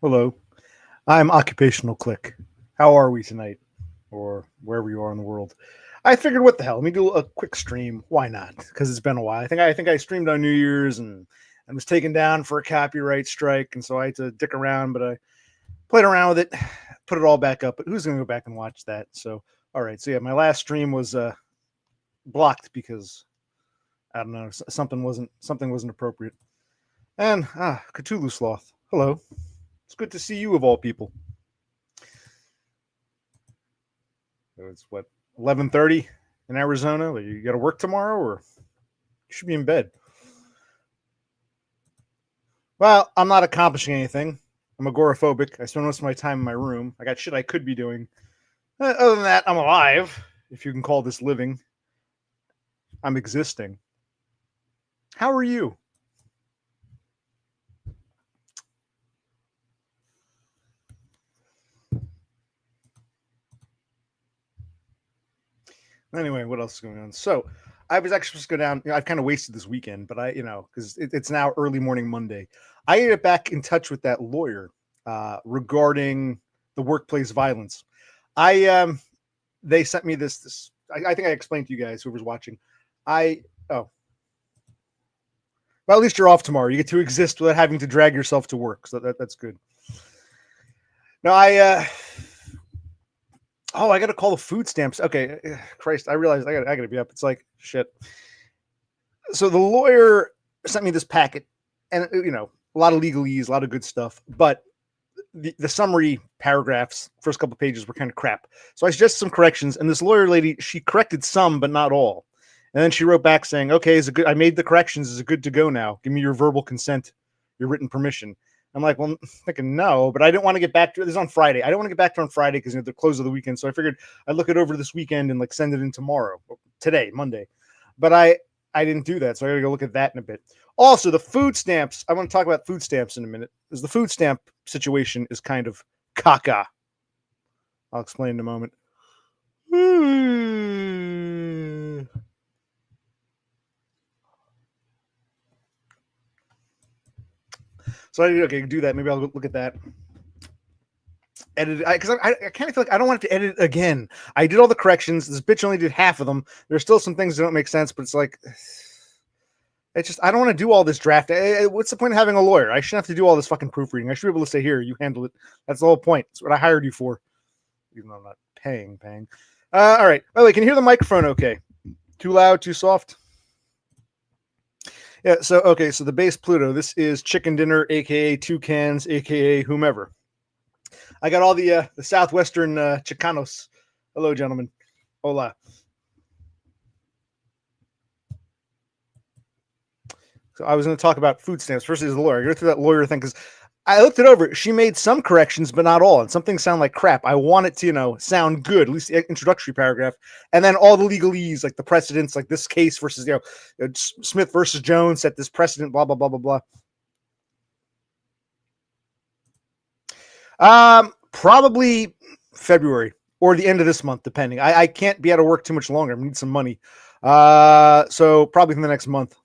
Hello, I'm Occupational Click. How are we tonight? Or wherever you are in the world. I figured, what the hell? Let me do a quick stream. Why not? Because it's been a while. I think I streamed on New Year's and was taken down for a copyright strike, and so I had to dick around. But I played around with it, put it all back up. But who's going to go back and watch that? So, all right. So yeah, my last stream was blocked because I don't know, something wasn't appropriate. And Cthulhu Sloth. Hello. It's good to see you of all people. It's what, 11:30 in Arizona. Like, you got to work tomorrow, or you should be in bed. Well, I'm not accomplishing anything. I'm agoraphobic. I spend most of my time in my room. I got shit I could be doing. Other than that, I'm alive, if you can call this living. I'm existing. How are you? Anyway, what else is going on? So, I was actually supposed to go down. I've kind of wasted this weekend, but because it's now early morning Monday. I get back in touch with that lawyer regarding the workplace violence. I They sent me this. I think I explained to you guys, whoever's watching. Oh, well, at least you're off tomorrow. You get to exist without having to drag yourself to work, so that's good. No, I got to call the food stamps. Okay, Christ, I realized I got to be up. It's like shit. So the lawyer sent me this packet, and a lot of legalese, a lot of good stuff, but the summary paragraphs, first couple pages, were kind of crap. So I suggested some corrections, and this lawyer lady, she corrected some, but not all. And then she wrote back saying, "Okay, I made the corrections. Is it good to go now? Give me your verbal consent, your written permission." I'm like, well, I'm thinking no, but I didn't want to get back to it. This is on Friday. I don't want to get back to it on Friday because the close of the weekend. So I figured I'd look it over this weekend and like send it in tomorrow, today, Monday. But I didn't do that, so I got to go look at that in a bit. Also, the food stamps. I want to talk about food stamps in a minute, because the food stamp situation is kind of caca. I'll explain in a moment. So okay, do that. Maybe I'll look at that. Edit it, because I kind of feel like I don't want to edit it again. I did all the corrections. This bitch only did half of them. There's still some things that don't make sense, but it's like, it's just, I don't want to do all this draft. What's the point of having a lawyer? I shouldn't have to do all this fucking proofreading. I should be able to say, here, you handle it. That's the whole point. That's what I hired you for, even though I'm not paying. All right. By the way, can you hear the microphone okay? Too loud, too soft? Yeah, so the base Pluto. This is Chicken Dinner, aka Toucans, aka whomever. I got all the southwestern Chicanos. Hello, gentlemen. Hola. So I was going to talk about food stamps. First is the lawyer. I go through that lawyer thing because I looked it over. She made some corrections, but not all. And some things sound like crap. I want it to, sound good, at least the introductory paragraph. And then all the legalese, like the precedents, like this case versus, Smith versus Jones set this precedent, blah, blah, blah, blah, blah. Probably February or the end of this month, depending. I can't be out of work too much longer. I need some money. So probably in the next month.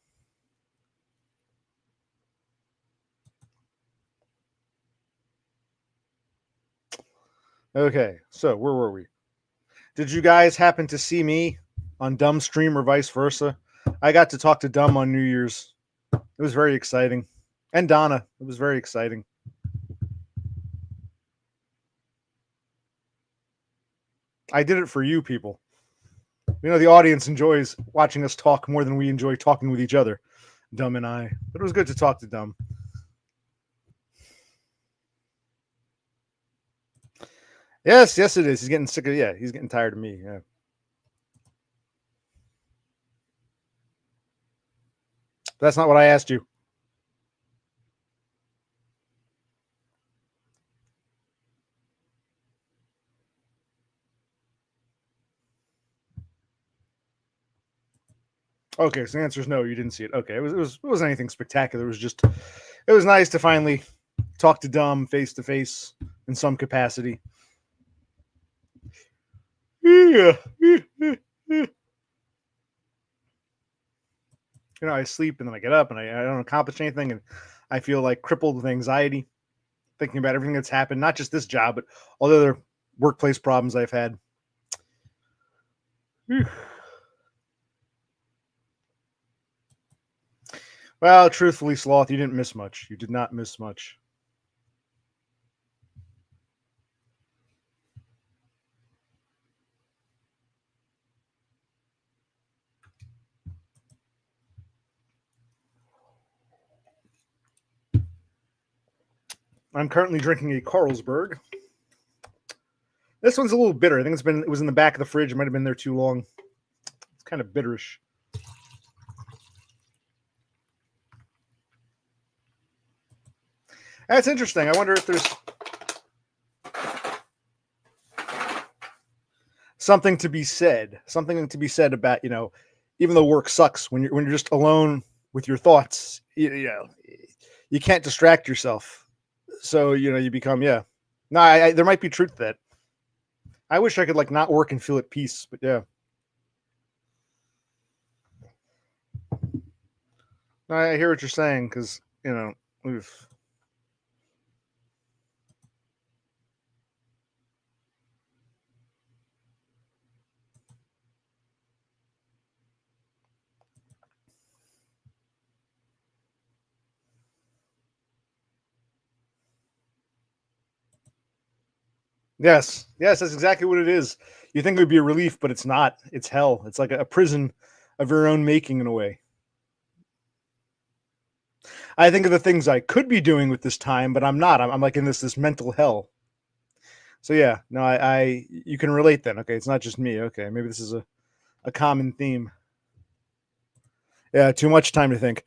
Okay, so where were we? Did you guys happen to see me on Dumb Stream or vice versa? I got to talk to Dumb on New Year's. It was very exciting. And Donna. It was very exciting. I did it for you people. The audience enjoys watching us talk more than we enjoy talking with each other, Dumb and I. But it was good to talk to Dumb. Yes, it is. He's getting sick of he's getting tired of me. Yeah. That's not what I asked you. Okay, so the answer is no, you didn't see it. Okay, it wasn't anything spectacular. It was nice to finally talk to Dumb face to face in some capacity. Yeah. I sleep and then I get up and I don't accomplish anything, and I feel like crippled with anxiety. thinking about everything that's happened, not just this job, but all the other workplace problems I've had. Whew. Well, truthfully, Sloth, you didn't miss much. You did not miss much. I'm currently drinking a Carlsberg. This one's a little bitter. I think it was in the back of the fridge. It might have been there too long. It's kind of bitterish. That's interesting. I wonder if there's something to be said about, even though work sucks, when you're just alone with your thoughts, you can't distract yourself. So, you become, yeah. No, there might be truth to that. I wish I could not work and feel at peace, but yeah. No, I hear what you're saying, because, we've... Yes, that's exactly what it is. You think it would be a relief, but it's not. It's hell. It's like a prison of your own making in a way. I think of the things I could be doing with this time, but I'm not. I'm like in this mental hell. So yeah, no, you can relate then. Okay, it's not just me. Okay, maybe this is a common theme. Yeah, too much time to think.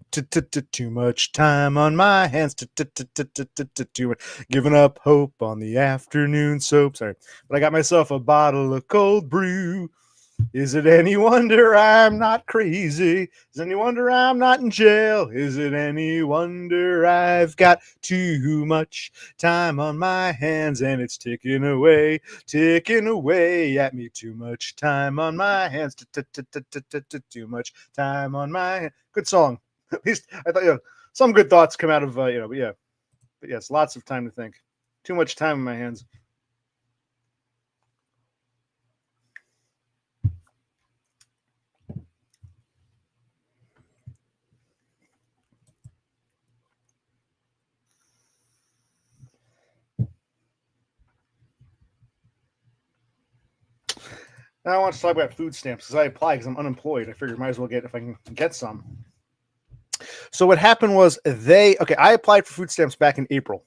Too much time on my hands. Too much. Giving up hope on the afternoon soap. Sorry, but I got myself a bottle of cold brew. Is it any wonder I'm not crazy? Is it any wonder I'm not in jail? Is it any wonder I've got too much time on my hands and it's ticking away at me? Too much time on my hands. Too much time on my hands. Good song. At least I thought, some good thoughts come out of, but yeah. But yes, lots of time to think. Too much time in my hands. Now I want to talk about food stamps because I applied because I'm unemployed. I figured might as well get if I can get some. So what happened was I applied for food stamps back in April.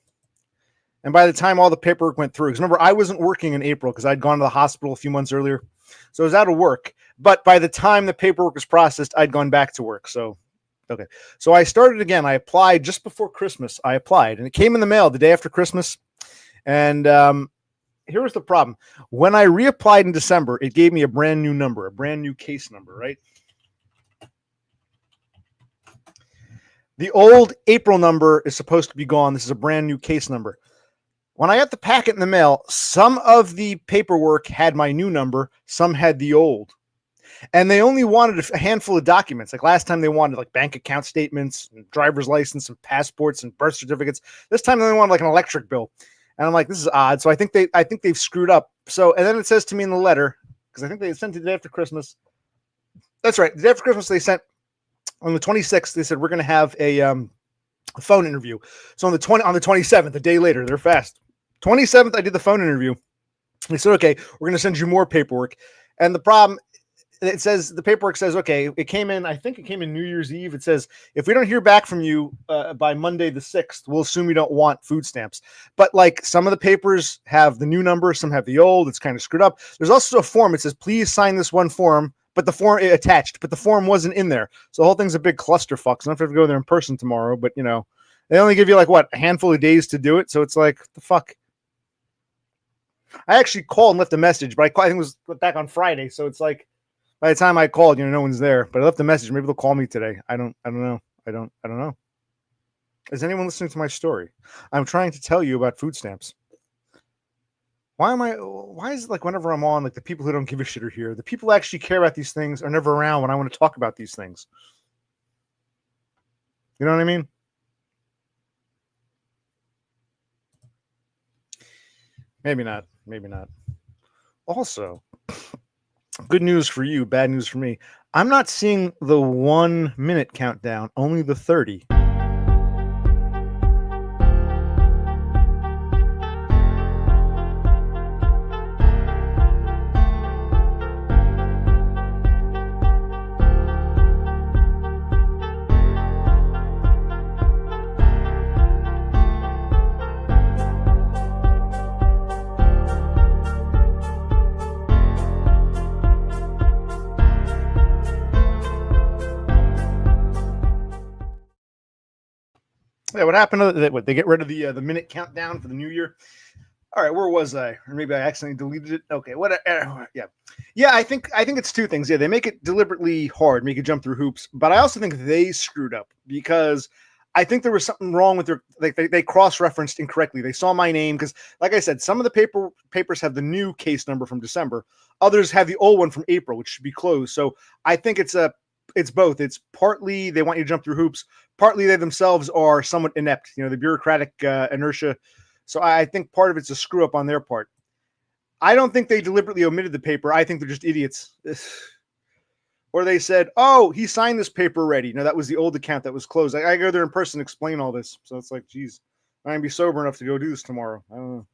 And by the time all the paperwork went through, because remember, I wasn't working in April because I'd gone to the hospital a few months earlier. So I was out of work. But by the time the paperwork was processed, I'd gone back to work. So, okay. So I started again. I applied just before Christmas. I applied and it came in the mail the day after Christmas. And here was the problem. When I reapplied in December, it gave me a brand new number, a brand new case number, right? The old April number is supposed to be gone. This is a brand new case number. When I got the packet in the mail, some of the paperwork had my new number, some had the old. And they only wanted a handful of documents. Like last time they wanted bank account statements, and driver's license, and passports, and birth certificates. This time they only wanted an electric bill. And I'm like, this is odd. So I think they've screwed up. So, and then it says to me in the letter, because I think they sent it the day after Christmas. That's right. The day after Christmas, they sent on the 26th, they said, we're going to have a phone interview. So on the 27th, a day later, they're fast. 27th, I did the phone interview. They said, okay, we're going to send you more paperwork. And the problem, the paperwork says, okay, it came in, I think it came in New Year's Eve. It says, if we don't hear back from you by Monday the 6th, we'll assume you don't want food stamps. But some of the papers have the new number, some have the old. It's kind of screwed up. There's also a form. It says, please sign this one form, but the form attached, but the form wasn't in there. So the whole thing's a big clusterfuck. So I don't have to go there in person tomorrow, but they only give you a handful of days to do it. So it's the fuck. I actually called and left a message, but I think it was back on Friday. So it's by the time I called, no one's there. But I left a message. Maybe they'll call me today. I don't know. I don't know. Is anyone listening to my story? I'm trying to tell you about food stamps. Why is it whenever I'm on, the people who don't give a shit are here? The people who actually care about these things are never around when I want to talk about these things. You know what I mean? Maybe not. Maybe not. Also, good news for you, bad news for me. I'm not seeing the 1 minute countdown, only the 30. Yeah, what happened to that? What, they get rid of the minute countdown for the new year? All right, where was I? Or maybe I accidentally deleted it. Okay, what? Yeah. I think it's two things. Yeah, they make it deliberately hard, make you jump through hoops. But I also think they screwed up because I think there was something wrong with their. Like they cross-referenced incorrectly. They saw my name because, like I said, some of the papers have the new case number from December. Others have the old one from April, which should be closed. So I think it's both. It's partly they want you to jump through hoops. Partly they themselves are somewhat inept. You know, the bureaucratic inertia. So I think part of it's a screw up on their part. I don't think they deliberately omitted the paper. I think they're just idiots. Or they said, "Oh, he signed this paper already." No, that was the old account that was closed. I go there in person and explain all this. So it's like, geez, I'm gonna be sober enough to go do this tomorrow. I don't know.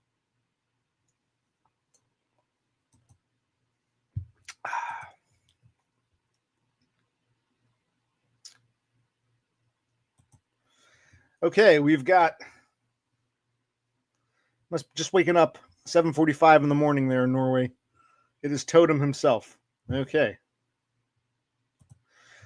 Okay, we've got just waking up 7:45 in the morning there in Norway. It is Totem himself. Okay.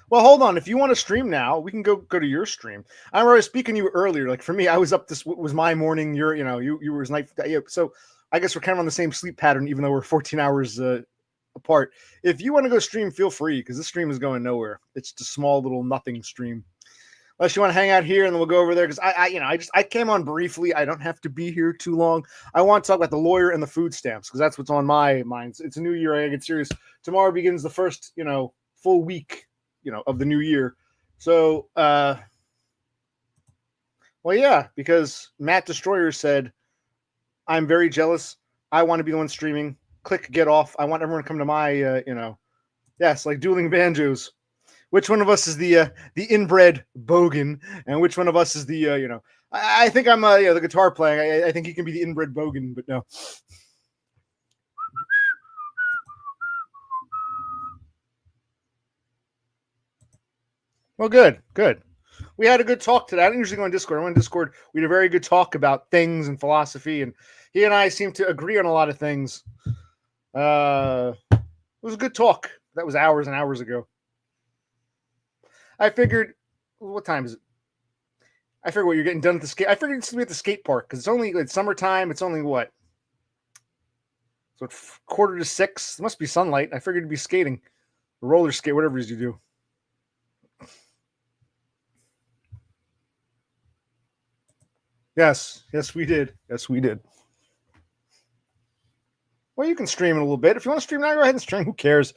Well, hold on. If you want to stream now, we can go to your stream. I remember I was speaking to you earlier. Like for me, I was up. This was my morning. You was night. Yeah, so I guess we're kind of on the same sleep pattern, even though we're 14 hours apart. If you want to go stream, feel free because this stream is going nowhere. It's just a small little nothing stream. Unless you want to hang out here and then we'll go over there because I came on briefly. I don't have to be here too long. I want to talk about the lawyer and the food stamps because that's what's on my mind. It's a new year. I get serious. Tomorrow begins the first full week of the new year. So well, yeah, because Matt Destroyer said, "I'm very jealous. I want to be the one streaming. Click get off. I want everyone to come to my yes, like dueling banjos." Which one of us is the inbred bogan, and which one of us is the I think I'm the guitar playing. I think he can be the inbred bogan, but no. Well, good. We had a good talk today. I didn't usually go on Discord. I went on Discord. We had a very good talk about things and philosophy, and he and I seem to agree on a lot of things. It was a good talk. That was hours and hours ago. I figured, what time is it? I figured you're getting done at the skate. I figured it's to be at the skate park because it's summertime. It's only what? So 5:45. There must be sunlight. I figured it'd be skating, roller skate, whatever it is you do. Yes, we did. Well, you can stream in a little bit. If you want to stream now, go ahead and stream. Who cares?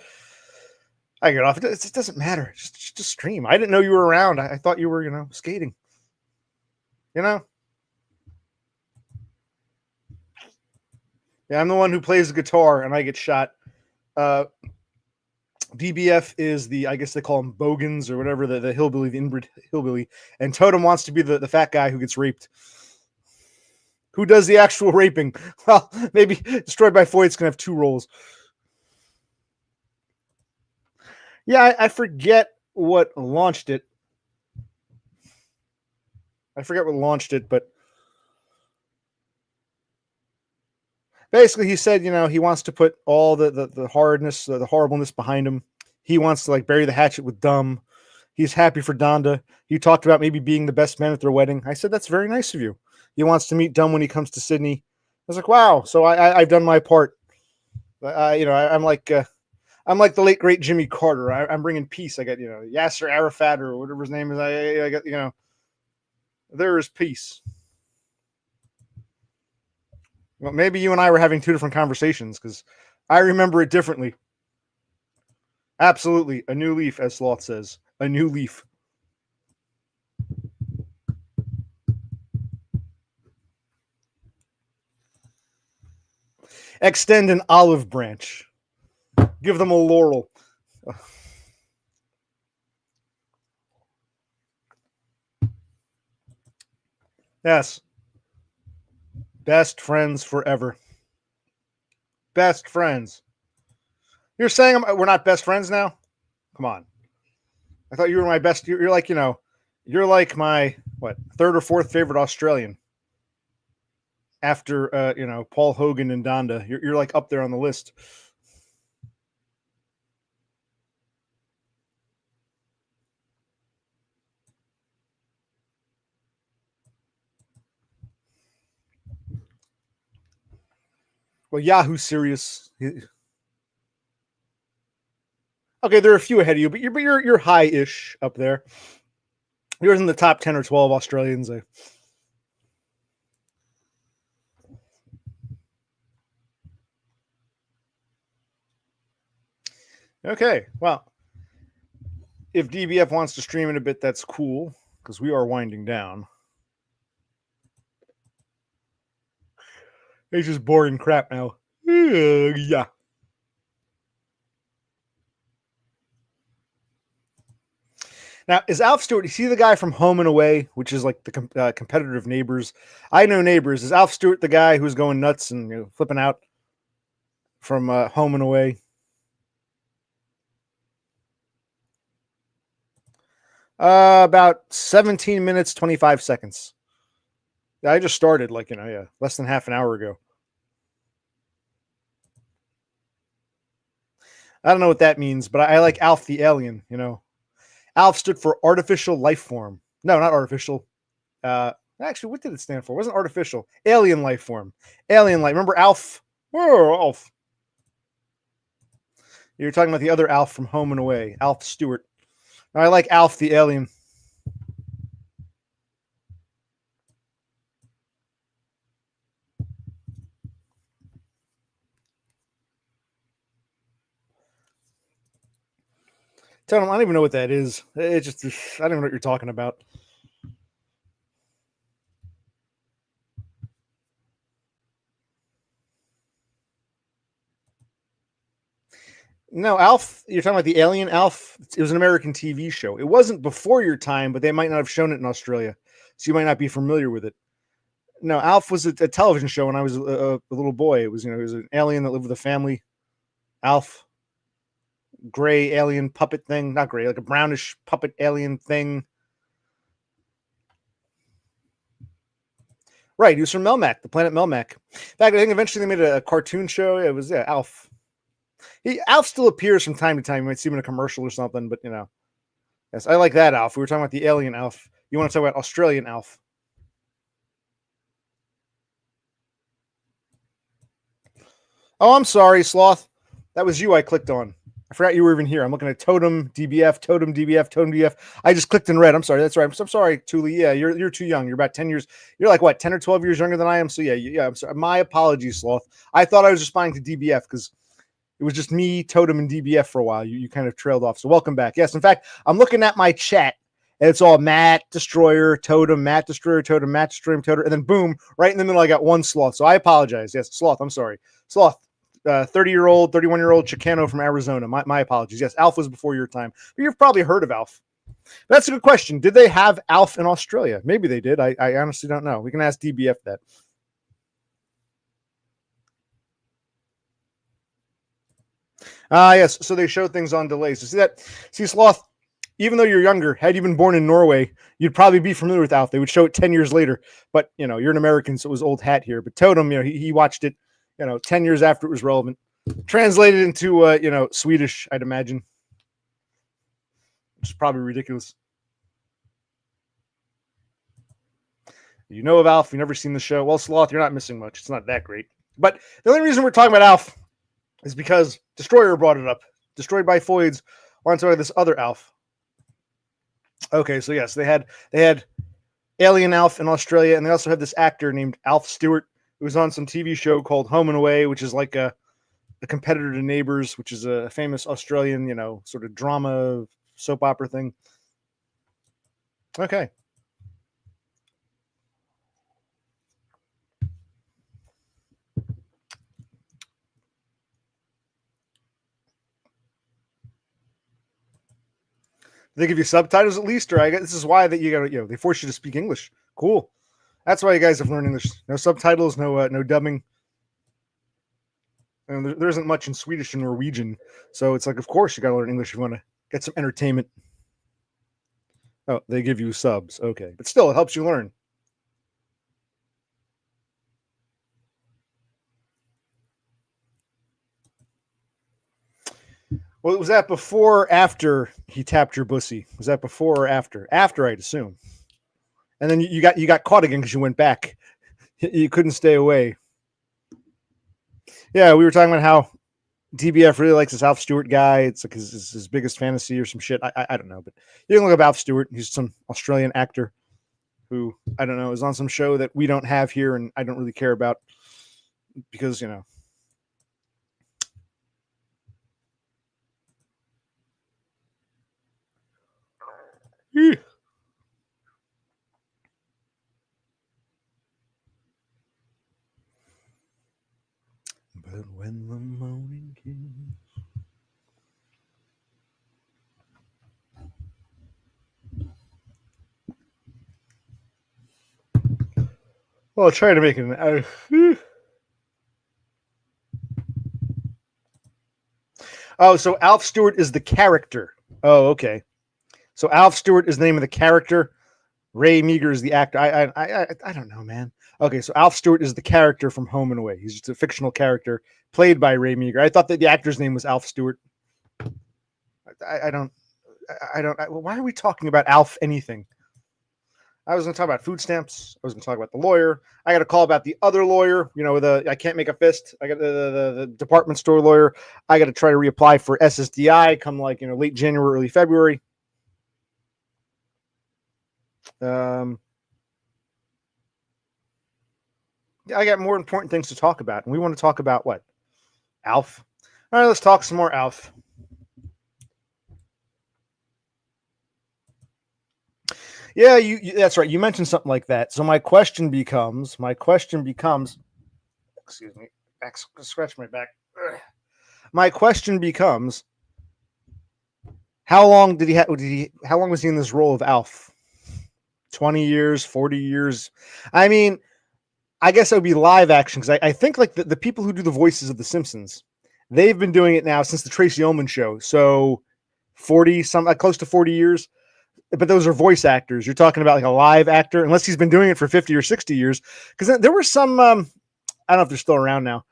I get off. It doesn't matter. Just stream. I didn't know you were around. I thought you were, skating. Yeah, I'm the one who plays the guitar, and I get shot. DBF is I guess they call them bogans or whatever, the hillbilly, the inbred hillbilly, and Totem wants to be the fat guy who gets raped. Who does the actual raping? Well, maybe Destroyed by Foyt's gonna have two roles. Yeah, I forget what launched it. But basically he said, he wants to put all the hardness, the horribleness behind him. He wants to bury the hatchet with Dumb. He's happy for Donda. He talked about maybe being the best man at their wedding. I said, that's very nice of you. He wants to meet Dumb when he comes to Sydney. I was like, wow. So I've done my part. I'm like the late great Jimmy Carter. I'm bringing peace. I got Yasser Arafat or whatever his name is. I got there is peace. Well, maybe you and I were having two different conversations because I remember it differently. Absolutely, a new leaf, as Sloth says, a new leaf. Extend an olive branch. Give them a laurel. Yes. Best friends forever. Best friends. You're saying we're not best friends now? Come on. I thought you were my best. You're like, you're like my, what, third or fourth favorite Australian after, Paul Hogan and Donda. You're like up there on the list. Well, Yahoo Serious. Okay, there are a few ahead of you, but you're high-ish up there. You're in the top 10 or 12 Australians. Okay, well, if DBF wants to stream in a bit, that's cool, because we are winding down. It's just boring crap now. Yeah. Now, is Alf Stewart, you see the guy from Home and Away, which is like the competitor of Neighbors? I know Neighbors. Is Alf Stewart the guy who's going nuts and flipping out from Home and Away? About 17 minutes, 25 seconds. Yeah, I just started less than half an hour ago. I don't know what that means, but I like Alf the Alien, Alf stood for artificial life form. No, not artificial. Actually, what did it stand for? It wasn't artificial. Alien life form. Alien life. Remember Alf? Oh, Alf. You're talking about the other Alf from Home and Away, Alf Stewart. Now, I like Alf the Alien. Tell him I don't even know what that is. It just I don't even know what you're talking about. No, Alf, you're talking about the Alien Alf. It was an American TV show. It wasn't before your time, but they might not have shown it in Australia. So you might not be familiar with it. No, Alf was a television show when I was a little boy. It was, it was an alien that lived with a family. Alf, gray alien puppet thing, not gray, like a brownish puppet alien thing. Right, he was from Melmac, the planet Melmac. In fact, I think eventually they made a cartoon show. It was Alf. Alf still appears from time to time. You might see him in a commercial or something, but yes, I like that Alf. We were talking about the alien Alf. You want to talk about Australian Alf? Oh, I'm sorry, Sloth. That was you I clicked on. I forgot you were even here. I'm looking at Totem, DBF, Totem, DBF, Totem, DBF. I just clicked in red. I'm sorry. That's right. I'm sorry, Thule. Yeah, you're too young. You're about 10 years. You're like, what, 10 or 12 years younger than I am? So, yeah, I'm sorry. My apologies, Sloth. I thought I was responding to DBF because it was just me, Totem, and DBF for a while. You kind of trailed off. So, welcome back. Yes, in fact, I'm looking at my chat, and it's all Matt, Destroyer, Totem, Matt, Destroyer, Totem, Matt, Destroyer, Totem, and then boom, right in the middle, I got one Sloth. So, I apologize. Yes, Sloth, I'm sorry. Sloth. 30-year-old, 31-year-old Chicano from Arizona. My apologies. Yes, Alf was before your time. But you've probably heard of Alf. That's a good question. Did they have Alf in Australia? Maybe they did. I honestly don't know. We can ask DBF that. Yes. So they show things on delays. You see that? See, Sloth, even though you're younger, had you been born in Norway, you'd probably be familiar with Alf. They would show it 10 years later. But, you're an American, so it was old hat here. But Totem, he watched it 10 years after it was relevant. Translated into, Swedish, I'd imagine. Which is probably ridiculous. You know of Alf, you've never seen the show. Well, Sloth, you're not missing much. It's not that great. But the only reason we're talking about Alf is because Destroyer brought it up. Destroyed by Foids. Want to talk about this other Alf. Okay, so yes, they had Alien Alf in Australia, and they also had this actor named Alf Stewart who was on some TV show called Home and Away, which is like a competitor to Neighbors, which is a famous Australian, sort of drama soap opera thing. Okay. They give you subtitles at least, or I guess this is why that you got they force you to speak English. Cool. That's why you guys have learned English. No subtitles, no dubbing. And there isn't much in Swedish and Norwegian, so it's like, of course, you got to learn English if you want to get some entertainment. Oh, they give you subs, okay, but still, it helps you learn. Well, was that before or after he tapped your pussy? Was that before or after? After, I'd assume. And then you got caught again because you went back. You couldn't stay away. Yeah, we were talking about how DBF really likes this Alf Stewart guy. It's like his biggest fantasy or some shit. I don't know, but you can look up Alf Stewart. He's some Australian actor who, I don't know, is on some show that we don't have here and I don't really care about because, you know. But when the morning came. Well, I'll try to make it. Oh, so Alf Stewart is the character. Oh, okay. So Alf Stewart is the name of the character. Ray Meager is the actor. I don't know, man. Okay, so Alf Stewart is the character from Home and Away. He's just a fictional character played by Ray Meager. I thought that the actor's name was Alf Stewart. I don't. Why are we talking about Alf anything? I was going to talk about food stamps. I was going to talk about the lawyer. I got a call about the other lawyer. You know, I can't make a fist. I got the department store lawyer. I got to try to reapply for SSDI come like late January, early February. I got more important things to talk about, and we want to talk about what? Alf. All right, let's talk some more Alf. Yeah, you that's right. You mentioned something like that. So my question becomes, excuse me, scratch my back. Ugh. My question becomes, how long did how long was he in this role of Alf? 20 years, 40 years? I mean, I guess it would be live action because I think like the people who do the voices of The Simpsons, they've been doing it now since the Tracy Ullman show. So 40, close to 40 years. But those are voice actors. You're talking about like a live actor, unless he's been doing it for 50 or 60 years. Because there were some, I don't know if they're still around now.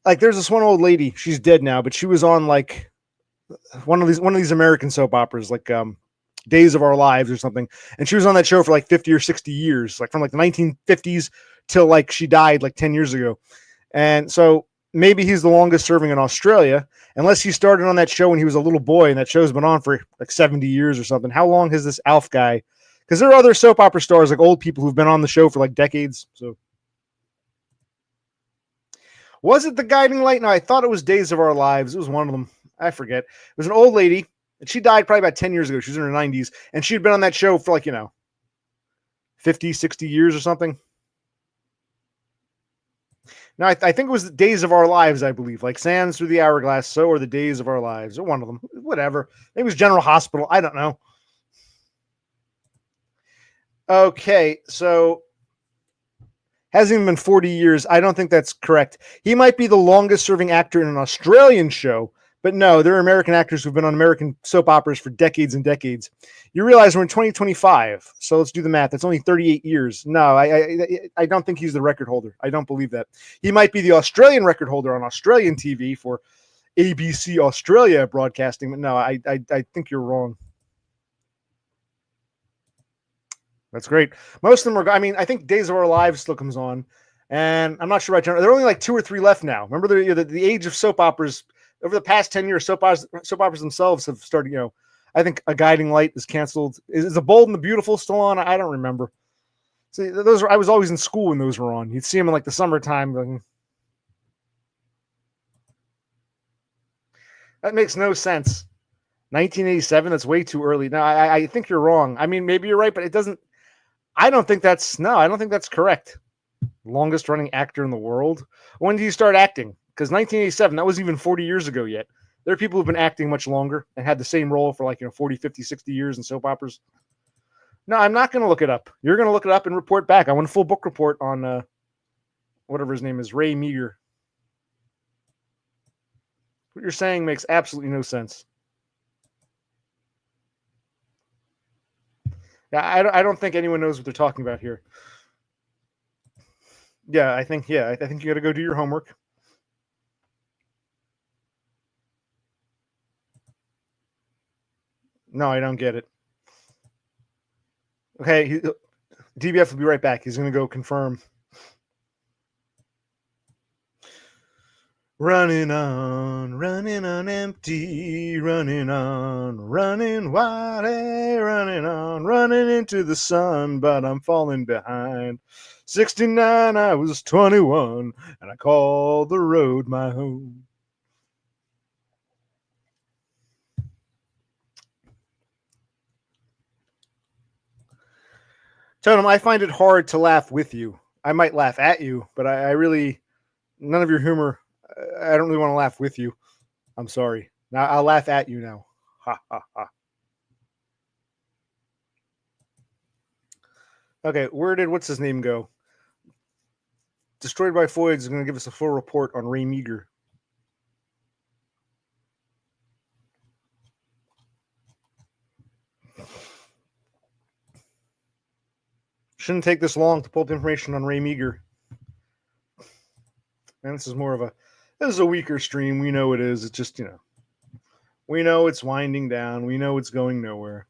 Like there's this one old lady. She's dead now, but she was on like one of these American soap operas, like Days of Our Lives or something. And she was on that show for like 50 or 60 years, like from like the 1950s till like she died like 10 years ago. And so maybe he's the longest serving in Australia, unless he started on that show when he was a little boy and that show's been on for like 70 years or something. How long has this Alf guy? Because there are other soap opera stars, like old people who've been on the show for like decades. So was it The Guiding Light? No, I thought it was Days of Our Lives. It was one of them. I forget. It was an old lady, and she died probably about 10 years ago. She was in her 90s, and she had been on that show for like, 50, 60 years or something. No, I think it was the Days of Our Lives, I believe. Like Sands Through the Hourglass, so are the Days of Our Lives. Or one of them. Whatever. Maybe it was General Hospital. I don't know. Okay, so hasn't even been 40 years. I don't think that's correct. He might be the longest serving actor in an Australian show, but no, there are American actors who've been on American soap operas for decades and decades. You realize we're in 2025, so let's do the math. That's only 38 years. No, I don't think he's the record holder. I don't believe that. He might be the Australian record holder on Australian TV for ABC Australia broadcasting, but no, I think you're wrong. That's great. Most of them are. I mean, I think Days of Our Lives still comes on, and I'm not sure about General. There are only like 2 or 3 left now. Remember, the age of soap operas over the past 10 years. Soap operas themselves have started. I think A Guiding Light is canceled. Is The Bold and the Beautiful still on? I don't remember. See, those are. I was always in school when those were on. You'd see them in like the summertime. That makes no sense. 1987. That's way too early. No, I think you're wrong. I mean, maybe you're right, but it doesn't. I don't think that's correct. Longest running actor in the world. When did you start acting? Because 1987, that wasn't even 40 years ago yet. There are people who've been acting much longer and had the same role for like 40, 50, 60 years in soap operas. No, I'm not going to look it up. You're going to look it up and report back. I want a full book report on whatever his name is, Ray Meager. What you're saying makes absolutely no sense. Yeah, I don't think anyone knows what they're talking about here. Yeah, I think you got to go do your homework. No, I don't get it. Okay, DBF will be right back. He's going to go confirm. Running on empty, running wide, running on, running into the sun, but I'm falling behind. 69, I was 21, and I called the road my home. Totem, I find it hard to laugh with you. I might laugh at you, but I really, none of your humor, I don't really want to laugh with you. I'm sorry. Now I'll laugh at you now. Ha, ha, ha. Okay, where did what's his name go? Destroyed by Foids is going to give us a full report on Ray Meager. Shouldn't take this long to pull up information on Ray Meager. And this is a weaker stream. We know it is. It's just, we know it's winding down. We know it's going nowhere.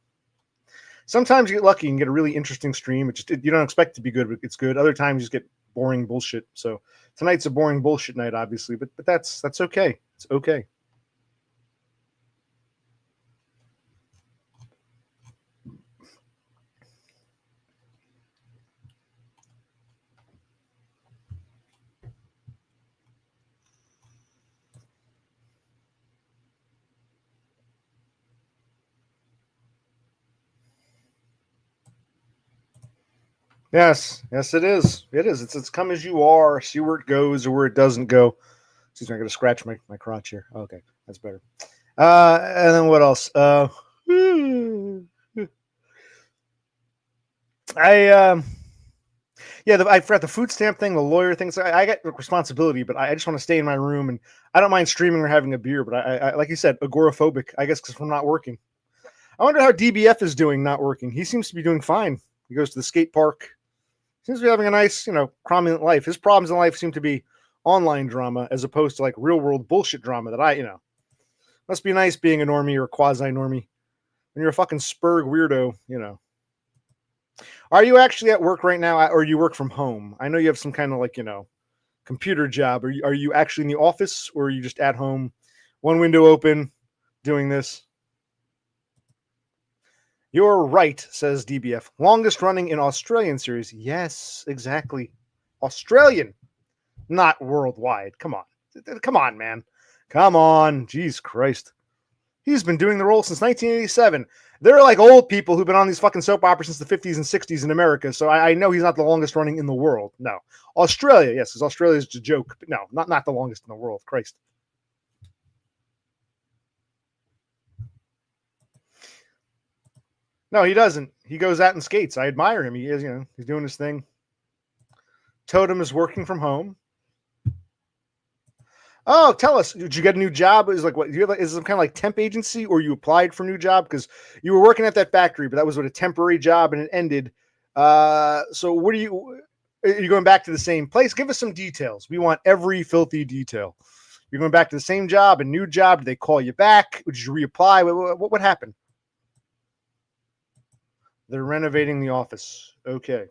Sometimes you get lucky and get a really interesting stream. You don't expect it to be good, but it's good. Other times you just get boring bullshit. So tonight's a boring bullshit night, obviously, but that's okay. It's okay. Yes, it is. It is. It's come as you are. See where it goes or where it doesn't go. Excuse me, I'm going to scratch my crotch here. Okay, that's better. And then what else? I forgot the food stamp thing, the lawyer thing. So I got responsibility, but I just want to stay in my room, and I don't mind streaming or having a beer. But I like you said, agoraphobic. I guess because I'm not working. I wonder how DBF is doing not working. He seems to be doing fine. He goes to the skate park. Seems to be having a nice, prominent life. His problems in life seem to be online drama as opposed to like real world bullshit drama that must be nice being a normie or a quasi normie. When you're a fucking spurg weirdo, Are you actually at work right now, or you work from home? I know you have some kind of computer job. Are you actually in the office, or are you just at home, one window open, doing this? You're right, says DBF. Longest running in Australian series. Yes, exactly. Australian, not worldwide. Come on, man. Come on. Jeez Christ. He's been doing the role since 1987. There are like old people who've been on these fucking soap operas since the 50s and 60s in America, so I know he's not the longest running in the world. No. Australia, yes, because Australia is a joke, but no, not the longest in the world. Christ. No, he doesn't. He goes out and skates. I admire him. He is, he's doing his thing. Totem is working from home. Oh, tell us, did you get a new job? Is like what? Is it some kind of like temp agency, or you applied for a new job because you were working at that factory, but that was a temporary job and it ended. So what are you going back to the same place? Give us some details. We want every filthy detail. You're going back to the same job, a new job. Did they call you back? Did you reapply? What happened? They're renovating the office. Okay.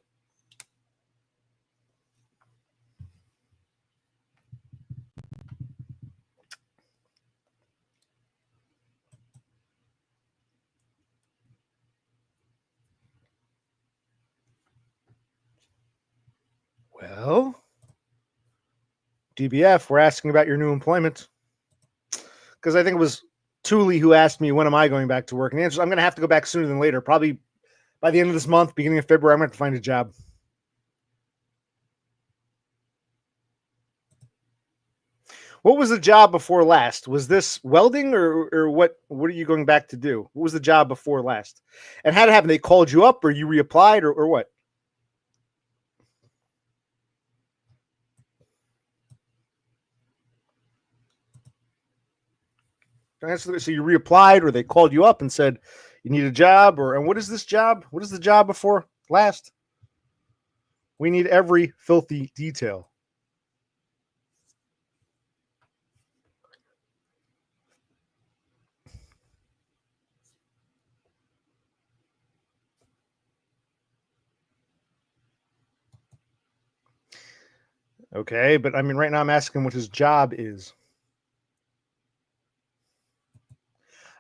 Well, DBF, we're asking about your new employment. Because I think it was Thule who asked me, when am I going back to work? And the answer is, I'm going to have to go back sooner than later. Probably by the end of this month, beginning of February, I'm going to have to find a job. What was the job before last? Was this welding or what? What are you going back to do? What was the job before last? And how did it happen? They called you up, or you reapplied, or what? So you reapplied, or they called you up and said you need a job, or and what is this job? What is the job before last? We need every filthy detail. Okay, but I mean, right now I'm asking what his job is.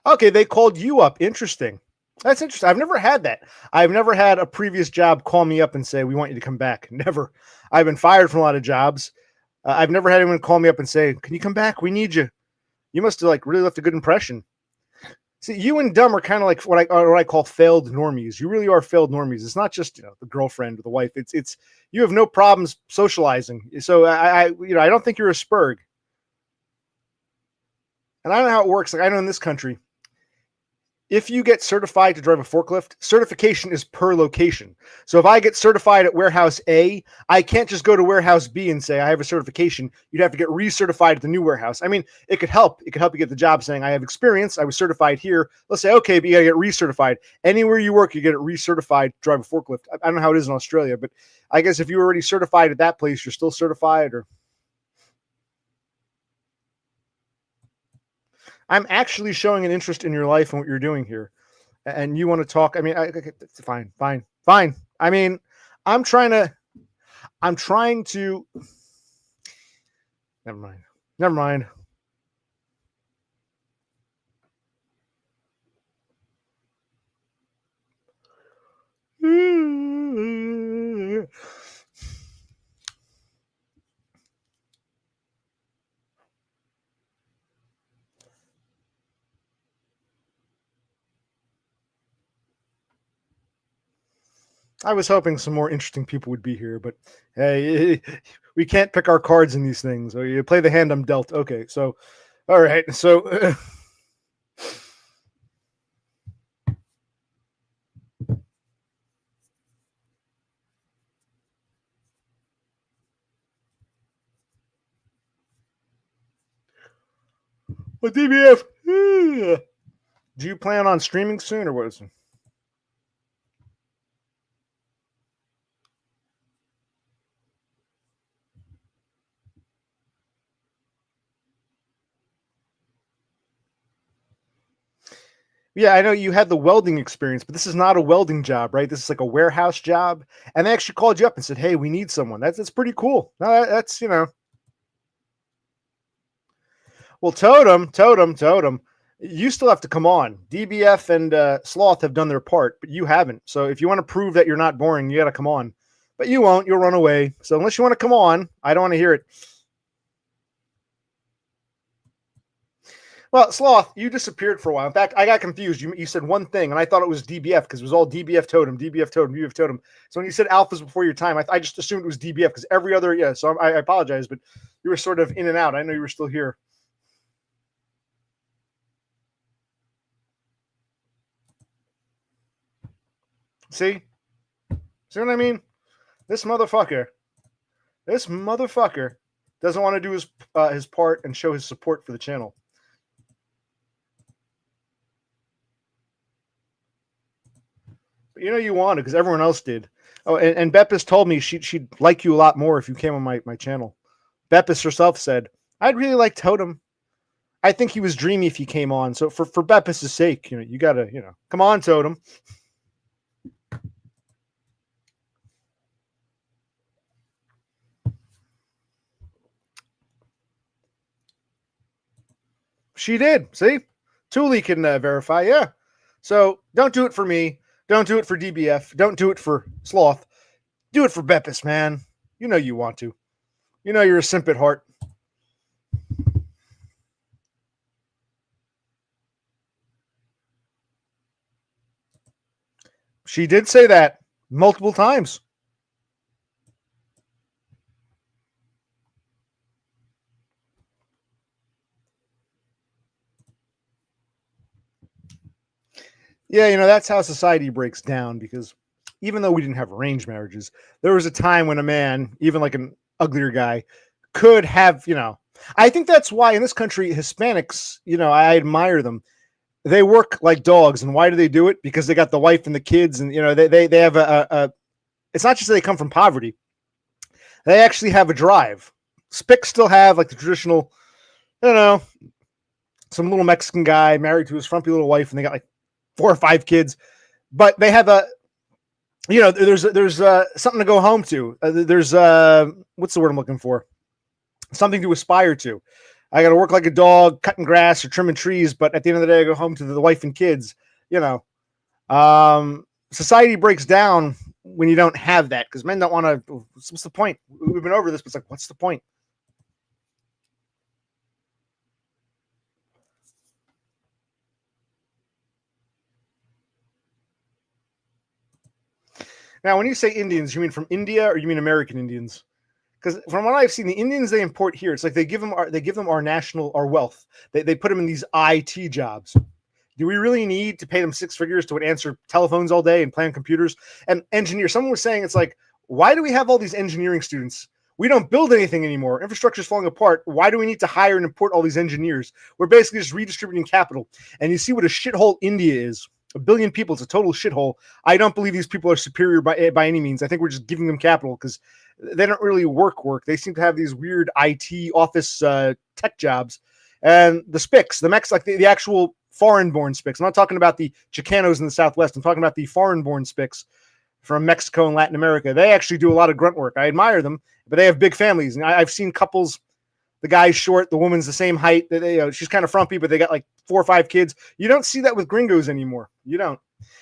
Okay, they called you up. Interesting. That's interesting. I've never had that. I've never had a previous job call me up and say, "We want you to come back." Never. I've been fired from a lot of jobs. I've never had anyone call me up and say, "Can you come back? We need you." You must have like really left a good impression. See, you and Dumb are kind of like what I call failed normies. You really are failed normies. It's not just the girlfriend or the wife. It's you have no problems socializing. So I don't think you're a spurg. And I don't know how it works. Like I know in this country, if you get certified to drive a forklift, certification is per location. So if I get certified at warehouse A, I can't just go to warehouse B and say I have a certification. You'd have to get recertified at the new warehouse. I mean, it could help. It could help you get the job saying I have experience. I was certified here. Let's say, okay, but you got to get recertified. Anywhere you work, you get it recertified to drive a forklift. I don't know how it is in Australia, but I guess if you were already certified at that place, you're still certified or. I'm actually showing an interest in your life and what you're doing here. And you want to talk. I mean, it's fine. I mean, I'm trying to, never mind. I was hoping some more interesting people would be here, but hey, we can't pick our cards in these things. So you play the hand I'm dealt. Okay, so all right, so what DBF? Do you plan on streaming soon or what is it? Yeah, I know you had the welding experience, but this is not a welding job, right? This is like a warehouse job, and they actually called you up and said, "Hey, we need someone." That's pretty cool. No, that's Well, Totem. You still have to come on. DBF and Sloth have done their part, but you haven't. So if you want to prove that you're not boring, you got to come on. But you won't. You'll run away. So unless you want to come on, I don't want to hear it. Well, Sloth, you disappeared for a while. In fact, I got confused. You said one thing, and I thought it was DBF because it was all DBF Totem, DBF Totem, DBF Totem. So when you said alphas before your time, I just assumed it was DBF because every other, yeah. So I apologize, but you were sort of in and out. I know you were still here. See what I mean? This motherfucker doesn't want to do his part and show his support for the channel. But you want to because everyone else did. Oh, and Beppis told me she'd like you a lot more if you came on my channel. Beppis herself said, I'd really like Totem. I think he was dreamy if he came on. So for Beppis' sake, you gotta, come on, Totem. She did. See? Thule can verify. Yeah. So don't do it for me. Don't do it for DBF. Don't do it for Sloth. Do it for Beppis, man. You know you want to. You know you're a simp at heart. She did say that multiple times. Yeah, that's how society breaks down because even though we didn't have arranged marriages, there was a time when a man, even like an uglier guy, could have. I think that's why in this country, Hispanics, I admire them. They work like dogs. And why do they do it? Because they got the wife and the kids. And, they have it's not just that they come from poverty, they actually have a drive. Spics still have like the traditional, you know, some little Mexican guy married to his frumpy little wife, and they got like 4 or 5 kids. But they have there's something to go home to. There's what's the word I'm looking for? Something to aspire to. I got to work like a dog, cutting grass or trimming trees, but at the end of the day, I go home to the wife and kids. Society breaks down when you don't have that because men don't want to. What's the point? We've been over this, but it's like, what's the point? Now, when you say Indians, you mean from India or you mean American Indians? Because from what I've seen, the Indians they import here, it's like they give them our wealth. They put them in these IT jobs. Do we really need to pay them 6 figures to answer telephones all day and play on computers and engineer? Someone was saying it's like, why do we have all these engineering students? We don't build anything anymore. Infrastructure is falling apart. Why do we need to hire and import all these engineers? We're basically just redistributing capital. And you see what a shithole India is. 1 billion people, it's a total shithole. I don't believe these people are superior by any means. I think we're just giving them capital because they don't really work. They seem to have these weird IT office tech jobs. And the Spics, the Mex, like the actual foreign-born Spics. I'm not talking about the Chicanos in the Southwest. I'm talking about the foreign-born Spics from Mexico and Latin America. They actually do a lot of grunt work. I admire them, but they have big families. And I've seen couples, the guy's short, the woman's the same height. She's kind of frumpy, but they got like 4 or 5 kids. You don't see that with gringos anymore. You don't.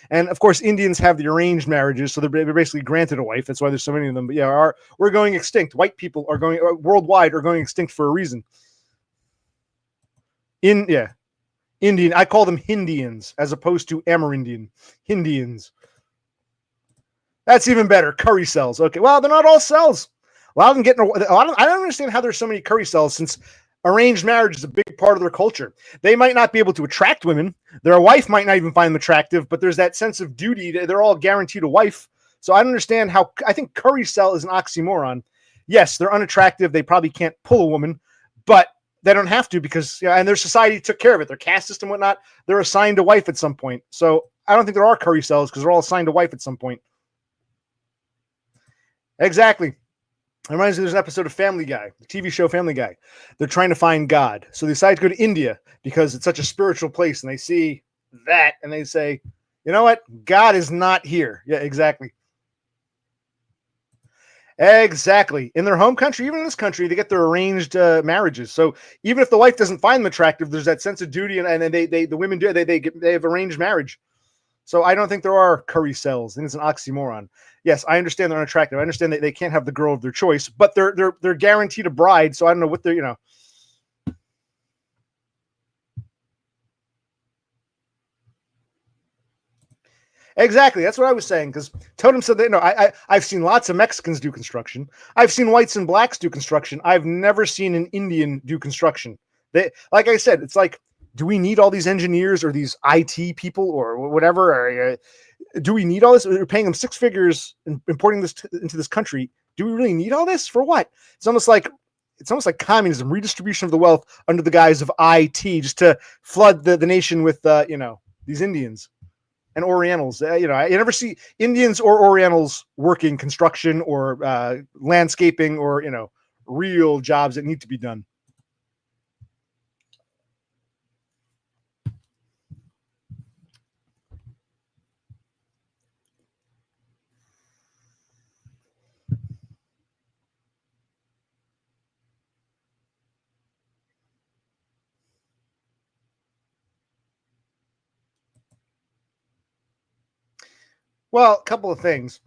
And of course, Indians have the arranged marriages, so they're basically granted a wife. That's why there's so many of them. But yeah, we're going extinct. White people are going worldwide are going extinct for a reason. Indian. I call them Hindians as opposed to Amerindian. Hindians. That's even better. Curry cells. Okay, well, they're not all cells. A lot of them I don't understand how there's so many curry cells since arranged marriage is a big part of their culture. They might not be able to attract women. Their wife might not even find them attractive, but there's that sense of duty. They're all guaranteed a wife. So I don't understand how. I think curry cell is an oxymoron. Yes, they're unattractive. They probably can't pull a woman, but they don't have to because, and their society took care of it. Their caste system, whatnot, they're assigned a wife at some point. So I don't think there are curry cells because they're all assigned a wife at some point. Exactly. It reminds me, there's an episode of Family Guy, the TV show Family Guy. They're trying to find God. So they decide to go to India because it's such a spiritual place. And they see that and they say, you know what? God is not here. Yeah, exactly. Exactly. In their home country, even in this country, they get their arranged marriages. So even if the wife doesn't find them attractive, there's that sense of duty, and then the women do. They have arranged marriage. So I don't think there are curry cells. I think it's an oxymoron. Yes, I understand they're unattractive. I understand that they can't have the girl of their choice, but they're guaranteed a bride. So I don't know what they're. Exactly. That's what I was saying. Because Totem said that, I've seen lots of Mexicans do construction. I've seen whites and blacks do construction. I've never seen an Indian do construction. Like I said, it's like, do we need all these engineers or these IT people or whatever? Or, do we need all this? We're paying them 6 figures and importing this into this country. Do we really need all this for what? It's almost like communism, redistribution of the wealth under the guise of IT, just to flood the nation with these Indians and Orientals. You never see Indians or Orientals working construction or landscaping or real jobs that need to be done. Well, a couple of things.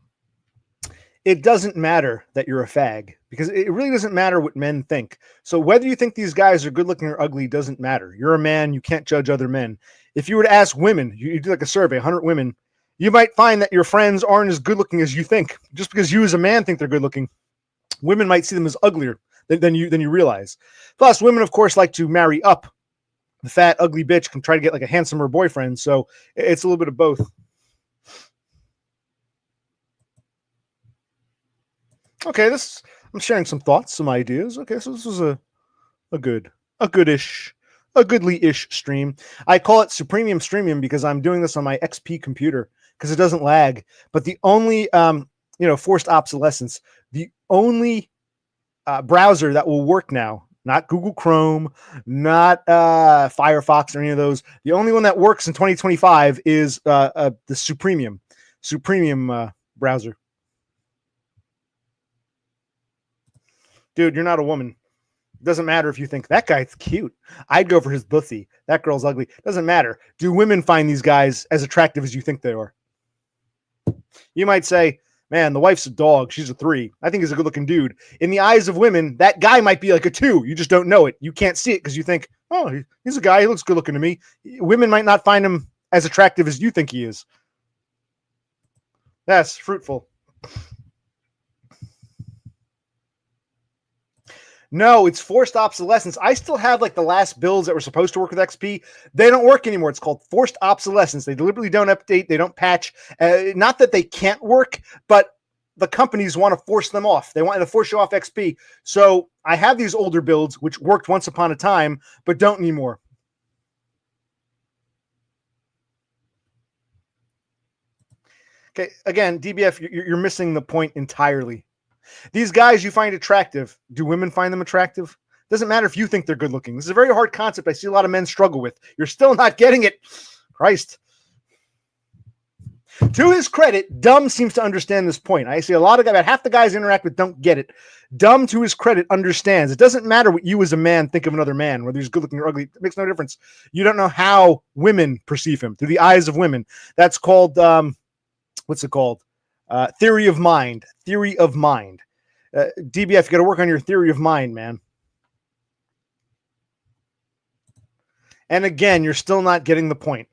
It doesn't matter that you're a fag because it really doesn't matter what men think. So whether you think these guys are good looking or ugly doesn't matter. You're a man. You can't judge other men. If you were to ask women, you do like a survey, 100 women, you might find that your friends aren't as good looking as you think. Just because you as a man think they're good looking, women might see them as uglier than you realize. Plus, women, of course, like to marry up. the fat, ugly bitch can try to get like a handsomer boyfriend. So it's a little bit of both. Okay, I'm sharing some thoughts, some ideas. Okay, so this was a goodly-ish stream. I call it Supremium Streamium because I'm doing this on my XP computer because it doesn't lag. But the only forced obsolescence, the only browser that will work now, not Google Chrome, not Firefox or any of those. The only one that works in 2025 is the Supremium browser. Dude, you're not a woman. Doesn't matter if you think that guy's cute. I'd go for his pussy. That girl's ugly. Doesn't matter. Do women find these guys as attractive as you think they are? You might say, man, the wife's a dog. She's a 3. I think he's a good-looking dude. In the eyes of women, that guy might be like a 2. You just don't know it. You can't see it because you think, oh, he's a guy. He looks good-looking to me. Women might not find him as attractive as you think he is. That's fruitful. No, it's forced obsolescence. I still have like the last builds that were supposed to work with XP. They don't work anymore. It's called forced obsolescence. They deliberately don't update. They don't patch. Not that they can't work, but the companies want to force them off. They want to force you off XP. So I have these older builds, which worked once upon a time, but don't anymore. Okay, again, DBF, you're missing the point entirely. These guys you find attractive, do women find them attractive? Doesn't matter if you think they're good looking. This is a very hard concept I see a lot of men struggle with. You're still not getting it. Christ. To his credit, Dumb seems to understand this point. I see a lot of guys, about half the guys I interact with don't get it. Dumb, to his credit, understands. It doesn't matter what you as a man think of another man, whether he's good looking or ugly. It makes no difference. You don't know how women perceive him, through the eyes of women. That's called, what's it called? Theory of mind. Theory of mind. DBF, you got to work on your theory of mind, man. And again, you're still not getting the point.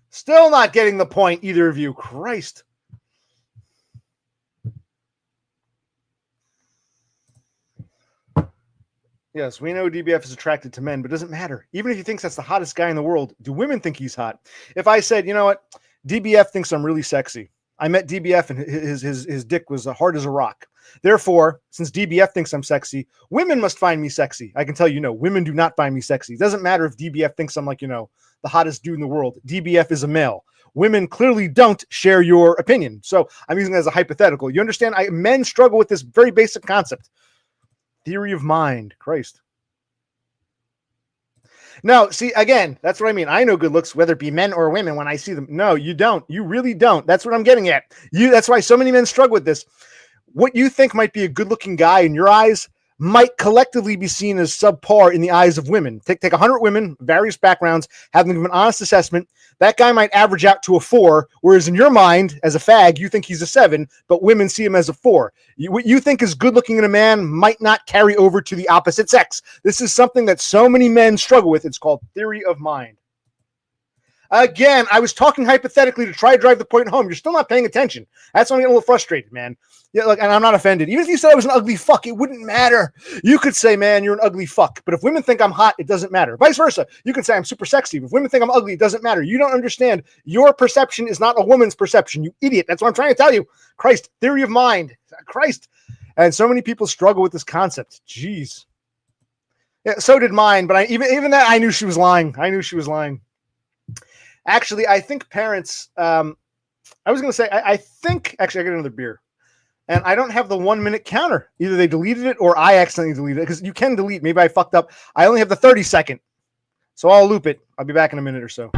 Still not getting the point, either of you. Christ. Yes, we know DBF is attracted to men, but it doesn't matter. Even if he thinks that's the hottest guy in the world, do women think he's hot? If I said, you know what, DBF thinks I'm really sexy. I met DBF and his dick was hard as a rock. Therefore, since DBF thinks I'm sexy, women must find me sexy. I can tell you, no, women do not find me sexy. It doesn't matter if DBF thinks I'm like, you know, the hottest dude in the world. DBF is a male. Women clearly don't share your opinion. So I'm using it as a hypothetical. You understand? Men struggle with this very basic concept. Theory of mind. Christ. No, see, again, that's what I mean. I know good looks, whether it be men or women, when I see them. No, you don't. You really don't. That's what I'm getting at. That's why so many men struggle with this. What you think might be a good-looking guy in your eyes might collectively be seen as subpar in the eyes of women. Take 100 women, various backgrounds, have them give an honest assessment. That guy might average out to a 4, whereas in your mind, as a fag, you think he's a 7, but women see him as a 4. What you think is good looking in a man might not carry over to the opposite sex. This is something that so many men struggle with. It's called theory of mind. Again, I was talking hypothetically to try to drive the point home. You're still not paying attention. That's why I'm getting a little frustrated, man. Yeah, look, and I'm not offended. Even if you said I was an ugly fuck, it wouldn't matter. You could say, man, you're an ugly fuck. But if women think I'm hot, it doesn't matter. Vice versa. You could say I'm super sexy. If women think I'm ugly, it doesn't matter. You don't understand. Your perception is not a woman's perception, you idiot. That's what I'm trying to tell you. Christ, theory of mind. Christ. And so many people struggle with this concept. Jeez. Yeah, so did mine, but even that, I knew she was lying. I knew she was lying. Actually, I think parents, I was going to say, I think, actually, I got another beer. And I don't have the 1 minute counter. Either they deleted it or I accidentally deleted it. Because you can delete. Maybe I fucked up. I only have the 30-second. So I'll loop it. I'll be back in a minute or so.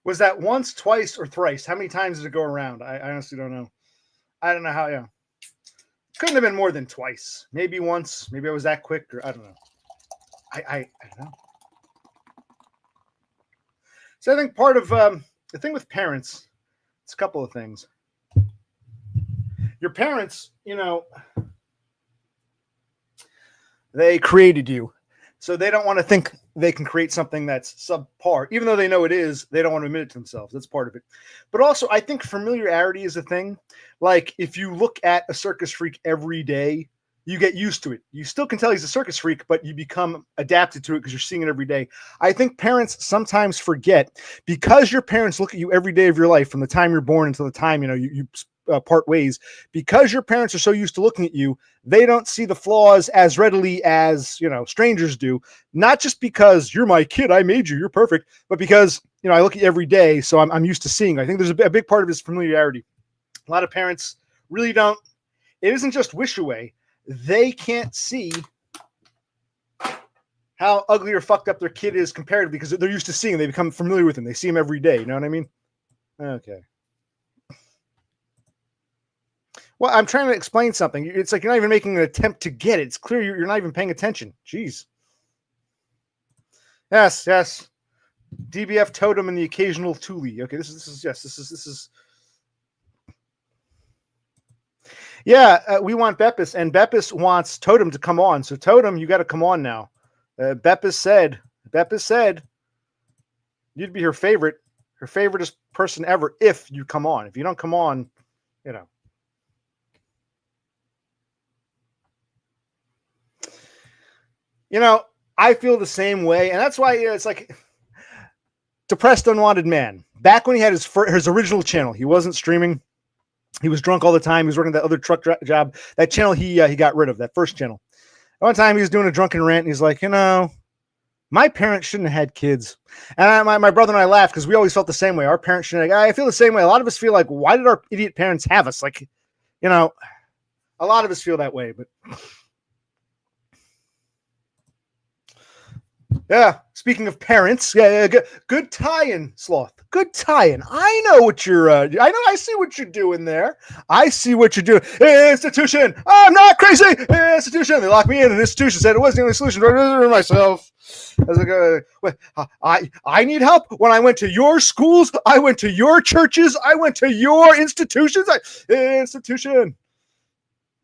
Was that once, twice, or thrice? How many times did it go around? I honestly don't know. I don't know how. Yeah, couldn't have been more than twice. Maybe once. Maybe I was that quick, or I don't know. I don't know. So I think part of the thing with parents, it's a couple of things. Your parents, they created you. So they don't want to think they can create something that's subpar. Even though they know it is, they don't want to admit it to themselves. That's part of it. But also, I think familiarity is a thing. Like, if you look at a circus freak every day, you get used to it. You still can tell he's a circus freak, but you become adapted to it because you're seeing it every day. I think parents sometimes forget, because your parents look at you every day of your life, from the time you're born until the time you part ways, because your parents are so used to looking at you, they don't see the flaws as readily as strangers do. Not just because you're my kid, I made you, you're perfect, but because I look at you every day, so I'm used to seeing. I think there's a big part of it is familiarity. A lot of parents really don't. It isn't just wish away. They can't see how ugly or fucked up their kid is comparatively, because they're used to seeing him. They become familiar with him. They see him every day. You know what I mean? Okay. Well, I'm trying to explain something. It's like you're not even making an attempt to get it. It's clear you're not even paying attention. Jeez. Yes. DBF Totem and the occasional Thule. Okay, this is. Yeah, we want Beppis, and Beppis wants Totem to come on. So Totem, you got to come on now. Beppis said you'd be her favoriteest person ever if you come on. If you don't come on, I feel the same way, and that's why it's like Depressed Unwanted Man. Back when he had his original channel, he wasn't streaming. He was drunk all the time. He was working that other truck job. That channel he got rid of, that first channel. One time he was doing a drunken rant, and he's like, my parents shouldn't have had kids. And my brother and I laughed because we always felt the same way. Our parents shouldn't have. I feel the same way. A lot of us feel like, why did our idiot parents have us? Like, a lot of us feel that way. But yeah, speaking of parents, good tie-in, Sloth. Good tie-in. I know what you're. I see what you're doing there. I see what you're doing. Institution. I'm not crazy. Institution. They locked me in. An institution said it wasn't the only solution for myself. I was like, I need help. When I went to your schools, I went to your churches, I went to your institutions. Institution.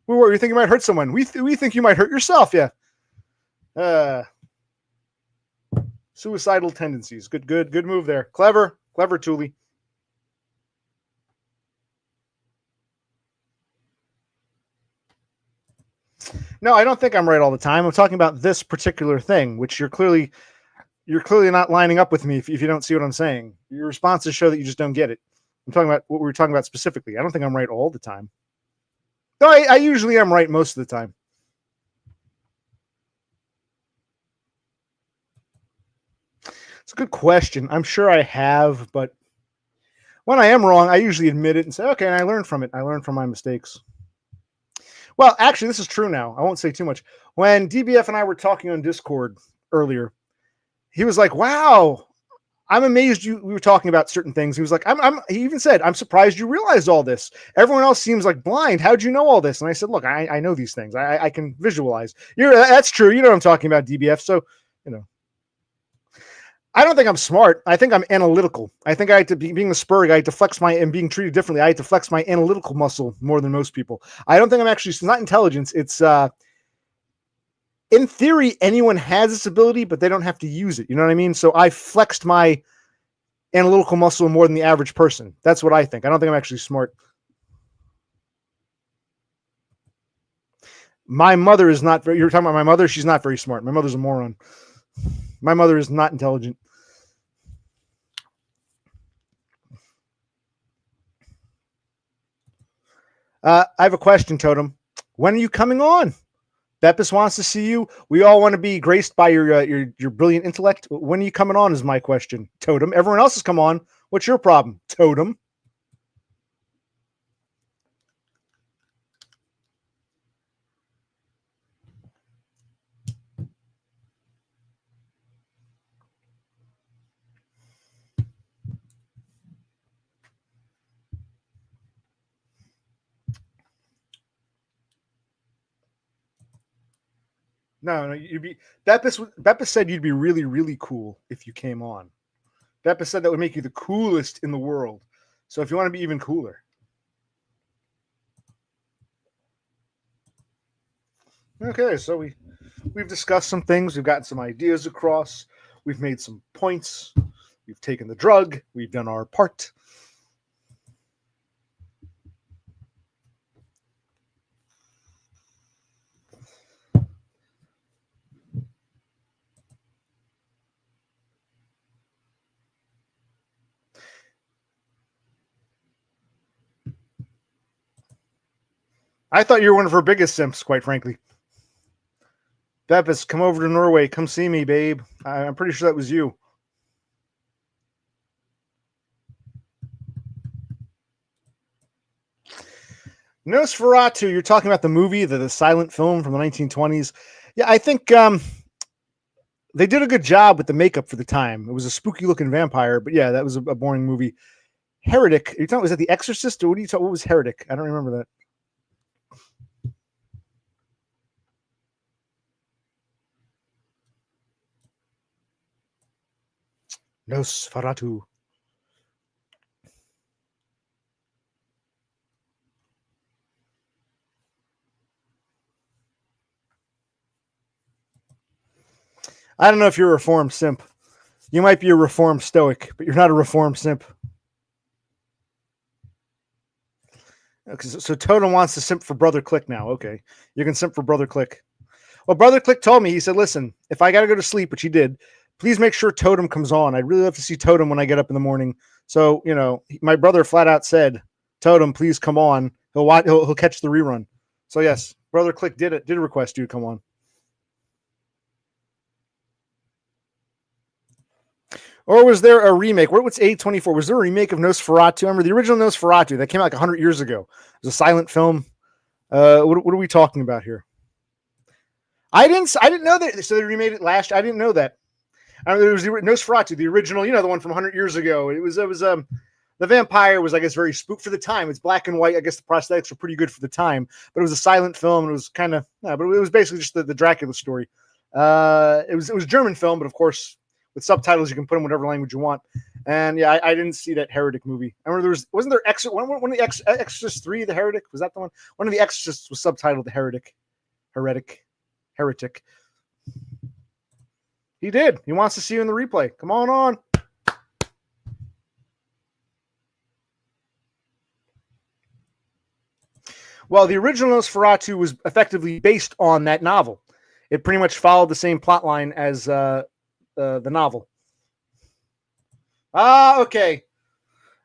What were you think you might hurt someone? We think you might hurt yourself. Yeah. Suicidal tendencies. Good move there. Clever, Thule. No, I don't think I'm right all the time. I'm talking about this particular thing, which you're clearly not lining up with me if you don't see what I'm saying. Your responses show that you just don't get it. I'm talking about what we were talking about specifically. I don't think I'm right all the time. No, I usually am right most of the time. It's a good question. I'm sure I have, but when I am wrong, I usually admit it and say, okay, and I learn from it. I learn from my mistakes. Well, actually, this is true now. I won't say too much. When DBF and I were talking on Discord earlier, he was like, wow, I'm amazed we were talking about certain things. He was like, he even said, I'm surprised you realized all this. Everyone else seems like blind. How'd you know all this? And I said, look, I know these things. I can visualize. That's true. You know what I'm talking about, DBF. So, I don't think I'm smart. I think I'm analytical. I think I had to being a Spurg, I had to flex and being treated differently. I had to flex my analytical muscle more than most people. I don't think it's not intelligence. It's, in theory, anyone has this ability, but they don't have to use it. You know what I mean? So I flexed my analytical muscle more than the average person. That's what I think. I don't think I'm actually smart. My mother is not very, you're talking about my mother? She's not very smart. My mother's a moron. My mother is not intelligent. I have a question, Totem. When are you coming on? Beppis wants to see you. We all want to be graced by your brilliant intellect. When are you coming on is my question, Totem. Everyone else has come on. What's your problem, Totem? No, you'd be Beppis said you'd be really, really cool if you came on. Beppis said that would make you the coolest in the world. So if you want to be even cooler. Okay, so we've discussed some things, we've gotten some ideas across, we've made some points, we've taken the drug, we've done our part. I thought you were one of her biggest simps, quite frankly. Beppis, come over to Norway. Come see me, babe. I'm pretty sure that was you. Nosferatu, you're talking about the movie, the silent film from the 1920s. Yeah, I think they did a good job with the makeup for the time. It was a spooky looking vampire, but yeah, that was a boring movie. Heretic, you're talking, was that The Exorcist, or what are you talking? What was Heretic? I don't remember that. Nosferatu. I don't know if you're a reformed simp. You might be a reformed stoic, but you're not a reformed simp. So Totem wants to simp for Brother Click now. Okay, you can simp for Brother Click. Well, Brother Click told me, he said, listen, if I got to go to sleep, which he did, please make sure Totem comes on. I'd really love to see Totem when I get up in the morning. So, my brother flat out said, Totem, please come on. He'll catch the rerun. So yes, Brother Click did request you to come on. Or was there a remake? What's A24? Was there a remake of Nosferatu? Remember the original Nosferatu that came out like 100 years ago? It was a silent film. What are we talking about here? I didn't know that. So they remade it last. I didn't know that. It was Nosferatu, the original, the one from 100 years ago. It was the vampire was, I guess, very spook for the time. It's black and white. I guess the prosthetics were pretty good for the time, but it was a silent film. And it was kind of, but it was basically just the Dracula story. It was a German film, but of course, with subtitles, you can put in whatever language you want. And yeah, I didn't see that Heretic movie. I remember wasn't there one of the Exorcist 3, the Heretic? Was that the one? One of the Exorcists was subtitled the Heretic. He did. He wants to see you in the replay. Come on. Well, the original Nosferatu was effectively based on that novel. It pretty much followed the same plot line as the novel. Okay.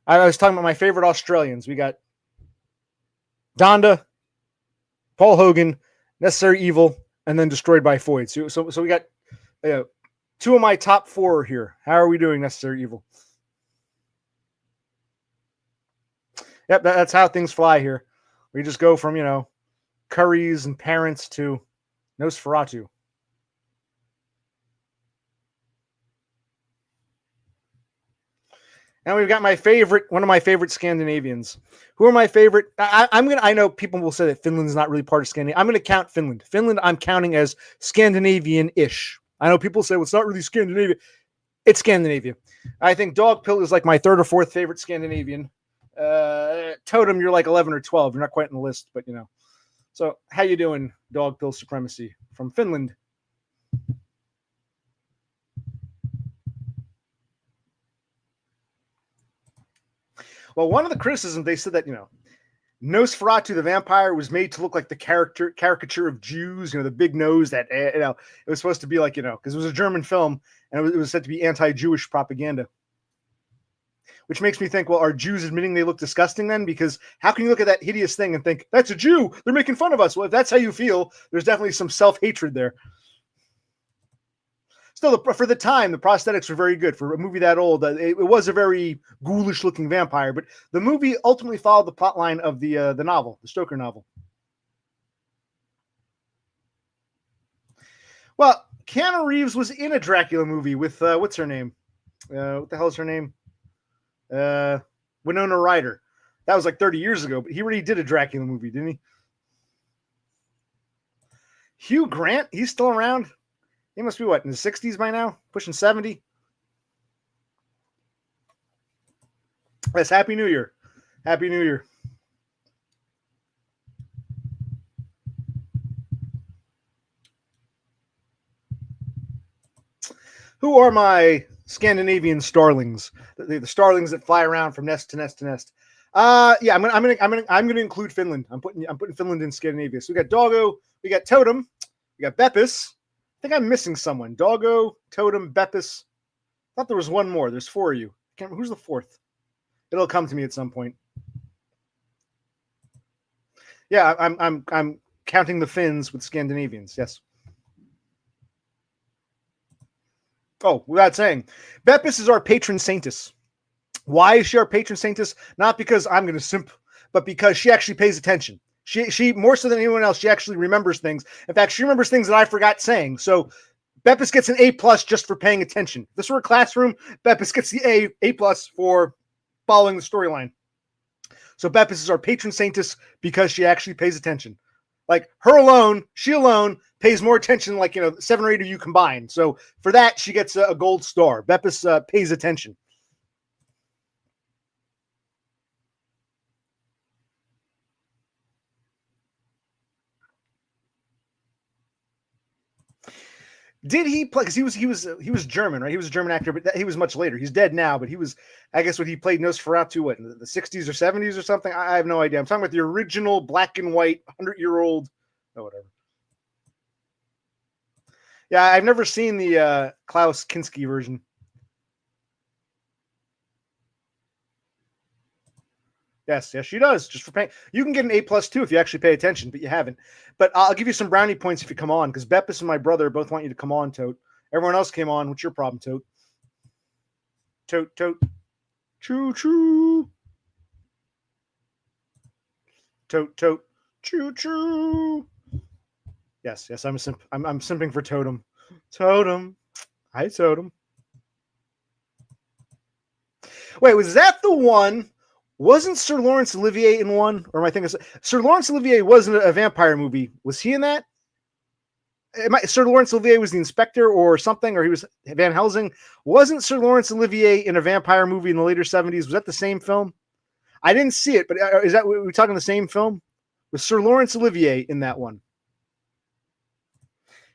I was talking about my favorite Australians. We got Donda, Paul Hogan, Necessary Evil, and then Destroyed by Foyd. So we got two of my top 4 here. How are we doing, Necessary Evil? Yep, that's how things fly here. We just go from, Curries and Parents to Nosferatu. And we've got one of my favorite Scandinavians. Who are my favorite? I know people will say that Finland's not really part of Scandinavia. I'm going to count Finland. Finland, I'm counting as Scandinavian-ish. I know people say, well, it's not really Scandinavia. It's Scandinavia. I think Dogpill is like my 3rd or 4th favorite Scandinavian. Totem, you're like 11 or 12. You're not quite in the list, but So how you doing, Dogpill Supremacy from Finland? Well, one of the criticisms, they said that, Nosferatu the vampire was made to look like the caricature of Jews, the big nose that, it was supposed to be like, because it was a German film and it was said to be anti-Jewish propaganda. Which makes me think, well, are Jews admitting they look disgusting then? Because how can you look at that hideous thing and think, that's a Jew, they're making fun of us? Well, if that's how you feel, there's definitely some self-hatred there. Still, for the time, the prosthetics were very good. For a movie that old, it was a very ghoulish-looking vampire, but the movie ultimately followed the plotline of the novel, the Stoker novel. Well, Keanu Reeves was in a Dracula movie with, what's her name? What the hell is her name? Winona Ryder. That was like 30 years ago, but he already did a Dracula movie, didn't he? Hugh Grant, he's still around. He must be what, in his 60s by now, pushing 70. Yes, Happy New Year. Happy New Year. Who are my Scandinavian starlings? The starlings that fly around from nest to nest to nest. Yeah, I'm gonna include Finland. I'm putting Finland in Scandinavia. So we got Doggo, we got Totem, we got Beppis. I think I'm missing someone. Doggo, Totem, Beppis. I thought there was one more. There's 4 of you. Who's the 4th? It'll come to me at some point. Yeah, I'm counting the Finns with Scandinavians. Yes. Oh, without saying, Beppis is our patron saintus. Why is she our patron saintus? Not because I'm going to simp, but because she actually pays attention. She more so than anyone else, she actually remembers things. In fact, she remembers things that I forgot saying. So Beppis gets an A+ just for paying attention. If this were a classroom, Beppis gets the A+ for following the storyline. So Beppis is our patron saintus because she actually pays attention. Like her alone, she alone pays more attention, like 7 or 8 of you combined. So for that, she gets a gold star. Beppis pays attention. Did he play? Because he was German, right? He was a German actor, but he was much later. He's dead now, but he was, I guess, what he played Nosferatu, what, in the 60s or 70s or something? I have no idea. I'm talking about the original black and white 100-year-old, oh, whatever. Yeah, I've never seen the Klaus Kinski version. Yes, she does. Just for paying, you can get an A+ too if you actually pay attention, but you haven't. But I'll give you some brownie points if you come on, because Beppis and my brother both want you to come on, Tote. Everyone else came on. What's your problem, Tote? Tote. Choo choo. Tote. Choo choo. Yes, I'm a simp. I'm simping for Totem. Totem. Hi, Totem. Wait, was that the one? Wasn't Sir Laurence Olivier in one? Or am I thinking Sir Laurence Olivier wasn't a vampire movie? Was he in that? Sir Laurence Olivier was the inspector or something, or he was Van Helsing. Wasn't Sir Laurence Olivier in a vampire movie in the later 70s? Was that the same film? I didn't see it, but is that we're talking the same film? Was Sir Laurence Olivier in that one?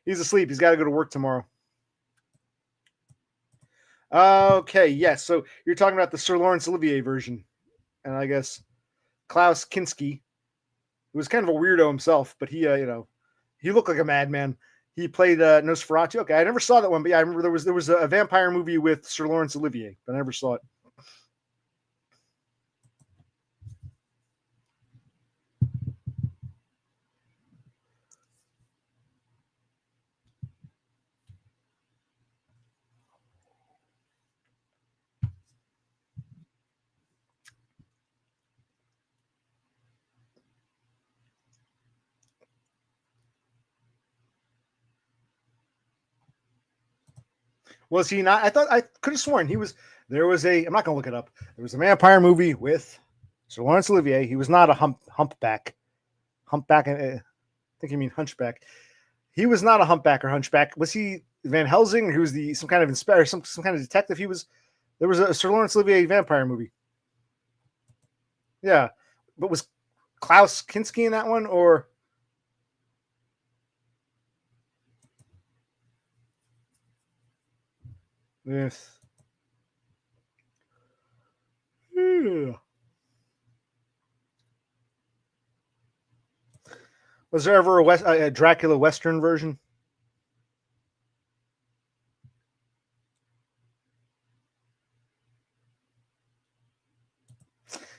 He's asleep. He's got to go to work tomorrow. Okay, yes. So you're talking about the Sir Laurence Olivier version. And I guess Klaus Kinski, who was kind of a weirdo himself, but he looked like a madman. He played Nosferatu. Okay, I never saw that one, but yeah, I remember there was a vampire movie with Sir Laurence Olivier, but I never saw it. Was he not? I could have sworn he was. There was a. I'm not going to look it up. There was a vampire movie with Sir Laurence Olivier. He was not a humpback. Humpback. I think you mean hunchback. He was not a humpback or hunchback. Was he Van Helsing? Who was some kind of inspector, some kind of detective? He was. There was a Sir Laurence Olivier vampire movie. Yeah, but was Klaus Kinski in that one or? Yes. Yeah. Was there ever a Dracula Western version?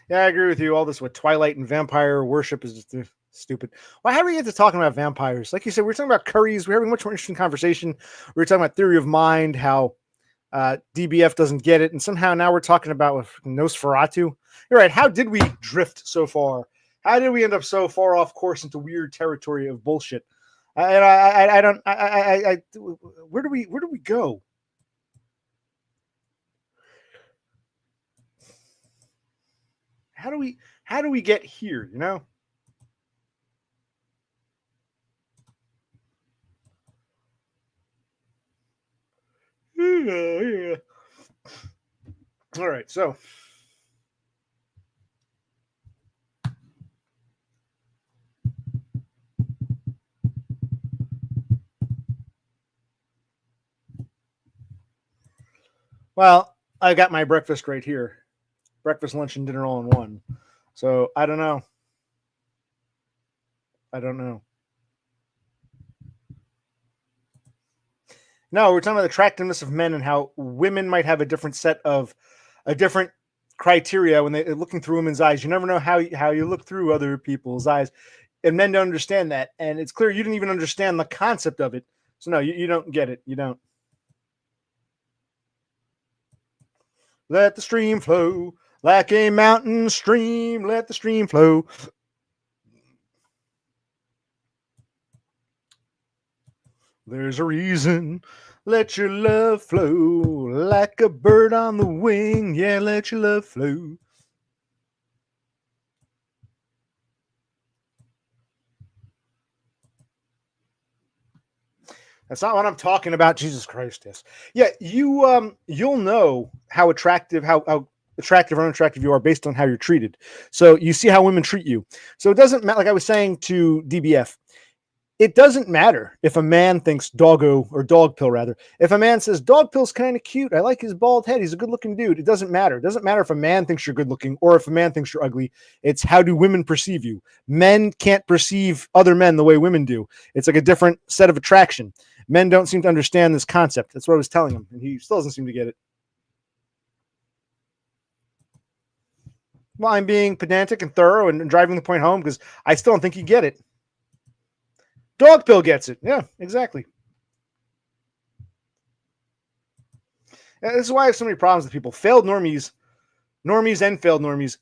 Yeah, I agree with you. All this with Twilight and vampire worship is just stupid. Well, how do we get to talking about vampires? Like you said, we're talking about curries. We're having a much more interesting conversation. We were talking about theory of mind, how DBF doesn't get it, and somehow now we're talking about Nosferatu. You're right. How did we drift so far? How did we end up so far off course into weird territory of bullshit? I don't. Where do we go? How do we get here? You know. Yeah. All right, so well, I got my breakfast right here. Breakfast, lunch, and dinner all in one. So I don't know. I don't know. No, we're talking about the attractiveness of men and how women might have a different criteria when they're looking through women's eyes. You never know how you look through other people's eyes, and men don't understand that. And it's clear you didn't even understand the concept of it. So no, you don't get it. You don't. Let the stream flow like a mountain stream. Let the stream flow. There's a reason. Let your love flow like a bird on the wing. Yeah, let your love flow. That's not what I'm talking about. Jesus Christ, yes. Yeah, you'll know how attractive or unattractive you are based on how you're treated. So you see how women treat you. So it doesn't matter, like I was saying to DBF, it doesn't matter if a man thinks doggo or dog pill rather. If a man says dog pill's kind of cute, I like his bald head, he's a good looking dude. It doesn't matter. It doesn't matter if a man thinks you're good looking or if a man thinks you're ugly. It's how do women perceive you. Men can't perceive other men the way women do. It's like a different set of attraction. Men don't seem to understand this concept. That's what I was telling him, and he still doesn't seem to get it. Well, I'm being pedantic and thorough and driving the point home because I still don't think you get it. Dog pill gets it. Yeah, exactly. And this is why I have so many problems with people. Failed normies and failed normies.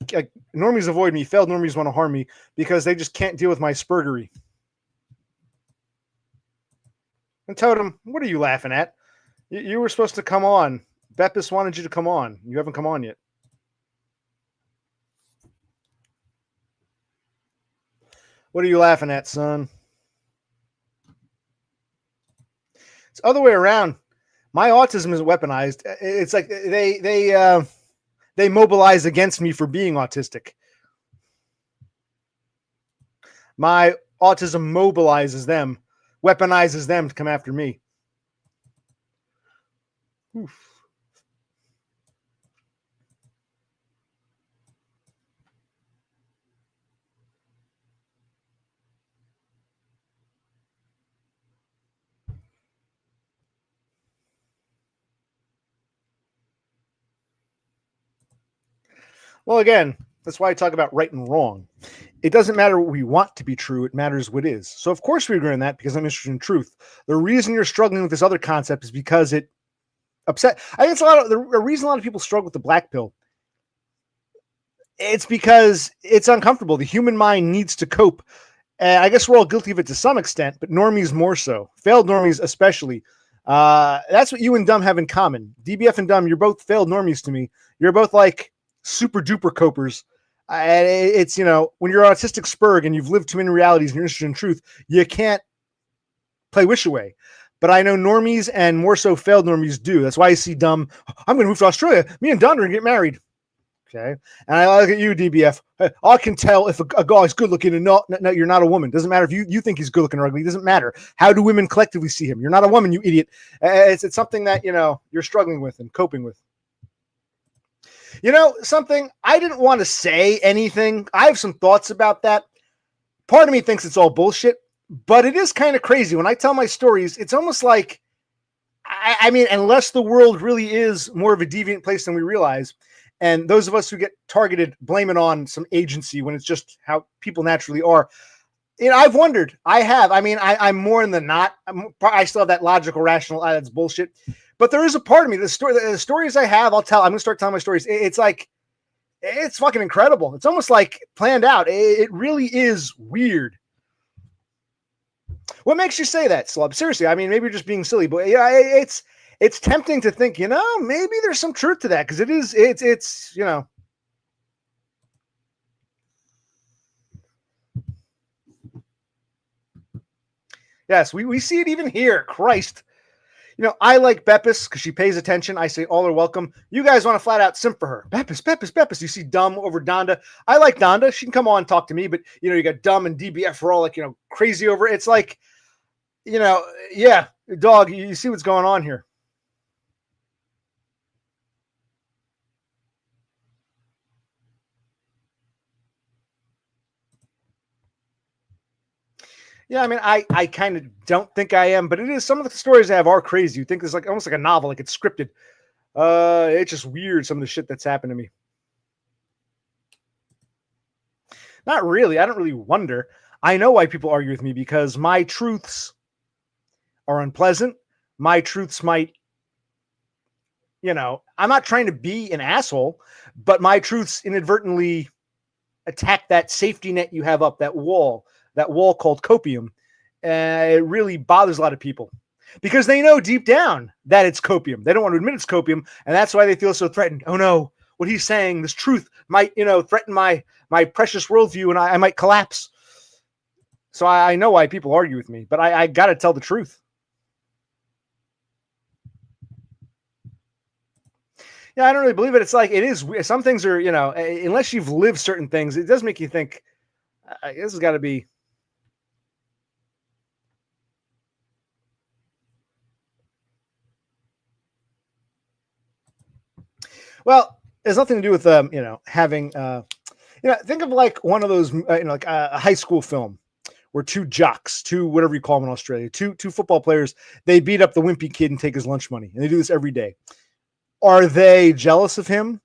Normies avoid me. Failed normies want to harm me because they just can't deal with my spurgery. And Totem, what are you laughing at? You were supposed to come on. Bepis wanted you to come on. You haven't come on yet. What are you laughing at, son? It's the other way around. My autism isn't weaponized. It's like they mobilize against me for being autistic. My autism mobilizes them, weaponizes them to come after me. Oof. Well, again, that's why I talk about right and wrong. It doesn't matter what we want to be true. It matters what is. So, of course, we agree on that because I'm interested in truth. The reason you're struggling with this other concept is because it upset. I think it's the reason a lot of people struggle with the black pill. It's because it's uncomfortable. The human mind needs to cope. And I guess we're all guilty of it to some extent, but normies more so. Failed normies especially. That's what you and Dumb have in common. DBF and Dumb, you're both failed normies to me. You're both like super duper copers. It's, when you're autistic spurg and you've lived too many realities and you're interested in truth, you can't play wish away. But I know normies and more so failed normies do. That's why I see Dumb. I'm going to move to Australia. Me and Dumb are going to get married. Okay. And I look at you, DBF. I can tell if a guy's good looking and no, you're not a woman. Doesn't matter if you think he's good looking or ugly. It doesn't matter. How do women collectively see him? You're not a woman, you idiot. It's something that, you're struggling with and coping with. Something I didn't want to say anything. I have some thoughts about that. Part of me thinks it's all bullshit, but it is kind of crazy. When I tell my stories, it's almost like, I mean, unless the world really is more of a deviant place than we realize, and those of us who get targeted blame it on some agency when it's just how people naturally are. I've wondered. I have. I mean, I'm more in the not. I still have that logical, rational. That's bullshit. But there is a part of me. The stories I have, I'll tell. I'm gonna start telling my stories. It's like, it's fucking incredible. It's almost like planned out. It really is weird. What makes you say that, Slub? Seriously, I mean, maybe you're just being silly, but yeah, it's tempting to think, maybe there's some truth to that because it's. Yes, we see it even here. Christ. I like Beppis because she pays attention. I say all are welcome. You guys want to flat out simp for her. Beppis, Beppis, Beppis. You see Dumb over Donda. I like Donda. She can come on and talk to me, but you got Dumb and DBF are all like, crazy over it. It's like, yeah, dog, you see what's going on here. Yeah, I mean, I kind of don't think I am, but it is some of the stories I have are crazy. You think it's like almost like a novel, like it's scripted. It's just weird, some of the shit that's happened to me. Not really. I don't really wonder. I know why people argue with me because my truths are unpleasant. My truths might, I'm not trying to be an asshole, but my truths inadvertently attack that safety net you have up, that wall called copium. It really bothers a lot of people because they know deep down that it's copium. They don't want to admit it's copium, and that's why they feel so threatened. Oh no, what he's saying, this truth might, threaten my precious worldview, and I might collapse. So I know why people argue with me, but I got to tell the truth. Yeah, I don't really believe it. It's like, it is. Some things are, unless you've lived certain things, it does make you think, this has got to be. Well, there's nothing to do with, having, think of like one of those, like a high school film where two jocks, whatever you call them in Australia, two football players, they beat up the wimpy kid and take his lunch money. And they do this every day. Are they jealous of him?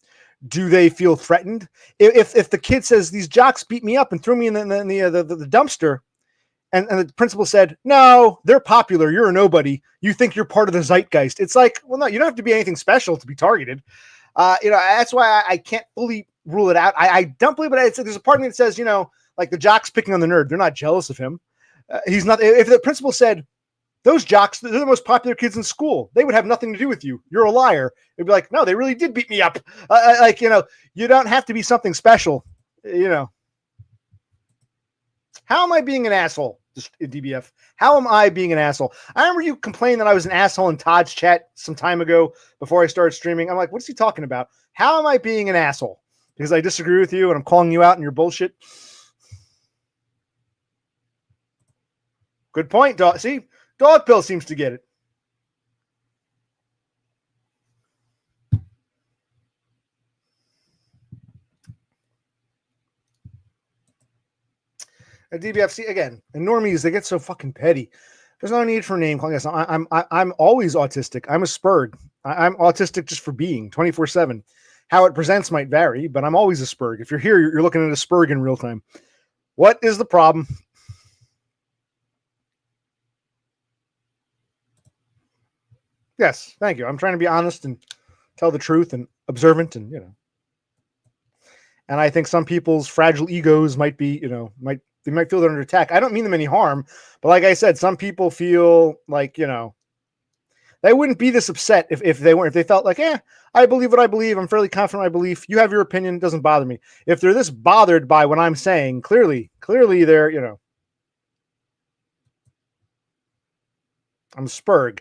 Do they feel threatened? If the kid says, these jocks beat me up and threw me in the dumpster, and the principal said, no, they're popular, you're a nobody, you think you're part of the zeitgeist. It's like, well, no, you don't have to be anything special to be targeted. That's why I can't fully rule it out. I don't believe it. There's a part of me that says, like the jocks picking on the nerd, they're not jealous of him. He's not. If the principal said, those jocks, they're the most popular kids in school, they would have nothing to do with you, you're a liar. It'd be like, no, they really did beat me up. You don't have to be something special. How am I being an asshole? DBF. How am I being an asshole? I remember you complained that I was an asshole in Todd's chat some time ago before I started streaming. I'm like, what's he talking about? How am I being an asshole? Because I disagree with you and I'm calling you out and your bullshit. Good point, dog. See, Dog Pill seems to get it. At DBFC again, and normies, they get so fucking petty. There's no need for name calling. I'm always autistic. I'm a spurg. I'm autistic just for being 24/7. How it presents might vary, but I'm always a spurg. If you're here, you're looking at a spurg in real time. What is the problem? Yes, thank you. I'm trying to be honest and tell the truth and observant, and and I think some people's fragile egos might be, they might feel they're under attack. I don't mean them any harm, but like I said, some people feel like, they wouldn't be this upset if they felt like, I believe what I believe. I'm fairly confident in my belief. You have your opinion. It doesn't bother me. If they're this bothered by what I'm saying, clearly they're, I'm Spurg.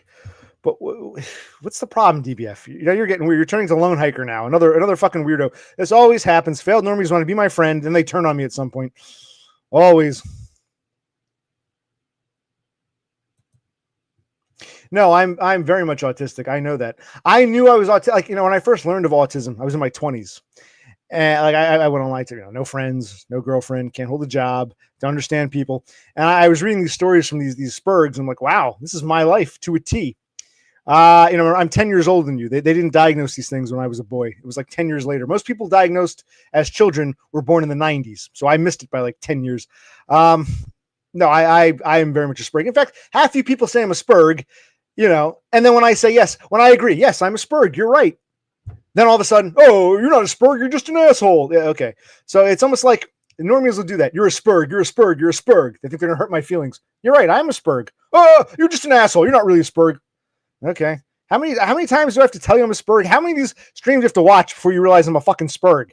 But what's the problem, DBF? You're getting weird. You're turning to lone hiker now. Another fucking weirdo. This always happens. Failed normies want to be my friend, then they turn on me at some point. Always. No, I'm very much autistic. I know that. I knew I was autistic. Like, when I first learned of autism, I was in my 20s. And like I went online to, no friends, no girlfriend, can't hold a job, don't understand people. And I was reading these stories from these Spurgs. I'm like, wow, this is my life to a T. I'm 10 years older than you. They didn't diagnose these things when I was a boy. It was like 10 years later. Most people diagnosed as children were born in the 90s. So I missed it by like 10 years. No, I am very much a Spurg. In fact, half you people say I'm a Spurg, and then when I say yes, when I agree, yes, I'm a Spurg, you're right. Then all of a sudden, oh, you're not a Spurg, you're just an asshole. Yeah, okay. So it's almost like normies will do that. You're a Spurg, you're a Spurg, you're a Spurg. They think they're going to hurt my feelings. You're right, I'm a Spurg. Oh, you're just an asshole. You're not really a Spurg. Okay. How many times do I have to tell you I'm a Spurg? How many of these streams do you have to watch before you realize I'm a fucking Spurg?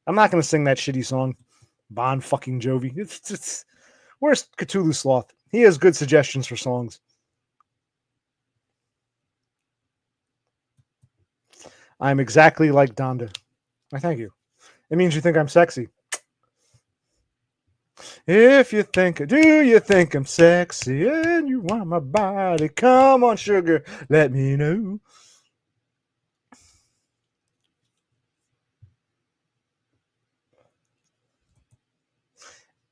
I'm not going to sing that shitty song. Bon fucking Jovi. Where's Cthulhu Sloth? He has good suggestions for songs. I'm exactly like Donda. I thank you. It means you think I'm sexy. If you think, do you think I'm sexy and you want my body? Come on, sugar, let me know.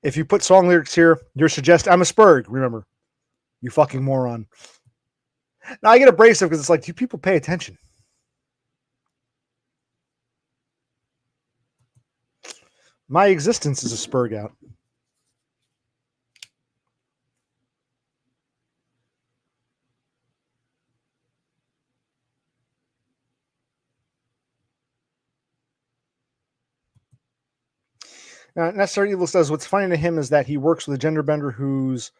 If you put song lyrics here, you're suggesting I'm a Spurg, remember. You fucking moron. Now I get abrasive because it's like, do people pay attention? My existence is a Spurg out. Necessary Evil says what's funny to him is that he works with a gender bender who's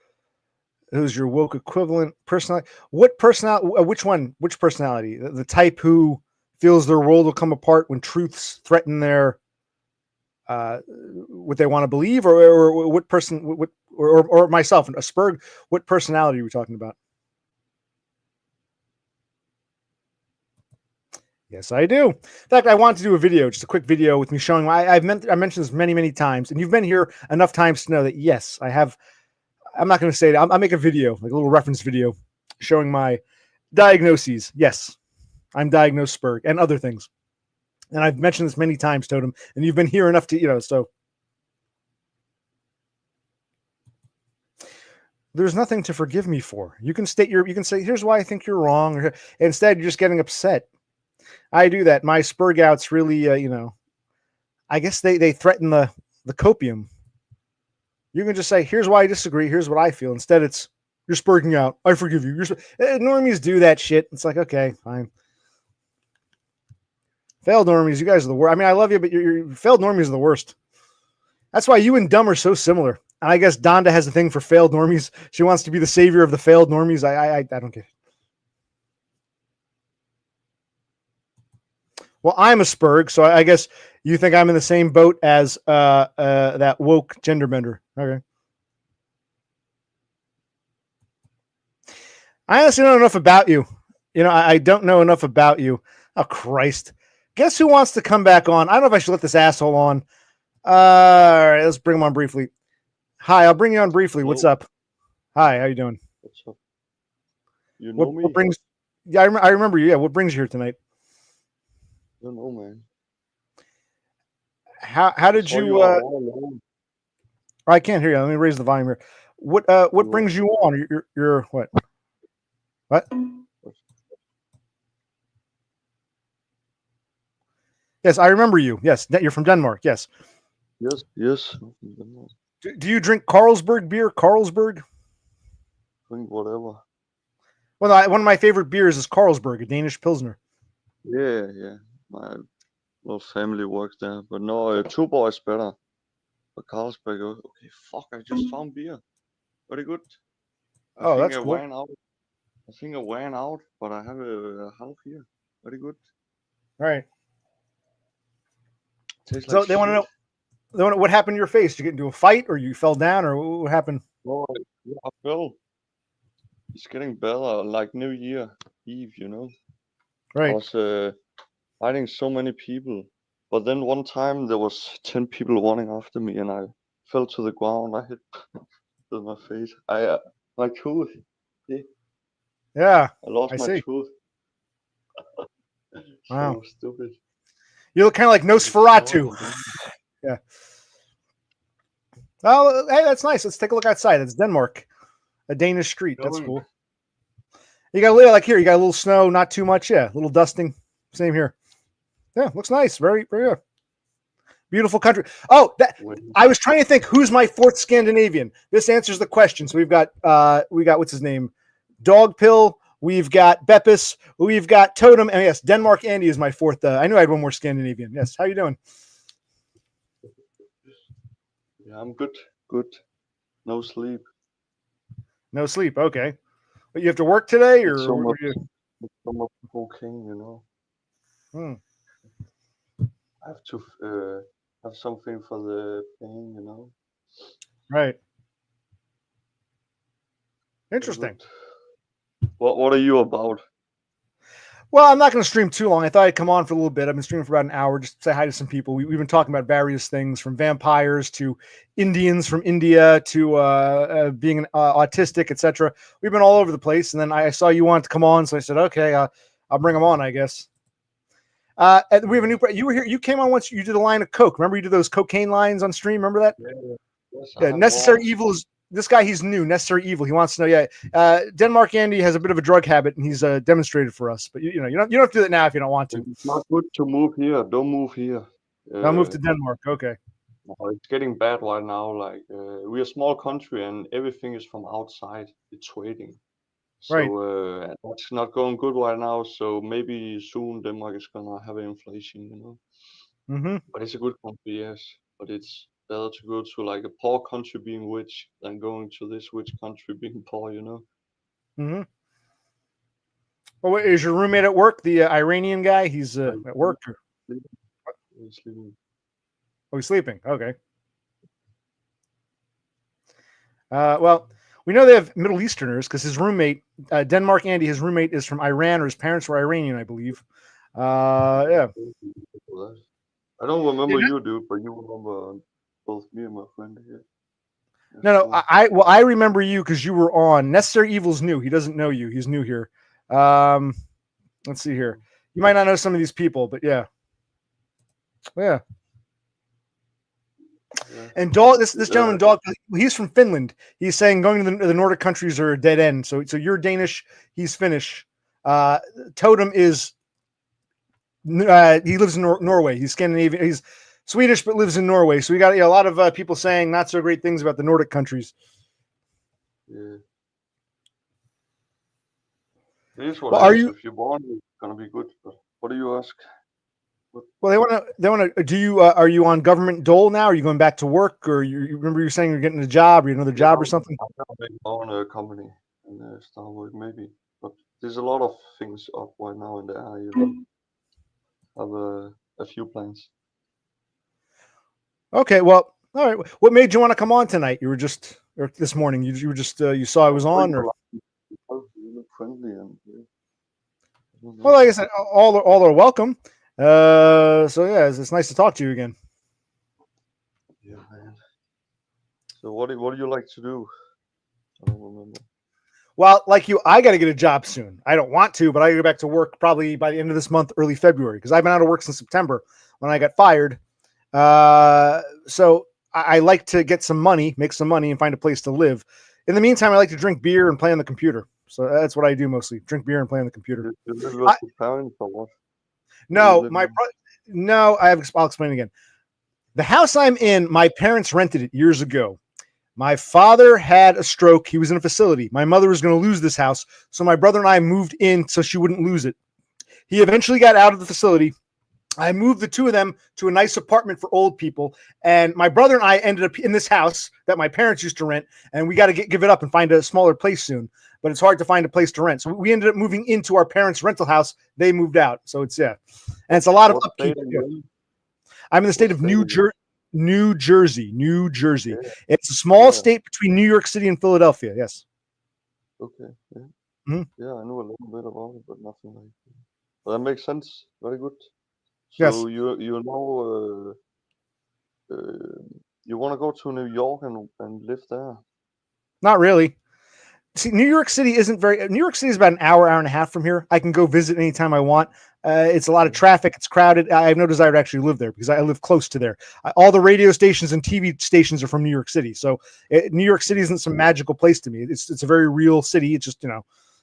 your woke equivalent personality. What personality? Which one? Which personality? The type who feels their world will come apart when truths threaten their what they want to believe, or what person? What or myself, a Spurg? What personality are we talking about? Yes, I do. In fact, I want to do a video, just a quick video with me showing. I mentioned this many times, and you've been here enough times to know that yes, I have. I'm not going to say it. I'll make a video, like a little reference video, showing my diagnoses. Yes, I'm diagnosed Spurg and other things, and I've mentioned this many times, Totem, and you've been here enough to so. There's nothing to forgive me for. You can state you can say, here's why I think you're wrong. Or, instead, you're just getting upset. I do that. My Spurg outs really, I guess they threaten the copium. You can just say, here's why I disagree. Here's what I feel. Instead, it's, you're Spurging out. I forgive you. Normies do that shit. It's like, okay, fine. Failed normies, you guys are the worst. I mean, I love you, but your failed normies are the worst. That's why you and Dumb are so similar. And I guess Donda has a thing for failed normies. She wants to be the savior of the failed normies. I don't get it. Well, I'm a Spurg, so I guess you think I'm in the same boat as that woke gender bender. Okay. I honestly don't know enough about you. I don't know enough about you. Oh, Christ. Guess who wants to come back on? I don't know if I should let this asshole on. All right, let's bring him on briefly. Hi, I'll bring you on briefly. Hello. What's up? Hi, how you doing? What's up? You know me? What brings? Yeah, I remember you. Yeah, what brings you here tonight? I don't know, man. How did you? I can't hear you. Let me raise the volume here. What brings you on? You're what? What? Yes, I remember you. Yes, you're from Denmark. Yes. Yes. Do you drink Carlsberg beer? Carlsberg? Drink whatever. Well, one of my favorite beers is Carlsberg, a Danish Pilsner. Yeah. My little family works there, but no, Tuborg is better. But Carlsberg, okay, fuck, I just found beer. Very good. Oh, that's cool. I think I ran out, but I have a half here. Very good. All right. Tastes so like they want to know what happened to your face. Did you get into a fight, or you fell down, or what happened? No, I fell. It's getting better, like New Year Eve, Right. I was fighting so many people, but then one time there was 10 people running after me, and I fell to the ground. I hit with my face. My tooth. Yeah. I lost my tooth. Wow. So stupid. You look kind of like Nosferatu. Yeah. Oh, hey, that's nice. Let's take a look outside. It's Denmark, a Danish street. That's cool. You got a little, like here, you got a little snow, not too much. Yeah, a little dusting. Same here. Yeah, looks nice. Very, very good. Beautiful country. Oh, I was trying to think who's my fourth Scandinavian. This answers the question. So we've got what's his name? Dogpill. We've got Beppis. We've got Totem. And yes, DenmarkAndy is my fourth. I knew I had one more Scandinavian. Yes. How you doing? Yeah, I'm good. Good. No sleep. No sleep. Okay. But you have to work today, or so much cocaine, Hmm. I have to have something for the pain, you know. Right. Very Interesting. good. What are you about? Well, I'm not going to stream too long. I thought I'd come on for a little bit. I've been streaming for about an hour, just to say hi to some people. We've been talking about various things, from vampires to Indians from India to being autistic, etc. We've been all over the place. And then I saw you wanted to come on, so I said, okay, I'll bring them on, I guess. And we have a new. You were here. You came on once. You did a line of coke. Remember, you did those cocaine lines on stream. Remember that? Yeah, yes, I Yeah. have Necessary more. Evil is this guy. He's new. Necessary Evil. He wants to know. Yeah. DenmarkAndy has a bit of a drug habit, and he's demonstrated for us. But you don't have to do that now if you don't want to. It's not good to move here. Don't move here. I'll move to Denmark. Okay. It's getting bad right now. Like we're a small country, and everything is from outside. The trading. Right. So that's not going good right now. So maybe soon Denmark is gonna have inflation, you know. Mm-hmm. But it's a good country, yes. But it's better to go to like a poor country being rich than going to this rich country being poor, you know. Mm-hmm. Well, wait, is your roommate at work? The Iranian guy? He's at work. Or... He's sleeping. Oh, he's sleeping. Okay. Well, we know they have Middle Easterners because his roommate, DenmarkAndy, his roommate is from Iran, or his parents were Iranian, I believe. Yeah. I don't remember you, dude, but you remember both me and my friend here. That's No, cool. I remember you because you were on. Necessary Evil's new. He doesn't know you. He's new here. Let's see here. You might not know some of these people, but yeah. Yeah. Yeah. And Dog, this gentleman, Dog, he's from Finland. He's saying going to the Nordic countries are a dead end. So you're Danish, he's Finnish. Totem is he lives in Norway. He's Scandinavian. He's Swedish but lives in Norway. So we got a lot of people saying not so great things about the Nordic countries. Yeah. It is what Well, it is. If you're born, it's gonna be good. But what do you ask? Well, they want to. Do you are you on government dole now? Are you going back to work, or you remember you saying you're getting a job, or another job or something? I'm gonna make my own company and start work maybe. But there's a lot of things up right now in the air. You know, have a few plans. Okay, well, all right. What made you want to come on tonight? You were just or this morning. You were just you saw I was on, or You look friendly and well, like I said, all are welcome. So yeah, it's nice to talk to you again. yeah, man. So what do you like to do? I don't remember. Well, like you, I got to get a job soon. I don't want to, but I go back to work probably by the end of this month, early February, because I've been out of work since September when I got fired. So I like to get some money, make some money, and find a place to live. In the meantime, I like to drink beer and play on the computer. So that's what I do mostly: drink beer and play on the computer. You live with your parents or what? No, no. I'll explain again. The house I'm in, my parents rented it years ago. My father had a stroke. He was in a facility. My mother was going to lose this house, so my brother and I moved in so she wouldn't lose it. He eventually got out of the facility. I moved the two of them to a nice apartment for old people, and my brother and I ended up in this house that my parents used to rent, and we got to give it up and find a smaller place soon. But it's hard to find a place to rent, so we ended up moving into our parents' rental house. They moved out, so it's and it's a lot of upkeep. I'm in the state of New Jersey. Yeah. It's a small state between New York City and Philadelphia. Yes. Okay. Yeah. Mm-hmm. Yeah, I know a little bit about it, but nothing like that. Well, that makes sense. Very good. So yes. You know you want to go to New York and live there? Not really. See, New York City isn't very. New York City is about an hour and a half from here. I can go visit anytime I want. It's a lot of traffic. It's crowded. I have no desire to actually live there because I live close to there. All the radio stations and TV stations are from New York City. So New York City isn't some magical place to me. It's a very real city. It's just,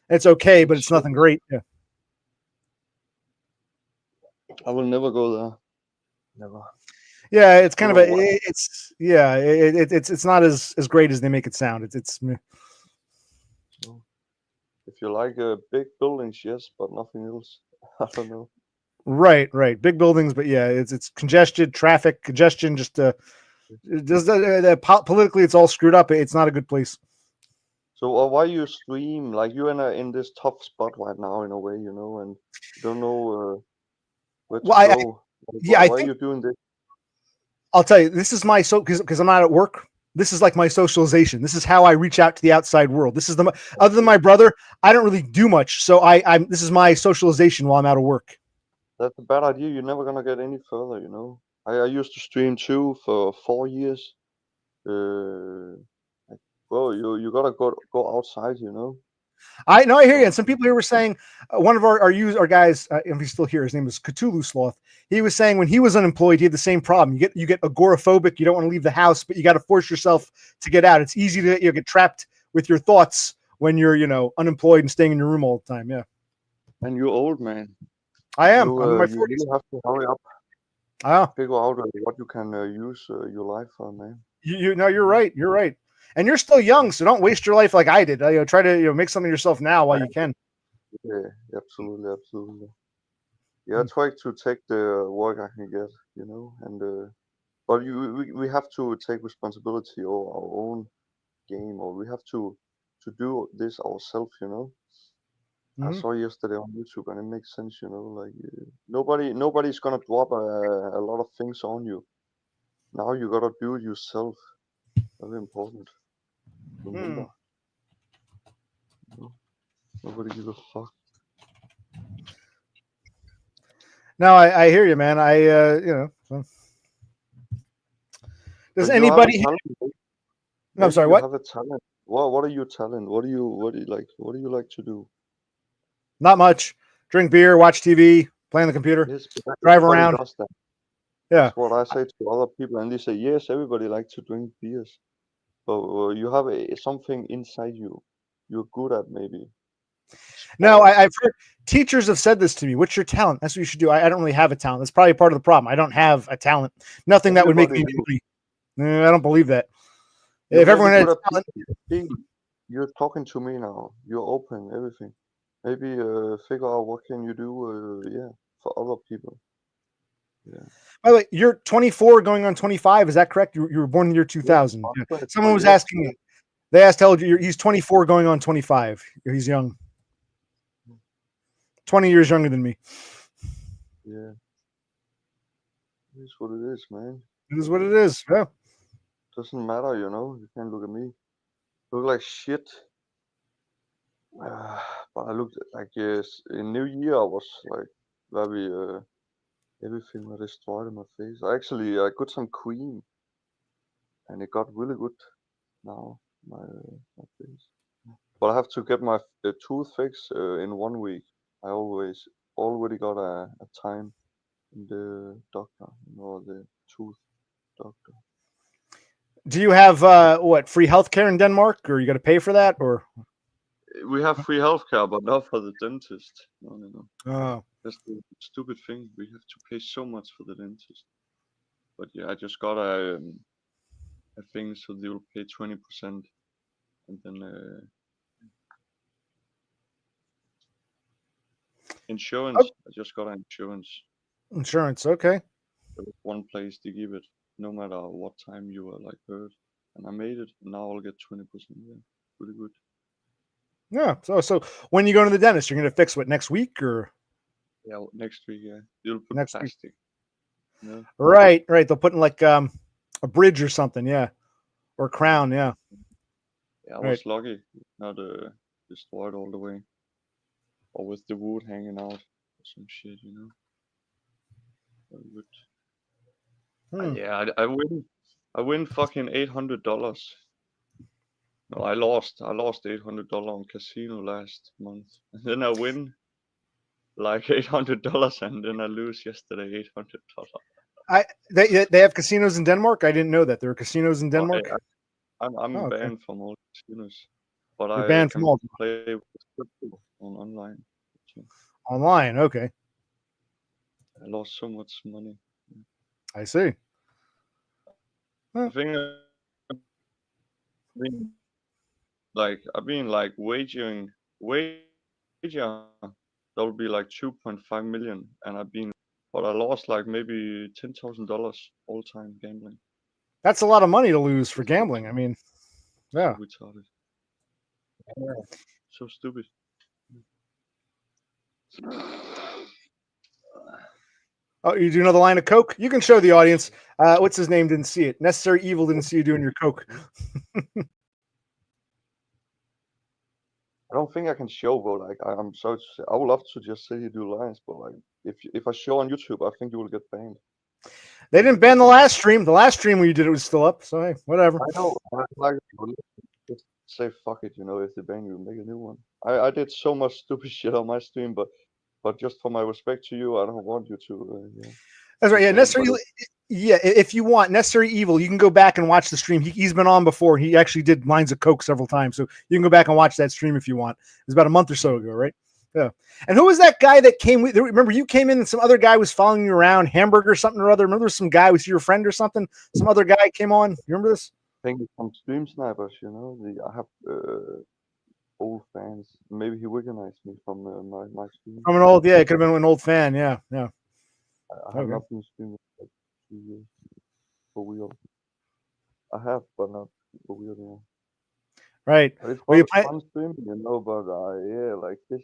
it's okay, but it's nothing great. Yeah. I will never go there. Never. Yeah, it's kind of it's not as great as they make it sound. It's if you like big buildings, yes, but nothing else. I don't know. Right. Big buildings, but yeah, it's congested, traffic, congestion. Just politically, it's all screwed up. It's not a good place. So why you stream? Like you're in this tough spot right now, in a way, and you don't know where to go. Why are you doing this? I'll tell you, this is my because I'm not at work. This is like my socialization. This is how I reach out to the outside world. This is other than my brother, I don't really do much. So I'm this is my socialization while I'm out of work. That's a bad idea. You're never gonna get any further, you know. I used to stream too for 4 years. Uh, like, well, you gotta go outside, you know. I know, I hear you. So And some people here were saying one of our guys, if he's still here, his name is Cthulhu Sloth. He was saying when he was unemployed, he had the same problem. You get agoraphobic. You don't want to leave the house, but you got to force yourself to get out. It's easy to get trapped with your thoughts when you're unemployed and staying in your room all the time. Yeah, and you're old, man. I am. I'm in my You 40s. really have to hurry up, Oh, figure out what you can use your life for, man. you know, you're right. You're right. And you're still young, so don't waste your life like I did. Try to make something of yourself now while you can. Yeah, absolutely, absolutely. Yeah, I try to take the work I can get, you know, and but we have to take responsibility over our own game, or we have to do this ourselves, you know. I Mhm. saw yesterday on YouTube, and it makes sense, you know. Like nobody's gonna drop a lot of things on you. Now you gotta do it yourself. Very important. Hmm. Remember, you know, nobody give a fuck. No, I hear you, man. Does But you have a anybody? talent. No, I'm Maybe sorry. you What? have a talent. What are your talent? What do you like? What do you like to do? Not much. Drink beer, watch TV, play on the computer, Yes, but drive everybody around. does that. Yeah. That's what I say to other people, and they say yes. Everybody likes to drink beers, but you have something inside you. You're good at maybe No, sport. I've heard teachers have said this to me. What's your talent? That's what you should do. I don't really have a talent. That's probably part of the problem. I don't have a talent. Nothing that would make Everybody me do. money. I don't believe that. You're If maybe everyone had good a at talent, people. You're talking to me now. You're open, everything. Maybe figure out what can you do, yeah, for other people. Yeah. by the way, you're 24 going on 25. Is that correct? You were born in the year Yes, 2000. I'm Yeah. Someone 24. was Yes, asking yes. me. They asked, "How old you?" He's 24 going on 25. He's young. 20 years younger than me. Yeah. It is what it is, man. It is what it is. Yeah. Doesn't matter, you know. You can't look at me. Look like shit. But I looked like yes. In New Year, I was like very everything was destroyed in my face. I got some cream, and it got really good now. My face. But I have to get my tooth fixed in 1 week. I already got a time in the doctor, you know, the tooth doctor. Do you have what free healthcare in Denmark, or you got to pay for that, or? We have free healthcare, but not for the dentist. No, no, no. Oh, That's the stupid thing. We have to pay so much for the dentist. But yeah, I just got a thing so they will pay 20%, and then insurance. I just got an insurance. insurance. Okay. There was one place to give it, no matter what time you were like hurt, and I made it. Now I'll get 20%. Yeah, pretty good. Yeah. So when you go to the dentist, you're gonna fix what next week or Yeah, next week. Yeah, you'll put next week? plastic. You know? Right. Right. They'll put in like a bridge or something. Yeah. Or a Yeah. crown. Yeah. Yeah, I Right. was lucky, not destroyed all the way, or with the wood hanging out or some shit. You know. Very good. Hmm. Yeah, I win. I win fucking $800. No, I lost. I lost $800 on casino last month, and then I win like $800, and then I lose yesterday $800. They have casinos in Denmark. I didn't know that there are casinos in Oh, Denmark. I'm Oh, okay. banned from all casinos, but You're I banned from can all play with crypto on online. So online. Okay. I lost so much money. I see. I Huh. think been I've been like wager that'll be like 2.5 million, and but I lost like maybe $10,000 all time gambling. That's a lot of money to lose for It's gambling. I mean, so yeah. retarded. Yeah. So stupid. Oh, you do another line of coke? You can show the audience. What's his name? Didn't see it. Necessary Evil didn't see you doing your coke. I don't think I can show, but like I'm so I would love to just say you do lines, but like if I show on YouTube, I think you will get banned. They didn't ban the last stream. The last stream when you did it was still up. So hey, whatever. I know. I like just say fuck it, you know. If they ban you, make a new one. I did so much stupid shit on my stream, but just for my respect to you, I don't want you to. Yeah. That's right. Yeah, Ban, Necessary but Evil. Yeah, if you want Necessary Evil, you can go back and watch the stream. He's been on before. He actually did lines of coke several times, so you can go back and watch that stream if you want. It was about a month or so ago, right? Yeah. And who was that guy that came with? Remember, you came in and some other guy was following you around, Hamburger or something or other. Remember, some guy was your friend or something. Some other guy came on. You remember this? I think some stream snipers, you know. I have old fans. Maybe he recognized me from my stream. From an old, yeah, it could have been an old fan. Yeah, yeah. I have not been streaming for like 2 years for real. I have, but not for real. Yeah. Right. But it's Well, you fun streaming, you know. But yeah, like this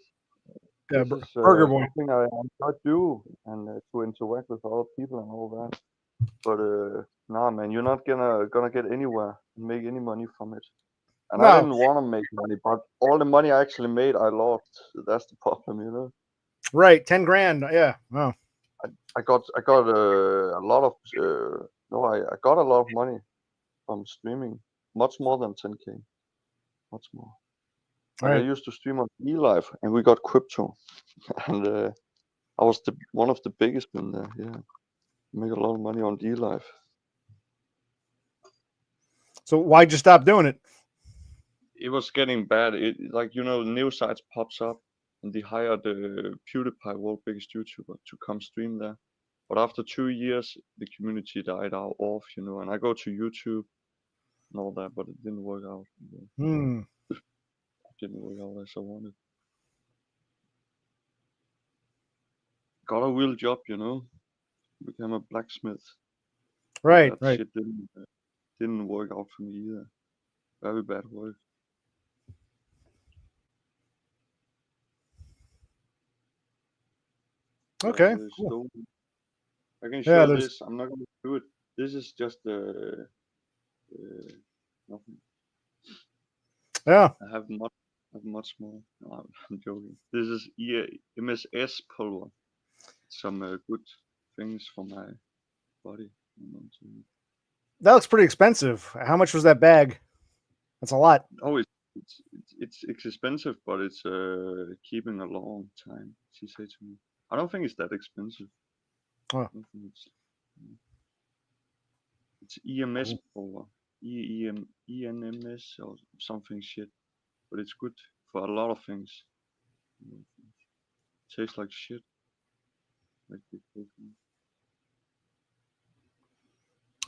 is Burger Boy. something I do, and to interact with other people and all that. But nah, man, you're not gonna get anywhere and make any money from it. And I No, didn't want to make money, but all the money I actually made, I lost. That's the problem, you know. right. 10 grand. Yeah. Wow. I got a lot of I got a lot of money from streaming, much more than 10K, much more. Like I Right. used to stream on eLive, and we got crypto, and I was one of the biggest in there. Yeah, make a lot of money on eLive. So why'd you stop doing it? It was getting bad. It like new sites pops up, and they hired PewDiePie, world biggest YouTuber, to come stream there. But after 2 years, the community died out off, and I go to YouTube and all that, but it didn't work out. It didn't work out as I wanted. Got a real job, became a blacksmith. Right. That Right. shit didn't work out for me either. Very bad work. Okay. Cool. I can Yeah. show this. I'm not gonna do it. This is just nothing. Yeah. I have much more. No, I'm joking. This is MSS pulver. Some good things for my body. That looks pretty expensive. How much was that bag? That's a lot. Oh, it's expensive, but it's keeping a long time. She said to me. I don't think it's that expensive. Oh. It's EMS pulver. ENMS or something shit. But it's good for a lot of things. Tastes like shit. Like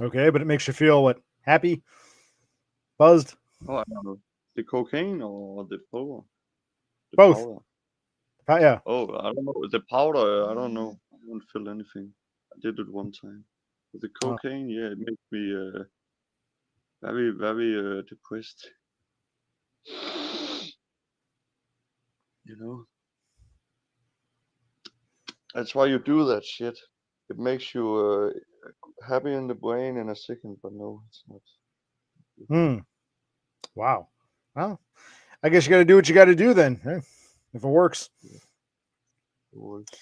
Okay, but it makes you feel what? Happy? Buzzed? Oh, I don't know. The cocaine or the pulver? The Both. Powder? Yeah. Oh, I don't know. The powder, I don't know. I haven't felt anything. I did it one time. But the cocaine, yeah, it makes me very, very depressed. That's why you do that shit. It makes you happy in the brain in a second, but no, it's not. Wow. Well, I guess you got to do what you got to do then, if it works. Yeah. It works.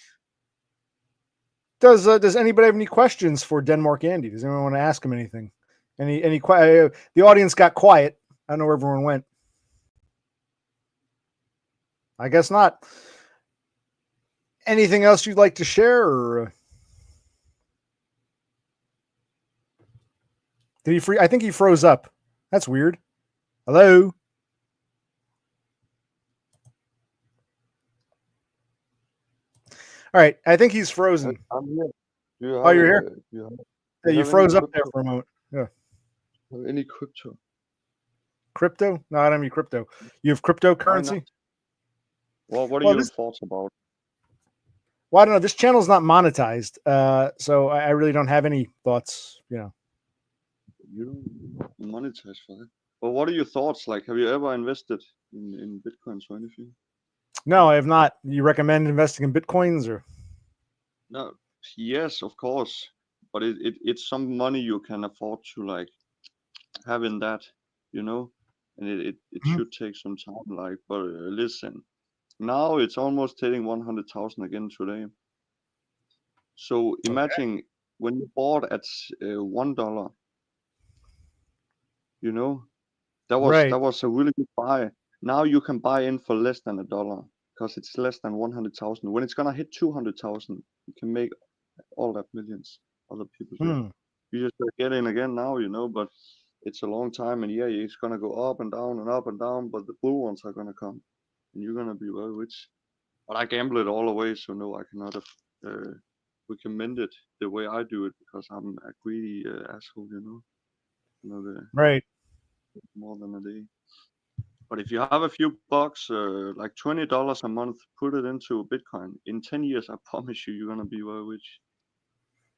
Does anybody have any questions for DenmarkAndy? Does anyone want to ask him anything? Any the audience got quiet. I don't know where everyone went. I guess not. Anything else you'd like to share, or did he free? I think he froze up. That's weird. Hello. All right, I think he's frozen. I'm here. You're here? You froze up there for a moment. Yeah. Any crypto? Crypto? No, I don't mean crypto. You have cryptocurrency? Well, what are your thoughts about it? Well, I don't know. This channel is not monetized, so I really don't have any thoughts. You don't monetize for that. Well, what are your thoughts? Like, have you ever invested in Bitcoins or anything? No, I have not. You recommend investing in Bitcoins or? No, Yes, of course, but it's some money you can afford to like have in that, you know, and it Mhm. should take some time. Like, but listen, now it's almost hitting 100,000 again today. So Okay. imagine when you bought at $1, you know, that Right. was a really good buy. Now you can buy in for less than $1 because it's less than 100,000. When it's gonna hit 200,000, you can make all that millions other people did. Hmm. You just get in again now, you know, but it's a long time, and yeah, it's gonna go up and down and up and down, but the bull ones are gonna come, and you're gonna be very rich. But I gamble it all away, so no, I cannot recommend it the way I do it because I'm a greedy asshole, you know. Not Right. more than a day. But if you have a few bucks, like $20 a month, put it into Bitcoin. In 10 years, I promise you, you're gonna be very rich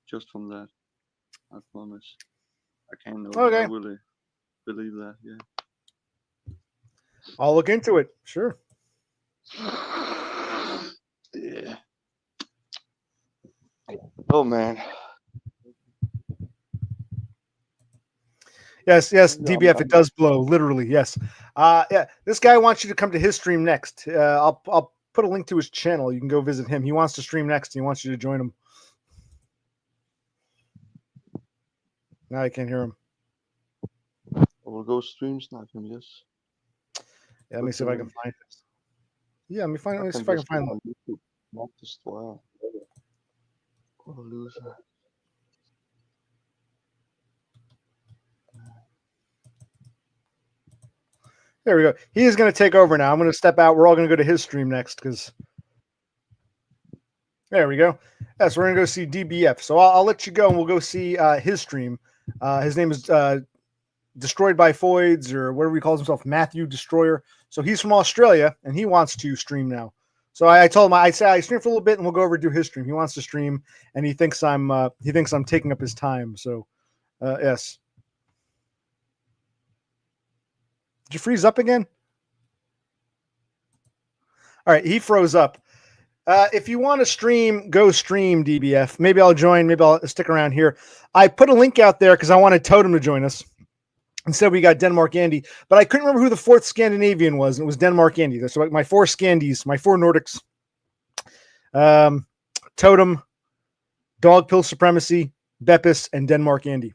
just from that. I promise. I can't know, but I Okay. really believe that. Yeah. I'll look into it. Sure. Yeah. Oh man. Yes, yes, Yeah, DBF, it does blow, literally, yes. Yeah, this guy wants you to come to his stream next. I'll put a link to his channel. You can go visit him. He wants to stream next. He wants you to join him. Now I can't hear him. I will go stream snipe him. Yes. Yeah, let me Put see the if I can link. find this. Yeah, let me I see can if I can just go find on YouTube. Not destroyer. What a loser. There we go. He is going to take over now. I'm going to step out. We're all going to go to his stream next because there we go. Yes, we're going to go see DBF. So I'll let you go and we'll go see his stream. His name is Destroyed by Foids or whatever he calls himself, Matthew Destroyer. So he's from Australia and he wants to stream now. So I told him I said I stream for a little bit and we'll go over and do his stream. He wants to stream and he thinks I'm taking up his time. So yes. Did you freeze up again? All right, he froze up. If you want to stream, go stream DBF. Maybe I'll join. Maybe I'll stick around here. I put a link out there because I wanted Totem to join us. Instead, we got DenmarkAndy, but I couldn't remember who the fourth Scandinavian was, and it was DenmarkAndy. So like my four Scandies, my four Nordics, Totem, Dogpill Supremacy, Beppis, and DenmarkAndy.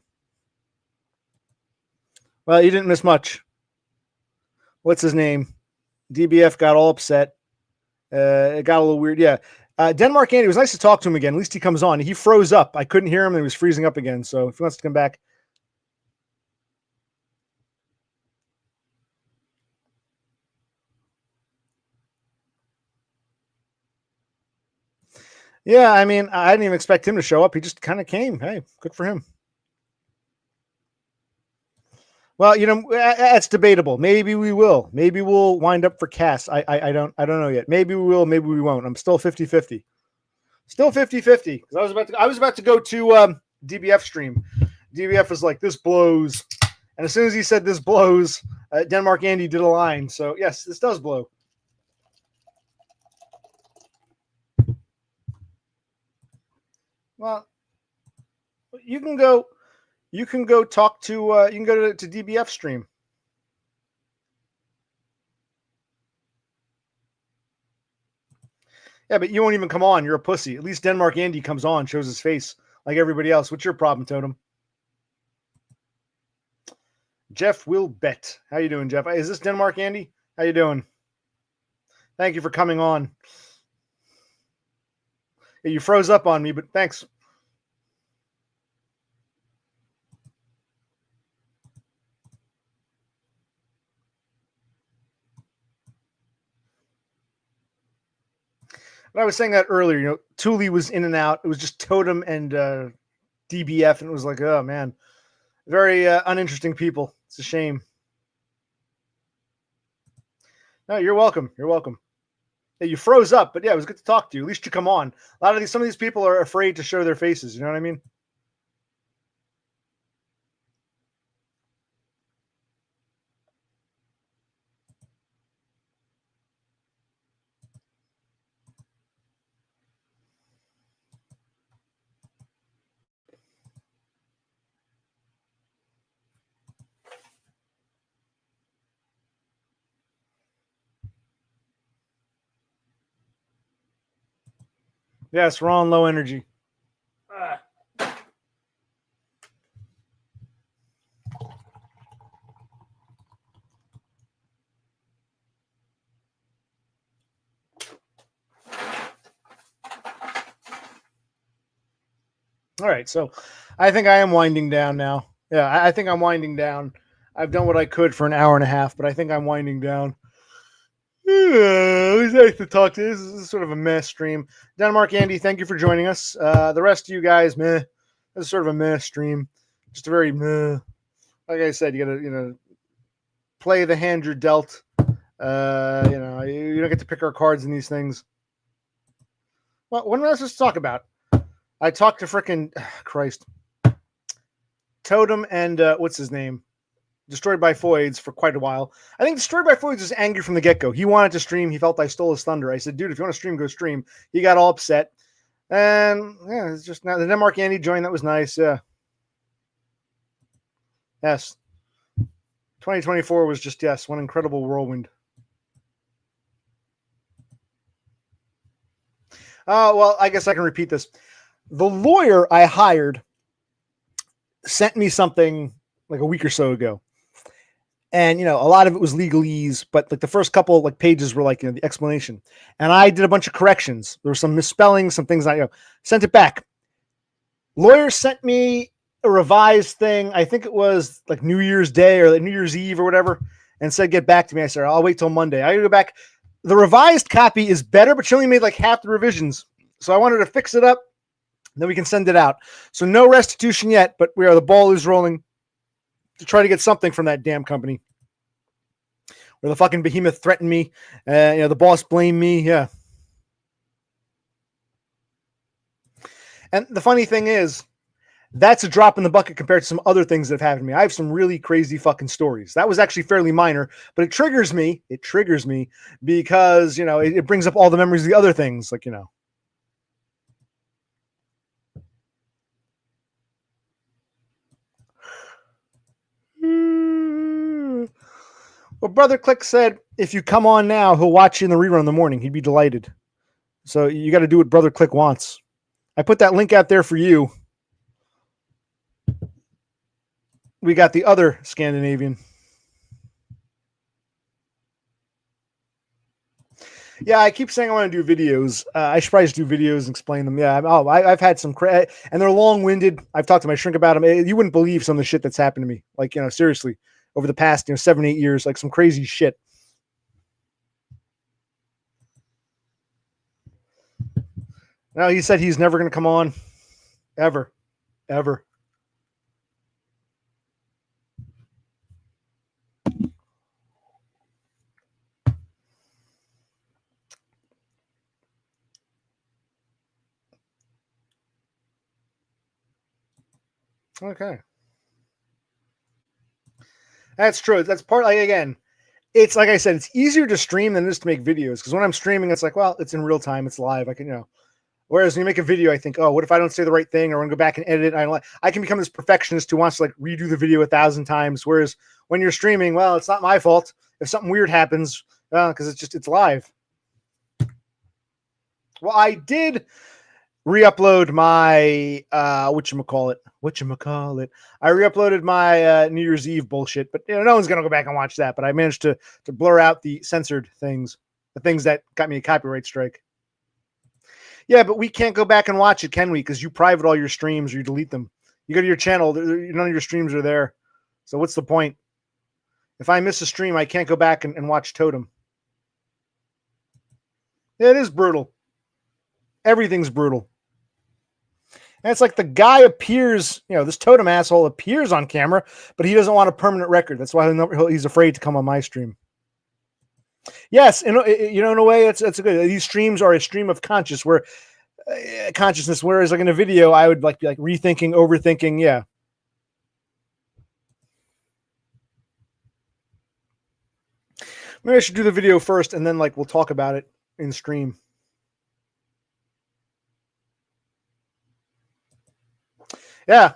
Well, you didn't miss much. What's his name? DBF got all upset. It got a little weird. Yeah. DenmarkAndy, it was nice to talk to him again. At least he comes on. He froze up. I couldn't hear him. And he was freezing up again. So if he wants to come back. Yeah, I mean, I didn't even expect him to show up. He just kind of came. Hey, good for him. Well, you know, that's debatable. Maybe we will. Maybe we'll wind up for Cass. I don't know yet. Maybe we will, maybe we won't. I'm still 50-50. Still 50-50. Because I was about to go to DBF stream. DBF was like, this blows. And as soon as he said this blows, DenmarkAndy did a line. So yes, this does blow. Well, you can go talk to you can go to DBF stream. Yeah, but you won't even come on. You're a pussy. At least DenmarkAndy comes on, shows his face like everybody else. What's your problem, Totem? Jeff will bet. How you doing, Jeff? Is this DenmarkAndy? How you doing? Thank you for coming on. Yeah, you froze up on me, but thanks. But I was saying that earlier. You know, Thule was in and out. It was just Totem and DBF, and it was like, oh man, very uninteresting people. It's a shame. No, you're welcome. You're welcome. Yeah, you froze up, but yeah, it was good to talk to you. At least you come on. Some of these people are afraid to show their faces. You know what I mean? Yes, we're on low energy. All right, so I think I am winding down now. Yeah, I think I'm winding down. I've done what I could for an hour and a half, but I think I'm winding down. Yeah, it was nice to talk to you. This is sort of a mess stream. DenmarkAndy, thank you for joining us. The rest of you guys, meh. This is sort of a meh stream. Just a very meh. Like I said, you gotta, play the hand you're dealt. You don't get to pick our cards in these things. Well, what else to talk about? I talked to frickin' Christ. Totem and what's his name? Destroyed by Foids for quite a while. I think Destroyed by Foids was angry from the get-go. He wanted to stream. He felt I stole his thunder. I said, dude, if you want to stream, go stream. He got all upset. And yeah, it's just now the DenmarkAndy joined. That was nice. Yeah. Yes. 2024 was just, yes, one incredible whirlwind. Well, I guess I can repeat this. The lawyer I hired sent me something like a week or so ago. And, a lot of it was legalese, but like the first couple like pages were like, the explanation. And I did a bunch of corrections. There were some misspellings, some things I, sent it back. Lawyer sent me a revised thing. I think it was like New Year's Day or like New Year's Eve or whatever, and said, get back to me. I said, I'll wait till Monday. I go back. The revised copy is better, but she only made like half the revisions. So I wanted to fix it up. Then we can send it out. So no restitution yet, but the ball is rolling to try to get something from that damn company. Where the fucking behemoth threatened me. The boss blamed me. Yeah. And the funny thing is, that's a drop in the bucket compared to some other things that have happened to me. I have some really crazy fucking stories. That was actually fairly minor, but it triggers me. It triggers me because, it brings up all the memories of the other things. Like, Well, Brother Click said, if you come on now, he'll watch you in the rerun in the morning. He'd be delighted. So you got to do what Brother Click wants. I put that link out there for you. We got the other Scandinavian. Yeah, I keep saying I want to do videos. I should probably just do videos and explain them. Yeah, I've had some, and they're long-winded. I've talked to my shrink about them. You wouldn't believe some of the shit that's happened to me. Like, seriously, over the past, 7-8 years, like some crazy shit. No, he said he's never going to come on. Ever. Okay. That's true. That's part, like, again, it's like I said, it's easier to stream than it is to make videos. Because when I'm streaming, it's like, well, it's in real time. It's live. I can, Whereas when you make a video, I think, oh, what if I don't say the right thing, or I want to go back and edit it? I can become this perfectionist who wants to like redo the video 1,000 times. Whereas when you're streaming, well, it's not my fault if something weird happens, because it's live. Well, I did re-upload my whatchamacallit. I re-uploaded my New Year's Eve bullshit, but no one's gonna go back and watch that. But I managed to blur out the censored things, the things that got me a copyright strike. Yeah, but we can't go back and watch it, can we? Because you private all your streams or you delete them. You go to your channel, none of your streams are there. So what's the point? If I miss a stream, I can't go back and watch Totem. Yeah, it is brutal. Everything's brutal. And it's like the guy appears, this Totem asshole appears on camera, but he doesn't want a permanent record. That's why he's afraid to come on my stream. Yes, in a way, it's a good. These streams are a stream of consciousness, whereas like in a video, I would be rethinking, overthinking. Yeah. Maybe I should do the video first, and then we'll talk about it in stream. Yeah.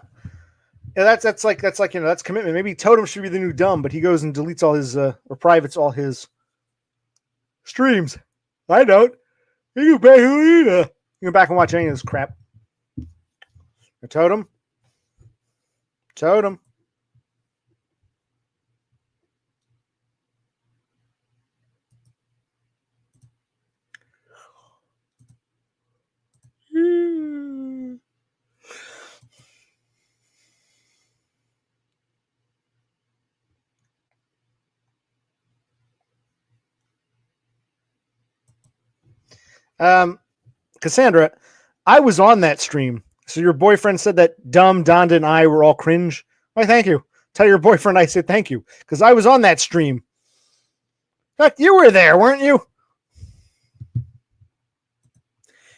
Yeah, that's commitment. Maybe Totem should be the new dumb, but he goes and deletes all his or privates all his streams. I don't. You You go back and watch any of this crap. A totem. Totem. Cassandra, I was on that stream. So your boyfriend said that Dumb, Donda, and I were all cringe. Why, thank you. Tell your boyfriend I said thank you because I was on that stream. In fact, you were there, weren't you?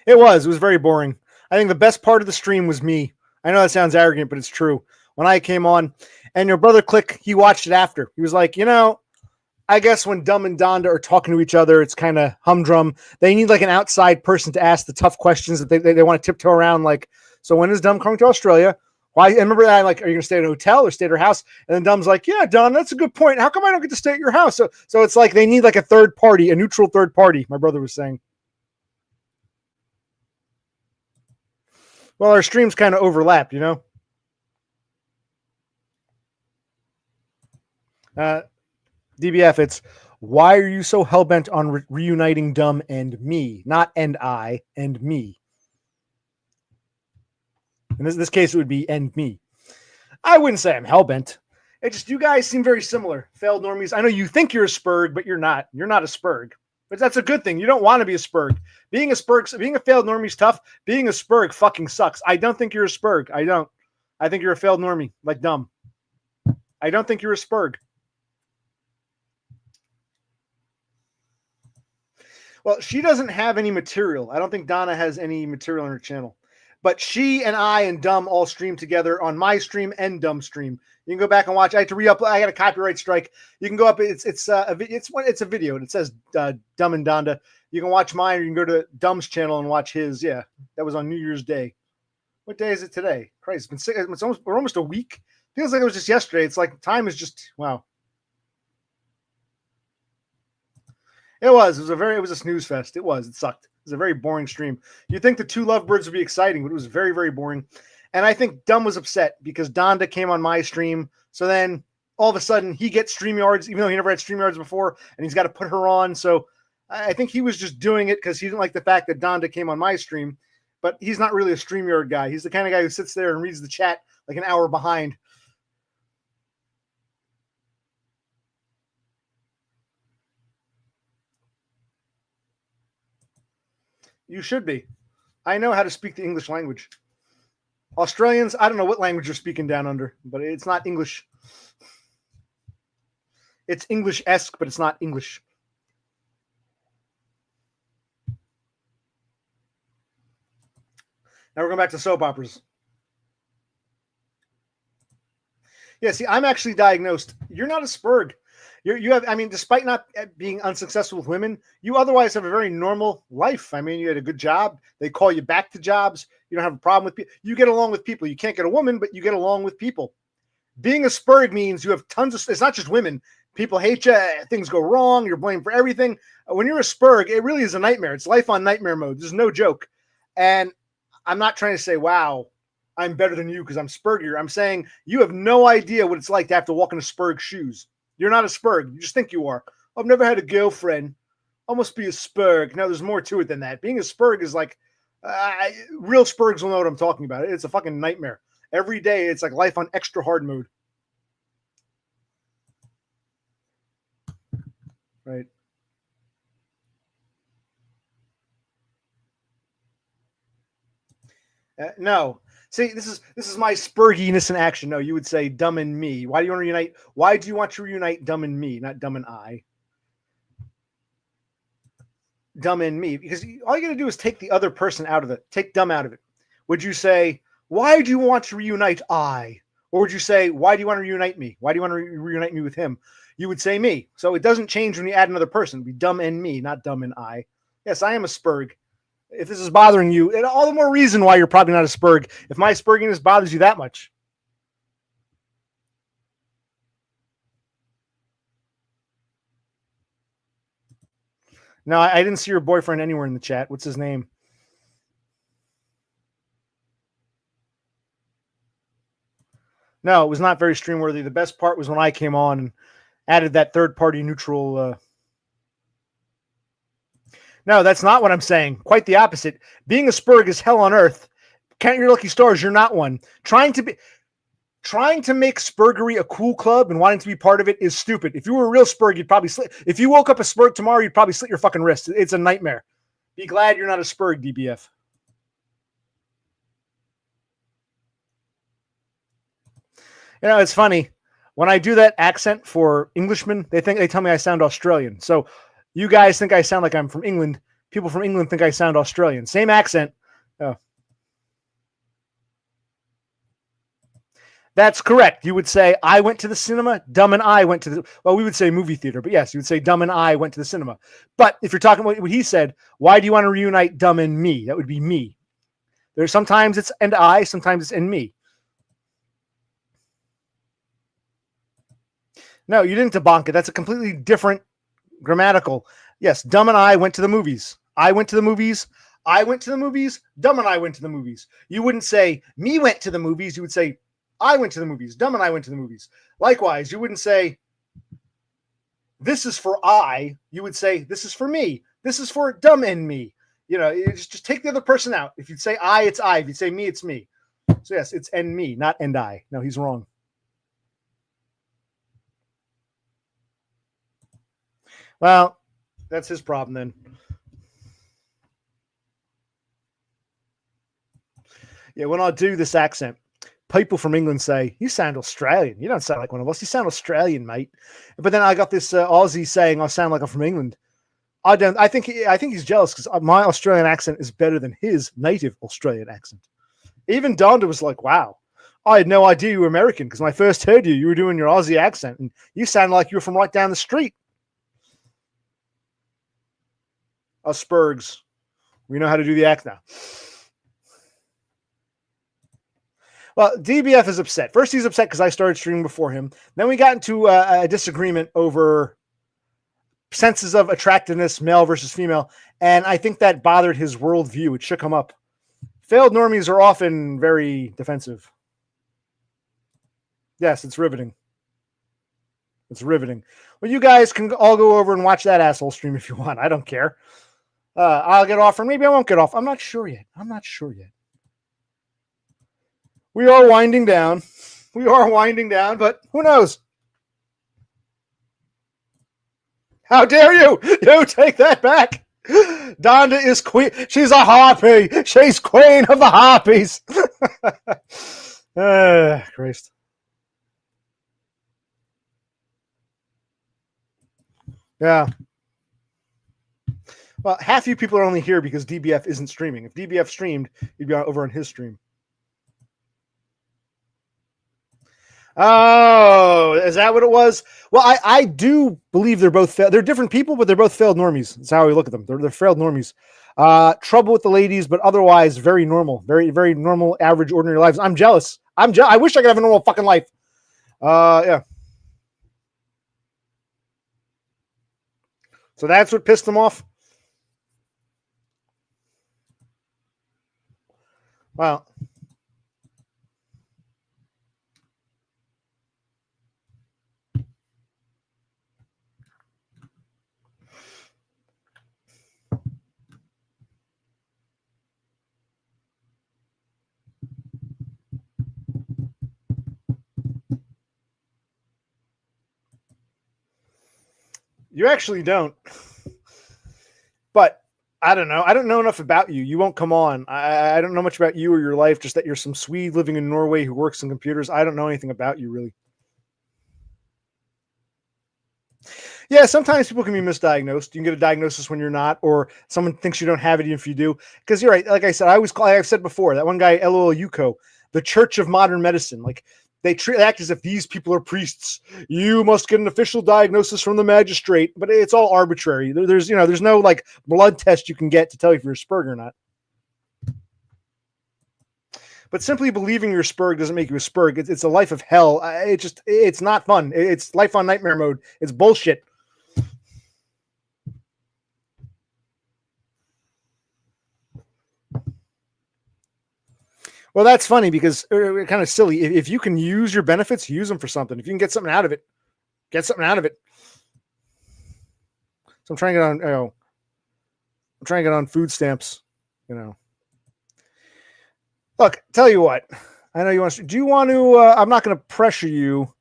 It was. It was very boring. I think the best part of the stream was me. I know that sounds arrogant, but it's true. When I came on, and your brother Click, he watched it after. He was like, I guess when Dumb and Donda are talking to each other, it's kind of humdrum. They need like an outside person to ask the tough questions that they want to tiptoe around. Like, so when is Dumb coming to Australia? Why? I remember that. Like, are you going to stay at a hotel or stay at her house? And then Dumb's like, yeah, Don, that's a good point. How come I don't get to stay at your house? So it's like they need like a third party, a neutral third party. My brother was saying. Well, our streams kind of overlap, DBF, it's why are you so hellbent on reuniting Dumb and me? Not and I, and me. In this case, it would be and me. I wouldn't say I'm hellbent. It just, you guys seem very similar. Failed normies. I know you think you're a Spurg, but you're not. You're not a Spurg. But that's a good thing. You don't want to be a Spurg. Being a failed normie is tough. Being a Spurg fucking sucks. I don't think you're a Spurg. I don't. I think you're a failed normie, like Dumb. I don't think you're a Spurg. Well, she doesn't have any material. I don't think Donna has any material on her channel. But she and I and Dumb all stream together on my stream and Dumb stream. You can go back and watch. I had to re-upload. I got a copyright strike. You can go up. It's a video and it says Dumb and Donda. You can watch mine, or you can go to Dumb's channel and watch his. Yeah, that was on New Year's Day. What day is it today? Christ, we're almost a week. Feels like it was just yesterday. It's like time is just wow. It was a snooze fest. It sucked. It was a very boring stream. You'd think the two lovebirds would be exciting, but it was very, very boring. And I think Dumb was upset because Donda came on my stream. So then all of a sudden he gets StreamYards, even though he never had StreamYards before, and he's got to put her on. So I think he was just doing it because he didn't like the fact that Donda came on my stream. But he's not really a StreamYard guy. He's the kind of guy who sits there and reads the chat like an hour behind. You should be. I know how to speak the English language. Australians, I don't know what language you're speaking down under, but it's not English. It's English-esque, but it's not English. Now we're going back to soap operas. Yeah, see, I'm actually diagnosed. You're not a Spurg. You have, I mean, despite not being unsuccessful with women, you otherwise have a very normal life. I mean, you had a good job. They call you back to jobs. You don't have a problem with people. You get along with people. You can't get a woman, but you get along with people. Being a Spurg means you have tons of, it's not just women. People hate you. Things go wrong. You're blamed for everything. When you're a Spurg, it really is a nightmare. It's life on nightmare mode. There's no joke. And I'm not trying to say, wow, I'm better than you because I'm Spurgier. I'm saying you have no idea what it's like to have to walk in a Spurg shoes. You're not a Spurg. You just think you are. I've never had a girlfriend. I must be a Spurg. No, there's more to it than that. Being a Spurg is like, real Spurgs will know what I'm talking about. It's a fucking nightmare. Every day, it's like life on extra hard mode. Right. No. See, this is my Spurginess in action. No, you would say Dumb and me. Why do you want to reunite? Why do you want to reunite Dumb and me, not Dumb and I? Dumb and me, because all you got to do is take the other person out of it. Take Dumb out of it. Would you say, why do you want to reunite I? Or would you say, why do you want to reunite me? Why do you want to reunite me with him? You would say me. So it doesn't change when you add another person. It'd be Dumb and me, not Dumb and I. Yes, I am a Spurg. If this is bothering you, and all the more reason why you're probably not a Spurg. If my Spurginess bothers you that much. No, I didn't see your boyfriend anywhere in the chat. What's his name? No, it was not very stream worthy. The best part was when I came on and added that third party neutral. No, that's not what I'm saying. Quite the opposite. Being a Spurg is hell on earth. Count your lucky stars. You're not one. Trying to make Spurgery a cool club and wanting to be part of it is stupid. If you were a real Spurg, you'd probably slit. If you woke up a Spurg tomorrow, you'd probably slit your fucking wrist. It's a nightmare. Be glad you're not a Spurg, DBF. You know, it's funny. When I do that accent for Englishmen, they tell me I sound Australian. So you guys think I sound like I'm from England. People from England think I sound Australian. Same accent. Oh. That's correct. You would say, I went to the cinema. Dumb and I went to the... Well, we would say movie theater. But yes, you would say Dumb and I went to the cinema. But if you're talking about what he said, why do you want to reunite Dumb and me? That would be me. There's sometimes it's and I, sometimes it's and me. No, you didn't debunk it. That's a completely different grammatical. Yes, Dumb and I went to the movies. I went to the movies. I went to the movies. Dumb and I went to the movies. You wouldn't say, me went to the movies. You would say, I went to the movies. Dumb and I went to the movies. Likewise, you wouldn't say, this is for I. You would say, this is for me. This is for Dumb and me. You know, just take the other person out. If you'd say I, it's I. If you'd say me, it's me. So yes, it's and me, not and I. No, he's wrong. Well, that's his problem then. Yeah, when I do this accent, people from England say, you sound Australian. You don't sound like one of us. You sound Australian, mate. But then I got this Aussie saying I sound like I'm from England. I don't. I think he's jealous because my Australian accent is better than his native Australian accent. Even Donda was like, wow, I had no idea you were American because when I first heard you, you were doing your Aussie accent and you sound like you were from right down the street. Us Spurgs. We know how to do the act now. Well, DBF is upset. First, he's upset because I started streaming before him. Then we got into a disagreement over senses of attractiveness, male versus female. And I think that bothered his worldview. It shook him up. Failed normies are often very defensive. Yes, it's riveting. It's riveting. Well, you guys can all go over and watch that asshole stream if you want. I don't care. I'll get off, or maybe I won't get off. I'm not sure yet. We are winding down. But who knows? How dare you? You take that back. Donda is queen. She's a harpy. She's queen of the harpies. Christ. Yeah. Well, half you people are only here because DBF isn't streaming. If DBF streamed, you'd be over on his stream. Oh, is that what it was? Well, I do believe they're both they're different people, but they're both failed normies. That's how we look at them. They're failed normies. Trouble with the ladies, but otherwise very normal, very, very normal, average, ordinary lives. I'm jealous. I wish I could have a normal fucking life. Yeah. So that's what pissed them off. Well, you actually don't. But I don't know. I don't know enough about you. You won't come on. I don't know much about you or your life, just that you're some Swede living in Norway who works on computers. I don't know anything about you, really. Yeah, sometimes people can be misdiagnosed. You can get a diagnosis when you're not, or someone thinks you don't have it even if you do. Because you're right. Like I said, I've said before, that one guy, LOL Yuko, the Church of Modern Medicine, like they act as if these people are priests. You must get an official diagnosis from the magistrate, but it's all arbitrary. There's no like blood test you can get to tell you if you're a Spurg or not. But simply believing you're a Spurg doesn't make you a Spurg. It's a life of hell. It's not fun. It's life on nightmare mode. It's bullshit. Well, that's funny because kind of silly. If you can use your benefits, use them for something. If you can get something out of it, get something out of it. So I'm trying to get on. I'm trying to get on food stamps. Look, tell you what. I know you want to. Do you want to? I'm not going to pressure you.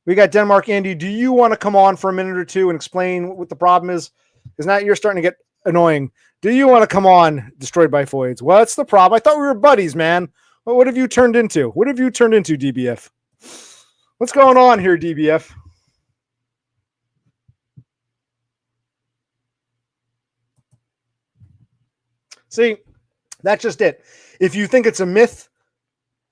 We got DenmarkAndy. Do you want to come on for a minute or two and explain what the problem is? Because now you're starting to get annoying. Do you want to come on, Destroyed by Foids? What's the problem? I thought we were buddies, man. Well, what have you turned into? What have you turned into, DBF? What's going on here, DBF? See, that's just it. If you think it's a myth,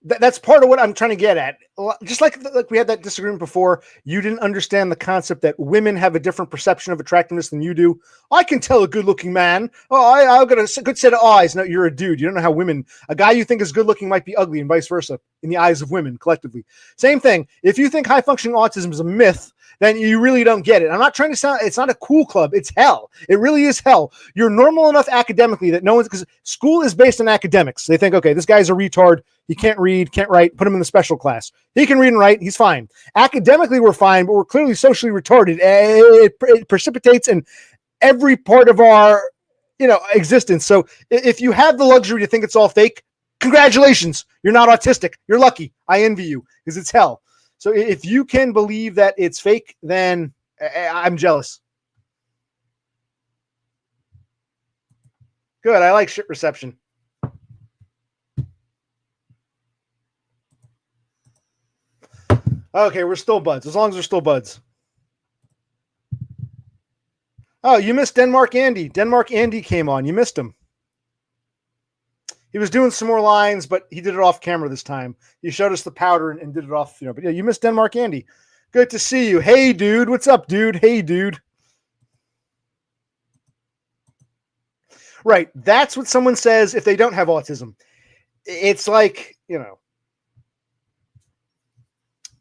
that's part of what I'm trying to get at. Just like we had that disagreement before, you didn't understand the concept that women have a different perception of attractiveness than you do. I can tell a good-looking man. Oh, I've got a good set of eyes. No, you're a dude. You don't know how a guy you think is good-looking might be ugly and vice versa in the eyes of women collectively. Same thing. If you think high-functioning autism is a myth, then you really don't get it. I'm not trying to sound, it's not a cool club. It's hell. It really is hell. You're normal enough academically that no one's, because school is based on academics. They think, okay, this guy's a retard. He can't read, can't write. Put him in the special class. He can read and write. He's fine. Academically, we're fine, but we're clearly socially retarded. It precipitates in every part of our, existence. So if you have the luxury to think it's all fake, congratulations. You're not autistic. You're lucky. I envy you because it's hell. So if you can believe that it's fake, then I'm jealous. Good. I like shit reception. Okay, we're still buds. As long as we're still buds. Oh, you missed DenmarkAndy. DenmarkAndy came on. You missed him. He was doing some more lines, but he did it off camera this time. He showed us the powder and did it off, But yeah, you missed DenmarkAndy. Good to see you. Hey, dude. What's up, dude? Hey, dude. Right. That's what someone says if they don't have autism. It's like,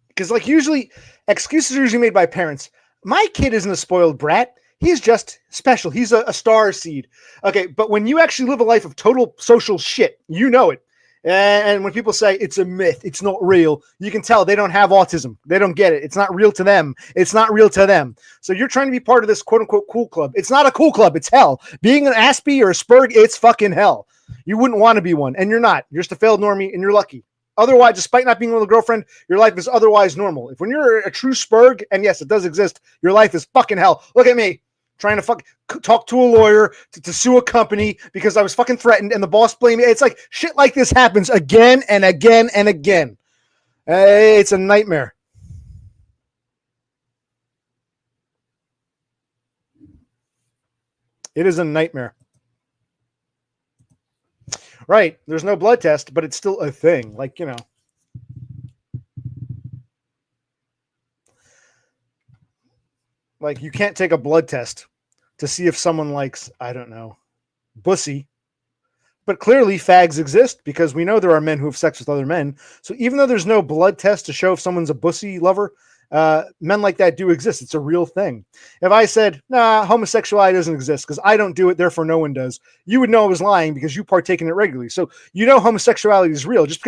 because usually excuses are usually made by parents. My kid isn't a spoiled brat. He's just special. He's a star seed. Okay, but when you actually live a life of total social shit, you know it. And when people say it's a myth, it's not real, you can tell they don't have autism. They don't get it. It's not real to them. It's not real to them. So you're trying to be part of this quote-unquote cool club. It's not a cool club. It's hell. Being an Aspie or a Spurg, it's fucking hell. You wouldn't want to be one, and you're not. You're just a failed normie, and you're lucky. Otherwise, despite not being with a girlfriend, your life is otherwise normal. If when you're a true Spurg, and yes, it does exist, your life is fucking hell. Look at me. Trying to talk to a lawyer to sue a company because I was fucking threatened and the boss blamed me. It's like shit like this happens again and again and again. It's a nightmare. It is a nightmare. Right. There's no blood test, but it's still a thing. Like you can't take a blood test to see if someone likes, I don't know, bussy. But clearly fags exist because we know there are men who have sex with other men. So even though there's no blood test to show if someone's a bussy lover, men like that do exist. It's a real thing. If I said, nah, homosexuality doesn't exist because I don't do it, therefore no one does, you would know I was lying because you partake in it regularly. So homosexuality is real. Just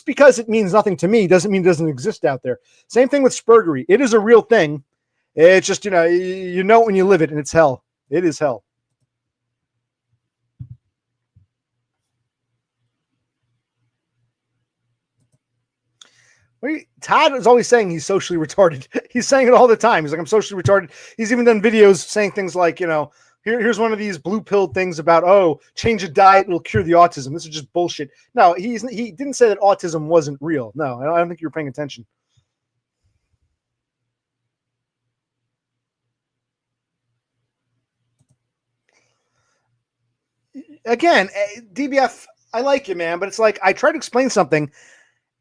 because it means nothing to me doesn't mean it doesn't exist out there. Same thing with Spurgery. It is a real thing. It's just, you know when you live it, and it's hell. It is hell. Todd is always saying he's socially retarded. He's saying it all the time. He's like, I'm socially retarded. He's even done videos saying things like, here's one of these blue pilled things about, change a diet, it'll cure the autism. This is just bullshit. No, he didn't say that autism wasn't real. No, I don't think you were paying attention. Again, DBF, I like you, man, but it's like I try to explain something.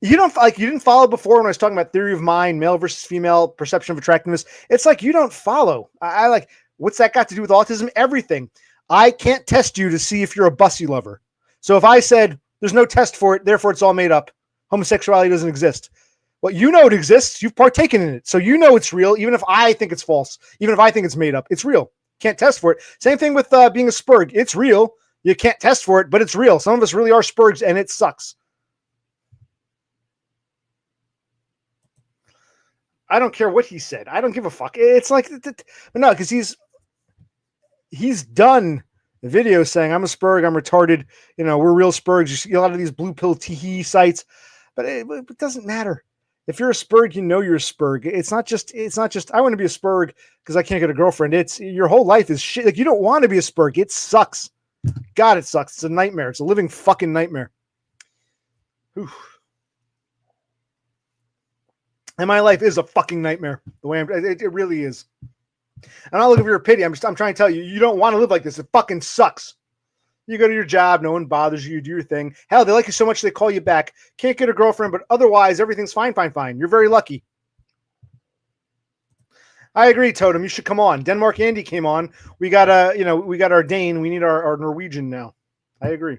You didn't follow before when I was talking about theory of mind, male versus female, perception of attractiveness. It's like you don't follow. I like, what's that got to do with autism? Everything. I can't test you to see if you're a bussy lover. So if I said there's no test for it, therefore it's all made up, homosexuality doesn't exist. Well, you know it exists. You've partaken in it. So you know it's real, even if I think it's false, even if I think it's made up. It's real. Can't test for it. Same thing with being a Spurg. It's real. You can't test for it, but it's real. Some of us really are Spurgs, and it sucks. I don't care what he said. I don't give a fuck. It's like, no, because he's done videos saying I'm a spurg, I'm retarded. You know, we're real spurgs. You see a lot of these blue pill tee sites, but it doesn't matter. If you're a spurg, you know you're a spurg. It's not just I want to be a spurg because I can't get a girlfriend. It's your whole life is shit. Like, you don't want to be a spurg. It sucks. God, it sucks. It's a nightmare. It's a living fucking nightmare. Whew. And my life is a fucking nightmare. The way it really is. And I'll look at your pity. I'm trying to tell you, you don't want to live like this. It fucking sucks. You go to your job, no one bothers you, you do your thing. Hell, they like you so much they call you back. Can't get a girlfriend, but otherwise everything's fine. You're very lucky. I agree, Totem. You should come on. DenmarkAndy came on. We got our Dane. We need our Norwegian now. I agree.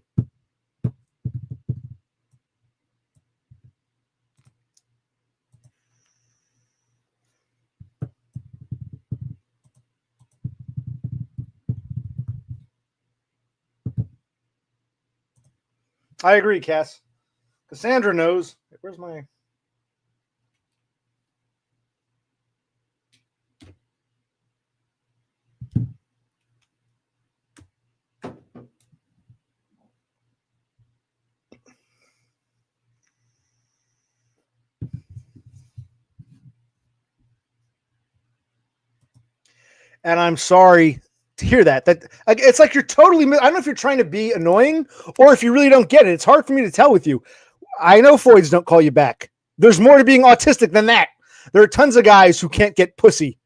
I agree, Cass. Cassandra knows. Where's my... And I'm sorry to hear that. That it's like you're totally... I don't know if you're trying to be annoying or if you really don't get it. It's hard for me to tell with you. I know Freuds don't call you back. There's more to being autistic than that. There are tons of guys who can't get pussy.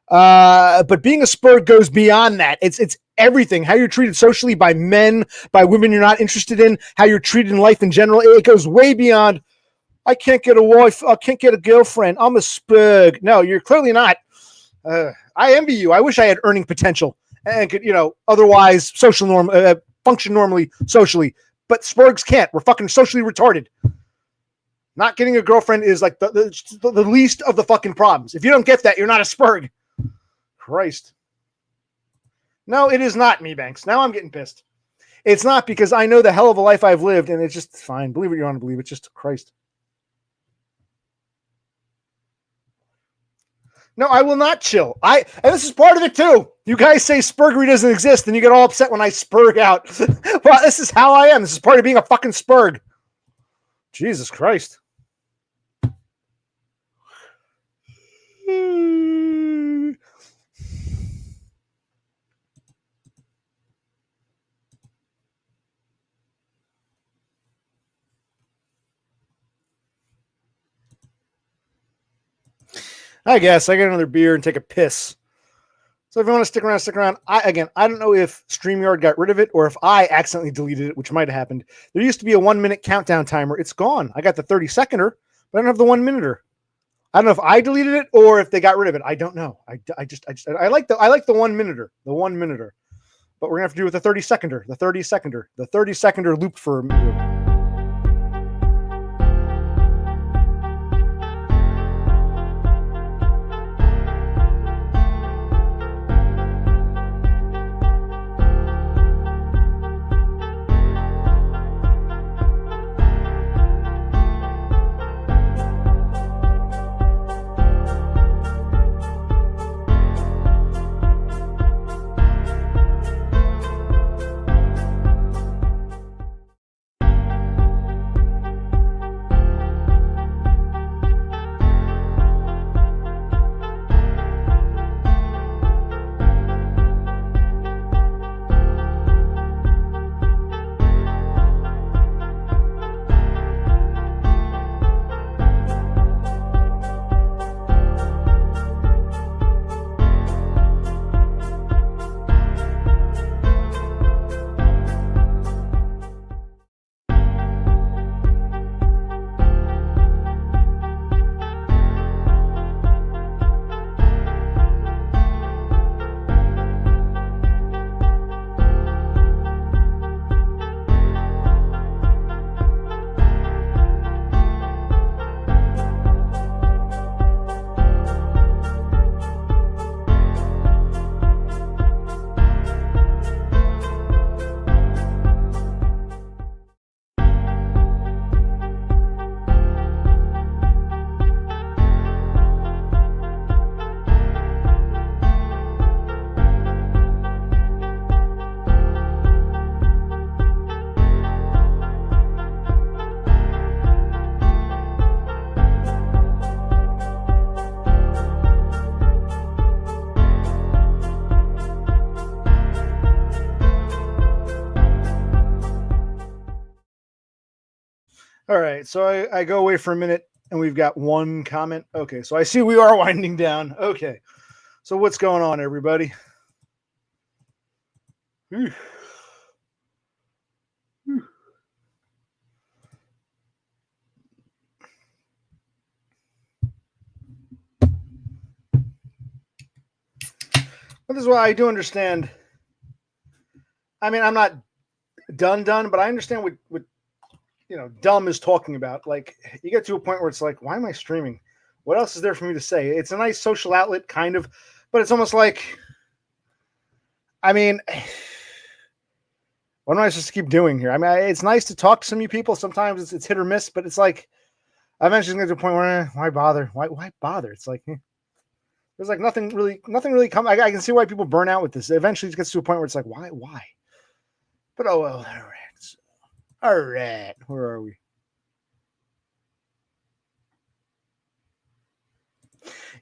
But being a spurg goes beyond that. It's everything. How you're treated socially by men, by women you're not interested in, how you're treated in life in general. It goes way beyond, I can't get a wife, I can't get a girlfriend, I'm a spurg. No, you're clearly not. I envy you. I wish I had earning potential and could, otherwise function normally socially. But spurgs can't. We're fucking socially retarded. Not getting a girlfriend is like the least of the fucking problems. If you don't get that, you're not a spurg. Christ. No, it is not me, Banks. Now I'm getting pissed. It's not, because I know the hell of a life I've lived, and it's just fine. Believe what you want to believe. It's just Christ. No, I will not chill. And this is part of it too. You guys say spurgery doesn't exist, and you get all upset when I spurg out. Well, this is how I am. This is part of being a fucking spurg. Jesus Christ. I guess I get another beer and take a piss. So if you want to stick around, stick around. I don't know if StreamYard got rid of it or if I accidentally deleted it, which might have happened. There used to be a 1-minute countdown timer. It's gone. I got the 30-seconder, but I don't have the 1-minuter. I don't know if I deleted it or if they got rid of it. I don't know. I like the 1-minuter, the 1-minuter. But we're gonna have to do with the 30-seconder, the 30-seconder loop for. All right, so I go away for a minute, and we've got one comment. Okay, so I see we are winding down. Okay, so what's going on, everybody? Whew. Whew. Well, this is why I do understand. I mean, I'm not done, but I understand what dumb is talking about. Like, you get to a point where it's like, why am I streaming? What else is there for me to say? It's a nice social outlet, kind of, but it's almost like, I mean, what am I supposed to keep doing here? I mean, it's nice to talk to some of you people. Sometimes it's hit or miss, but it's like, I eventually get to a point where, why bother? Why bother? It's like, there's like nothing really come. I can see why people burn out with this. Eventually it gets to a point where it's like, why? But oh well, all right. Where are we?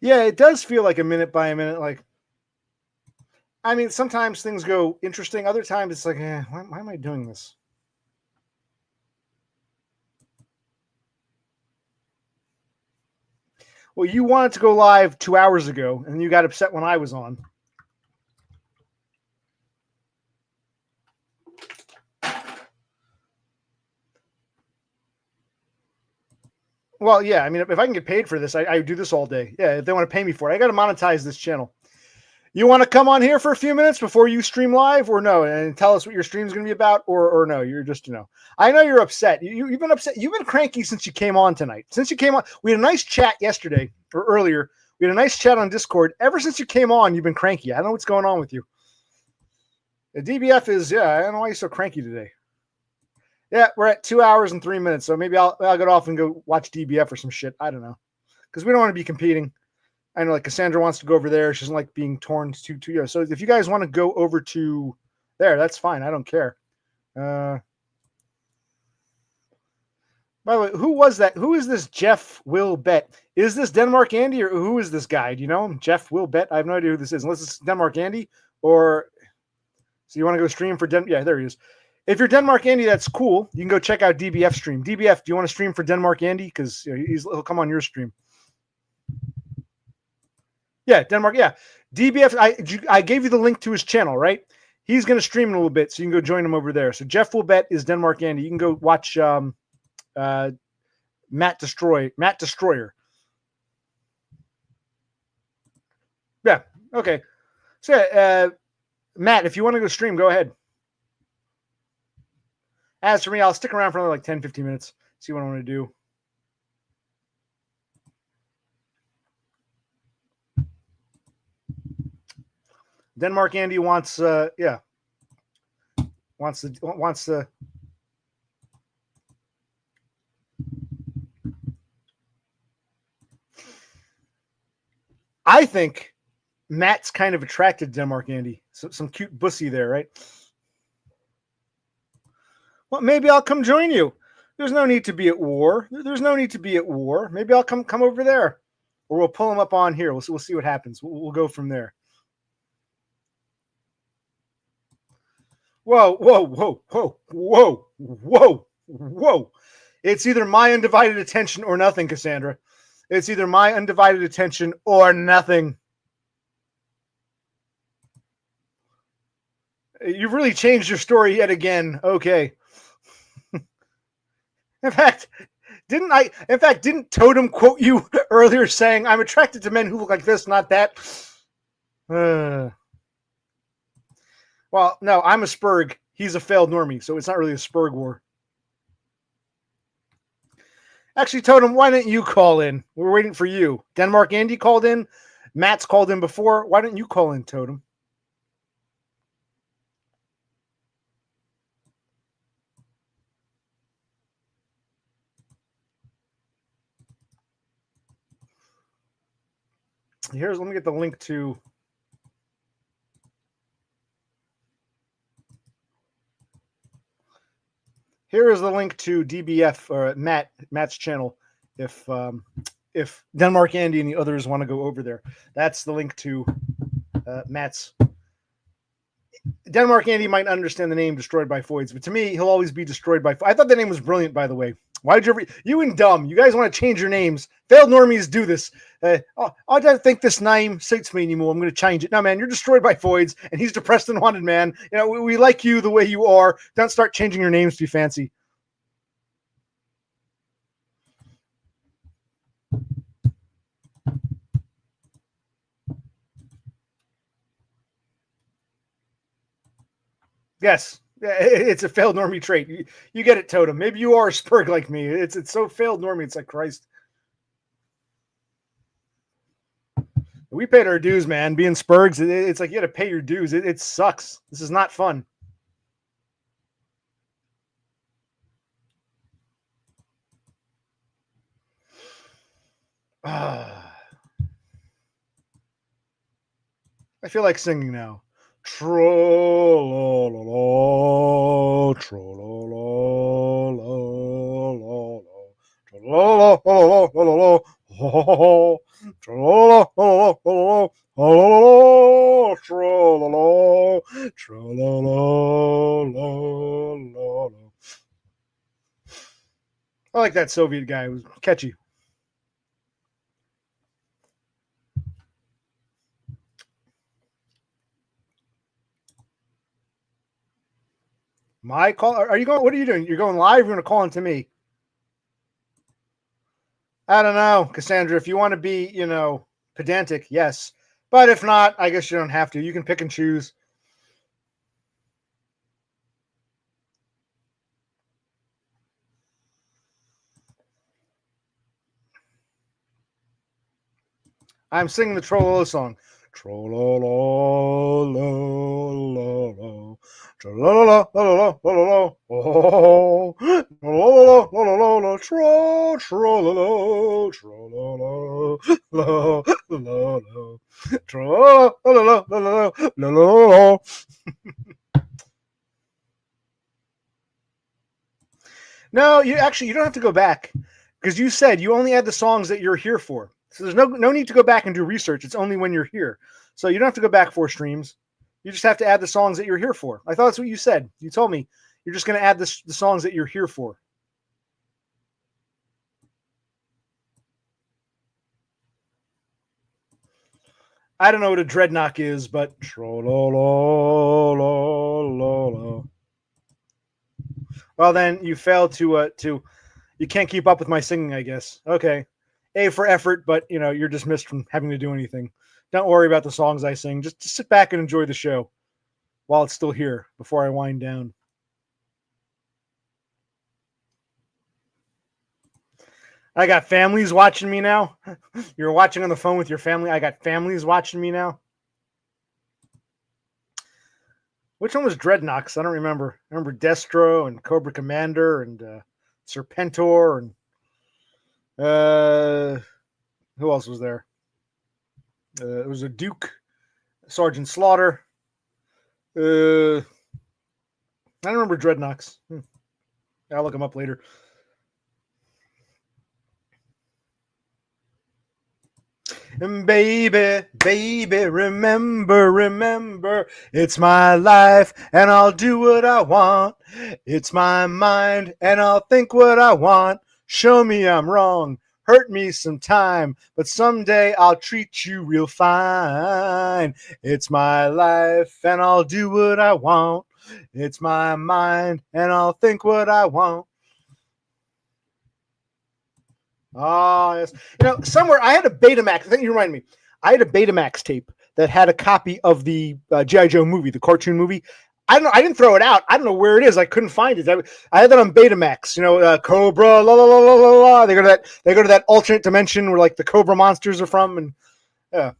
Yeah, it does feel like a minute by a minute. Like, I mean, sometimes things go interesting. Other times it's like, why am I doing this? Well, you wanted to go live 2 hours ago, and you got upset when I was on. Well, yeah, I mean, if I can get paid for this, I do this all day. Yeah, if they want to pay me for it, I got to monetize this channel. You want to come on here for a few minutes before you stream live, or no, and tell us what your stream's going to be about, or no, you're just, I know you're upset. You've been upset. You've been cranky since you came on tonight. Since you came on, we had a nice chat yesterday or earlier. We had a nice chat on Discord. Ever since you came on, you've been cranky. I don't know what's going on with you. The DBF is, I don't know why you're so cranky today. Yeah, we're at 2 hours and 3 minutes, so maybe I'll get off and go watch DBF or some shit. I don't know, because we don't want to be competing. I know, like, Cassandra wants to go over there. She doesn't like being torn to. So if you guys want to go over to there, that's fine. I don't care. By the way, who was that? Who is this Jeff Will Bet? Is this DenmarkAndy, or who is this guy? Do you know him? Jeff Will Bet? I have no idea who this is, unless it's DenmarkAndy. Or, so you want to go stream for yeah, there he is. If you're DenmarkAndy, that's cool. You can go check out DBF stream. DBF, do you want to stream for DenmarkAndy? Because he'll come on your stream. Yeah, Denmark. Yeah, DBF. I gave you the link to his channel, right? He's going to stream in a little bit, so you can go join him over there. So Jeff Will Bet is DenmarkAndy. You can go watch Matt Destroyer. Yeah. Okay. So Matt, if you want to go stream, go ahead. As for me, I'll stick around for another like 10, 15 minutes. See what I want to do. DenmarkAndy wants the I think Matt's kind of attracted to DenmarkAndy. So, some cute bussy there, right? Well, maybe I'll come join you. There's no need to be at war. There's no need to be at war. Maybe I'll come over there, or we'll pull him up on here. We'll see what happens. We'll go from there. Whoa. It's either my undivided attention or nothing, Cassandra. It's either my undivided attention or nothing. You've really changed your story yet again. Okay. In fact, didn't Totem quote you earlier saying, I'm attracted to men who look like this, not that? Well, no, I'm a Spurg. He's a failed normie, so it's not really a Spurg war. Actually, Totem, why didn't you call in? We're waiting for you. DenmarkAndy called in. Matt's called in before. Why didn't you call in, Totem? Let me get the link to. Here is the link to DBF or Matt's channel. If DenmarkAndy and the others want to go over there, that's the link to Matt's. DenmarkAndy might understand the name Destroyed by Foids, but to me, he'll always be Destroyed by. I thought the name was brilliant, by the way. Why did you and Dumb? You guys want to change your names? Failed normies do this. I don't think this name suits me anymore. I'm going to change it. No, man, you're destroyed by voids, and he's depressed and wanted, man. You know, we like you the way you are. Don't start changing your names to be fancy. Yes, it's a failed normie trait. You get it, Totem. Maybe you are a spurg like me. It's so failed normie. It's like Christ. We paid our dues, man. Being spurgs, it's like you got to pay your dues. It sucks. This is not fun. I feel like singing now. Trollolo, trollolo, trollolo, I like that Soviet guy. It was catchy. My call? Are you going? What are you doing? You're going live? You're going to call into me? I don't know, Cassandra. If you want to be, pedantic, yes. But if not, I guess you don't have to. You can pick and choose. I'm singing the Trollolo song. Trollolo, trollolo, trollolo, trollolo. No, you don't have to go back because you said you only add the songs that you're here for. So there's no need to go back and do research. It's only when you're here. So you don't have to go back 4 streams. You just have to add the songs that you're here for. I thought that's what you said. You told me you're just going to add the songs that you're here for. I don't know what a dreadnought is, but well, then you failed to you can't keep up with my singing, I guess. Okay. A for effort, but you're dismissed from having to do anything. Don't worry about the songs I sing. Just sit back and enjoy the show while it's still here before I wind down. I got families watching me now. You're watching on the phone with your family. I got families watching me now. Which one was Dreadnoks? I don't remember. I remember Destro and Cobra Commander and Serpentor and who else was there? It was a Duke, Sergeant Slaughter. I don't remember Dreadnoks. I'll look them up later. And baby, remember, it's my life and I'll do what I want. It's my mind and I'll think what I want. Show me I'm wrong, hurt me sometime, but someday I'll treat you real fine. It's my life and I'll do what I want. It's my mind and I'll think what I want. Oh, yes. Somewhere I had a Betamax. I think you remind me. I had a Betamax tape that had a copy of the G.I. Joe movie, the cartoon movie. I don't know. I didn't throw it out. I don't know where it is. I couldn't find it. I had that on Betamax. Cobra, la la la la la la. They go to that alternate dimension where like the Cobra monsters are from, and yeah.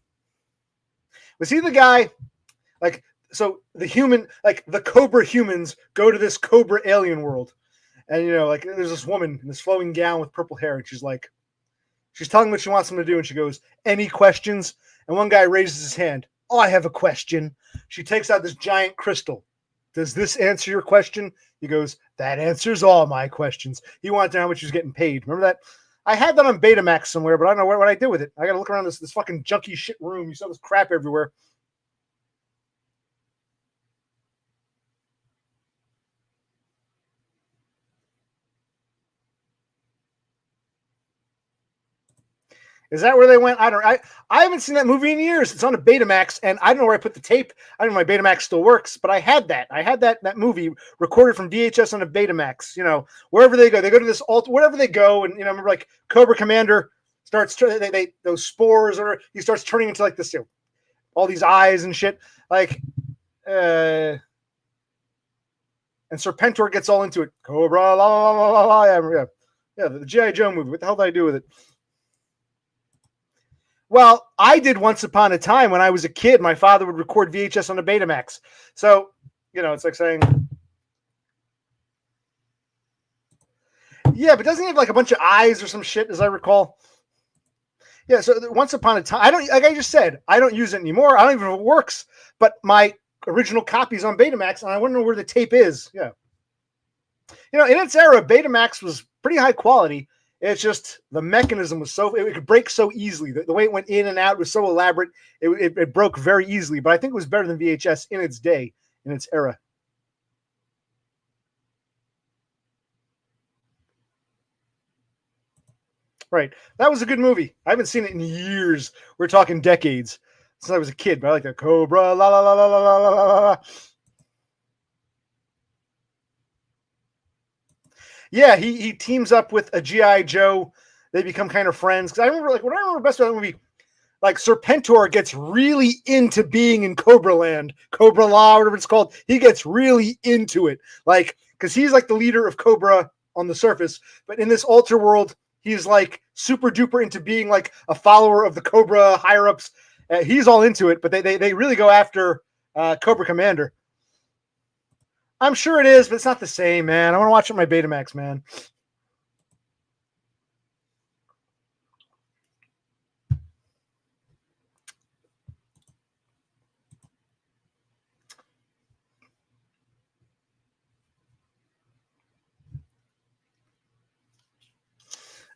Was he the guy? Like, so the human, like the Cobra humans, go to this Cobra alien world. And, like there's this woman in this flowing gown with purple hair, and she's telling what she wants them to do. And she goes, any questions? And one guy raises his hand. Oh, I have a question. She takes out this giant crystal. Does this answer your question? He goes, that answers all my questions. He wanted to know how much he was getting paid. Remember that? I had that on Betamax somewhere, but I don't know what I did with it. I got to look around this fucking junky shit room. You saw this crap everywhere. Is that where they went? I haven't seen that movie in years. It's on a Betamax, and I don't know where I put the tape. I don't know if my Betamax still works, but I had that. I had that movie recorded from VHS on a Betamax. You know, wherever they go to this alt, wherever they go, and you know, remember like Cobra Commander starts they those spores, or he starts turning into like this, you know, all these eyes and shit. Like, and Serpentor gets all into it. Cobra, la la la la la. Yeah, the G.I. Joe movie. What the hell did I do with it? Well, I did once upon a time when I was a kid. My father would record VHS on a Betamax. So, you know, it's like saying, yeah, but doesn't he have like a bunch of eyes or some shit, as I recall? Yeah, so once upon a time, I don't, like I just said, I don't use it anymore. I don't even know if it works, but my original copy's on Betamax, and I want to know where the tape is. Yeah. You know, in its era, Betamax was pretty high quality. It's just the mechanism was so, it could break so easily. The way it went in and out was so elaborate. It broke very easily, but I think it was better than VHS in its day, in its era. Right. That was a good movie. I haven't seen it in years. We're talking decades since I was a kid, but I like the Cobra, la la la la la la la la. Yeah, he teams up with a G.I. Joe. They become kind of friends. Because I remember, like, what I remember best about the movie, like Serpentor gets really into being in Cobra Land, Cobra Law, whatever it's called. He gets really into it, like, because he's like the leader of Cobra on the surface, but in this alter world, he's like super duper into being like a follower of the Cobra higher ups. He's all into it, but they really go after Cobra Commander. I'm sure it is, but it's not the same, man. I want to watch it on my Betamax, man.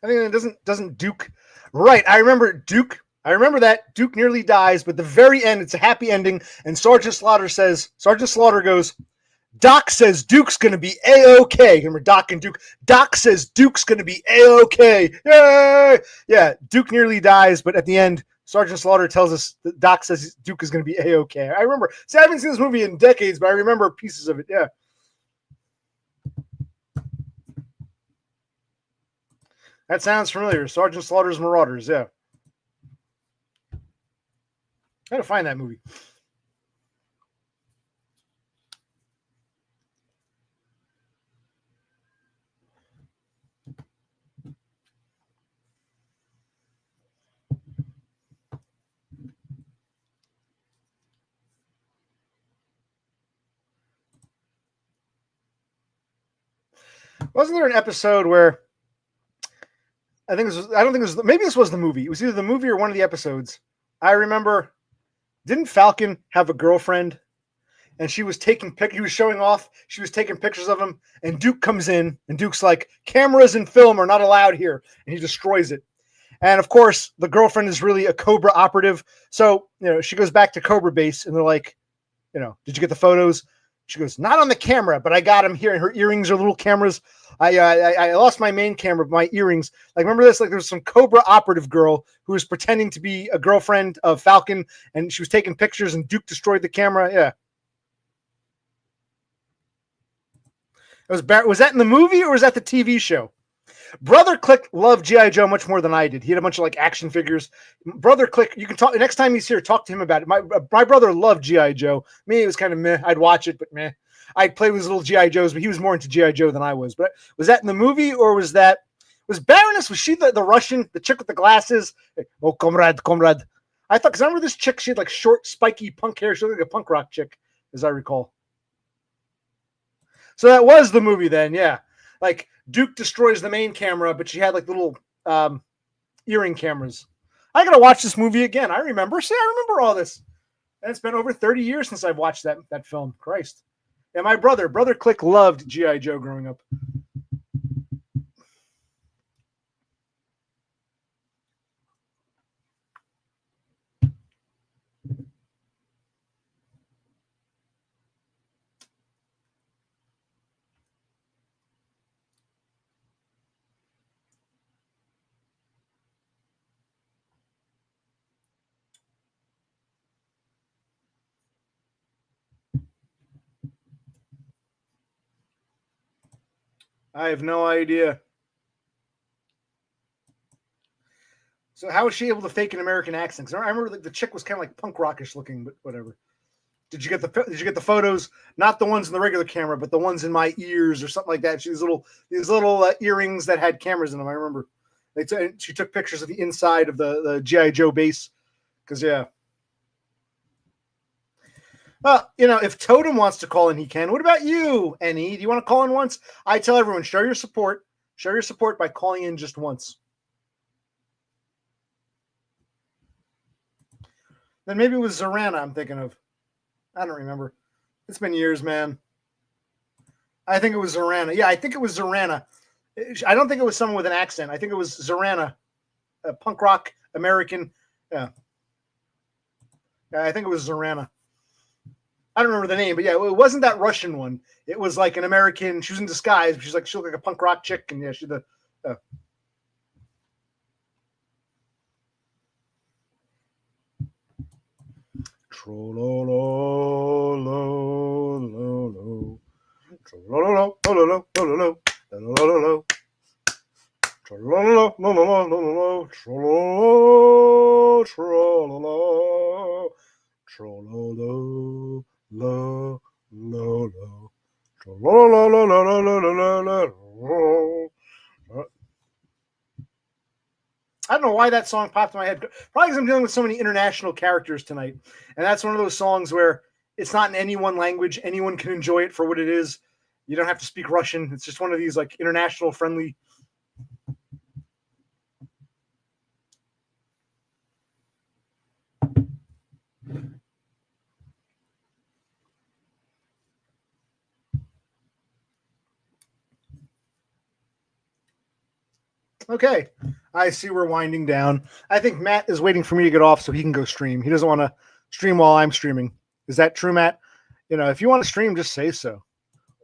I think it doesn't Duke. Right. I remember Duke. I remember that Duke nearly dies, but the very end, it's a happy ending. And Sergeant Slaughter goes, Doc says Duke's going to be A-OK. Remember Doc and Duke? Doc says Duke's going to be A-OK. Yay! Yeah, Duke nearly dies, but at the end, Sergeant Slaughter tells us that Doc says Duke is going to be A-OK. I remember. See, I haven't seen this movie in decades, but I remember pieces of it. Yeah. That sounds familiar. Sergeant Slaughter's Marauders. Yeah. I gotta find that movie. Wasn't there an episode where I think this was, I don't think this was, maybe this was the movie. It was either the movie or one of the episodes. I remember, didn't Falcon have a girlfriend? And she was taking he was showing off. She was taking pictures of him, and Duke comes in, and Duke's like, cameras and film are not allowed here, and he destroys it. And of course, the girlfriend is really a Cobra operative. So, you know, she goes back to Cobra base, and they're like, you know, did you get the photos? She goes, not on the camera, but I got them here. And her earrings are little cameras. I lost my main camera, but my earrings. Like, remember this? Like, there was some Cobra operative girl who was pretending to be a girlfriend of Falcon, and she was taking pictures, and Duke destroyed the camera. Yeah. Was that in the movie or was that the TV show? Brother Click loved G.I. Joe much more than I did. He had a bunch of like action figures. Brother Click, you can talk next time he's here, talk to him about it. My brother loved G.I. Joe. Me, it was kind of meh. I'd watch it, but meh. I'd play with his little G.I. Joes, but he was more into G.I. Joe than I was. But was that in the movie or was Baroness, was she the Russian, the chick with the glasses? Oh, comrade. I thought, because I remember this chick, she had like short, spiky punk hair. She looked like a punk rock chick, as I recall. So that was the movie then, yeah. Like Duke destroys the main camera, but she had like little earring cameras. I gotta watch this movie again. I remember all this. And it's been over 30 years since I've watched that film. Christ. And my brother Click loved G.I. Joe growing up. I have no idea. So how was she able to fake an American accent? 'Cause I remember the chick was kind of like punk rockish looking, but whatever. Did you get the photos? Not the ones in the regular camera, but the ones in my ears or something like that. These little earrings that had cameras in them. I remember. She took pictures of the inside of the GI Joe base. Because yeah. Well, if Totem wants to call in, he can. What about you, Annie? Do you want to call in once? I tell everyone, show your support. Show your support by calling in just once. Then maybe it was Zorana I'm thinking of. I don't remember. It's been years, man. I think it was Zorana. Yeah, I think it was Zorana. I don't think it was someone with an accent. I think it was Zorana, a punk rock American. Yeah. I think it was Zorana. I don't remember the name, but yeah, it wasn't that Russian one. It was like an American. She was in disguise. She looked like a punk rock chick, and yeah, she the. I don't know why that song popped in my head. Probably because I'm dealing with so many international characters tonight. And that's one of those songs where it's not in any one language. Anyone can enjoy it for what it is. You don't have to speak Russian. It's just one of these like international friendly. Okay. I see we're winding down. I think Matt is waiting for me to get off so he can go stream. He doesn't want to stream while I'm streaming. Is that true, Matt? If you want to stream, just say so.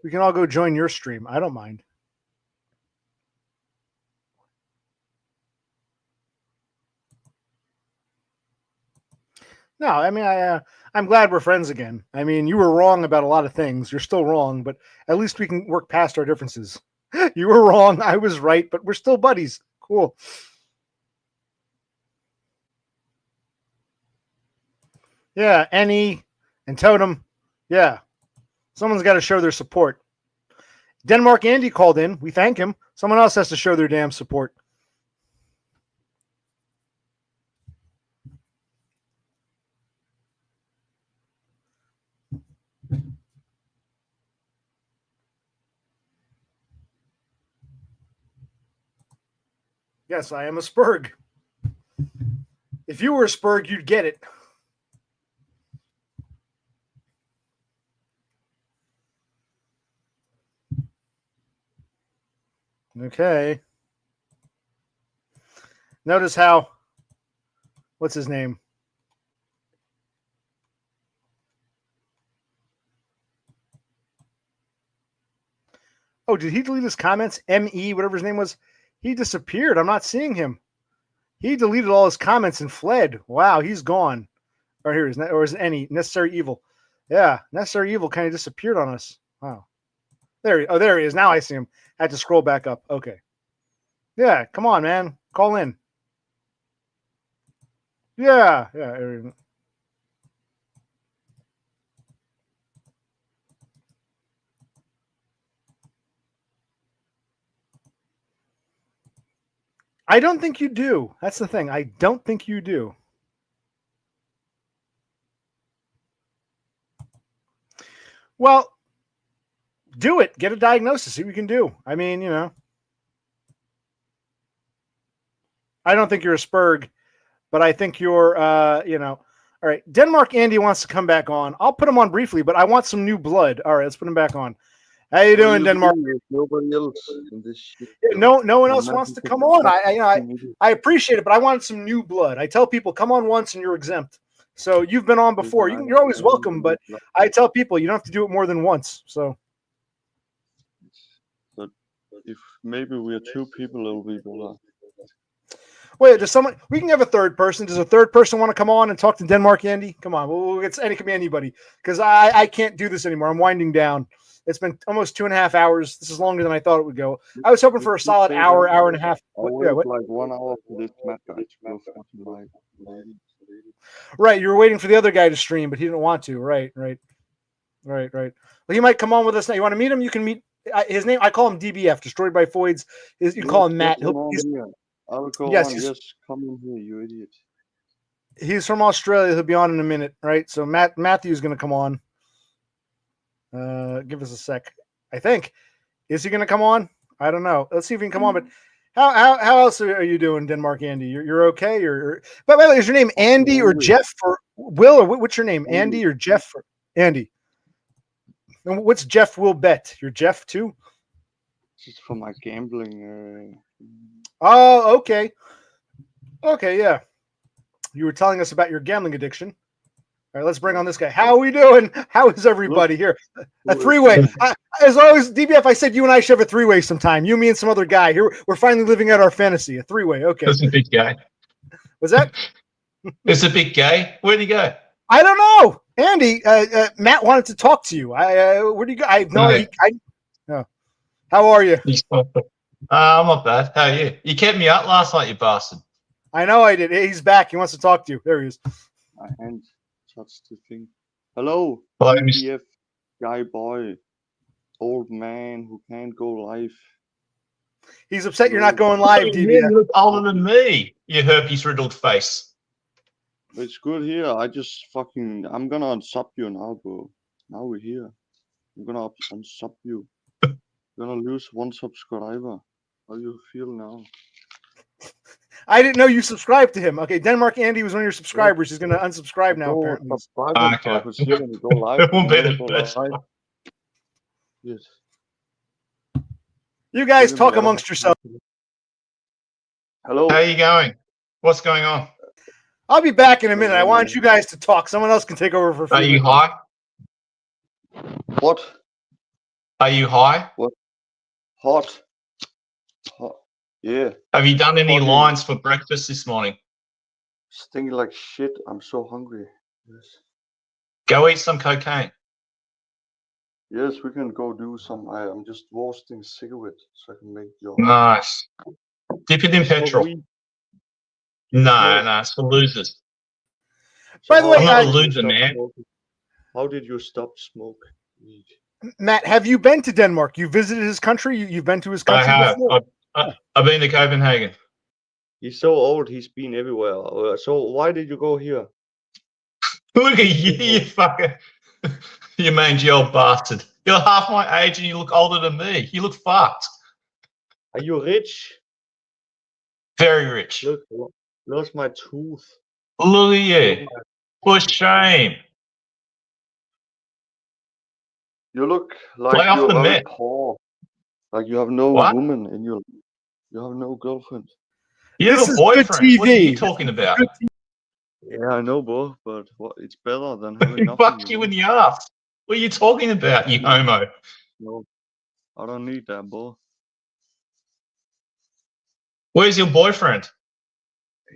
We can all go join your stream. I don't mind. No, I mean, I'm glad we're friends again. I mean, you were wrong about a lot of things. You're still wrong, but at least we can work past our differences. You were wrong. I was right, but we're still buddies. Cool. Yeah, Annie and Totem. Yeah. Someone's got to show their support. DenmarkAndy called in. We thank him. Someone else has to show their damn support. Yes, I am a Spurg. If you were a Spurg, you'd get it. Okay. Notice how, what's his name? Oh, did he delete his comments? ME, whatever his name was. He disappeared. I'm not seeing him. He deleted all his comments and fled. Wow, he's gone. Or here is any Necessary Evil. Yeah, Necessary Evil kind of disappeared on us. Wow. There he is. Now I see him. I had to scroll back up. Okay. Yeah, come on, man. Call in. Yeah. I don't think you do. That's the thing. I don't think you do. Well, do it. Get a diagnosis. See what you can do. I mean, I don't think you're a Spurg, but I think you're, all right. DenmarkAndy wants to come back on. I'll put him on briefly, but I want some new blood. All right, let's put him back on. How you doing, Denmark? Nobody else in this shit. Yeah, no one else wants to come on. I appreciate it, but I wanted some new blood. I tell people, come on once and you're exempt. So you've been on before. You're always welcome, but I tell people you don't have to do it more than once. So if maybe we are two people, it'll be better. Wait, does someone? We can have a third person. Does a third person want to come on and talk to DenmarkAndy? Come on, it can be anybody because I can't do this anymore. I'm winding down. It's been almost 2.5 hours. This is longer than I thought it would go. I was hoping for a solid hour, hour and a half. I waited like 1 hour for this Matt guy to go fucking live. Right, you were waiting for the other guy to stream, but he didn't want to. Right. Well, he might come on with us now. You want to meet him? You can meet his name. I call him DBF, Destroyed by Foids. You can call him Matt. I will go yes, on. Yes, come in here, you idiot. He's from Australia. He'll be on in a minute, right? So Matthew's going to come on. Give us a sec. I think. Is he going to come on? I don't know. Let's see if he can come on. But how else are you doing, DenmarkAndy? You're okay? Or by the way, is your name Andy or Jeff or Will or what's your name? Andy or Jeff or Andy? And what's Jeff Will Bet? You're Jeff too? This is for my gambling. Oh, okay. Okay, yeah. You were telling us about your gambling addiction. All right, let's bring on this guy. How are we doing? How is everybody here? A three-way. As always, DBF, I said you and I should have a three-way sometime. You, me, and some other guy. Here, we're finally living out our fantasy. A three-way. Okay. That's a big guy. Was that? It's a big guy. Where'd he go? I don't know. Andy, Matt wanted to talk to you. Where do you go? I have no idea. No. How are you? I'm not bad. How are you? You kept me up last night, you bastard. I know I did. He's back. He wants to talk to you. There he is. My hand touched the thing. Hello, Hello, DBF guy boy, old man who can't go live. He's upset you're not going live, DBF. You look older than me, you herpes-riddled face. It's good here. I'm gonna unsub you now, bro. Now we're here. I'm gonna unsub you. You're gonna lose 1 subscriber. How do you feel now? I didn't know you subscribed to him. Okay, DenmarkAndy was one of your subscribers. He's going to unsubscribe now, apparently. It won't be the best. Yes. You guys talk amongst yourselves. Hello. How are you going? What's going on? I'll be back in a minute. I want you guys to talk. Someone else can take over for a few Are you minutes. high? What? Are you high? What? Hot. Yeah. Have you done any lines for breakfast this morning? Stinking like shit. I'm so hungry. Yes. Go eat some cocaine. Yes, we can go do some. I'm just roasting cigarette so I can make your. Nice. Dip it in petrol. No, it's for losers. By the way, I'm not a loser, man. How did you stop smoke weed? Matt, have you been to Denmark? You visited his country? You've been to his country? I have. Before? I've been to Copenhagen. He's so old. He's been everywhere. So why did you go here? Look at you, you fucker. You mangy old bastard. You're half my age and you look older than me. You look fucked. Are you rich? Very rich. Look, lost my tooth. Look at you. For shame. You look like you're very poor. Like you have no woman in your life. You have no girlfriend. You have a boyfriend. What are you talking about? Yeah, I know, bro, but it's better than having nothing. Fuck you in the ass. What are you talking about, you homo? No, I don't need that, bro. Where's your boyfriend?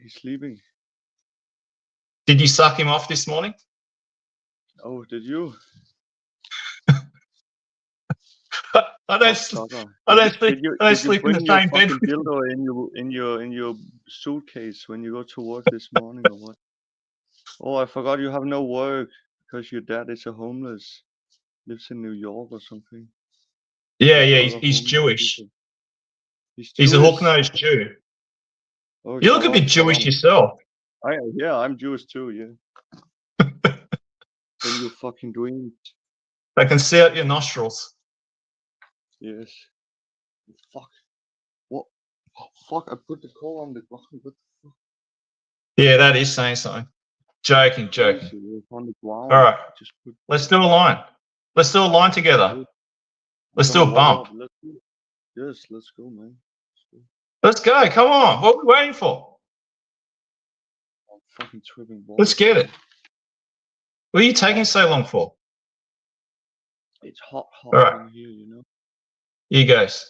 He's sleeping. Did you suck him off this morning? Oh, did you? I don't sleep in the same bed. Dildo in your suitcase when you go to work this morning or what? Oh, I forgot you have no work because your dad is a homeless, lives in New York or something. Yeah, he's Jewish. He's a hook-nosed Jew. Oh, you look a bit Jewish yourself. Yeah, I'm Jewish too. Yeah. Then you fucking doing it. I can see out your nostrils. Yes. Fuck. What? Oh, fuck, I put the call on the ground. What the fuck? Yeah, that is saying something. Joking. On the ground. All right. Let's do a line. Let's do a line together. Let's do a bump. Yes, let's go, man. Let's go. Come on. What are we waiting for? I'm fucking tripping balls. Let's get it. What are you taking so long for? It's hot right. in here, you know. Here goes.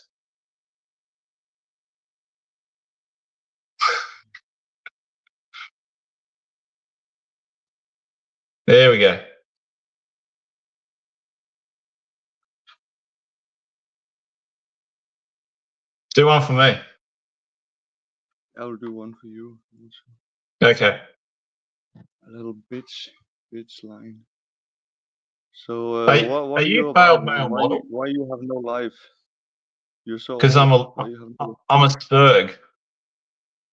There we go. Do one for me. I'll do one for you. Okay. A little bitch line. So what Are are you you about, failed man? male Why model? you have no life? You're so Because old. Why you have no? I'm a Spurg.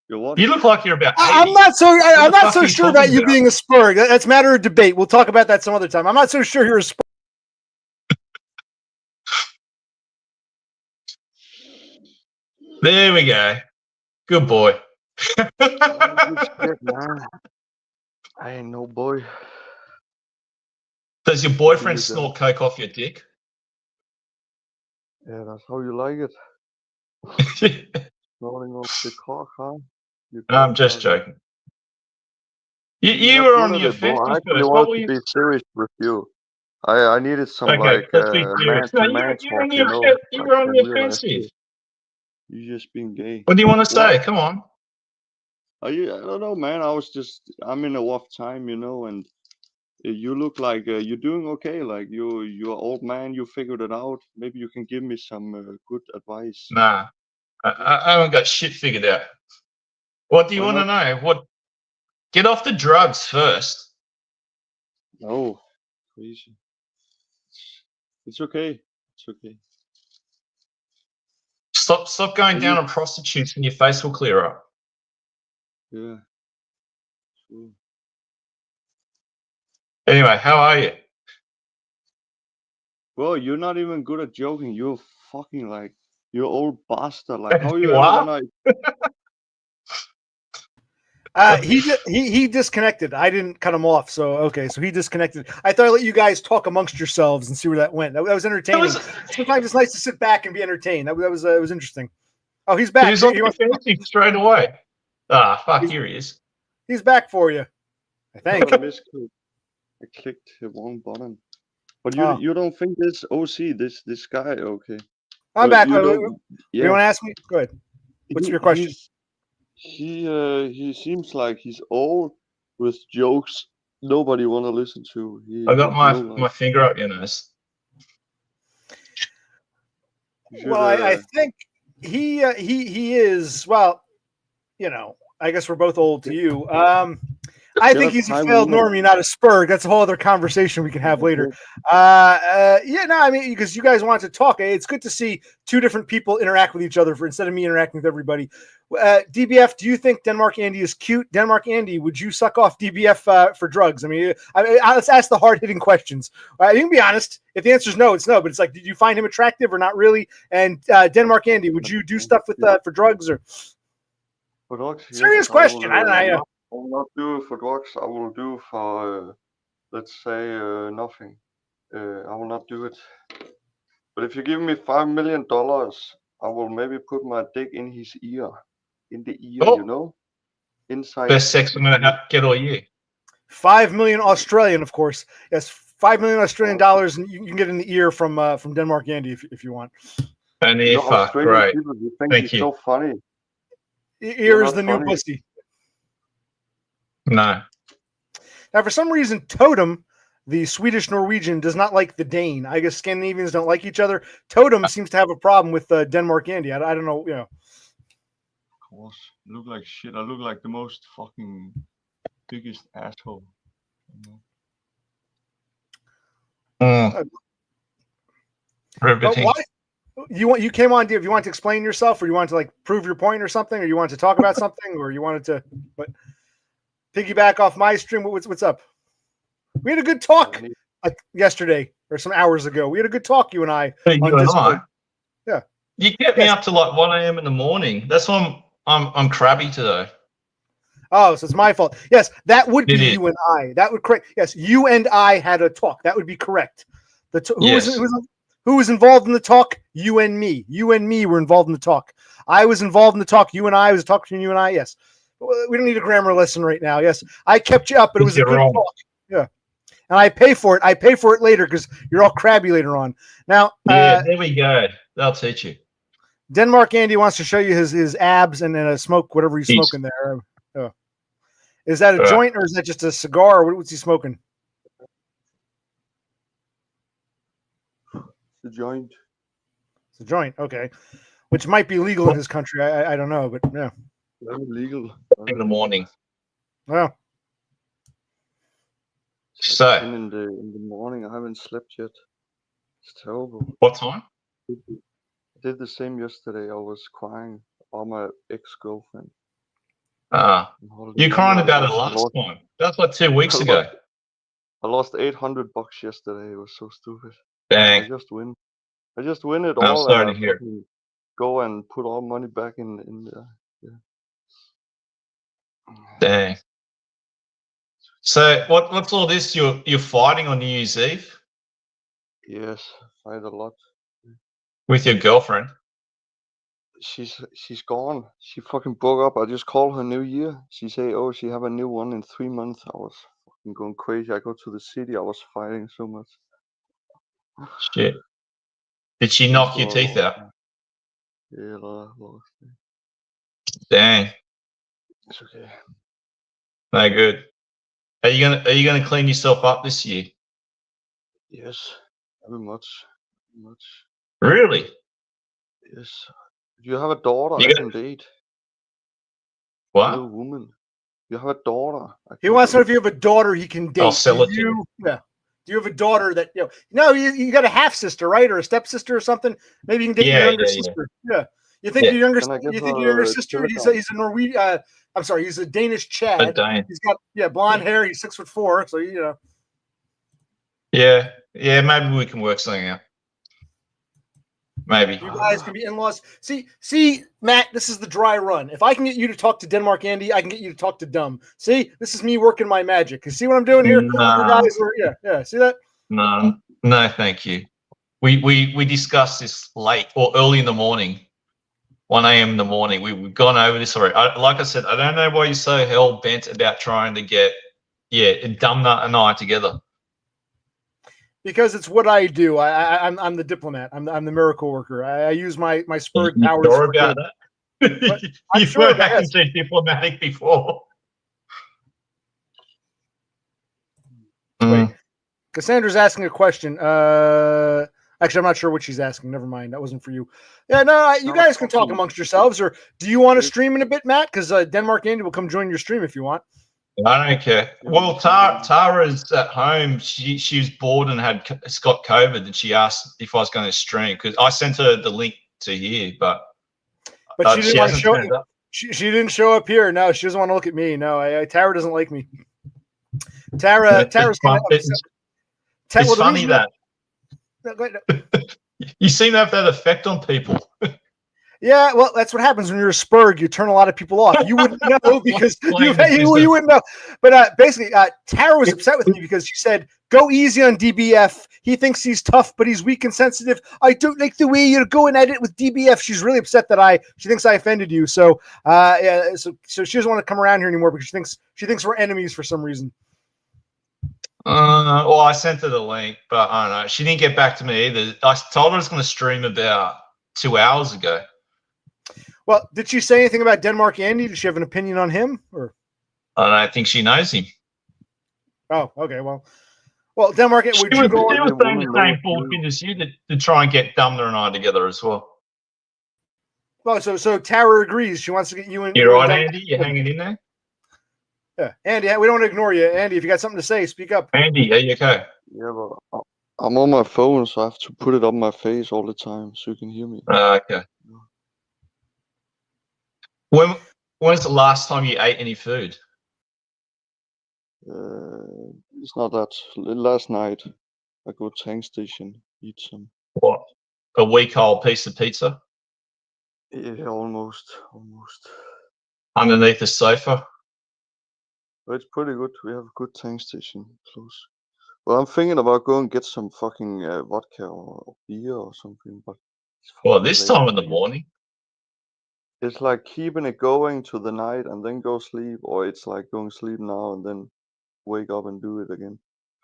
You're what? You look like you're about 80. I'm not so. I'm the not fuck so are you sure about talking you about? being a Spurg. That's a matter of debate. We'll talk about that some other time. I'm not so sure you're a Spurg. There we go. Good boy. Shit, man. I ain't no boy. Does your boyfriend snort coke off your dick? Yeah, that's how you like it. Snorting off the cock, huh? I'm just joking. You You're were not on good the at it, bro. I offensive actually first. What wanted were to you? be serious with you. I needed some Okay, let's be serious. No, man-to-man you're on talk, the you know, you like were on in the real life. offensive. You just being gay. What do you want to say? What? Come on. I don't know, man. I'm in a rough time, you know, and you look like you're doing okay. Like you're an old man. You figured it out. Maybe you can give me some good advice. Nah, I haven't got shit figured out. What do you Why want to not? know? What? Get off the drugs first. No, crazy. It's okay. It's okay. Stop going Are down you? on prostitutes and your face will clear up. Yeah. True. Anyway, how are you? Bro, you're not even good at joking. You're fucking like you're old bastard. Like how you You ever are? gonna? He disconnected. I didn't cut him off. So okay, so he disconnected. I thought I'd let you guys talk amongst yourselves and see where that went. That was entertaining. Sometimes it's nice to sit back and be entertained. That was it was interesting. Oh, he's He back. was on the offensive straight away. Ah, fuck, here he is. He's back for you. I think. I misclicked. I clicked the wrong button. But you don't think this OC this guy okay? I'm But back. you What don't. do Yeah. you want to ask me? Go ahead. What's your question? He seems like he's old with jokes nobody want to listen to. I got He my finger up your nose. Well, I think he is. Well, you know, I guess we're both old to you. I think he's a failed normie, not a Spurg. That's a whole other conversation we can have later. Yeah, no, I mean, because you guys want to talk. It's good to see two different people interact with each other instead of me interacting with everybody. DBF, do you think DenmarkAndy is cute? DenmarkAndy, would you suck off DBF for drugs? I mean, let's ask the hard-hitting questions. You can be honest. If the answer is no, it's no. But it's like, did you find him attractive or not really? And DenmarkAndy, would you do stuff with for drugs or? For drugs, serious question. I will not do it for drugs. I will do for, let's say, nothing. I will not do it. But if you give me $5 million, I will maybe put my dick in his ear, in the ear, you know, inside. Best sex I'm gonna have get all year. 5 million Australian, of course. Yes, 5 million Australian dollars, and you can get in the ear from DenmarkAndy if you want. An ear fuck, great. You think Thank he's you. so funny. Ear is the new pussy. No. Now, for some reason, Totem, the Swedish Norwegian, does not like the Dane. I guess Scandinavians don't like each other. Totem seems to have a problem with DenmarkAndy. I don't know, you know. Of course, I look like shit. I look like the most fucking biggest asshole. Riveting. Why? You came on, if you want to explain yourself, or you want to like prove your point or something, or you want to talk about something, or you wanted to piggyback off my stream. What's up? We had a good talk like yesterday or some hours ago. We had a good talk, you and I. You and I. Yeah. You kept me up to like 1 a.m. in the morning. That's why I'm crabby today. Oh, so it's my fault. Yes, that would be you and I. That would correct. Yes, you and I had a talk. That would be correct. Who was involved in the talk? You and me. You and me were involved in the talk. I was involved in the talk. You and I was talking between you and I. Yes. We don't need a grammar lesson right now. Yes, I kept you up, but it was a good talk. Yeah, and I pay for it. I pay for it later because you're all crabby later on. Now, yeah, there we go. They'll teach you. DenmarkAndy wants to show you his abs and then a smoke, whatever he's smoking there. Oh. Is that a joint or is that just a cigar? Or what's he smoking? It's a joint. It's a joint. Okay. which might be legal in his country. I don't know, but yeah. Very legal. In the morning. Well, It's So- like 10 in the morning. I haven't slept yet. It's terrible. What time? I did the same yesterday. I was crying about my ex-girlfriend. You crying about it I last lost- time. That's like 2 weeks I ago. I lost $800 yesterday. It was so stupid. I Dang. just win. I just win it I'm all. sorry and to I hear. fucking go and put all money back in there. Dang. So what's all this? You're fighting on New Year's Eve Yes, fight a lot. with your girlfriend? She's gone. She fucking broke up. I just called her New Year. She say, oh, she have a new one in 3 months. I was fucking going crazy. I go to the city. I was fighting so much. Shit. Did she knock your teeth out? Yeah, a lot. Dang. It's okay. No good. Are you gonna clean yourself up this year? Yes, very much. Really? Yes. If you have a daughter, You I got- can date. What? Little woman. You have a daughter. he wants to know if you have a daughter he can date. I'll sell Do it to you? Yeah. Do you have a daughter that No, you got a half sister, right, or a stepsister or something? Maybe you can date your younger sister. Yeah. You think Yeah. your younger Can I get you think your younger her sister? He's telegram? a Norwegian. I'm sorry, he's a Danish A Chad. Dane. He's got blonde hair. He's 6'4", so you know. Yeah. Maybe we can work something out. Maybe. You guys can be in-laws. See, Matt, this is the dry run. If I can get you to talk to DenmarkAndy, I can get you to talk to Dumb. See, this is me working my magic. You see what I'm doing here? No. You guys are, yeah. See that? No, thank you. We discussed this late or early in the morning, 1 a.m. in the morning. We've gone over this already. Like I said, I don't know why you're so hell bent about trying to get Dumnut and I together. Because it's what I do. I'm the diplomat. I'm the miracle worker. I use my spurred You powers. sure for about good. that? I'm You sure were about acting this. too diplomatic before. Wait, Cassandra's asking a question. Actually, I'm not sure what she's asking. Never mind. That wasn't for you. Yeah, no, you guys can talk amongst yourselves. Or do you want to stream in a bit, Matt? Because DenmarkAndy will come join your stream if you want. I don't care. Well, Tara's at home. She was bored and has got COVID, and she asked if I was going to stream because I sent her the link to here, but she didn't want to show up. She didn't show up here. No, she doesn't want to look at me. No, Tara doesn't like me. Tara's kind of upset. It's funny that No, go ahead. you seem to have that effect on people. Yeah, well, that's what happens when you're a Spurg. You turn a lot of people off. You wouldn't know because you wouldn't know. But basically, Tara was upset with me because she said, "Go easy on DBF. He thinks he's tough, but he's weak and sensitive. I don't like the way you're going at it with DBF." She's really upset that she thinks I offended you. So, so she doesn't want to come around here anymore because she thinks we're enemies for some reason. Well, I sent her the link, but I don't know. She didn't get back to me either. I told her I was going to stream about 2 hours ago. Well, did she say anything about DenmarkAndy? Did she have an opinion on him? Or I don't think she knows him. Oh, okay. Well, DenmarkAndy. She was saying the same bullshit as you to try and get Dumner and I together as well. Well, so Tara agrees. She wants to get you in. You're right, Andy. You're hanging in there. Yeah, Andy. We don't want to ignore you, Andy. If you got something to say, speak up. Andy, are you okay? Yeah, but I'm on my phone, so I have to put it on my face all the time so you can hear me. Okay. When was the last time you ate any food? It's not that. Last night, I go tank station, eat some. What? A week-old piece of pizza? Yeah, almost. Underneath the sofa? But it's pretty good. We have a good tank station close. Well, I'm thinking about going and get some fucking vodka or beer or something. But Well, this time in the morning? It's like keeping it going to the night and then go sleep, or it's like going sleep now and then wake up and do it again.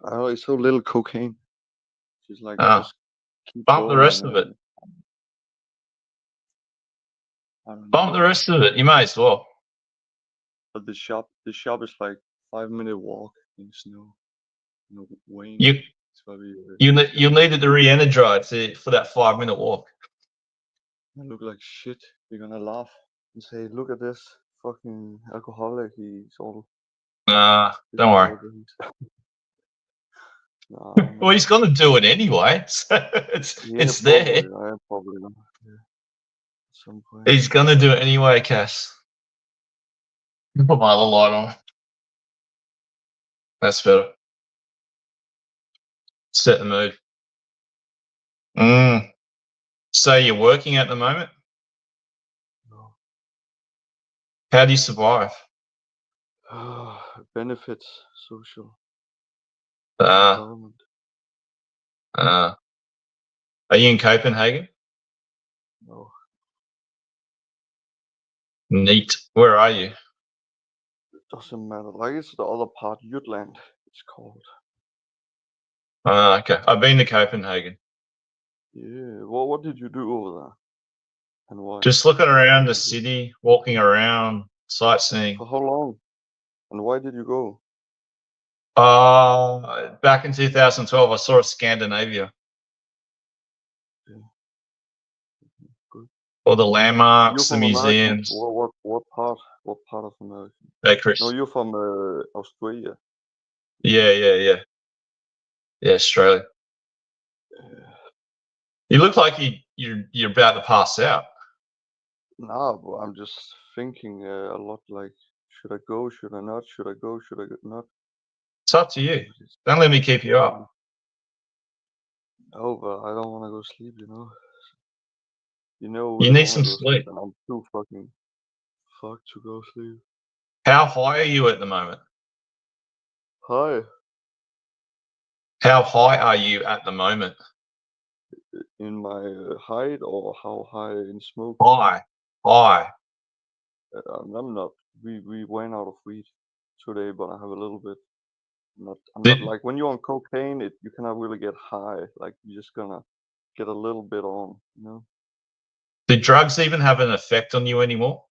I don't know, it's so little cocaine. Just like just keep bump the going rest of it. Bump the rest of it. You may as well. But the shop is like 5-minute walk in snow. Wayne. You'll need it to re-energize for that 5-minute walk. I look like shit. You're gonna laugh and say, "Look at this fucking alcoholic. He's all." Don't worry. Nah, Well, man. he's going to do it anyway. So Yeah, it's there. probably. I am probably gonna. Yeah. At some point. He's going to do it anyway, Cass. Put my other light on. That's better. Set the mood. So you're working at the moment? No. How do you survive? Benefits, social, Uh, government. Are you in Copenhagen? No. Neat. Where are you? It doesn't matter. Like it's the other part, Jutland. It's called. Okay. I've been to Copenhagen. Yeah. What did you do over there? And why? Just looking around the city, walking around, sightseeing. For how long? And why did you go? Back in 2012, I saw Scandinavia. Yeah. Good. All the landmarks, the You're from America? museums. What part? What part of America? Hey, Chris. No, you're from Australia. Yeah, Australia. You look like you're about to pass out. Nah, but I'm just thinking a lot. Like, should I go? Should I not? Should I go? Should I not? It's up to you. Don't let me keep you up. Oh, but I don't want to go sleep. You need some sleep. And I'm too fucking fucked to go sleep. How high are you at the moment? Hi. How high are you at the moment? In my height or how high in smoke? High. I'm not. We went out of weed today, but I have a little bit. I'm not like when you're on cocaine, you cannot really get high. Like you're just gonna get a little bit on, Do drugs even have an effect on you anymore?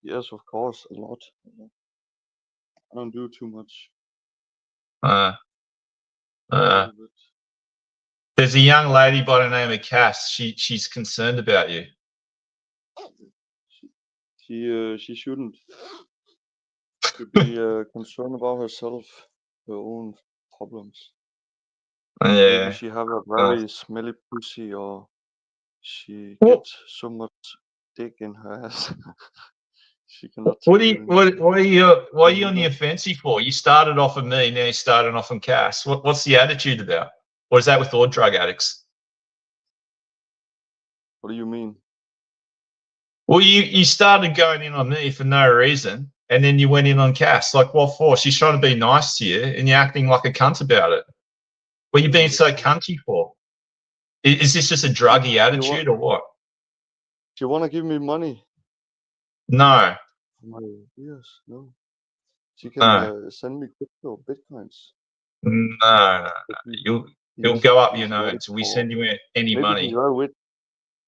Yes, of course, a lot. I don't do too much. There's a young lady by the name of Cass. She's concerned about you. She shouldn't. Should be concerned about herself, her own problems. Yeah. Maybe she have a very smelly pussy, or she gets so much dick in her ass. She cannot. What are you on the offensive for? You started off on me, now you're starting off on Cass. What's the attitude about? Or is that with all drug addicts? What do you mean? Well, you started going in on me for no reason, and then you went in on Cass. Like, what for? She's trying to be nice to you, and you're acting like a cunt about it. What are you being so cunty for? Is this just a druggy attitude or what? Do you want to give me money? No. Yes, no. She can send me crypto, bitcoins. No. You'll go up your nose. We send you any money.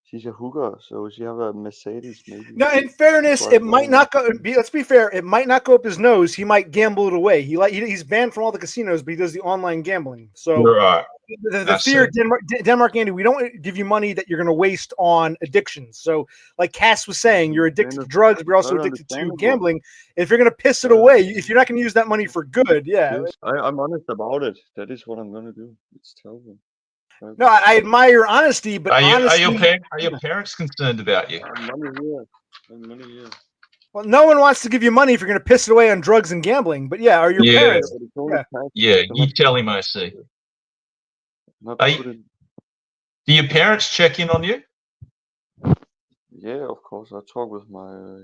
She's a hooker, so she have a Mercedes, maybe. No, in fairness, it might not go. Let's be fair. It might not go up his nose. He might gamble it away. He's banned from all the casinos, but he does the online gambling. So right. The fear, DenmarkAndy, we don't give you money that you're going to waste on addictions. So, like Cass was saying, you're addicted to drugs, but you're also addicted to gambling. If you're going to piss it away, if you're not going to use that money for good, yeah. Yes, I'm honest about it. That is what I'm going to do. It's terrible. No, I admire your honesty, but are your parents concerned about you? Money here. Well, no one wants to give you money if you're going to piss it away on drugs and gambling. But yeah, are your parents? Yeah, you tell him, OC. Do your parents check in on you? Yeah, of course. I talk with my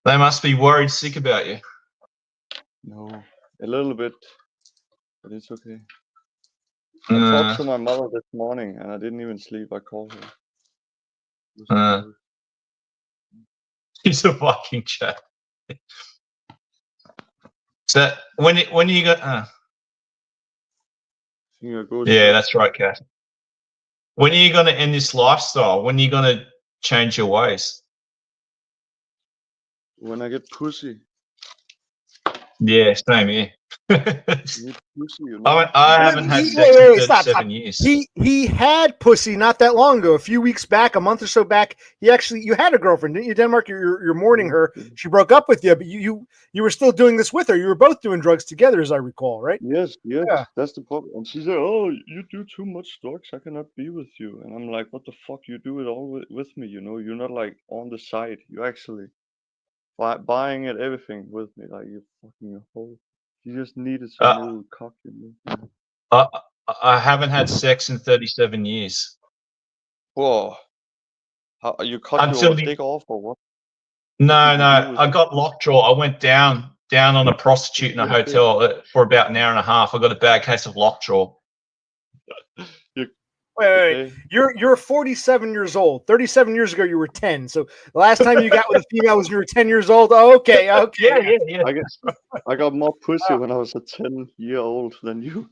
They must be worried sick about you. No, a little bit, but it's okay. I talked to my mother this morning, and I didn't even sleep. I called her. He's a fucking chat. So when you got? Yeah, that's right, Cass. When are you going to end this lifestyle? When are you going to change your ways? When I get pussy. Yeah, same here. You need pussy, you know. I haven't had Wait, sex in stop. 37 years. He had pussy not that long ago. A few weeks back, a month or so back, you had a girlfriend, didn't you, Denmark? You're mourning her. She broke up with you, but you were still doing this with her. You were both doing drugs together, as I recall, right? Yes, Yeah. that's the problem. And she said, "Oh, you do too much drugs. I cannot be with you." And I'm like, "What the fuck? You do it all with me, you know? You're not like on the side. You're actually buying it everything with me. Like you fucking whole. You just needed some Uh, little cock, you know." I haven't had sex in 37 years. Whoa! How you cut Until your the dick off or what? No, Did you do no, with I it? got lockjaw. I went down on a prostitute in a Okay. hotel for about an hour and a half. I got a bad case of lockjaw. Wait. Okay. You're 47 years old. 37 years ago, you were 10. So the last time you got with a female was when you were 10 years old. Oh, okay. Yeah. I got more pussy when I was a 10-year-old than you.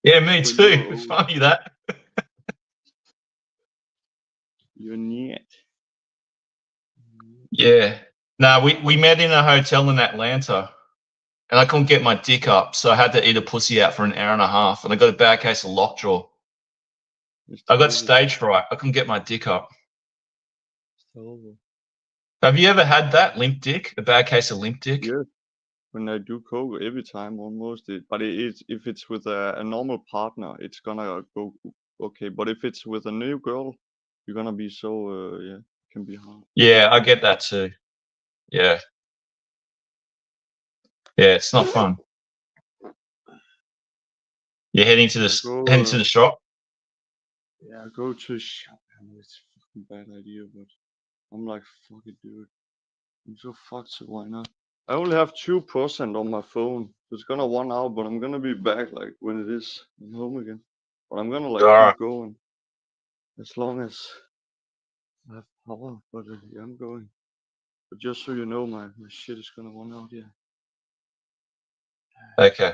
Yeah, me When too. you were It's old. funny that. You're niet. Yeah. No, we met in a hotel in Atlanta, and I couldn't get my dick up, so I had to eat a pussy out for an hour and a half, and I got a bad case of lockjaw. It's I got terrible. stage fright. I couldn't get my dick up. It's terrible. Have you ever had that limp dick? A bad case of limp dick? Yeah. When I do coke, every time almost, but if it's with a normal partner, it's gonna go okay. But if it's with a new girl, you're gonna be so yeah, it can be hard. Yeah, I get that too. Yeah. Yeah, it's not fun. You're heading to the shop? Yeah, go to a shop. I know it's a fucking bad idea, but I'm like, fuck it, dude. I'm so fucked, so why not? I only have 2% on my phone. So it's gonna run out, but I'm gonna be back like when it is. I'm home again. But I'm gonna like Alright. keep going as long as I have power. But yeah, I'm going. But just so you know, my shit is gonna run out. Yeah. Okay.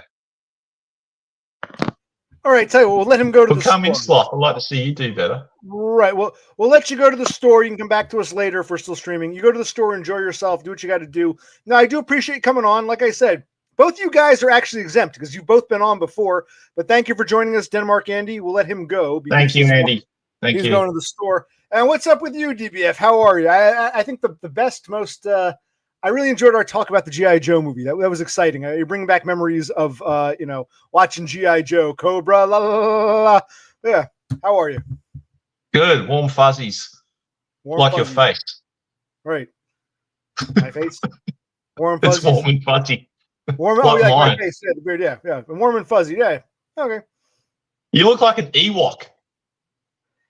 All right. Tell you what, we'll let him go to Well, the come in, store. Sloth. I'd like to see you do better. Right. Well, we'll let you go to the store. You can come back to us later if we're still streaming. You go to the store, enjoy yourself, do what you got to do. Now, I do appreciate you coming on. Like I said, both you guys are actually exempt because you've both been on before. But thank you for joining us, DenmarkAndy. We'll let him go. Because Thank you, Andy. Thank he's you. going to the store. And what's up with you, DBF? How are you? I think the best, most. I really enjoyed our talk about the G.I. Joe movie. That was exciting. You're bringing back memories of watching G.I. Joe, Cobra, la la la la. Yeah. How are you? Good. Warm fuzzies. Warm like fuzzies. your face. Right. My face. Warm fuzzies. It's warm and fuzzy. Warm. Like Oh, yeah, mine. my face. Yeah, the beard. Yeah. Warm and fuzzy. Yeah. Okay. You look like an Ewok.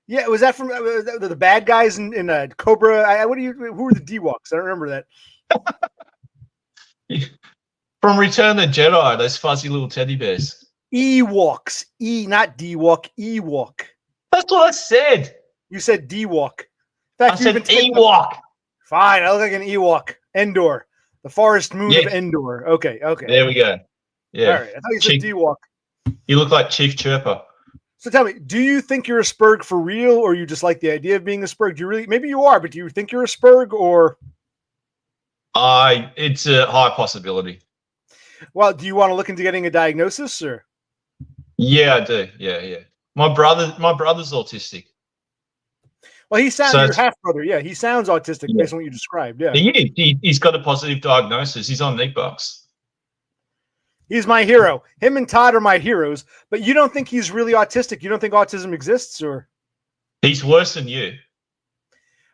Yeah. Was that from the bad guys in Cobra? Who were the D-Walks? I don't remember that. From Return of the Jedi, those fuzzy little teddy bears. Ewoks. Not D-Walk. Ewok. That's what I said. You said D-Walk. I said Ewok. Fine. I look like an Ewok. Endor. The forest moon Yes. of Endor. Okay. There we go. Yeah. All right. I thought you said D-Walk. You look like Chief Chirper. So tell me, do you think you're a Spurg for real, or you just like the idea of being a Spurg? Do you really? Maybe you are, but do you think you're a Spurg, or? It's a high possibility. Well, do you want to look into getting a diagnosis, or? Yeah, I do. Yeah. My brother's autistic. Well, he sounds your half brother. Yeah, he sounds autistic based on what you described. Yeah, he's got a positive diagnosis. He's on Nickbox. He's my hero. Him and Todd are my heroes. But you don't think he's really autistic? You don't think autism exists, or? He's worse than you.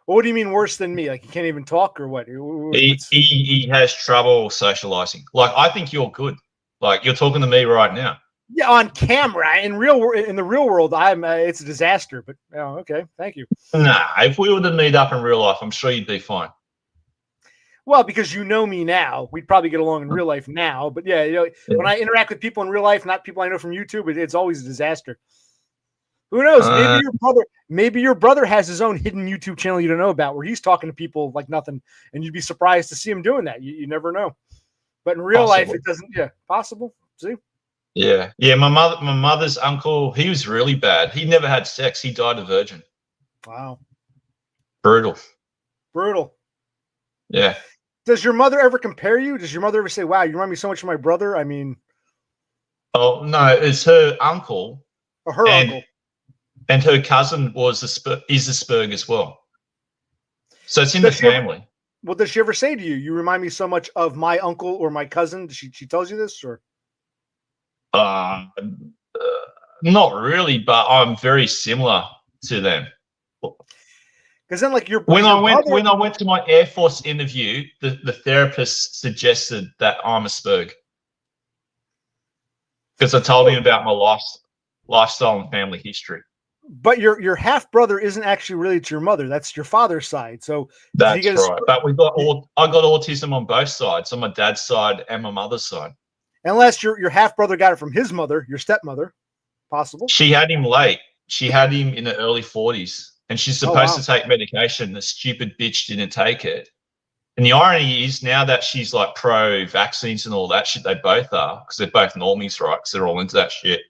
Well, what do you mean worse than me? Like he can't even talk, or what? He has trouble socializing. Like I think you're good. Like you're talking to me right now. Yeah, on camera. In the real world, it's a disaster. But okay, thank you. Nah, if we were to meet up in real life, I'm sure you'd be fine. Well, because you know me now, we'd probably get along in real life now. But yeah, when I interact with people in real life, not people I know from YouTube, it's always a disaster. Who knows? Maybe your brother has his own hidden YouTube channel you don't know about, where he's talking to people like nothing, and you'd be surprised to see him doing that. You never know. But in real life, it doesn't. Yeah, possible. See? Yeah. My mother's uncle, he was really bad. He never had sex. He died a virgin. Wow. Brutal. Yeah. Does your mother ever compare you? Does your mother ever say, "Wow, you remind me so much of my brother"? I mean, Oh no, it's her uncle Or her and uncle? and her cousin is a Spurg as well. So it's in the family. What does she ever say to you? You remind me so much of my uncle or my cousin. She tells you this, or? Not really, but I'm very similar to them. Because then, like when I went to my Air Force interview, the therapist suggested that I'm a Spurg because I told him about my lifestyle and family history. But your half brother isn't actually related to your mother. That's your father's side. So that's right. But I got autism on both sides, on my dad's side and my mother's side. Unless your half brother got it from his mother, your stepmother, possible. She had him late. She had him in the early 40s, and she's supposed to take medication. The stupid bitch didn't take it. And the irony is now that she's like pro vaccines and all that shit, they both are because they're both normies, right? Because they're all into that shit.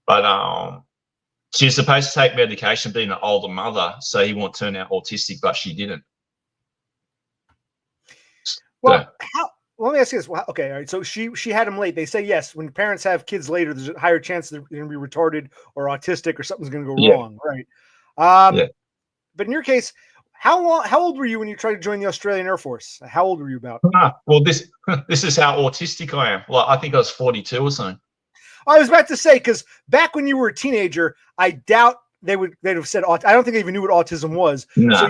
But she's supposed to take medication, being an older mother, so he won't turn out autistic, but she didn't. Well, let me ask you this. Well, okay, all right. So she had him late. They say yes, when parents have kids later, there's a higher chance they're going to be retarded or autistic or something's going to go wrong, right? But in your case, how old were you when you tried to join the Australian Air Force? How old were you about? Well, this is how autistic I am. Like I think I was 42 or something. I was about to say, because back when you were a teenager, I doubt they'd have said, I don't think they even knew what autism was. No, so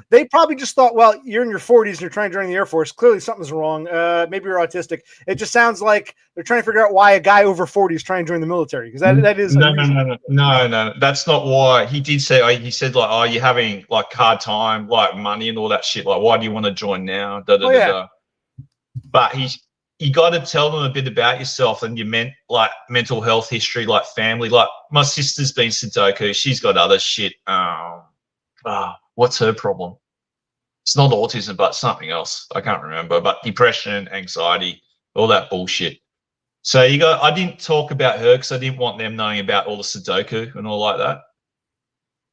they probably just thought, well, you're in your 40s and you're trying to join the Air Force. Clearly something's wrong. Maybe you're autistic. It just sounds like they're trying to figure out why a guy over 40 is trying to join the military. Because that is no. That's not why. He did say, he said like, oh, you're having like hard time, like money and all that shit. Like, why do you want to join now? But you got to tell them a bit about yourself and your mental health history, like family. Like my sister's been Sudoku. She's got other shit. What's her problem? It's not autism, but something else. I can't remember. But depression, anxiety, all that bullshit. So I didn't talk about her because I didn't want them knowing about all the Sudoku and all like that.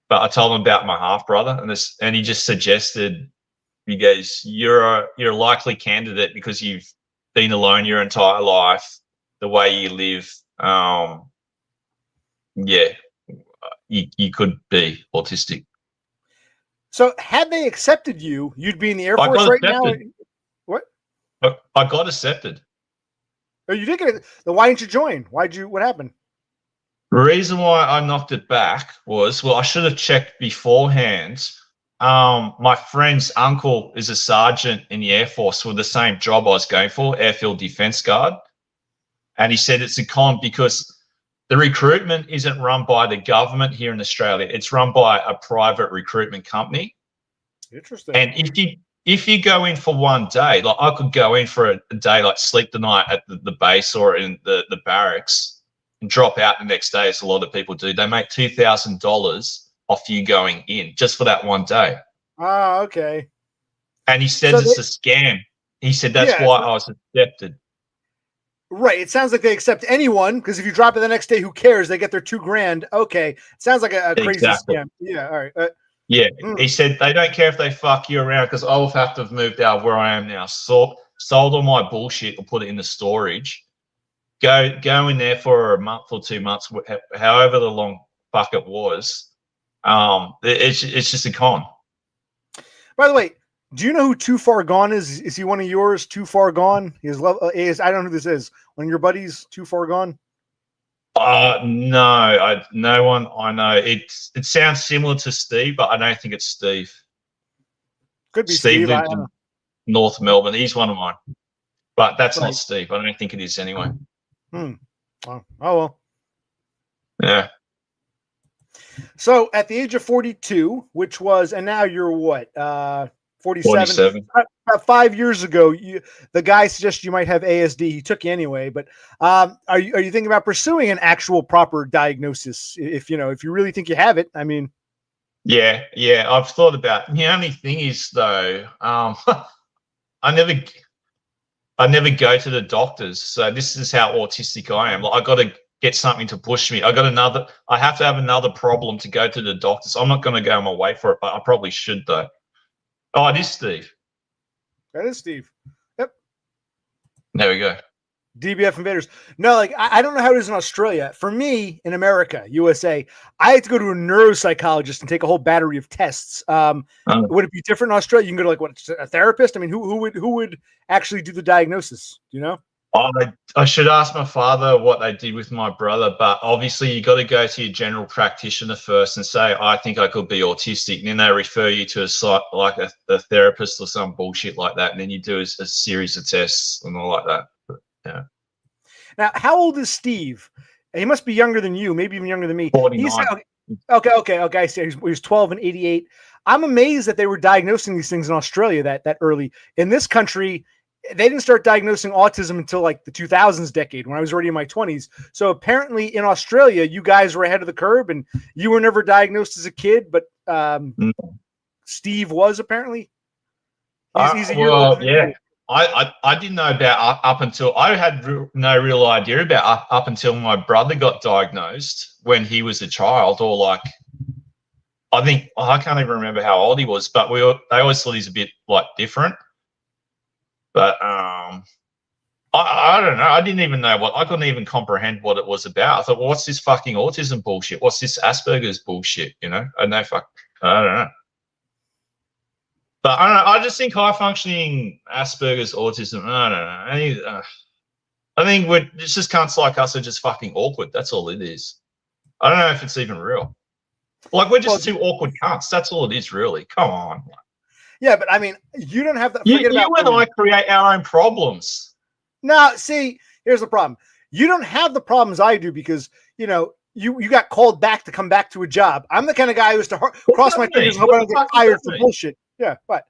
But I told them about my half brother, and he just suggested, he goes, you're a likely candidate because you've been alone your entire life, the way you live, you could be autistic. So had they accepted you, you'd be in the Air Force right now? What? I got accepted. Oh, you did get it. Then why didn't you join? What happened? The reason why I knocked it back was, I should have checked beforehand. My friend's uncle is a sergeant in the Air Force for the same job I was going for, Airfield Defence Guard. And he said it's a con because the recruitment isn't run by the government here in Australia. It's run by a private recruitment company. Interesting. And if you go in for one day, like I could go in for a day, like sleep the night at the base or in the barracks and drop out the next day, as a lot of people do. They make $2,000 off you going in just for that one day. Okay. And he says it's a scam. He said that's why I was accepted. Right. It sounds like they accept anyone because if you drop it the next day, who cares? They get their $2,000. Okay. It sounds like a crazy scam. Yeah. All right. He said they don't care if they fuck you around because I'll have to have moved out of where I am now. Sold all my bullshit and put it in the storage. Go in there for a month or 2 months, however the long fuck it was. It's just a con. By the way, do you know who Too Far Gone is? Is he one of yours? Too Far Gone? I don't know who this is. One of your buddies? Too Far Gone? No, no one I know. It sounds similar to Steve, but I don't think it's Steve. Could be Steve lives in North Melbourne. He's one of mine, but that's not Steve. I don't think it is anyway. Oh well. Yeah. So at the age of 42, which was, and now you're what? 47. About 5 years ago, the guy suggested you might have ASD. He took you anyway, but are you thinking about pursuing an actual proper diagnosis? If you really think you have it, I mean. Yeah, I've thought about it. The only thing is though, I never go to the doctors. So this is how autistic I am. Like I got to get something to push me. I have to have another problem to go to the doctors. I'm not going to go my way for it, but I probably should though. Oh, it is Steve. That is Steve. Yep. There we go. DBF invaders. No, like I don't know how it is in Australia. For me, in America, USA, I had to go to a neuropsychologist and take a whole battery of tests. Would it be different in Australia? You can go to like what, a therapist? I mean, who would actually do the diagnosis? Do you know? I should ask my father what they did with my brother, but obviously you got to go to your general practitioner first and say, I think I could be autistic. And then they refer you to a therapist or some bullshit like that. And then you do a series of tests and all like that. But, yeah. Now, how old is Steve? He must be younger than you, maybe even younger than me. 49. Okay. I see. He was 12 and 88. I'm amazed that they were diagnosing these things in Australia that early. In this country, they didn't start diagnosing autism until like the 2000s decade when I was already in my 20s. So apparently in Australia, you guys were ahead of the curve and you were never diagnosed as a kid, but Steve was apparently. He's a year older than you. I didn't know about up until I had no real idea about up until my brother got diagnosed when he was a child, or like I can't even remember how old he was, but they always thought he's a bit like different. But I don't know. I didn't even know I couldn't even comprehend what it was about. I thought, well, what's this fucking autism bullshit? What's this Asperger's bullshit? You know? I don't know. But I don't know. I just think high functioning Asperger's, autism. I don't know. I think it's just cunts like us are just fucking awkward. That's all it is. I don't know if it's even real. Like we're just two awkward cunts. That's all it is, really. Come on. Yeah, but I mean, you don't have that. You and I create our own problems. No, see, here's the problem. You don't have the problems I do because, you know, you got called back to come back to a job. I'm the kind of guy who has to cross my fingers and hope I don't get fired for bullshit. Yeah, but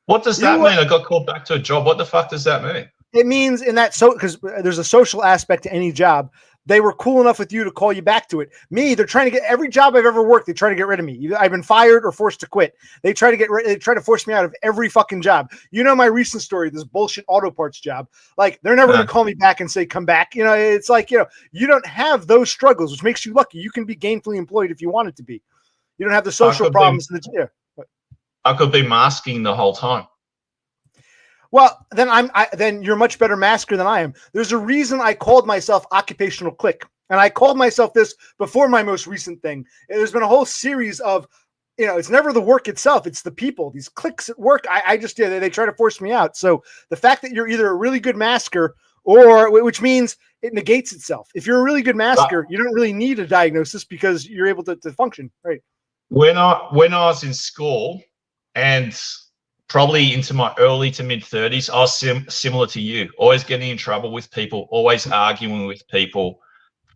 what does that mean? I got called back to a job. What the fuck does that mean? It means because there's a social aspect to any job. They were cool enough with you to call you back to it. Me, they're trying to get every job I've ever worked. They try to get rid of me. Either I've been fired or forced to quit. They try to force me out of every fucking job. You know my recent story, this bullshit auto parts job. Like they're never going to call me back and say come back. You know, it's like you don't have those struggles, which makes you lucky. You can be gainfully employed if you wanted to be. You don't have the social problems. I could be masking the whole time. Well, then you're a much better masker than I am. There's a reason I called myself Occupational Click, and I called myself this before my most recent thing. There's been a whole series of, it's never the work itself; it's the people. These clicks at work, they try to force me out. So the fact that you're either a really good masker which means it negates itself. If you're a really good masker, you don't really need a diagnosis because you're able to function, right? When I was in school and probably into my early to mid 30s, I was similar to you, always getting in trouble with people, always arguing with people,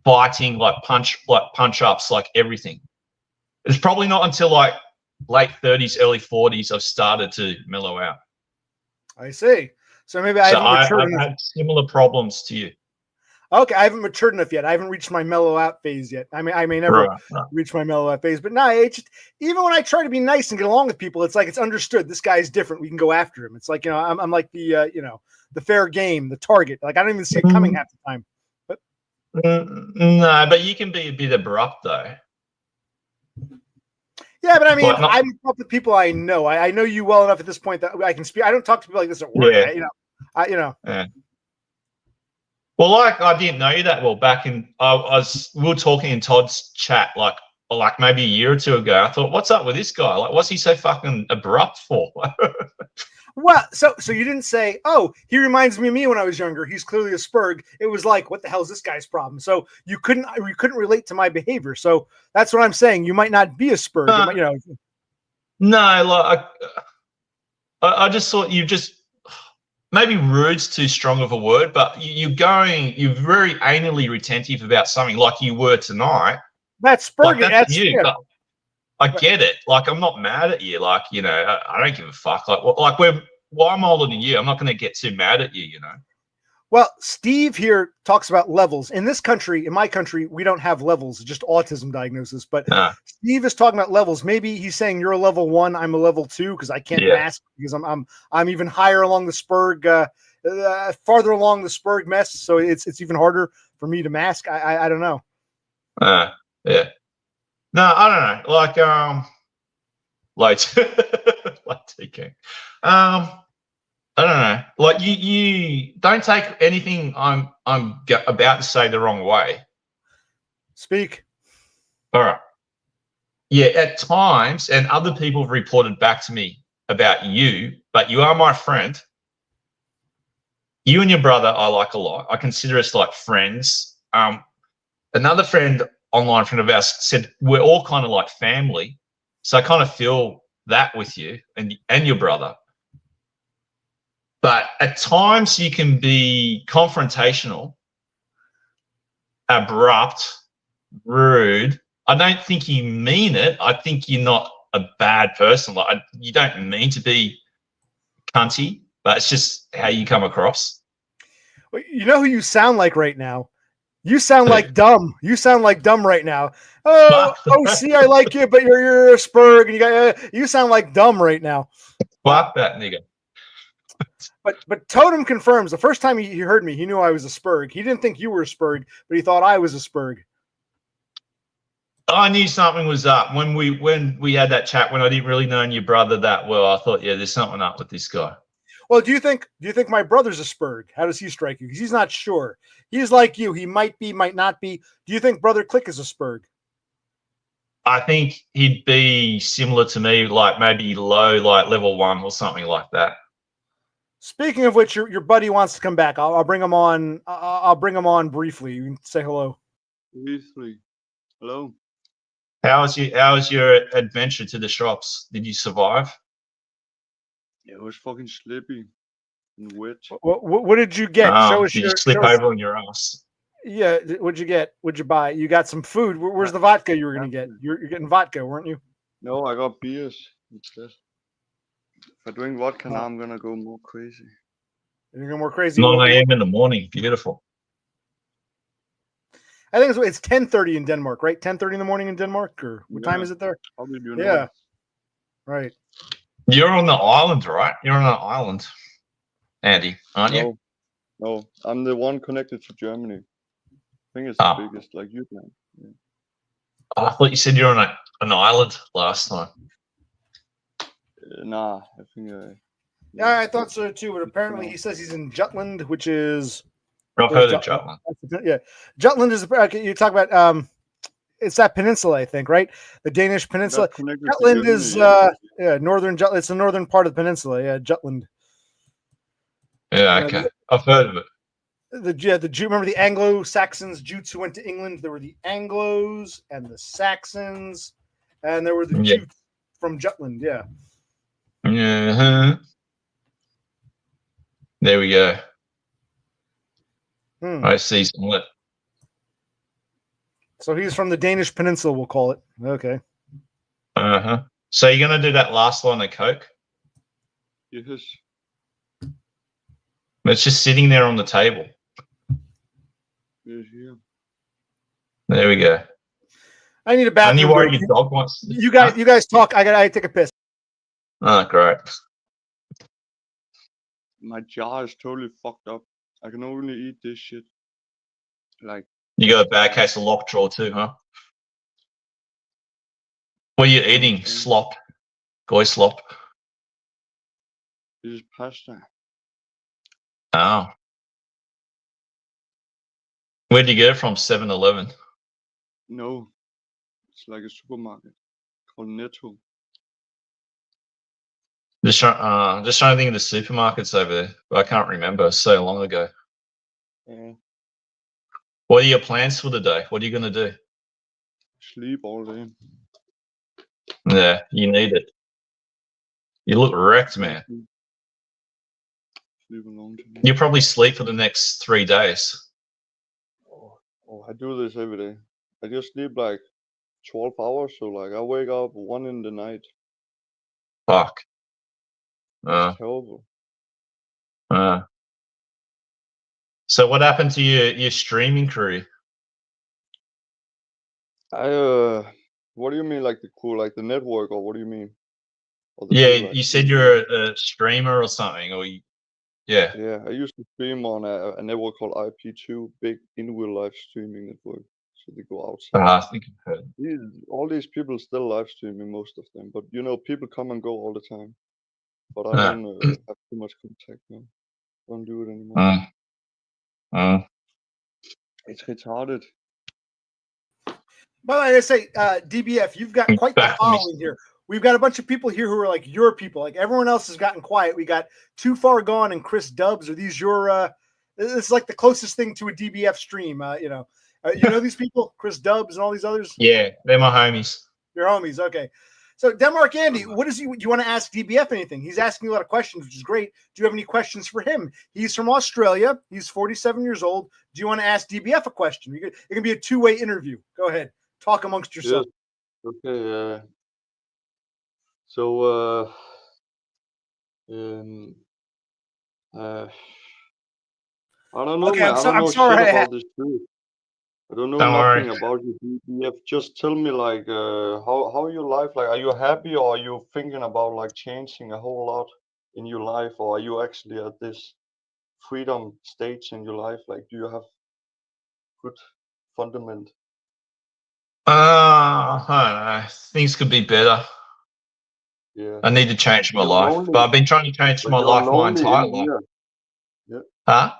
fighting, like punch ups, like everything. It's probably not until like late 30s, early 40s I've started to mellow out. I see. So maybe I've had similar problems to you. Okay, I haven't matured enough yet. I haven't reached my mellow out phase yet. I may never reach my mellow out phase. But no, it's just, even when I try to be nice and get along with people, it's like it's understood. This guy's different. We can go after him. It's like I'm like the the fair game, the target. Like I don't even see it coming half the time. But no, but you can be a bit abrupt though. Yeah, but I mean, I'm up with people I know. I know you well enough at this point that I can speak. I don't talk to people like this at work. Yeah. Yeah. Well, like I didn't know you that well back in. We were talking in Todd's chat like maybe a year or two ago. I thought, what's up with this guy? Like, what's he so fucking abrupt for? Well, so you didn't say, oh, he reminds me of me when I was younger. He's clearly a Spurg. It was like, what the hell is this guy's problem? So you couldn't relate to my behavior. So that's what I'm saying. You might not be a Spurg. No, like I just thought you just. Maybe rude's too strong of a word, but you're very anally retentive about something like you were tonight. That's Spurg. Like, that's you. But I get it. Like, I'm not mad at you. Like, I don't give a fuck. I'm older than you. I'm not going to get too mad at you, Well, Steve here talks about levels. In this country, in my country, we don't have levels, just autism diagnosis. But Steve is talking about levels. Maybe he's saying you're a level 1, I'm a level 2 because I can't mask because I'm even higher along the Spurg, farther along the Spurg mess. So it's even harder for me to mask. I don't know. Yeah. No, I don't know. Like TK. I don't know. Like you don't take anything I'm about to say the wrong way. Speak. All right. Yeah, at times, and other people have reported back to me about you, but you are my friend. You and your brother I like a lot. I consider us like friends. Another friend, online friend of ours, said we're all kind of like family. So I kind of feel that with you and your brother. But at times you can be confrontational, abrupt, rude. I don't think you mean it. I think you're not a bad person. Like you don't mean to be cunty, but it's just how you come across. Well, you know who you sound like right now? You sound like dumb. You sound like dumb right now. Oh, see, I like you, but you're a Spurg, and you sound like dumb right now. Fuck that nigga. But Totem confirms the first time he heard me, he knew I was a Spurg. He didn't think you were a Spurg, but he thought I was a Spurg. I knew something was up when we had that chat when I didn't really know your brother that well. I thought, yeah, there's something up with this guy. Well, do you think my brother's a Spurg? How does he strike you? Because he's not sure. He's like you. He might be, might not be. Do you think Brother Click is a Spurg? I think he'd be similar to me, like maybe low, like level 1 or something like that. Speaking of which, your buddy wants to come back. I'll bring him on. I'll bring him on briefly. You can say hello. Briefly. Hello. How was your adventure to the shops? Did you survive? Yeah, it was fucking slippy and wet. What did you get? Oh, did you slip over on your ass? Yeah, what'd you get? What'd you buy? You got some food. Where's the vodka you were going to get? You're getting vodka, weren't you? No, I got beers instead. If I drink vodka now, I'm going to go more crazy. You're going more crazy. 9 a.m. in the morning. Beautiful. I think it's 10:30 in Denmark, right? 10:30 in the morning in Denmark? Or what time is it there? Probably doing Yeah. Right. You're on the island, right? You're on an island, Andy, aren't you? No, I'm the one connected to Germany. I think it's the biggest, like you can. Yeah. Oh, I thought you said you're on an island last time. Nah, I think. Yeah, I thought so too. But apparently, he says he's in Jutland, which is. I've heard of Jutland. Yeah, Jutland is. You talk about. It's that peninsula, I think, right? The Danish peninsula. Jutland is northern Jutland. It's the northern part of the peninsula. Yeah, Jutland. Yeah, okay. I've heard of it. The Jew. Remember the Anglo-Saxons, Jutes who went to England. There were the Anglos and the Saxons, and there were the Jutes from Jutland. Yeah. Uh-huh. There we go. I see some lit. So he's from the Danish peninsula, we'll call it. Okay. Uh-huh. So you're going to do that last line of Coke? Yes. It's just sitting there on the table. Yes, yeah. There we go. I need a bathroom. Only worry your dog wants to... You guys talk. I take a piss. Oh, great. My jar is totally fucked up. I can only eat this shit. Like... You got a bad case of lockjaw too, huh? What are you eating? Slop. Goy slop. This is pasta. Oh. Where'd you get it from? 7-Eleven? No. It's like a supermarket called Netto. Just trying to think of the supermarkets over there, but I can't remember. So long ago. Yeah. What are your plans for the day? What are you going to do? Sleep all day. Yeah, you need it. You look wrecked, man. Sleep a long time. You probably sleep for the next 3 days. Oh, I do this every day. I just sleep like 12 hours, so like I wake up 1 in the night. Fuck. It's terrible. So what happened to your streaming career? What do you mean, like the crew, like the network, or what do you mean? Yeah, you said you're a streamer or something, or yeah. Yeah, I used to stream on a network called IP2, big in-real live streaming network. So they go outside. I think I've heard. All these people still live streaming, most of them, but you know, people come and go all the time. but I don't have too much contact now. Don't do it anymore. It's retarded. By the way, I say, DBF, you've got quite the Back to me. following here. We've got a bunch of people here who are like your people. Like everyone else has gotten quiet. We got Too Far Gone and Chris Dubs. Are these your? This is like the closest thing to a DBF stream. You know these people, Chris Dubs and all these others. Yeah, they're my homies. Your homies, okay. So DenmarkAndy, what is he? Do you want to ask DBF anything? He's asking you a lot of questions, which is great. Do you have any questions for him? He's from Australia. He's 47 years old. Do you want to ask DBF a question? It can be a two-way interview. Go ahead, talk amongst yourselves. Yes. Okay. So I don't know. Okay, man. I don't I'm know sorry. shit about this too. I don't know Don't nothing worry. about you, DBF. Just tell me, like, how your life? Like, are you happy, or are you thinking about like changing a whole lot in your life, or are you actually at this freedom stage in your life? Like, do you have good fundament? I don't know. Things could be better. Yeah. I need to change my You're life, lonely, but I've been trying to change but my you're life my lonely entire in life. here. Yeah. Huh?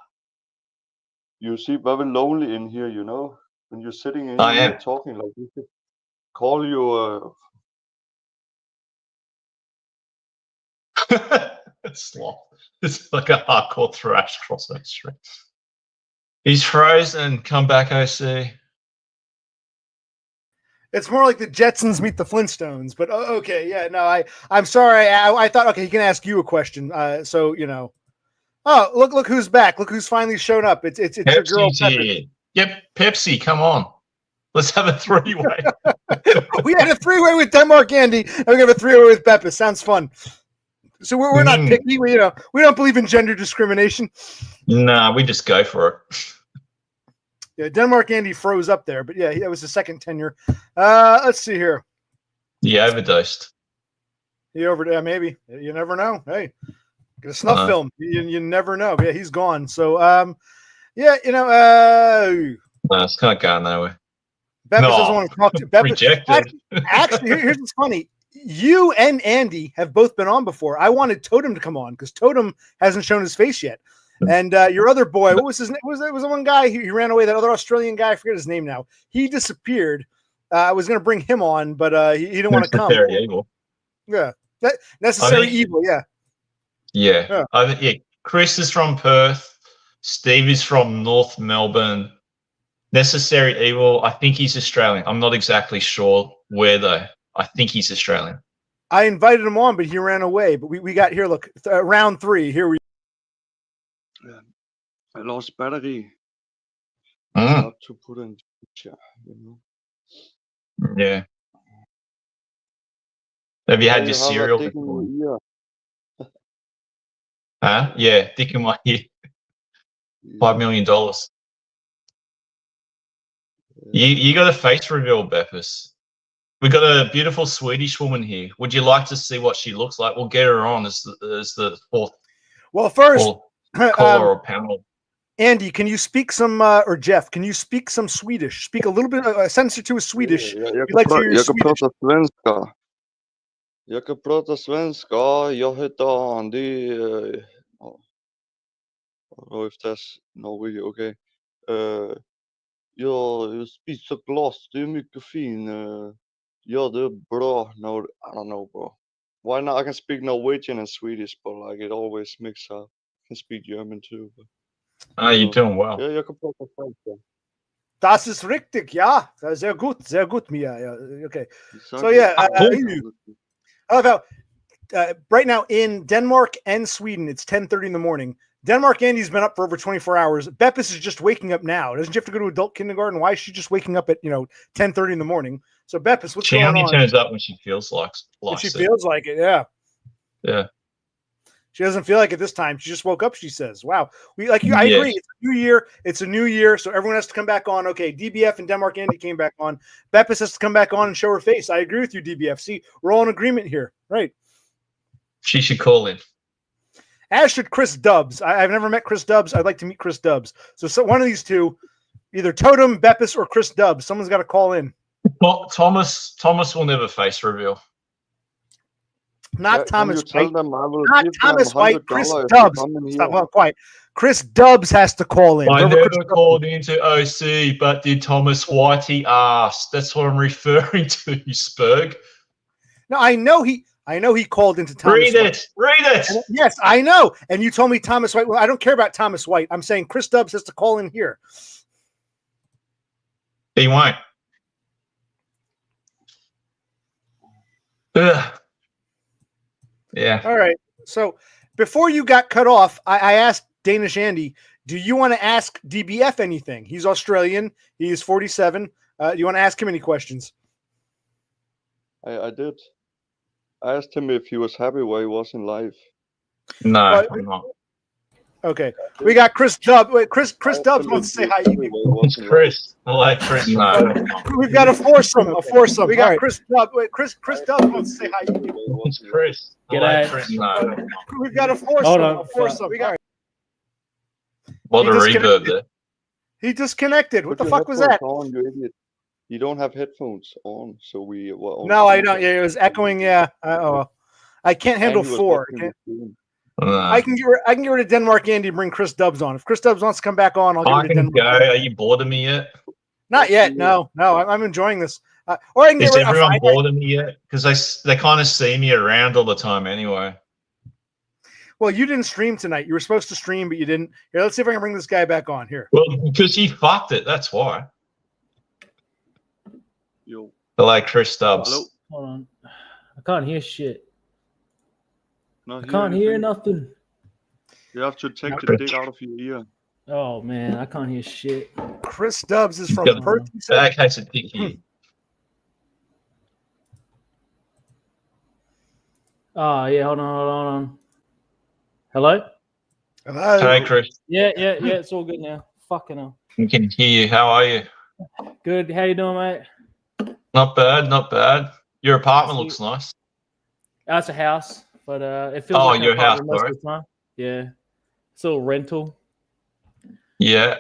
You seem very lonely in here, you know, when you're sitting in I here am. talking. Like, we could call you. It's like a hardcore thrash crossover stream. He's frozen. Come back, OC. It's more like the Jetsons meet the Flintstones, but okay, yeah, no, I'm sorry. I thought, okay, he can ask you a question. So you know, oh look who's back. Look who's finally shown up. It's your girl. Pepsi's here. Yep, Pepsi, come on. Let's have a three-way. We had a three-way with DenmarkAndy, and we have a three-way with Beppis. Sounds fun. So we're not picky. We don't believe in gender discrimination. Nah, we just go for it. Yeah, DenmarkAndy froze up there, but yeah, that was the second tenure. Let's see here. He overdosed. He over there, maybe. You never know. Hey, get a snuff film. You never know. Yeah, he's gone. So yeah, No, it's not going nowhere. Beppis doesn't want to talk to Beppis. Rejected. Actually, here's what's funny. You and Andy have both been on before. I wanted Totem to come on because Totem hasn't shown his face yet. And your other boy, what was his name? Was the one guy he ran away? That other Australian guy, I forget his name now. He disappeared. I was going to bring him on, but he didn't want to come. Necessary evil. Yeah, necessary evil. Yeah. Yeah. Chris is from Perth. Steve is from North Melbourne. Necessary evil. I think he's Australian. I'm not exactly sure where though. I think he's Australian. I invited him on, but he ran away. But we got here. Look, round 3. Here we. I lost battery. Not to put in picture, you know. Yeah. Have you had your cereal before? Huh? Yeah, dick in my ear. $5 million. You got a face reveal, Beppis. We got a beautiful Swedish woman here. Would you like to see what she looks like? We'll get her on as the fourth. Well, first, caller or panel. Andy, can you speak some, or Jeff, can you speak some Swedish? Speak a little bit, a sentence or two of Swedish. Jag kan prata svenska. Jag kan prata svenska. Jag heter Andy. If that's Norway, okay. Jag spiser glas. Det är mycket fin. Ja, det är bra. No, I don't know, bro. Why not? I can speak Norwegian and Swedish, but like it always mixes up. I can speak German too. But, you're doing well. Ja, jag kan prata svenska. Das ist richtig, ja. Sehr gut, Mia. Yeah. Okay. So yeah, I love how right now in Denmark and Sweden, it's 10:30 in the morning. DenmarkAndy's been up for over 24 hours. Beppis is just waking up now. Doesn't she have to go to adult kindergarten? Why is she just waking up at 10:30 in the morning? So Beppis, what's going on? She only turns up when she feels like when she feels like it, yeah. Yeah. She doesn't feel like it this time. She just woke up, she says. Wow. I agree. It's a new year. It's a new year. So everyone has to come back on. Okay, DBF and DenmarkAndy came back on. Beppis has to come back on and show her face. I agree with you, DBF. See, we're all in agreement here. Right. She should call in. As should Chris Dubs. I've never met Chris Dubs. I'd like to meet Chris Dubs. So one of these two, either Totem, Beppis, or Chris Dubs. Someone's got to call in. Well, Thomas will never face reveal. Not Can you Thomas tell White. them I will Not give Thomas them White. Chris $100 if Dubs. they come in Stop. here? Hold on, quiet. Chris Dubs has to call in. I Whoever never Chris Dubs called into OC, but did Thomas Whitey asked? That's what I'm referring to, you Spurg. No, I know he called into Thomas Read White. it. Read it. And, yes, I know. And you told me Thomas White. Well, I don't care about Thomas White. I'm saying Chris Dubs has to call in here. He won't. Ugh. Yeah. All right. So before you got cut off, I asked DenmarkAndy, do you want to ask DBF anything? He's Australian. He is 47. Do you want to ask him any questions? I did. I asked him if he was happy where he was in life. No, Well, I'm not. Okay. We got Chris Dubs. Wait, Chris Dubs wants to say hi. It's Chris. I like Chris. No. We've got a foursome. We got Chris Dubs. Wait, Chris Dubs wants to say hi. It's Chris. I G'day. like Chris. No. We've got a foursome. Hold on. A foursome. We got. What a He reverb disconnected. there. He disconnected. What Put the your fuck was headphones that? on, you idiot. You don't have headphones on, so we were on. No, I don't. Yeah, it was echoing. Yeah. I can't handle And he was 4. watching the stream. No. I can get rid of DenmarkAndy and bring Chris Dubs on. If Chris Dubs wants to come back on, I'll get I rid of can go. Denmark. Are you bored of me yet? Not yet. No. I'm enjoying this. Or I can get Is rid of. everyone bored of me yet? Because they kind of see me around all the time anyway. Well, you didn't stream tonight. You were supposed to stream, but you didn't. Here, let's see if I can bring this guy back on. Here. Well, because he fucked it. That's why. Yo. I like Chris Stubbs. Hello. Hold on. I can't hear shit. Not I can't hear anything. nothing. You have to take the dick out of your ear. Oh man, I can't hear shit. Chris Dubs is from Got- Perth. he said? That case of dick here. Oh yeah, hold on. Hello? Hello. Hey, Chris. Yeah, it's all good now. Fucking hell. We can hear you. How are you? Good. How you doing, mate? Not bad. Not bad. Your apartment looks nice. That's a house, but it feels Oh, like an your house, apartment most sorry. of the time. Yeah. It's a little rental. Yeah.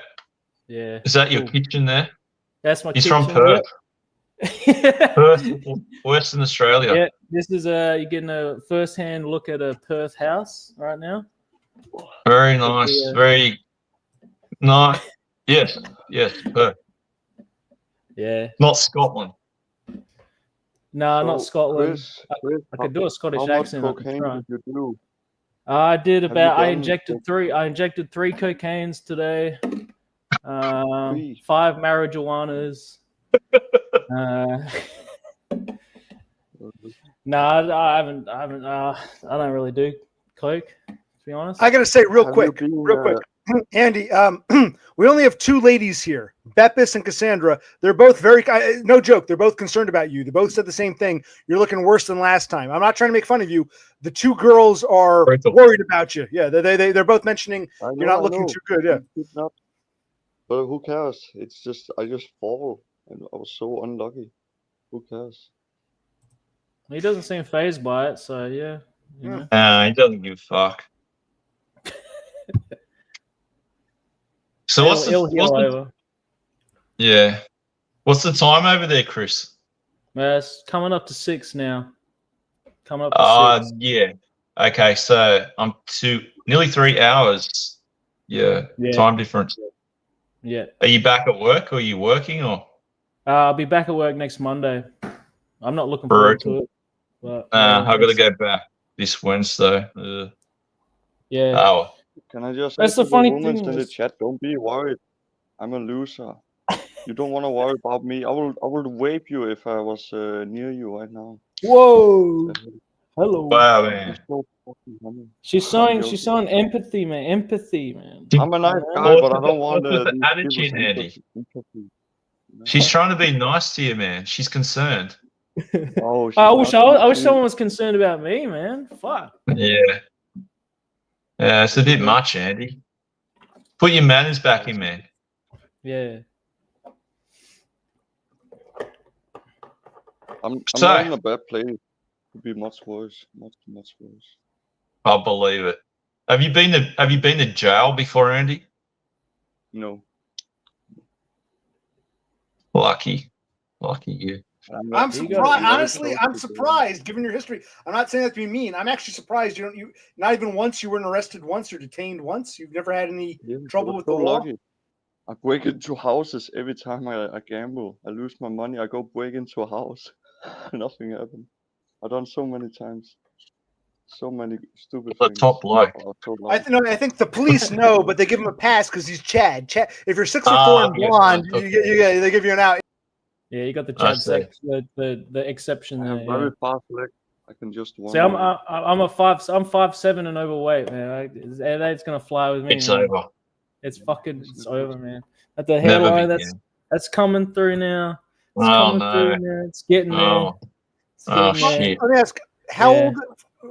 Yeah. Is that your Cool. kitchen there? That's my He's kitchen. from Perth. Yeah. Perth, Western Australia. Yeah, this is you're getting a first-hand look at a Perth house right now. Very nice. Yeah. Very nice. Yes. Perth. Yeah. Not Scotland. No, not So, Scotland. Chris, I could do a Scottish how much accent. I could cocaine try. did you do? I did Have you about. I done injected coke- three. I injected 3 cocaines today. 3. 5 marijuanas. No, I haven't. I don't really do coke, to be honest. I got to say real Have quick, you been, real quick. Andy, we only have 2 ladies here, Beppis and Cassandra. They're both very, no joke, they're both concerned about you. They both said the same thing. You're looking worse than last time. I'm not trying to make fun of you. The 2 girls are worried about you. Yeah, they're both mentioning you're not looking too good. Yeah. It's not. But who cares? It's just I just fall, and I was so unlucky. Who cares? He doesn't seem phased by it, so yeah. You know. He doesn't give a fuck. So what's He'll heal the over. yeah? What's the time over there, Chris? It's coming up to 6 now. Coming up to 6. Yeah. Okay, so I'm nearly 3 hours. Yeah. Time difference. Yeah. Are you back at work or are you working or? I'll be back at work next Monday. I'm not looking forward to it. But I got to go back this Wednesday. yeah. Oh. Can I just That's say the to funny women thing in the is- chat? Don't be worried. I'm a loser. You don't want to worry about me. I will rape you if I was near you right now. Whoa. Hello. Wow, man. You're so fucking funny. She's showing empathy, man. Empathy, man. I'm a nice Yeah. guy, but I don't want What's with the these attitude, people's Andy? empathy. No. She's trying to be nice to you, man. She's concerned. Oh, I wish she's someone was concerned about me, man. Fuck. Yeah. Yeah, it's a bit much, Andy. Put your manners back in, man. Yeah. I'm So- not in a bad place. It could be much worse. Much worse. I'll believe it. Have you been to jail before, Andy? No. Lucky you. I'm You got it. surprised. You got it. Honestly, I'm surprised given your history. I'm not saying that to be mean. I'm actually surprised you not even once you weren't arrested once or detained once. You've never had any trouble with the law. Lucky. I break into houses every time I gamble. I lose my money. I go break into a house. Nothing happened. I've done so many times. So many stupid The things. top bloke. I think the police know, but they give him a pass because he's Chad. Chad. If you're 6'4" and blonde, they give you an out. Yeah, you got the Chad the exception I there. have very fast leg. I can just See, I'm 5'7" and overweight, man. That's gonna fly with me. It's man. over. It's over, man. At the hairline, that's coming through now. It's coming through now. It's getting there. It's getting there. Shit. Let me ask, how old?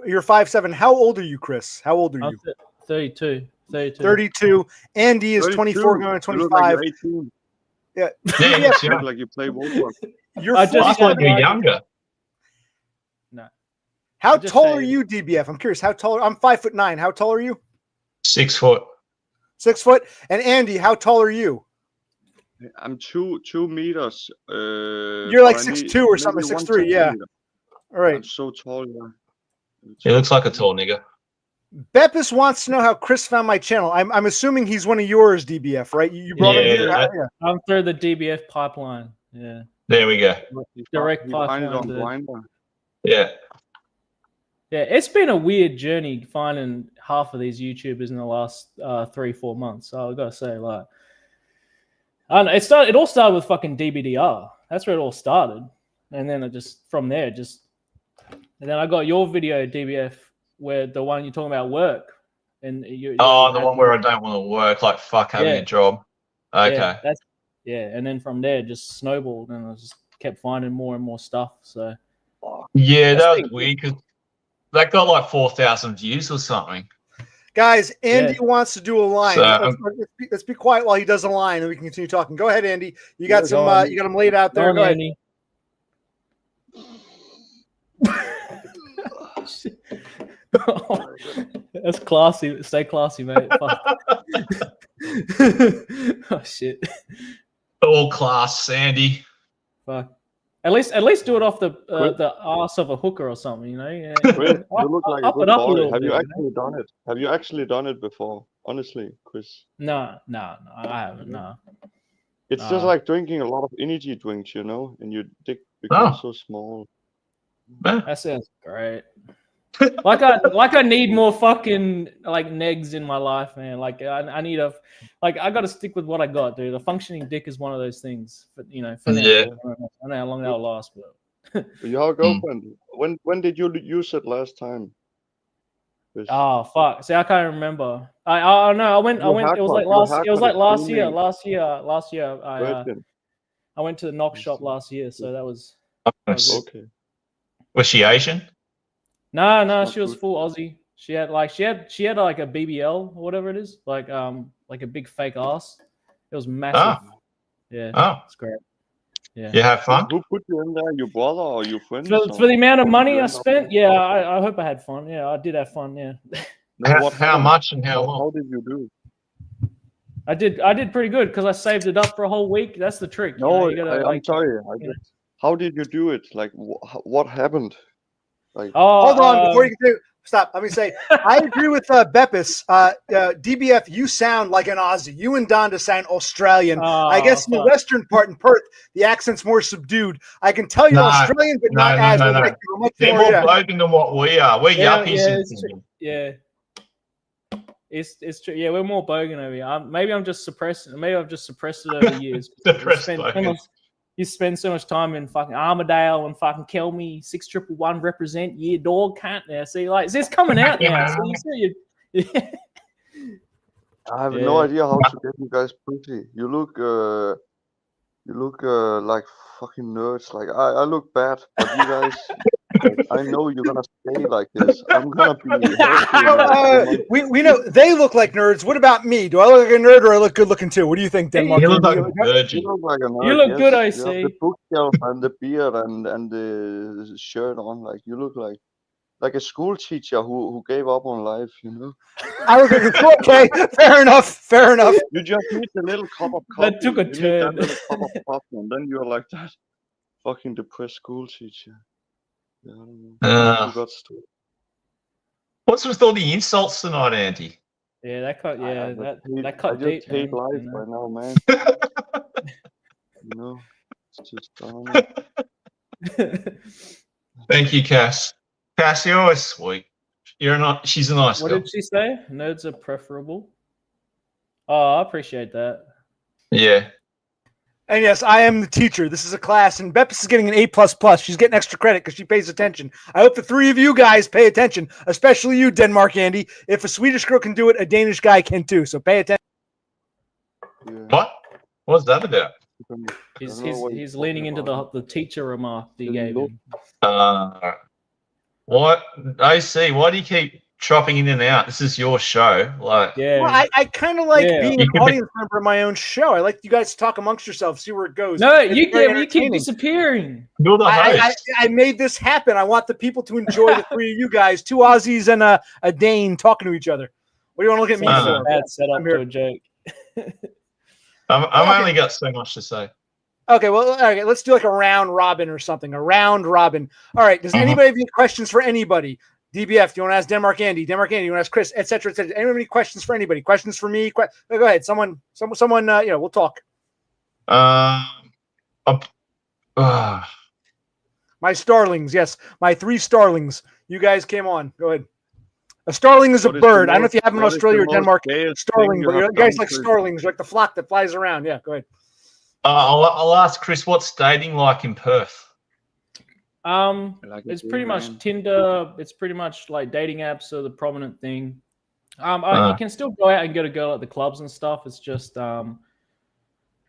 You're 5'7". How old are you, Chris? How old are you? I'm 32. 32. Andy is 24, going to 25. Like 18. Yeah. Yeah, You look like you play Roblox. You're I thought you were younger. No. How tall are you, DBF? I'm curious. How tall? I'm 5'9". How tall are you? 6 foot. 6 foot. And Andy, how tall are you? I'm 2 meters. You're like 6'2" or something, 6'3". Yeah. All right. I'm so tall. Yeah. He looks like a tall nigga. Beppis wants to know how Chris found my channel. I'm assuming he's one of yours, DBF, right? You brought him here. I'm through the DBF pipeline. Yeah. There we go. Direct pipeline. Yeah. Yeah, it's been a weird journey finding half of these YouTubers in the last 3-4 months. So I gotta say, like, I don't know, it all started with fucking DBDR. That's where it all started, and then from there, and then I got your video, DBF, where the one you're talking about work, and the one where I don't want to work, like fuck having a job. Okay. And then from there, just snowballed, and I just kept finding more and more stuff. So yeah, that was weird because that got like 4,000 views or something. Guys, Andy wants to do a line. So, let's be quiet while he does a line, and we can continue talking. Go ahead, Andy. You got you got them laid out there. Go ahead. Andy. That's classy. Stay classy, mate. Oh shit. All class, Sandy. Fuck. At least do it off the ass of a hooker or something, you know. Yeah. Chris, you look like a good boy. Have you bit, actually done it? Have you actually done it before? Honestly, Chris. No, I haven't. No. It's just like drinking a lot of energy drinks, you know, and your dick becomes so small. That sounds great. like I need more fucking like negs in my life, man. Like I need I got to stick with what I got, dude. A functioning dick is one of those things. But you know, for now, I don't know how long that'll last, but your girlfriend. When did you use it last time? Oh fuck! See, I can't remember. I know. I went. It was like last. It was like last year. Last year. I went to the knock shop last year, so that was okay. Was she Asian? No, she was full Aussie. She had like a BBL or whatever it is, like a big fake ass. It was massive. Yeah. It's great. Yeah. You have fun? Who put you in there? Your brother or your friends? For the amount of money I spent, yeah, I hope I had fun. Yeah, I did have fun. Yeah. How much and how long? How did you do? I did pretty good because I saved it up for a whole week. That's the trick. No, I'm sorry. How did you do it? Like, what happened? Like, hold on before you can do. Stop. Let me say, I agree with Beppis. DBF, you sound like an Aussie. You and Donda sound Australian. I guess in the western part in Perth, the accent's more subdued. I can tell you're Australian, but not as much They're more bogan than what we are. We're yuppies. Yeah. It's true. Yeah, we're more bogan over here. Maybe I'm just suppressing. Maybe I've just suppressed it over the years. You spend so much time in fucking Armadale and fucking kill me 6111 represent. Yeah, dog can't there. See, like it's coming out now. So you see I have no idea how to get you guys pretty. You look like fucking nerds. Like I look bad, but you guys. I know you're gonna stay like this. I'm gonna be. We know they look like nerds. What about me? Do I look like a nerd or I look good looking too? What do you think, Denmark? You look like a virgin. You look like a nerd. You look good, I see. see. The bookshelf and the beard and the shirt on. Like you look like a school teacher who gave up on life. You know. I look like okay. Fair enough. You just need a little cup of coffee. That took a turn. That little cup of coffee, and then you're like that. fucking depressed school teacher. Yeah, I don't know. Who got stopped. What's with all the insults tonight, Andy? Yeah, that cut. Yeah, that I cut just deep. hate man, life you know? right now, man. You know, it's just I don't know. Thank you, Cass. Cass, you're always sweet. She's a nice What girl. did she say? Nerds are preferable. Oh, I appreciate that. Yeah. And yes, I am the teacher. This is a class, and Beppis is getting an A++. She's getting extra credit because she pays attention. I hope the three of you guys pay attention, especially you, DenmarkAndy. If a Swedish girl can do it, a Danish guy can too. So pay attention. Yeah. What? What's that about? He's leaning into the teacher remark that you gave him. What? I see. Why do you keep chopping in and out? This is your show. Like, Yeah. Well, I kind of like being You an can audience member of my own show. I like you guys to talk amongst yourselves, see where it goes. No, It's you very keep entertaining. disappearing. you're the host. I made this happen. I want the people to enjoy the three of you guys, two Aussies and a Dane talking to each other. What do you want to look at me for? Bad setup I'm here. to a joke. I've only got so much to say. Okay, well, okay, let's do like a round robin or something. A round robin. All right. Does anybody have any questions for anybody? DBF, do you want to ask DenmarkAndy? DenmarkAndy, you want to ask Chris, etc., etc. Anyone have any questions for anybody? Questions for me? Go ahead. Someone. We'll talk. My starlings, yes, my three starlings. You guys came on. Go ahead. A starling is a bird. I don't know if you have them in Australia or Denmark. Starling, but you guys like starlings, like the flock that flies around. Yeah, go ahead. I'll ask Chris, what's dating like in Perth? It's pretty much Tinder. It's pretty much like dating apps are the prominent thing. You can still go out and get a girl at the clubs and stuff. It's just, I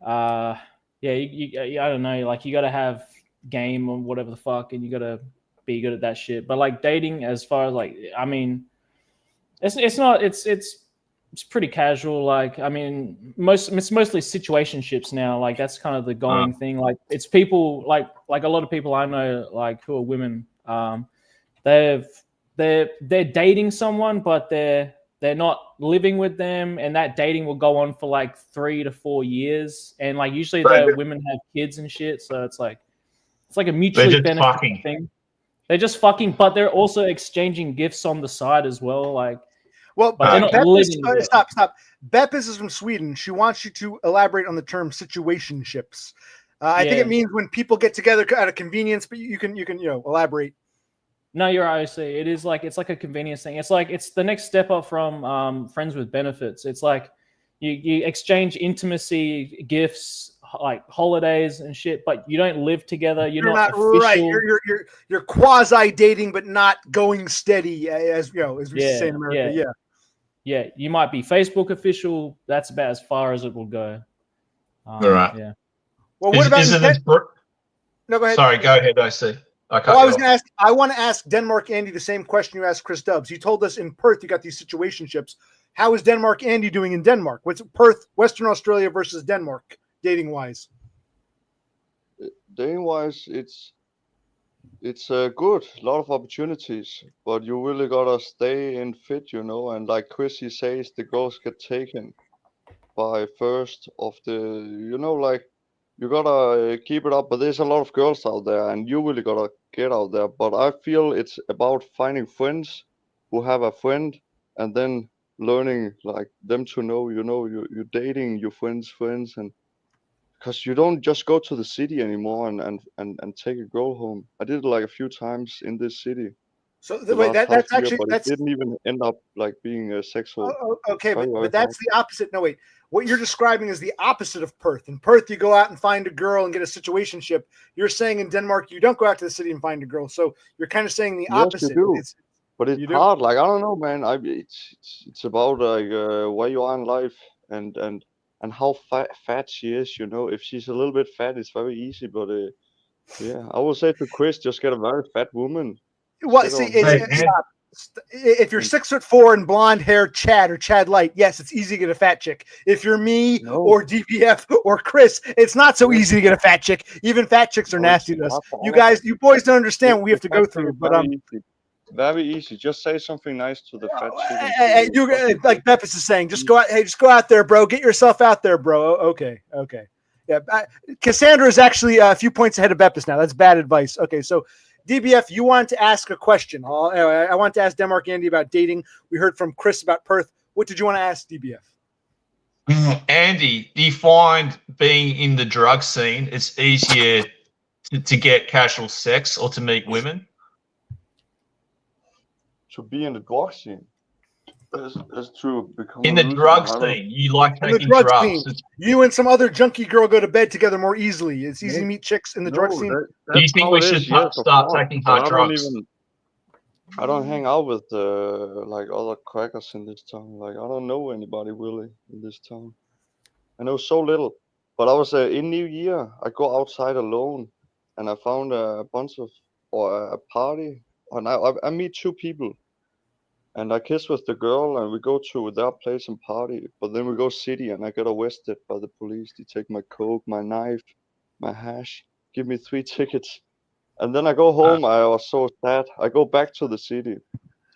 don't know. Like you got to have game or whatever the fuck, and you got to be good at that shit. But like dating, as far as like, I mean, it's pretty casual. Like, I mean, it's mostly situationships now. Like that's kind of the going thing. Like it's people like a lot of people I know, like who are women. They're dating someone, but they're not living with them, and that dating will go on for like 3 to 4 years. And like usually the women have kids and shit, so it's like a mutually beneficial thing. They're just fucking, but they're also exchanging gifts on the side as well. Like. Well, Beppis, stop. Beppis is from Sweden. She wants you to elaborate on the term situationships. I think it means when people get together out of convenience, but you can elaborate. No, you're right. I see. It's like a convenience thing. It's the next step up from friends with benefits. It's like you exchange intimacy, gifts, like holidays and shit, but you don't live together. You're not official. Right. You're quasi dating, but not going steady, as you know, as we say in America. Yeah. You might be Facebook official. That's about as far as it will go. All right. Yeah. Well, what about? No, go ahead. Sorry, go ahead. I see. I want to ask DenmarkAndy the same question you asked Chris Dubs. You told us in Perth you got these situationships. How is DenmarkAndy doing in Denmark? What's Perth, Western Australia versus Denmark, dating wise? Dating wise, it's good. A lot of opportunities, but you really gotta stay in fit, And like Chris says, the girls get taken by first of the, like you gotta keep it up. But there's a lot of girls out there, and you really gotta get out there. But I feel it's about finding friends who have a friend, and then learning like them to know. You're dating your friends, and because you don't just go to the city anymore and take a girl home. I did it like a few times in this city. So that's actually it didn't even end up like being a sexual. Okay, but that's the opposite. No, wait. What you're describing is the opposite of Perth. In Perth, you go out and find a girl and get a situationship. You're saying in Denmark, you don't go out to the city and find a girl. So you're kind of saying the opposite. Yes, but it's hard. Like I don't know, man. It's about like where you are in life and how fat she is. If she's a little bit fat, it's very easy. But I would say to Chris, just get a very fat woman. Well, see, if you're 6'4" and blonde hair, Chad or Chad Light, yes, it's easy to get a fat chick. If you're me or DBF or Chris, it's not so easy to get a fat chick. Even fat chicks are nasty to us. You boys don't understand what we have to go through. But very easy. Just say something nice to the fat chick. You like Beppis is saying, just go out. Hey, just go out there, bro. Get yourself out there, bro. Okay. Yeah, Cassandra is actually a few points ahead of Beppis now. That's bad advice. Okay, so DBF, you wanted to ask a question. I want to ask DenmarkAndy about dating. We heard from Chris about Perth. What did you want to ask DBF? Andy, do you find being in the drug scene it's easier to get casual sex or to meet women? To be in the drug scene. Is to become In a the loser. drug I don't- scene, you like In the taking drug drugs. scene. It's- You and some other junkie girl go to bed together more easily. It's easy to meet chicks in the drug scene. Do you that's think how we it should is, yes, of start course, taking but hard drugs? I don't hang out with like other crackers in this town. Like I don't know anybody really in this town. I know so little. But I was in New Year. I go outside alone, and I found a bunch of or a party, and I meet two people, and I kiss with the girl, and we go to their place and party. But then we go city, and I get arrested by the police. They take my coke, my knife, my hash, give me 3 tickets. And then I go home. I was so sad. I go back to the city,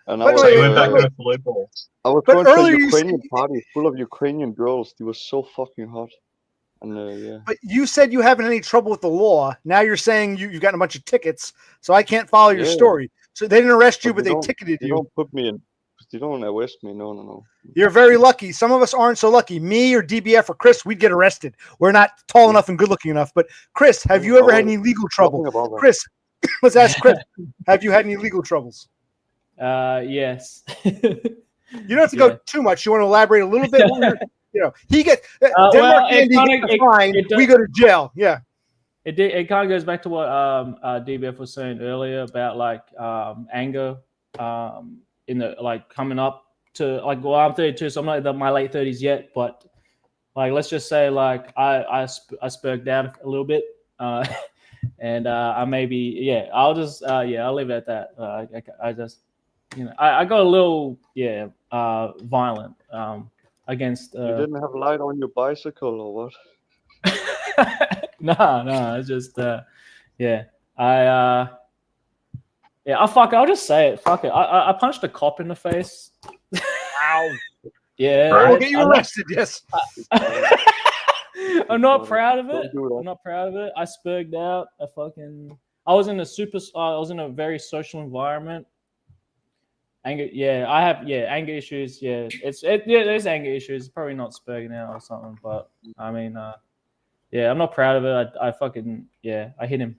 and I But was, So you went back wait. to the blue balls. I was But going to a earlier you Ukrainian said- party full of Ukrainian girls. They were so fucking hot. And yeah. But you said you haven't had any trouble with the law. Now you're saying you've gotten a bunch of tickets, so I can't follow your Yeah. story. So they didn't arrest you, but they they don't- ticketed They you. don't put me in. They don't arrest me. No. You're very lucky. Some of us aren't so lucky. Me or DBF or Chris, we'd get arrested. We're not tall enough and good looking enough. But Chris, have you ever had any legal trouble? Nothing about that. Chris, let's ask Chris. Have you had any legal troubles? Yes. You don't have to go too much. You want to elaborate a little bit? He gets well, DenmarkAndy it gets fined. it does- We go to jail. Yeah. It kind of goes back to what DBF was saying earlier about like anger in the like coming up to like, well, I'm 32, so I'm not in my late 30s yet, but like let's just say like I spurged out a little bit, and I maybe I'll just I'll leave it at that. I just I got a little violent against. You didn't have light on your bicycle or what? No, it's just fuck it, I'll just say it. Fuck it. I punched a cop in the face. Wow. Yeah. I'll get you arrested. Yes. I'm not proud of it. Don't do that. I'm not proud of it. I spurged out. I was in a very social environment. Anger, I have anger issues. Yeah, there's anger issues. Probably not spurging out or something, but I mean, I'm not proud of it. I hit him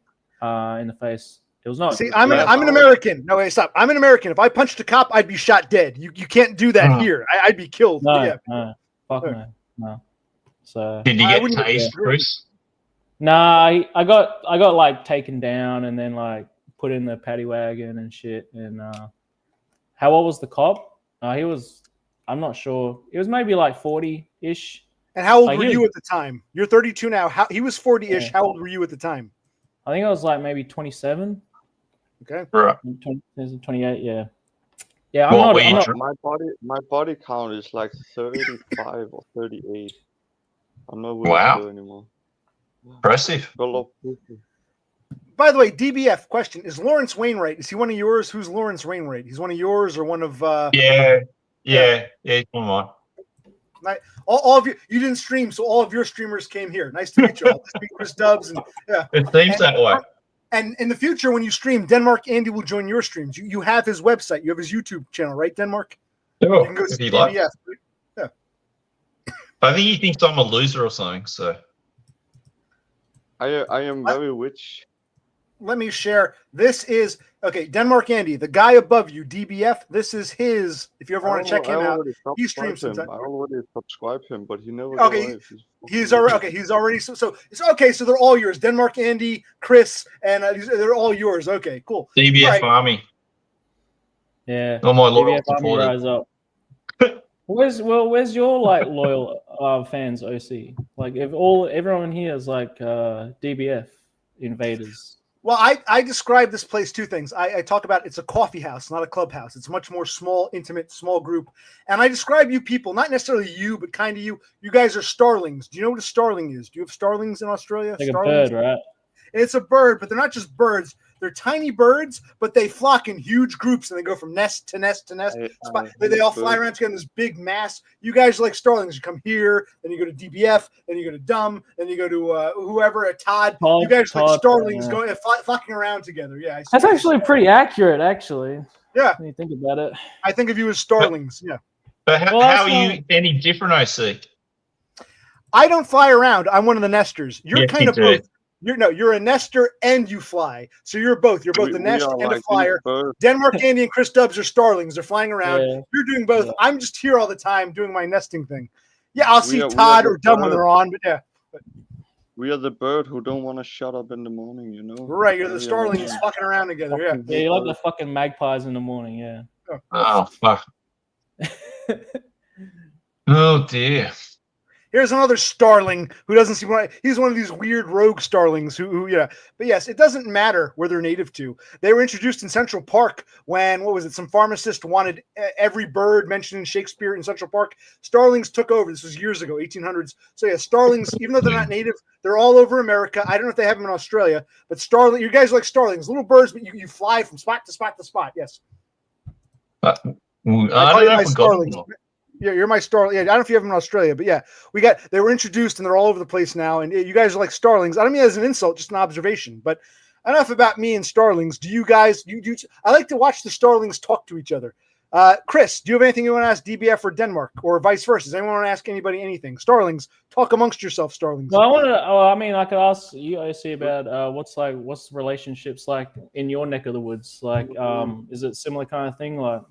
in the face. It was not. See, I'm an American. No, wait, stop. I'm an American. If I punched a cop, I'd be shot dead. You can't do that here. I'd be killed. No, no. So Did you I get wouldn't- tased, Chris? nah, I got like taken down and then like put in the paddy wagon and shit. And how old was the cop? I'm not sure. It was maybe like 40-ish. And how old Like, were he you was- at the time? You're 32 now. He was 40-ish. Yeah. How old were you at the time? I think I was like maybe 27, Okay. Right. 28. Yeah. Yeah, I'm What not. were I'm you not My body count is like 35 or 38. I'm not really Wow. sure anymore. Impressive. Got a lot of people. By the way, DBF question: is Lawrence Wainwright? Is he one of yours? Who's Lawrence Wainwright? He's one of yours or one of? Yeah. Come on. All of you. You didn't stream, so all of your streamers came here. Nice to meet you all. This is Chris Dubs, and It seems that way. and in the future when you stream, DenmarkAndy will join your streams. You have his website. You have his YouTube channel, right, Denmark? You Sure, can go if see you like. DBF. I think he thinks I'm a loser or something. So I am very rich. Let me share. This is DenmarkAndy, the guy above you, DBF. This is his. If you ever want to check him out, he streams sometimes. sometimes. I already subscribed him, but he never. Okay, he's already okay. He's already so it's okay. So they're all yours. DenmarkAndy, Chris, and they're all yours. Okay, cool. DBF Right. Army, Yeah. all my loyal DBF Army supporters. rise up. Where's your like loyal fans, OC? Like if everyone here is like DBF invaders. Well, I describe this place two things. I talk about it's a coffee house, not a clubhouse. It's much more small, intimate, small group. And I describe you people, not necessarily you, but kind of you. You guys are starlings. Do you know what a starling is? Do you have starlings in Australia? Like starlings? a bird, right? And it's a bird, but they're not just birds. They're tiny birds, but they flock in huge groups and they go from nest to nest to nest. They all fly around together in this big mass. You guys are like starlings. You come here, then you go to DBF, then you go to Dumb, then you go to whoever, Todd. You guys are like starlings going flocking around together. Yeah, that's actually pretty accurate. Actually, yeah. When you think about it, I think of you as starlings. Yeah. But how are you any different, OC? I don't fly around. I'm one of the nesters. You're Yes, kind you of do. both. You're a nester and you fly. So you're both. You're both a nest and a flyer. DenmarkAndy and Chris Dubs are starlings. They're flying around. Yeah. You're doing both. Yeah. I'm just here all the time doing my nesting thing. Yeah, I'll see Todd or Dumb when they're on, but yeah. We are the bird who don't want to shut up in the morning, you know? Right, you're the starlings fucking around together, yeah. Yeah, you're like the fucking magpies in the morning, yeah. Oh, fuck. Oh, dear. Here's another starling who doesn't seem right. He's one of these weird rogue starlings who yeah. But yes, it doesn't matter where they're native to. They were introduced in Central Park when, what was it, some pharmacist wanted every bird mentioned in Shakespeare in Central Park. Starlings took over. This was years ago, 1800s. So yeah, starlings, even though they're not native, they're all over America. I don't know if they have them in Australia, but starling, you guys are like starlings, little birds, but you fly from spot to spot to spot. Yes. I don't know if we got them. Yeah, you're my starling. Yeah, I don't know if you have them in Australia, but yeah, they were introduced and they're all over the place now. And you guys are like starlings. I don't mean it as an insult, just an observation. But enough about me and starlings. Do you guys? I like to watch the starlings talk to each other. Chris, do you have anything you want to ask DBF or Denmark, or vice versa? Does anyone want to ask anybody anything? Starlings, talk amongst yourself, starlings. No, I want to. I mean, I could ask you, OC, about what's relationships like in your neck of the woods? Like, is it similar kind of thing, like?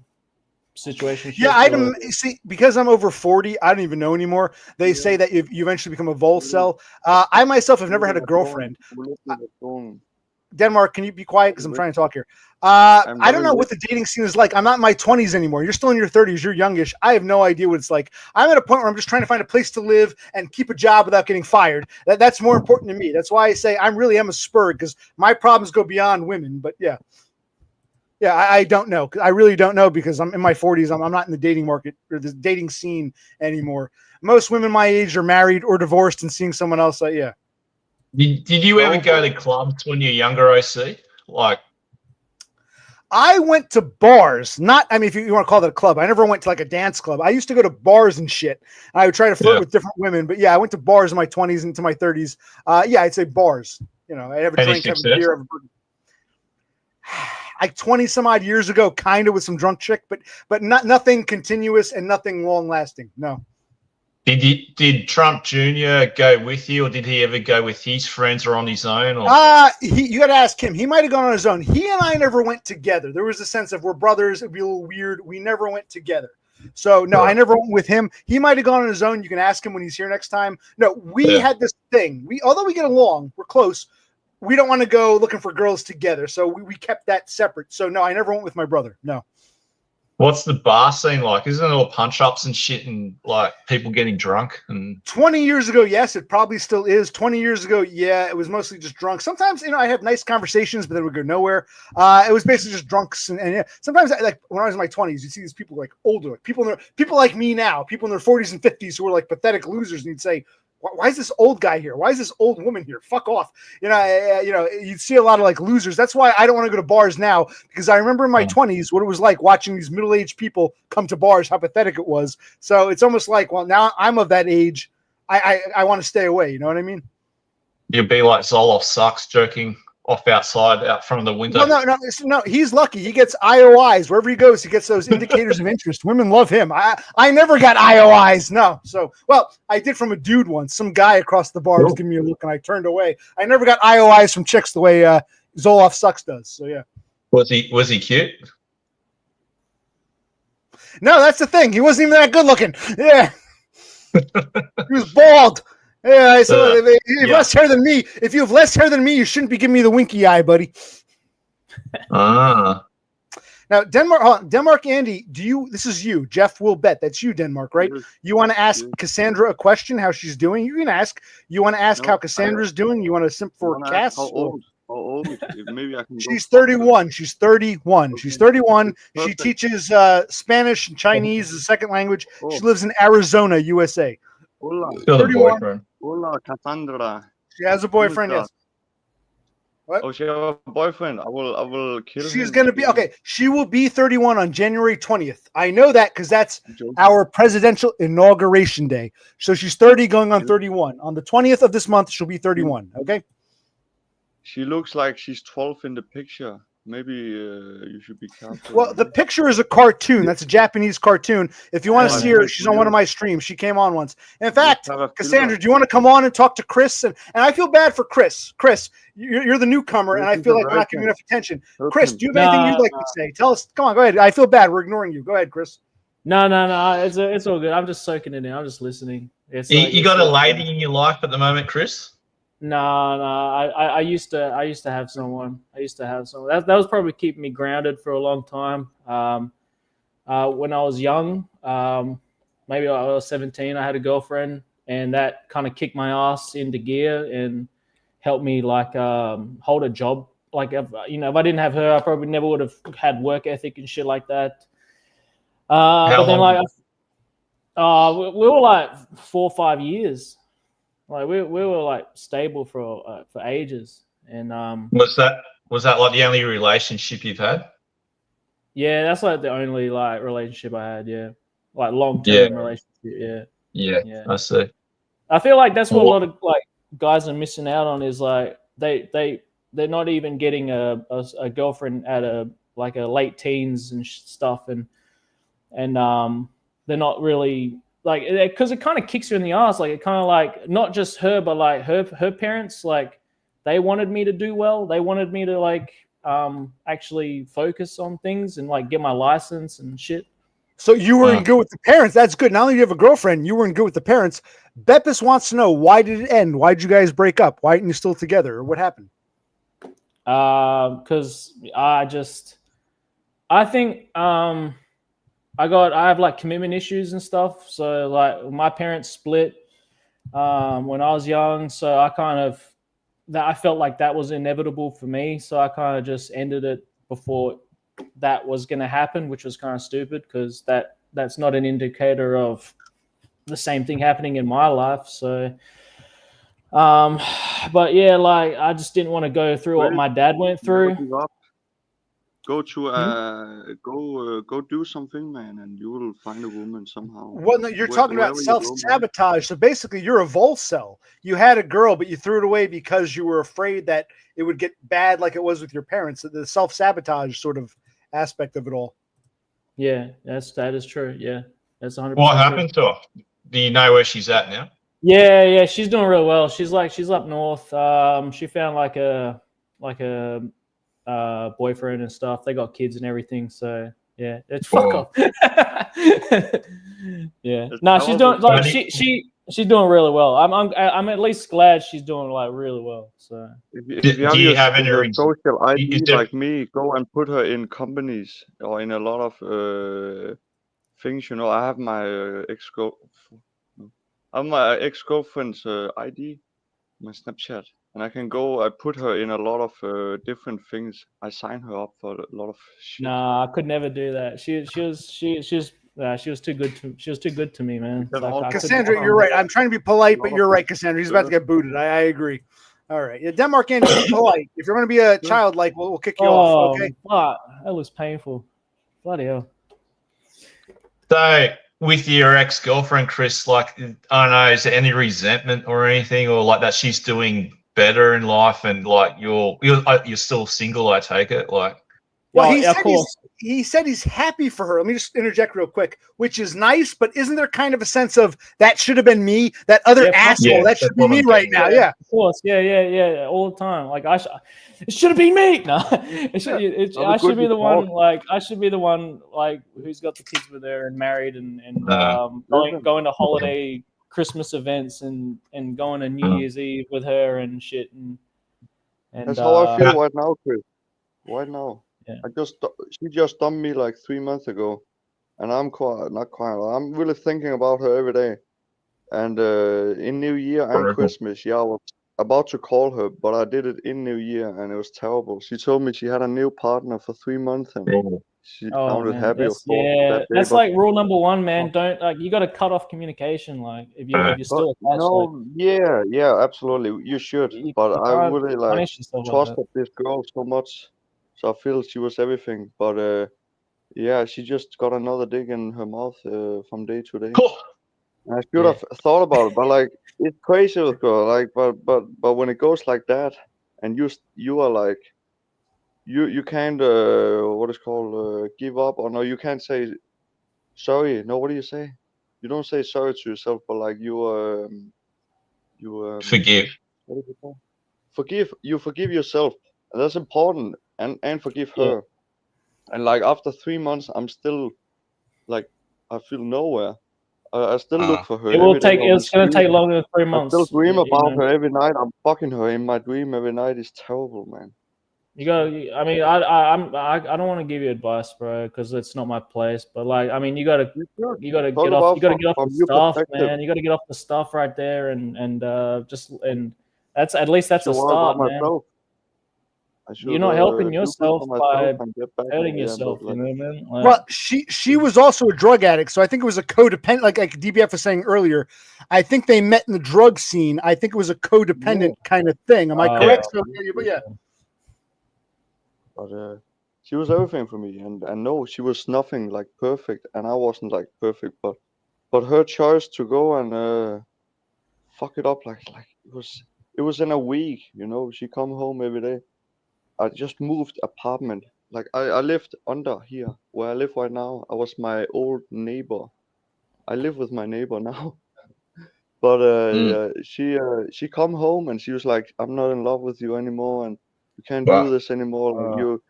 Situation. Yeah, I don't see, because I'm over 40. I don't even know anymore. They say that you eventually become a vol cell. I myself have never had a girlfriend. Denmark, can you be quiet because I'm trying to talk here? I don't know what the dating scene is like. I'm not in my 20s anymore. You're still in your 30s. You're youngish. I have no idea what it's like. I'm at a point where I'm just trying to find a place to live and keep a job without getting fired. That's more important to me. That's why I say I really am a spur, because my problems go beyond women. But yeah. Yeah, I don't know. I really don't know, because I'm in my 40s. I'm not in the dating market or the dating scene anymore. Most women my age are married or divorced and seeing someone else. Yeah. Did you ever go to clubs when you're younger, OC? Like, I went to bars. Not, I mean, if you want to call that a club. I never went to like a dance club. I used to go to bars and shit. I would try to flirt with different women. But yeah, I went to bars in my 20s into my 30s. Yeah, I'd say bars. You know, I have a drink, have a beer, have a burger. Like 20 some odd years ago, kind of with some drunk chick, but nothing continuous and nothing long lasting. No. Did Trump Jr. go with you, or did he ever go with his friends or on his own? Or? You got to ask him. He might have gone on his own. He and I never went together. There was a sense of we're brothers. It'd be a little weird. We never went together. So no, I never went with him. He might have gone on his own. You can ask him when he's here next time. No, we had this thing. Although we get along, we're close. We don't want to go looking for girls together, so we kept that separate. So no, I never went with my brother. No. What's the bar scene like? Isn't it all punch ups and shit and like people getting drunk? And 20 years ago, yes, it probably still is. 20 years ago, yeah, it was mostly just drunk. Sometimes, you know, I have nice conversations, but they would go nowhere. It was basically just drunks, and yeah, sometimes, like when I was in my 20s, you see these people like older, like people like me now, people in their 40s and 50s who are like pathetic losers, and you'd say, why is this old guy here? Why is this old woman here? Fuck off. You know, you'd see a lot of like losers. That's why I don't want to go to bars now, because I remember in my 20s what it was like watching these middle-aged people come to bars, how pathetic it was. So it's almost like, well, now I'm of that age. I want to stay away. You know what I mean? You'd be like Zoloff sucks jerking off outside out front of the window. No, he's lucky. He gets IOIs wherever he goes. He gets those indicators of interest. Women love him. I never got IOIs. No. So, well, I did from a dude once. Some guy across the bar was giving me a look, and I turned away. I never got IOIs from chicks the way Zoloff sucks does. So yeah. Was he cute? No, that's the thing. He wasn't even that good looking. Yeah. He was bald. Yeah, so if you have less hair than me, if you have less hair than me, you shouldn't be giving me the winky eye, buddy. Now, DenmarkAndy, this is you, Jeff will bet. That's you, Denmark, right? You want to ask Cassandra a question, how she's doing? You can ask. You want to ask how Cassandra's doing? You want to simp for Cass? How old? Maybe I can. She's 31. She's 31. She's 31. She teaches Spanish and Chinese as a second language. She lives in Arizona, USA. Hola. 31. Boyfriend. Hola, Cassandra. She has a boyfriend, yes. Oh, she have a boyfriend. I will kill him. She's going to be okay. She will be 31 on January 20th. I know that because that's our presidential inauguration day. So she's 30 going on 31. On the 20th of this month, she'll be 31. Okay. She looks like she's 12 in the picture. Maybe you should be careful. Well, the picture is a cartoon. That's a Japanese cartoon. If you want to see her, she's on one of my streams. She came on once. In fact, Cassandra, do you want to come on and talk to Chris? And I feel bad for Chris. Chris, you're the newcomer, and I feel like we're not giving enough attention. Chris, do you have anything you'd like to say? Tell us. Come on, go ahead. I feel bad. We're ignoring you. Go ahead, Chris. No. It's all good. I'm just soaking it in. I'm just listening. You got a lady in your life at the moment, Chris? No. I used to have someone. That was probably keeping me grounded for a long time. When I was young, maybe I was 17, I had a girlfriend, and that kind of kicked my ass into gear and helped me hold a job. Like if I didn't have her, I probably never would have had work ethic and shit like that. But then we were like 4 or 5 years. Like we were like stable for ages, and was that like the only relationship you've had? Yeah, that's like the only like relationship I had. Yeah, like long-term relationship. Yeah. I see. I feel like that's what a lot of like guys are missing out on is like they're not even getting a girlfriend at a late teens and stuff, and they're not really. Like, because it kind of kicks you in the ass. Like, it kind of like not just her, but like her parents. Like, they wanted me to do well. They wanted me to like actually focus on things and like get my license and shit. So you were in good with the parents. That's good. Not only do you have a girlfriend, you were in good with the parents. Beppis wants to know, why did it end? Why did you guys break up? Why aren't you still together? Or what happened? Because I think I have like commitment issues and stuff. So like my parents split when I was young. So I felt like that was inevitable for me. So I kind of just ended it before that was going to happen, which was kind of stupid because that's not an indicator of the same thing happening in my life. So, but yeah, like I just didn't want to go through what my dad went through. Go to go do something, man, and you will find a woman somehow. Well, no, you're talking about self-sabotage. So basically, you're a Volcel. You had a girl, but you threw it away because you were afraid that it would get bad, like it was with your parents. The self-sabotage sort of aspect of it all. Yeah, that is true. Yeah, that's 100%. What happened to her? Do you know where she's at now? Yeah, she's doing real well. She's up north. She found like a boyfriend and stuff. They got kids and everything. So yeah, it's fuck off. Yeah, no, she's doing like she's doing really well. I'm at least glad she's doing like really well. So if you have any social ID like me, go and put her in companies or in a lot of things. You know, I have my ex-girlfriend's ID, my Snapchat. And I can go. I put her in a lot of different things. I sign her up for a lot of shit. Nah, I could never do that. She was too good to. She was too good to me, man. Like, Cassandra, you're right. I'm trying to be polite, but you're right, Cassandra. He's about to get booted. I agree. All right, yeah, DenmarkAndy, be polite. If you're going to be a child, like we'll kick you off. Okay. Fuck, that looks painful. Bloody hell. So, with your ex-girlfriend, Chris, like I don't know, is there any resentment or anything, or like that she's doing better in life, and like you're still single, I take it? Like, well, he said he's happy for her. Let me just interject real quick, which is nice, but isn't there kind of a sense of that should have been me, that other asshole, that should be me right now? Yeah, of course, yeah, all the time. Like it should have been me. No, I should be the one. Like I should be the one like who's got the kids with her and married and going to holiday Christmas events and going to New Year's Eve with her and shit and that's how I feel right now, Chris. Right now, yeah. She just dumped me like 3 months ago, and I'm really thinking about her every day. And in New Year and Christmas, I was about to call her, but I did it in New Year, and it was terrible. She told me she had a new partner for 3 months, and she Oh sounded man, happy, of that's course, that day. that's But like rule number one, man. Don't you got to cut off communication. Like if you're but still attached, like no, yeah, absolutely, you should. you But I can't really like punish yourself like that. trusted this girl so much, so I feel she was everything. But yeah, she just got another dig in her mouth from day to day. Cool. I should have thought about it, but like it's crazy with girl. Like, but when it goes like that, and you are like you can't what is called give up, or no, you can't say sorry. No, what do you say? You don't say sorry to yourself, but like you Forgive. what is it called? You forgive yourself, and that's important, and forgive Yeah. her. And like after 3 months, I'm still like I feel nowhere. I still look for her It will every day. take. I will It's going to sleep. take longer than 3 I months. still dream you about know. her every night. I'm fucking her in my dream every night. It's terrible, man. You got. I mean, I don't want to give you advice, bro, because it's not my place. But like, I mean, you got to Talk get off. about You got to get off from the your stuff, perspective. man. You got to get off the stuff right there, and that's at least that's So a what start, about man. myself? I should You're not helping do good yourself for myself by and get back hurting again, yourself. but You like, know, man. Like, Well, she was also a drug addict, so I think it was a codependent. Like DBF was saying earlier, I think they met in the drug scene. I think it was a codependent kind of thing. Am I correct? So, yeah. but she was everything for me, and no, she was nothing like perfect, and I wasn't like perfect, but her choice to go and fuck it up like it was in a week, you know. She come home every day. I just moved apartment. Like I lived under here where I live right now. I was my old neighbor. I live with my neighbor now. But she come home and she was like, "I'm not in love with you anymore, and you can't do Wow. this anymore. Like you're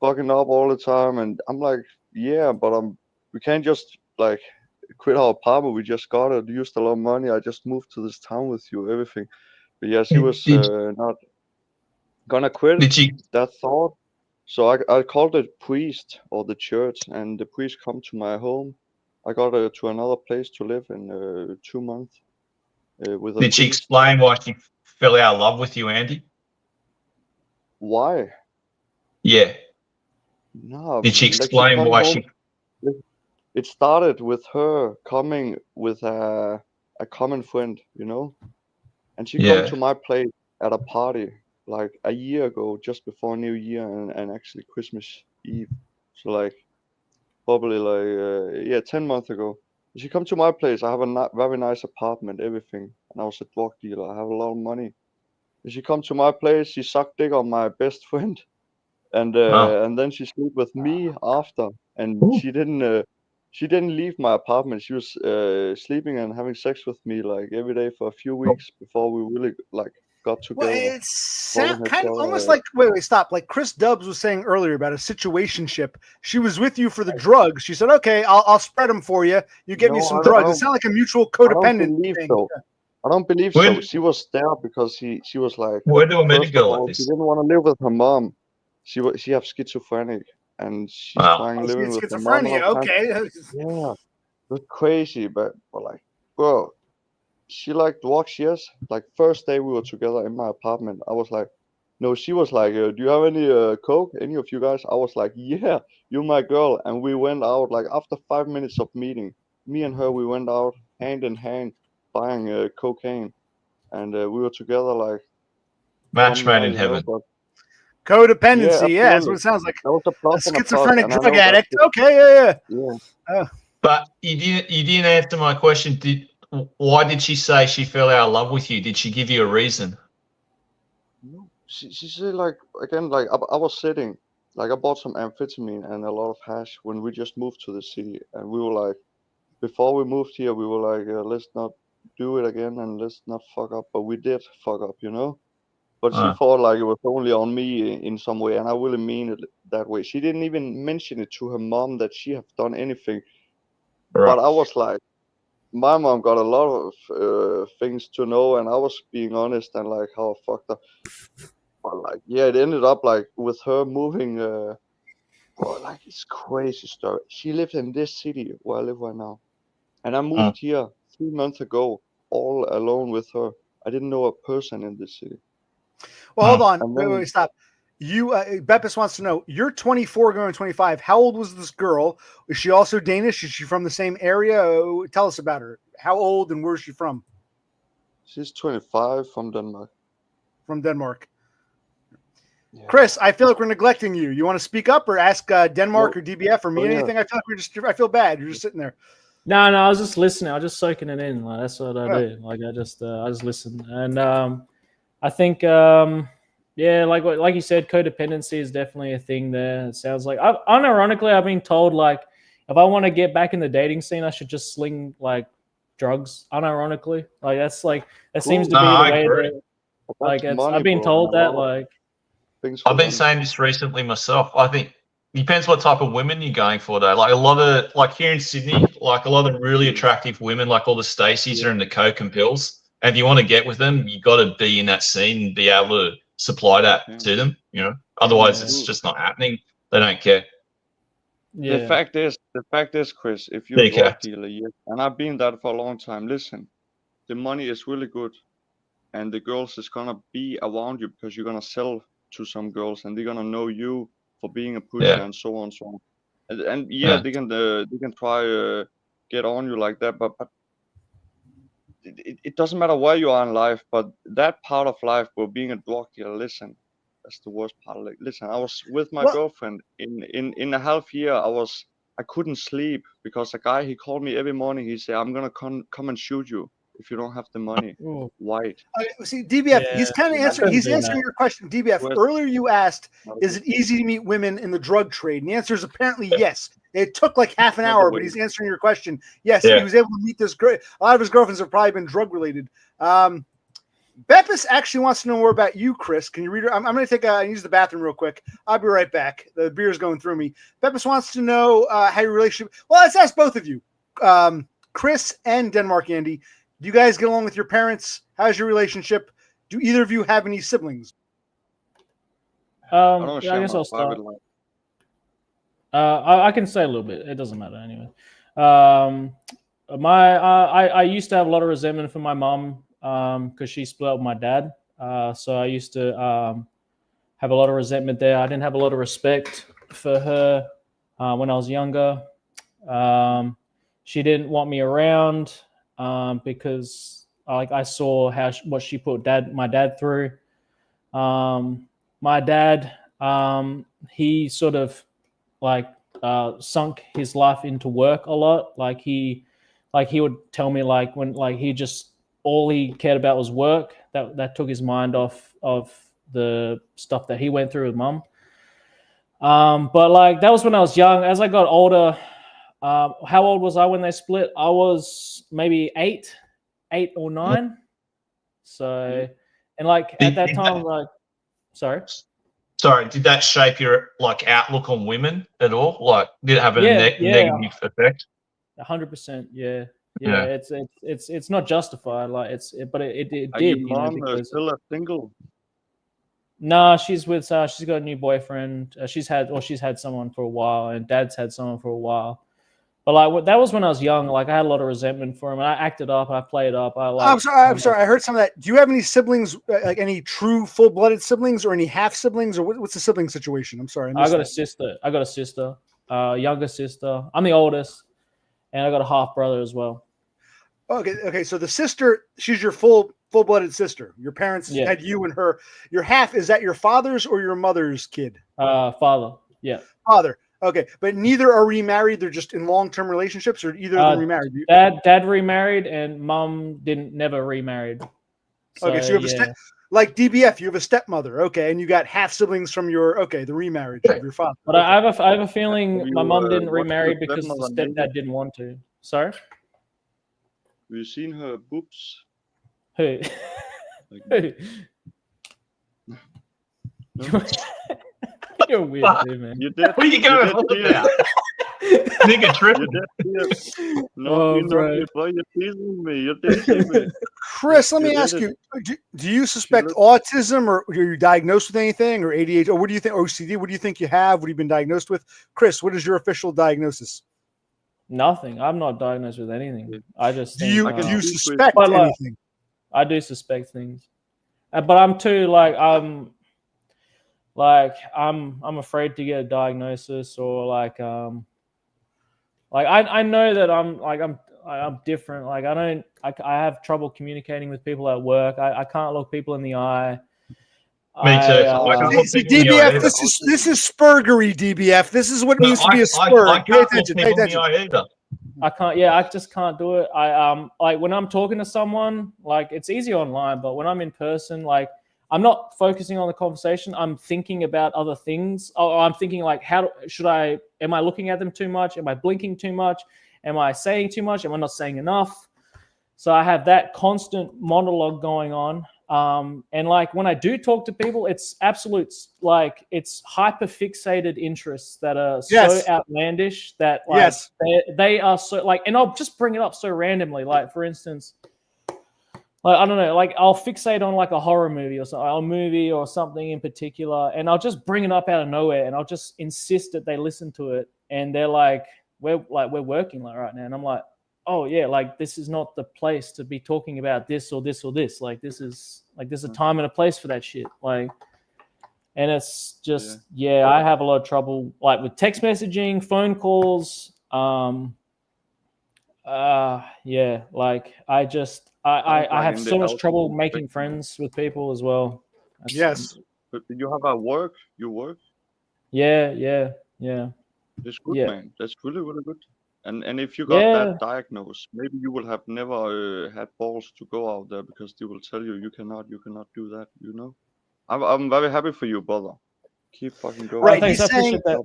fucking up all the time." And I'm like, "Yeah, but we can't just like quit our apartment. We just got it. Used a lot of money. I just moved to this town with you, everything." But yeah, she was not gonna quit Did she? that thought. So I called the priest or the church, and the priest come to my home. I got to another place to live in 2 months with a Did she priest. explain why she fell out of love with you, Andy? Why? Yeah. No, Did she like she explain come why home. she? It started with her coming with a common friend, you know, and she come Yeah. to my place at a party like a year ago, just before New Year and actually Christmas Eve. So like probably like 10 months ago. She come to my place. I have a very nice apartment, everything, and I was a drug dealer. I have a lot of money. And she come to my place. She sucked dick on my best friend, Oh. and then she sleep with me after. And Ooh. she didn't leave my apartment. She was sleeping and having sex with me like every day for a few weeks before we really like got Well, together. it's Calling kind of almost herself, like wait, stop. Like Chris Dubs was saying earlier about a situationship. She was with you for the drugs. She said, "Okay, I'll spread them for you. You get me No, some I drugs." It don't. sounded like a mutual I don't codependent believe thing. so. I don't believe Where, so. She was there because she was like, where do I meet a first of girl like all, she this? didn't want to live with her mom. She have schizophrenic, and she's Wow. trying Oh, she living gets with her mom all schizophrenia. the time. Okay. Yeah, it's crazy, but like, bro, she like drugs. Yes, like first day we were together in my apartment, I was like, no. She was like, do you have any coke? Any of you guys? I was like, yeah, you're my girl, and we went out like after 5 minutes of meeting. Me and her, we went out hand in hand buying cocaine, and we were together like Match from made there, in you know. heaven. But yeah, Codependency. Yeah, that's what absolutely. it sounds like. That was a A plus and a plus, schizophrenic and I drug know that's addict. Okay. yeah. But you didn't answer my question. Why did she say she fell out of love with you? Did she give you a reason? No, she said like again like I was sitting like I bought some amphetamine and a lot of hash when we just moved to the city, and we were like before we moved here we were like let's not do it again and let's not fuck up, but we did fuck up, you know. But she thought like it was only on me in some way, and I really mean it that way. She didn't even mention it to her mom that she have done anything, Right. but I was like my mom got a lot of things to know, and I was being honest and like how I fucked up. But like, yeah, it ended up like with her moving. Bro, like it's crazy story. She lived in this city where I live right now, and I moved here 3 months ago, all alone with her. I didn't know a person in this city. Well, hold on. And Wait, then stop. Beppis wants to know, you're 24 going 25. How old was this girl? Is she also Danish? Is she from the same area? Tell us about her. How old and where is she from? She's 25 from Denmark. From Denmark. Yeah. Chris, I feel like we're neglecting you. You want to speak up or ask Denmark or DBF or me anything? I feel like I feel bad. You're just sitting there. No, I was just listening. I was just soaking it in. Like, that's what I do. Like I just listen. And I think like you said, codependency is definitely a thing there. It sounds like unironically, I've been told like if I want to get back in the dating scene, I should just sling like drugs. Unironically, like that seems to be the way. Like I've been told that like. I've been saying this recently myself. I think it depends what type of women you're going for, though. Like a lot of, like here in Sydney, like a lot of really attractive women, like all the Stacys are into coke and pills. And if you want to get with them, you got to be in that scene and be able to supply that to them. You know, otherwise it's just not happening. They don't care. Yeah. The fact is, Chris, if you're a drug dealer, and I've been that for a long time. Listen, the money is really good, and the girls is gonna be around you because you're gonna sell to some girls, and they're gonna know you for being a pusher and so on, so on. And they can try get on you like that, but it doesn't matter where you are in life. But that part of life where being a drug dealer, listen, that's the worst part. Like, listen, I was with my girlfriend in a half year. I couldn't sleep because a guy, he called me every morning. He said, "I'm gonna come and shoot you if you don't have the money." White. See, DBF, he's kind of answering. He's answering your question, DBF. Earlier, you asked, "Is it easy to meet women in the drug trade?" And the answer is apparently yes. It took like half an hour, but he's answering your question. Yes, he was able to meet this girl. A lot of his girlfriends have probably been drug related. Beppis actually wants to know more about you, Chris. Can you read her? I'm going to use the bathroom real quick. I'll be right back. The beer's going through me. Beppis wants to know how your relationship. Well, let's ask both of you, Chris and DenmarkAndy. Do you guys get along with your parents? How's your relationship? Do either of you have any siblings? I guess I'll start. I can say a little bit. It doesn't matter anyway. I used to have a lot of resentment for my mom because she split up with my dad. So I used to have a lot of resentment there. I didn't have a lot of respect for her when I was younger. She didn't want me around. Because I saw what she put my dad through. My dad, he sort of sunk his life into work a lot. He would tell me when all he cared about was work. That took his mind off of the stuff that he went through with mum. But that was when I was young. As I got older. How old was I when they split? I was maybe 8 or 9. So, and at that time, sorry, did that shape your outlook on women at all? Did it have a negative effect? 100%. Yeah. It's not justified. But it did. Are your mom still single? No, she's with. She's got a new boyfriend. She's had someone for a while, and Dad's had someone for a while. But that was when I was young. I had a lot of resentment for him, and I acted up. I played up. I'm sorry. I heard some of that. Do you have any siblings? Any true full-blooded siblings, or any half siblings, or what's the sibling situation? I'm sorry. I got a sister. Younger sister. I'm the oldest, and I got a half brother as well. Okay. So the sister, she's your full-blooded sister. Your parents had you and her. Your half, is that your father's or your mother's kid? Father. Yeah. Father. Okay, but neither are remarried. They're just in long-term relationships, or either of them remarried. Dad remarried, and mom never remarried. So you have like DBF. You have a stepmother. Okay, and you got half siblings from the remarriage of your father. But I have a feeling my mom didn't remarry because the stepdad didn't want to. Sorry. Have you seen her boobs? Who? No? You're weird, dude, man. Where are you going? Nigga tripping. No, you're teasing me. You're teasing me. Chris, let me ask you: do you suspect autism, or are you diagnosed with anything, or ADHD, or what do you think? OCD? What do you think you have? What have you been diagnosed with? Chris, what is your official diagnosis? Nothing. I'm not diagnosed with anything. I just do you suspect anything? I do suspect things, but I'm too like I'm afraid to get a diagnosis, or like I know that I'm different. Like I have trouble communicating with people at work. I can't look people in the eye. Me too. I can't look See, people in the eye DBF, either. this is spurgery, DBF. This is what it No, means to be a I spurg. Pay can't look attention. Pay people in the attention. eye either. I can't. Yeah, I just can't do it. I like when I'm talking to someone, like it's easy online, but when I'm in person, like I'm not focusing on the conversation. I'm thinking about other things. Or I'm thinking like, am I looking at them too much? Am I blinking too much? Am I saying too much? Am I not saying enough? So I have that constant monologue going on. And like when I do talk to people, it's absolute, like it's hyper fixated interests that are so outlandish that like they are so like, and I'll just bring it up so randomly. Like for instance, like, I don't know, like I'll fixate on like a horror movie or something, a movie or something in particular, and I'll just bring it up out of nowhere, and I'll just insist that they listen to it, and they're like, we're working like right now, and I'm like, oh yeah, like this is not the place to be talking about this or this or this. Like this is like there's a time and a place for that shit. Like, and it's just I have a lot of trouble like with text messaging, phone calls. Like I have so much trouble making friends with people as well. But you have a work. You work. Yeah. It's good, man. That's really, really good. And if you got that diagnosed, maybe you will have never had balls to go out there, because they will tell you cannot do that. You know. I'm very happy for you, brother. Keep fucking going. Right. He's saying that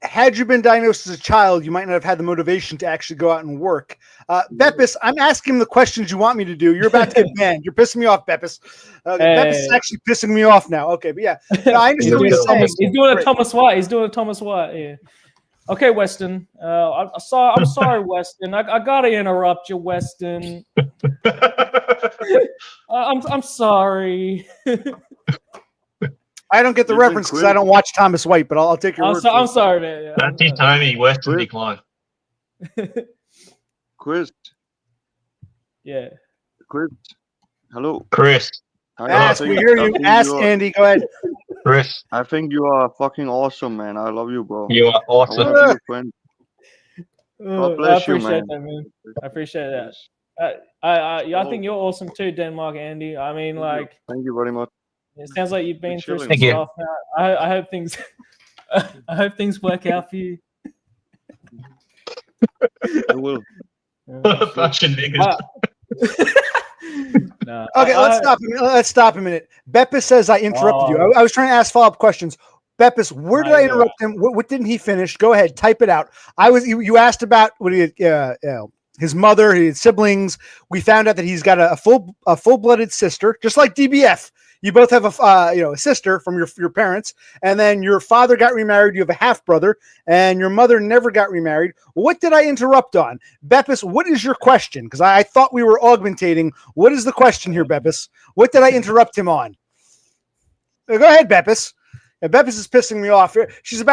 had you been diagnosed as a child, you might not have had the motivation to actually go out and work. Beppis, I'm asking him the questions you want me to do. You're about to get banned. You're pissing me off, Beppis. Beppis is actually pissing me off now. Okay, but yeah, no, I understand what he's saying. He's doing a Thomas White. He's doing a Thomas White. Yeah. Okay, Weston. I'm sorry, Weston. I gotta interrupt you, Weston. I'm sorry. I don't get the reference because I don't watch Thomas White, but I'll take your word. I'm sorry, man. Yeah, That's Tony Weston decline. Chris. Yeah. Chris. Hello. Chris. Ask, we hear you. Ask Andy. Go ahead. Chris. I think you are fucking awesome, man. I love you, bro. You are awesome. I want to be your friend. God bless you, man. That, man. I appreciate that. I think you're awesome too, DenmarkAndy. I mean, like. Thank you very much. It sounds like you've been through some stuff now. I hope things work out for you. I will. Bunch of niggas. No, okay, let's stop a minute. Beppis says I interrupted you. I was trying to ask follow-up questions. Beppis, where did I interrupt him? What didn't he finish? Go ahead, type it out. You asked about what his mother, his siblings. We found out that he's got a full-blooded sister, just like DBF. You both have a sister from your parents, and then your father got remarried. You have a half brother, and your mother never got remarried. What did I interrupt on, Beppis? What is your question? Because I thought we were augmentating. What is the question here, Beppis? What did I interrupt him on? Go ahead, Beppis. Beppis is pissing me off. She's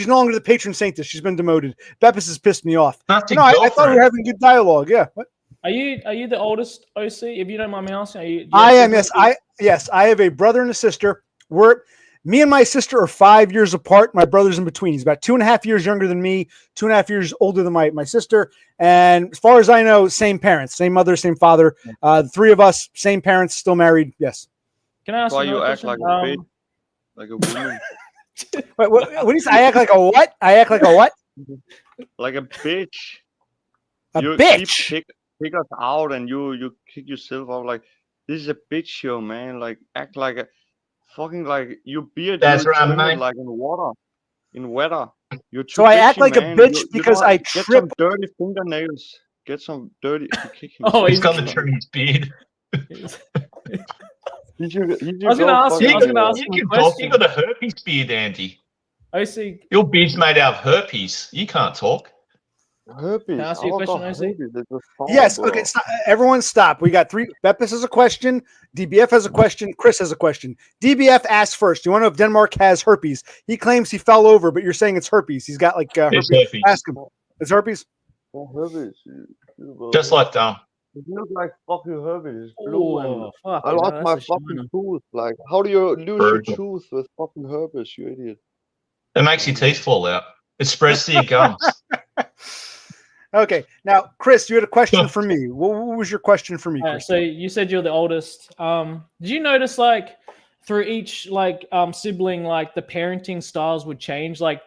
no longer the patron saintess. She's been demoted. Beppis has pissed me off. I thought we were having good dialogue. Yeah. What? Are you the oldest, OC? If you don't mind me asking, I am. Yes, I have a brother and a sister. Me and my sister are 5 years apart. My brother's in between. He's about 2.5 years younger than me, 2.5 years older than my sister. And as far as I know, same parents, same mother, same father. The three of us, same parents, still married. Yes. Can I ask why you act like a bitch? Like a woman? Wait, what do you say? I act like a what? I act like a what? Like a bitch. You bitch. Kick us out, and you kick yourself out. Like, this is a bitch show, man. Like, act like a fucking, like, you beard. That's right, man. Like in weather. You're too so I act bitchy, like man. a bitch because I trip. Get some dirty fingernails. Get some dirty. Oh, he's got the trimmed beard. I was going to ask you. You got a herpes beard, Andy. I see. Your beard's made out of herpes. You can't talk. Herpes. Can I ask you a question, Yes. Okay. Everyone stop. We got three. Beppis has a question. DBF has a question. Chris has a question. DBF asked first. You want to know if Denmark has herpes? He claims he fell over, but you're saying it's herpes. He's got like herpes. Ask him. It's herpes? Oh, herpes. Just like Dom. It looks like fucking herpes. It's blue and Oh, fuck. I lost that's my a fucking shiner. tooth. Like, how do you lose your Brutal. tooth with fucking herpes, you idiot? It makes your teeth fall out. It spreads to your gums. Okay, now Chris, you had a question for me. What was your question for me, Chris? So you said you're the oldest. Did you notice like through each like sibling, like the parenting styles would change? Like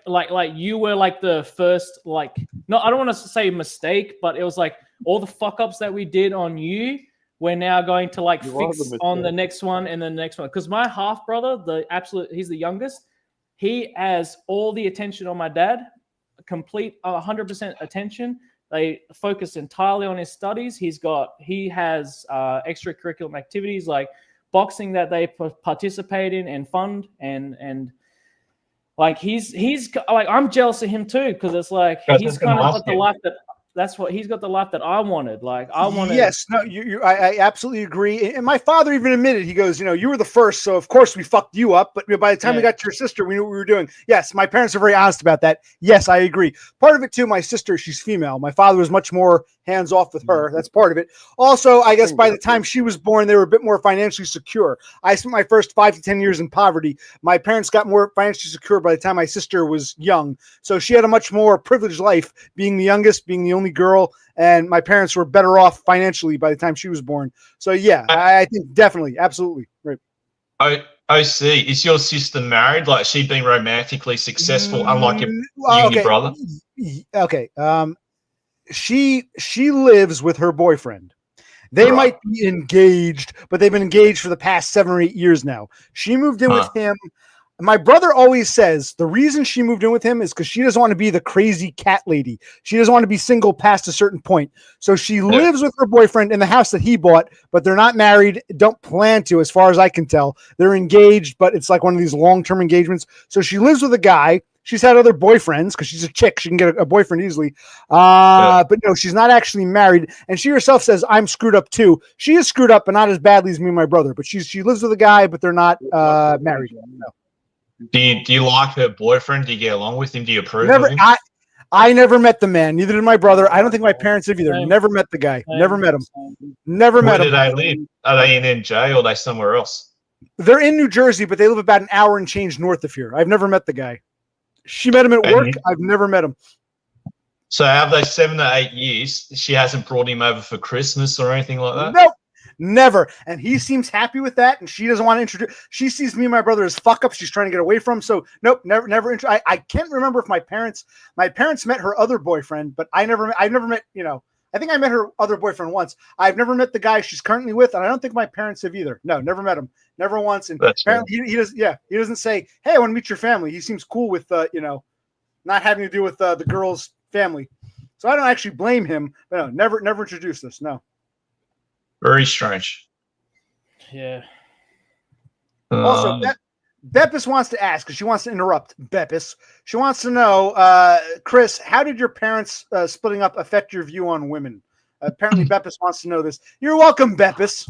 you were like the first, like, no, I don't want to say mistake, but it was like all the fuck ups that we did on you, we're now going to like You are fix the on the mistake. next one and the next one. Because my half brother, he's the youngest. He has all the attention on my dad, complete 100% attention. They focus entirely on his studies. He has extracurricular activities like boxing that they participate in and fund, and like he's like, I'm jealous of him too, because it's like he's kind of got the life he's got the life that I wanted. Like I wanted. Yes, no, I absolutely agree. And my father even admitted, he goes, you were the first, so of course we fucked you up. But by the time we got to your sister, we knew what we were doing. Yes, my parents are very honest about that. Yes, I agree. Part of it too, my sister, she's female. My father was much more hands off with her. That's part of it. Also, I guess by the time she was born, they were a bit more financially secure. I spent my first 5 to 10 years in poverty. My parents got more financially secure by the time my sister was young. So she had a much more privileged life, being the youngest, being the only girl. And my parents were better off financially by the time she was born. So yeah, I think definitely, absolutely, right. OC, is your sister married? Like, she been romantically successful, unlike you and your brother? Okay. She lives with her boyfriend. They might be engaged, but they've been engaged for the past 7 or 8 years now. She moved in with him. My brother always says the reason she moved in with him is because she doesn't want to be the crazy cat lady. She doesn't want to be single past a certain point. So she lives with her boyfriend in the house that he bought, but they're not married, don't plan to, as far as I can tell. They're engaged, but it's like one of these long-term engagements. So she lives with a guy. She's had other boyfriends because she's a chick. She can get a boyfriend easily. But no, she's not actually married. And she herself says, I'm screwed up too. She is screwed up, but not as badly as me and my brother. But she lives with a guy, but they're not married. No. Do you like her boyfriend? Do you get along with him? Do you approve Never, of him? I never met the man. Neither did my brother. I don't think my parents have either. Never met the guy. Never met him. Never met him. Where do they live? Are they in NJ or are they somewhere else? They're in New Jersey, but they live about an hour and change north of here. I've never met the guy. She met him at work. I've never met him. So have they 7 to 8 years? She hasn't brought him over for Christmas or anything like that? Nope. Never. And he seems happy with that. And she doesn't want to introduce. She sees me and my brother as fuck ups. She's trying to get away from. So nope, never. I can't remember if my parents met her other boyfriend, but I've never met, I think I met her other boyfriend once. I've never met the guy she's currently with. And I don't think my parents have either. No, never met him. Never once. And apparently he does. Yeah. He doesn't say, hey, I want to meet your family. He seems cool with, not having to do with the girl's family. So I don't actually blame him, but no, never introduced us. No. Very strange. Yeah. Also, Beppis wants to ask, because she wants to interrupt Beppis. She wants to know, Chris, how did your parents splitting up affect your view on women? Apparently, Beppis wants to know this. You're welcome, Beppis.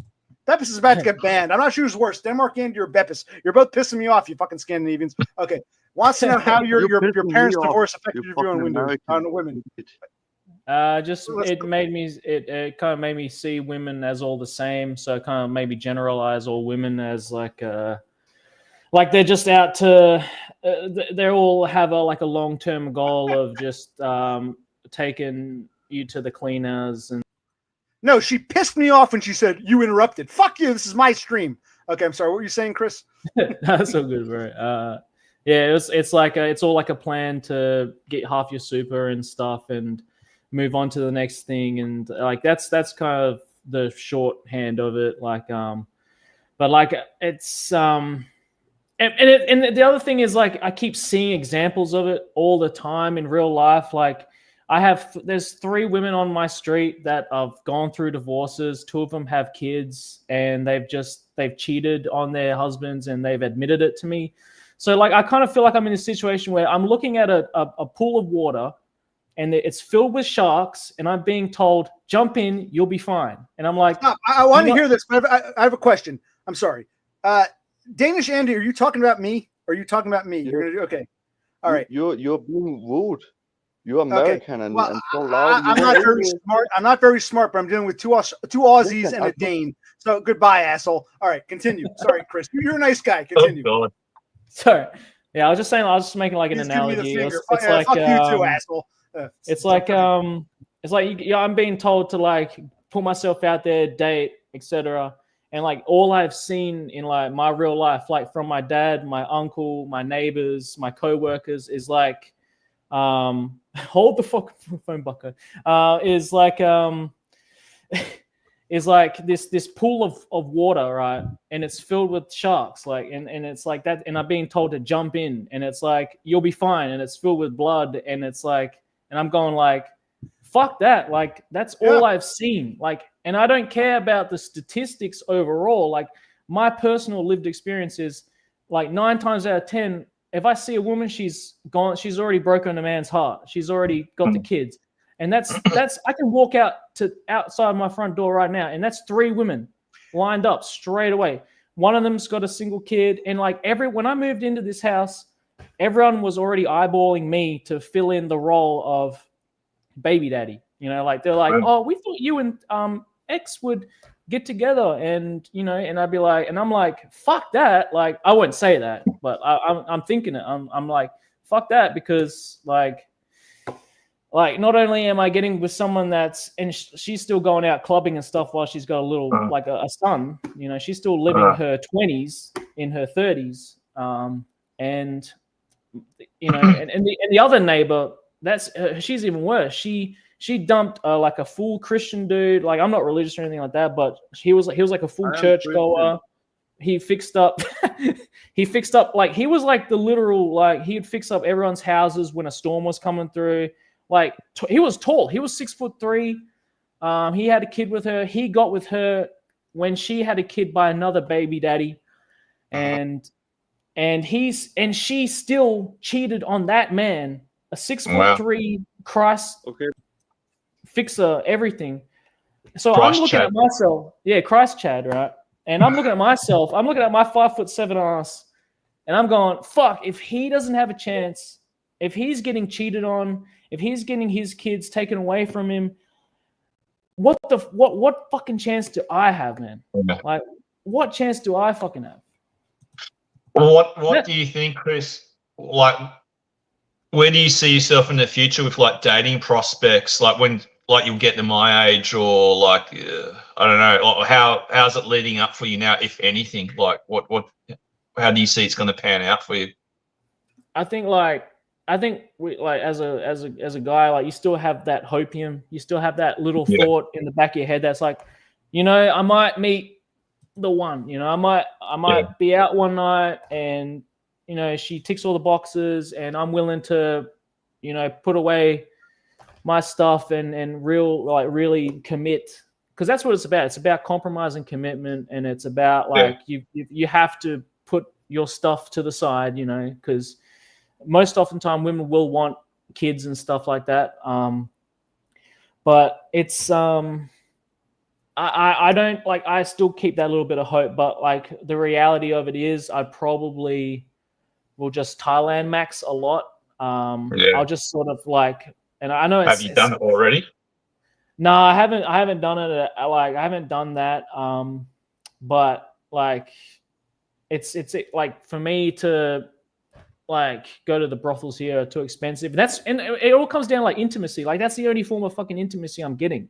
Beppis is about to get banned. I'm not sure who's worse, DenmarkAndy or Beppis. You're both pissing me off, you fucking Scandinavians. Okay. Wants to know how your parents' divorce affected your view on women. It kind of made me see women as all the same. So it kind of made me generalize all women as like they're just out to they all have a long-term goal of just taking you to the cleaners. And no, she pissed me off when she said you interrupted. Fuck you, this is my stream. Okay, I'm sorry, what were you saying, Chris? That's so good, bro. Yeah, it's all like a plan to get half your super and stuff and move on to the next thing, and like that's kind of the shorthand of it. But like it's and the other thing is, like, I keep seeing examples of it all the time in real life. Like there's 3 women on my street that have gone through divorces. 2 of them have kids, and they've cheated on their husbands, and they've admitted it to me. So like I kind of feel like I'm in a situation where I'm looking at a pool of water, and it's filled with sharks, and I'm being told, jump in, you'll be fine. And I'm like, stop. I want to hear this, but I have a question. I'm sorry. Danish Andy, are you talking about me? Or are you talking about me? You're going to do okay. All right. You're being rude. You're American and, Well, and so loud. I'm not very smart. I'm not very smart, but I'm dealing with two Aussies Listen, and a Dane. So goodbye, asshole. All right, continue. Sorry, Chris. You're a nice guy. Continue. Oh, God. Sorry. Yeah, I was just saying. I was just making like an He's giving me the analogy. finger. It's Yeah, like fuck you too, asshole. it's like I'm being told to like put myself out there, date, etc. And like all I've seen in like my real life, like from my dad, my uncle, my neighbors, my co-workers, is like hold the fucking phone, bucko. Is like is like this pool of water, right? And it's filled with sharks, like and it's like that, and I'm being told to jump in, and it's like you'll be fine, and it's filled with blood, and it's like, and I'm going like, fuck that, like that's all I've seen, like, and I don't care about the statistics overall. Like my personal lived experience is like 9 times out of 10, if I see a woman, she's already broken a man's heart, she's already got the kids. And that's I can walk out to outside my front door right now, and that's 3 women lined up straight away. One of them's got a single kid, and like when I moved into this house, everyone was already eyeballing me to fill in the role of baby daddy. You know, like they're like, oh, we thought you and X would get together, and you know, and I'd be like, and I'm like, fuck that. Like I wouldn't say that, but I'm thinking it. I'm like, fuck that, because like not only am I getting with someone that's, and she's still going out clubbing and stuff while she's got a little like a son, you know, she's still living her 20s in her 30s, and you know, and the other neighbor, that's she's even worse. She dumped like a full Christian dude. Like I'm not religious or anything like that, but he was like a full church goer. He fixed up like he was like the literal, like he'd fix up everyone's houses when a storm was coming through. Like he was tall. He was 6'3". He had a kid with her. He got with her when she had a kid by another baby daddy, and she still cheated on that man, a 6'3" Christ fixer, everything. So Christ I'm looking at myself, Christ Chad, right? And I'm looking at myself. I'm looking at my 5'7" ass, and I'm going, fuck. If he doesn't have a chance, if he's getting cheated on, if he's getting his kids taken away from him, what fucking chance do I have, man? Yeah. Like, what chance do I fucking have? What do you think, Chris? Like, where do you see yourself in the future with like dating prospects? Like when, like you'll get to my age, or like I don't know, or how's it leading up for you now, if anything? Like, how do you see it's going to pan out for you? I think we, like as a guy, like you still have that hopium, you still have that little thought in the back of your head that's like, you know, I might meet the one, you know, I might be out one night and, you know, she ticks all the boxes and I'm willing to, you know, put away my stuff and really commit, because that's what it's about. It's about compromise and commitment, and it's about like you have to put your stuff to the side, you know, because most often time women will want kids and stuff like that. But it's I don't like, I still keep that little bit of hope, but like the reality of it is I probably will just Thailand max a lot. I'll just sort of like, and I know have you done it already? No, I haven't done it. Like I haven't done that. But like it's like for me to like go to the brothels here are too expensive. And it all comes down to like intimacy. Like that's the only form of fucking intimacy I'm getting.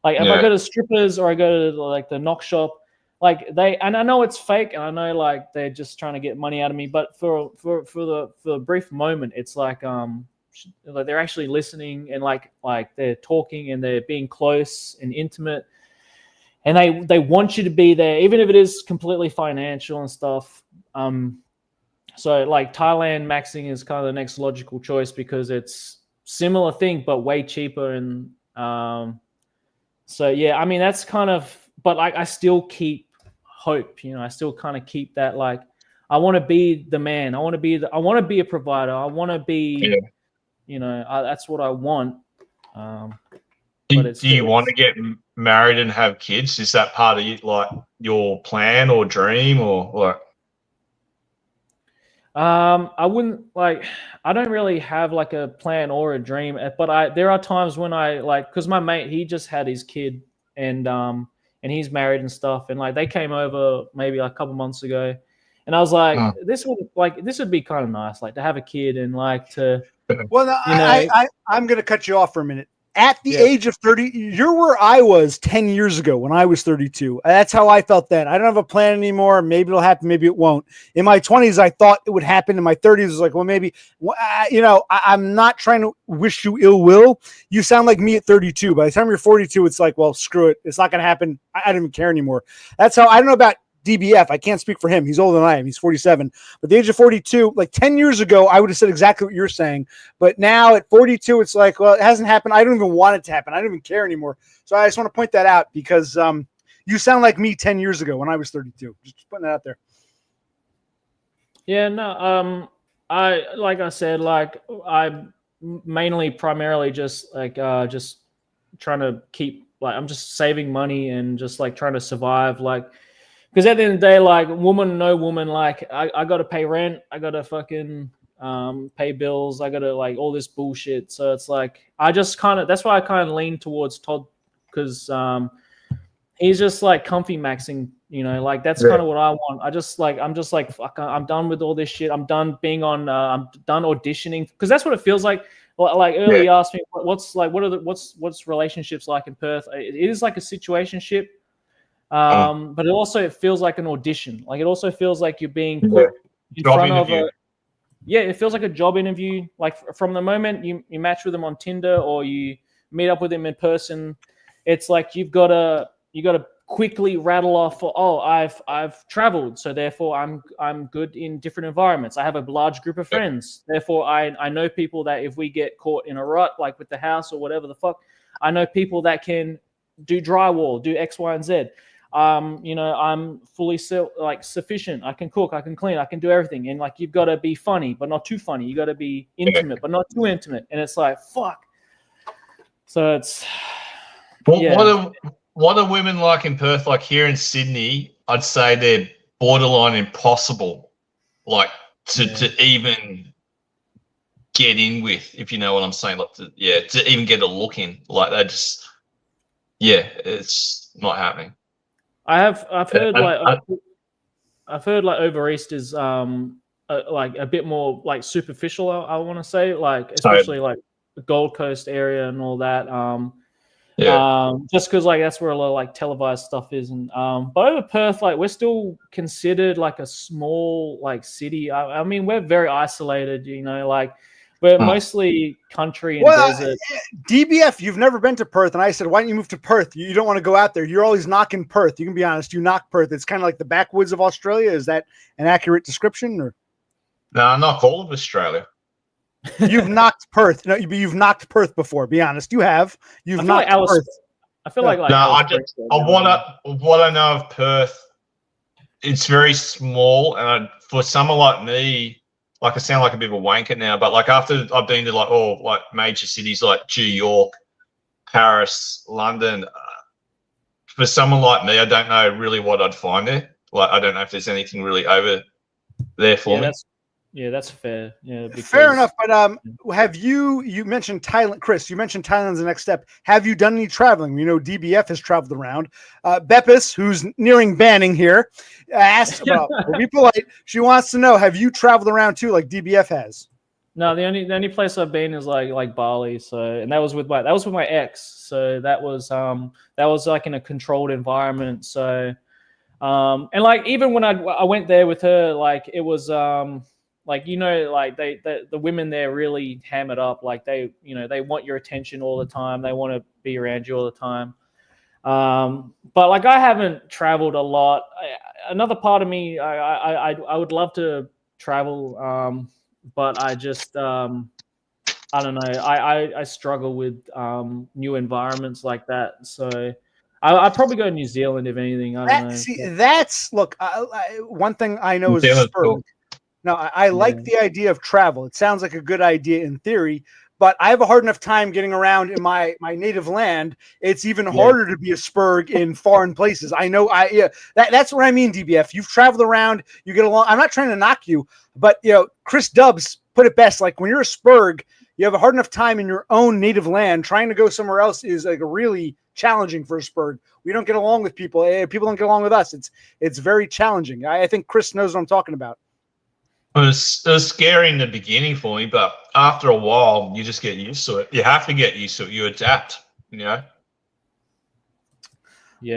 Like if I go to strippers or I go to like the knock shop, like and I know it's fake and I know like they're just trying to get money out of me, but for the brief moment, it's like they're actually listening and like they're talking and they're being close and intimate, and they want you to be there, even if it is completely financial and stuff. So like Thailand maxing is kind of the next logical choice because it's similar thing but way cheaper. And so yeah, I mean that's kind of, but like I still keep hope, you know, I still kind of keep that, like I want to be the man, I want to be a provider, I want to be, you know, that's what I want. Do you want to get married and have kids? Is that part of like your plan or dream or what? I wouldn't like. I don't really have like a plan or a dream, but there are times when I like because my mate he just had his kid and he's married and stuff, and like they came over maybe like a couple months ago, and I was like, this would be kind of nice, like to have a kid and like to. Well, no, I'm going to cut you off for a minute. At the age of 30, you're where I was 10 years ago when I was 32. That's how I felt then. I don't have a plan anymore. Maybe it'll happen. Maybe it won't. In my 20s, I thought it would happen. In my 30s, it was like, well, maybe, I'm not trying to wish you ill will. You sound like me at 32. By the time you're 42, it's like, well, screw it. It's not going to happen. I don't even care anymore. That's how I don't know about DBF. I can't speak for him. He's older than I am. He's 47. But at the age of 42, like 10 years ago, I would have said exactly what you're saying. But now at 42, it's like, well, it hasn't happened. I don't even want it to happen. I don't even care anymore. So I just want to point that out because you sound like me 10 years ago when I was 32. Just putting that out there. Yeah, no. Like I said, like I'm primarily just like just trying to keep like I'm just saving money and just like trying to survive like. Because at the end of the day, like woman, no woman, like I got to pay rent. I got to fucking pay bills. I got to like all this bullshit. So it's like, that's why I kind of lean towards Todd because he's just like comfy maxing, like that's kind of what I want. I'm just like, fuck, I'm done with all this shit. I'm done being on, I'm done auditioning because that's what it feels like. Like earlier you asked me what's relationships like in Perth. It is like a situationship. But it feels like an audition. Like it also feels like you're being put in front of it feels like a job interview. Like from the moment you match with them on Tinder or you meet up with them in person, it's like you got to quickly rattle off I've traveled, so therefore I'm good in different environments. I have a large group of friends, therefore I know people that if we get caught in a rut like with the house or whatever the fuck, I know people that can do drywall, do X, Y, and Z. I'm fully sufficient. I can cook, I can clean, I can do everything. And like, you've got to be funny, but not too funny. You got to be intimate, but not too intimate. And it's like, fuck. So it's, what are women like in Perth? Like here in Sydney, I'd say they're borderline impossible, like to even get in with, if you know what I'm saying. Like to even get a look in, like they just, it's not happening. I've heard like over east is like a bit more like superficial. I want to say like especially like the Gold Coast area and all that. Just because like that's where a lot of like televised stuff is, and but over Perth, like we're still considered like a small like city. I mean we're very isolated, like. We're mostly country and desert. DBF, you've never been to Perth. And I said, why don't you move to Perth? You don't want to go out there. You're always knocking Perth. You can be honest. You knock Perth. It's kind of like the backwoods of Australia. Is that an accurate description? Or no, I knock all of Australia. You've knocked Perth. No, you've knocked Perth before. Be honest. You have. You've knocked Perth. I feel like what I know of Perth, it's very small. And for someone like me, like I sound like a bit of a wanker now, but like after I've been to like major cities like New York, Paris, London, for someone like me, I don't know really what I'd find there. Like I don't know if there's anything really over there for me. That's fair. Yeah, fair enough. But have you mentioned Thailand, Chris? You mentioned Thailand's the next step. Have you done any traveling? We know DBF has traveled around. Beppis, who's nearing banning here, asked about. Be polite. She wants to know: have you traveled around too, like DBF has? No, the only place I've been is like Bali. So, and that was with my ex. So that was like in a controlled environment. So, and like even when I went there with her, like it was like like the women there really ham it up. Like they want your attention all the time. They want to be around you all the time. But like I haven't traveled a lot. Another part of me, I would love to travel, but I just I don't know. I struggle with new environments like that. So I'd probably go to New Zealand if anything. I don't know. See, that's look. One thing I know is cool. Now, I like the idea of travel. It sounds like a good idea in theory, but I have a hard enough time getting around in my native land. It's even harder to be a spurg in foreign places. I know. That's what I mean, DBF. You've traveled around. You get along. I'm not trying to knock you, but Chris Dubs put it best. Like when you're a spurg, you have a hard enough time in your own native land. Trying to go somewhere else is like really challenging for a spurg. We don't get along with people. People don't get along with us. It's very challenging. I think Chris knows what I'm talking about. It was scary in the beginning for me, but after a while, you just get used to it. You have to get used to it. You adapt, Yeah.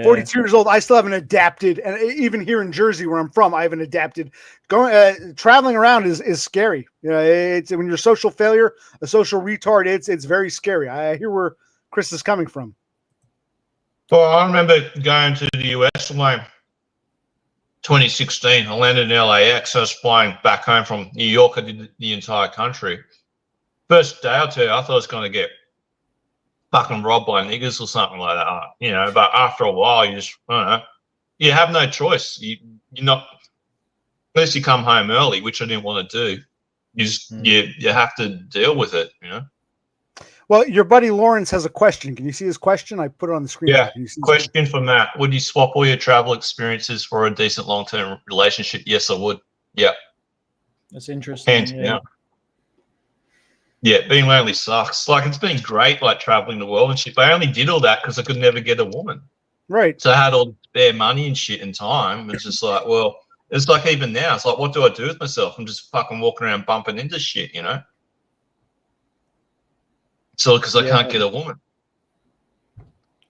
42 years old. I still haven't adapted, and even here in Jersey, where I'm from, I haven't adapted. Going traveling around is scary. It's when you're a social failure, a social retard. It's very scary. I hear where Chris is coming from. Well, I remember going to the US in 2016. I landed in LAX. I was flying back home from New York. I did the entire country. First day or two, I thought I was going to get fucking robbed by niggers or something like that. But after a while, you just, I don't know, you have no choice. You're not, unless you come home early, which I didn't want to do. You just, you have to deal with it, Well, your buddy Lawrence has a question. Can you see his question? I put it on the screen. Yeah. Question from Matt. Would you swap all your travel experiences for a decent long-term relationship? Yes, I would. Yeah. That's interesting. Yeah, being lonely sucks. Like, it's been great, like, traveling the world and shit. But I only did all that because I could never get a woman. Right. So I had all the spare money and shit and time. It's just like, well, it's like even now, it's like, what do I do with myself? I'm just fucking walking around bumping into shit, So because I can't get a woman.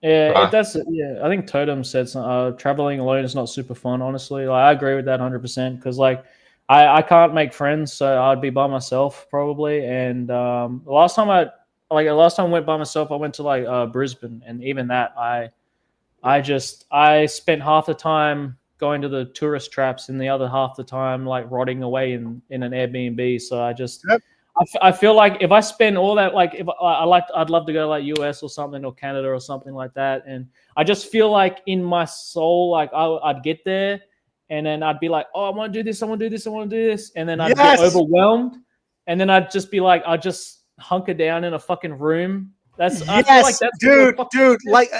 Yeah, Right. that's yeah. I think Totem said traveling alone is not super fun. Honestly, like, I agree with that 100%. Because like I can't make friends, so I'd be by myself probably. And the last time I went by myself, I went to like Brisbane, and even that I spent half the time going to the tourist traps and the other half the time like rotting away in an Airbnb. So I feel like if I spend all that, like if I'd love to go like US or something, or Canada or something like that. And I just feel like in my soul, like I'd get there and then I'd be like, oh, I want to do this. I want to do this. I want to do this. And then I'd get overwhelmed. And then I'd just be like, I'd just hunker down in a fucking room. I feel like that's dude, like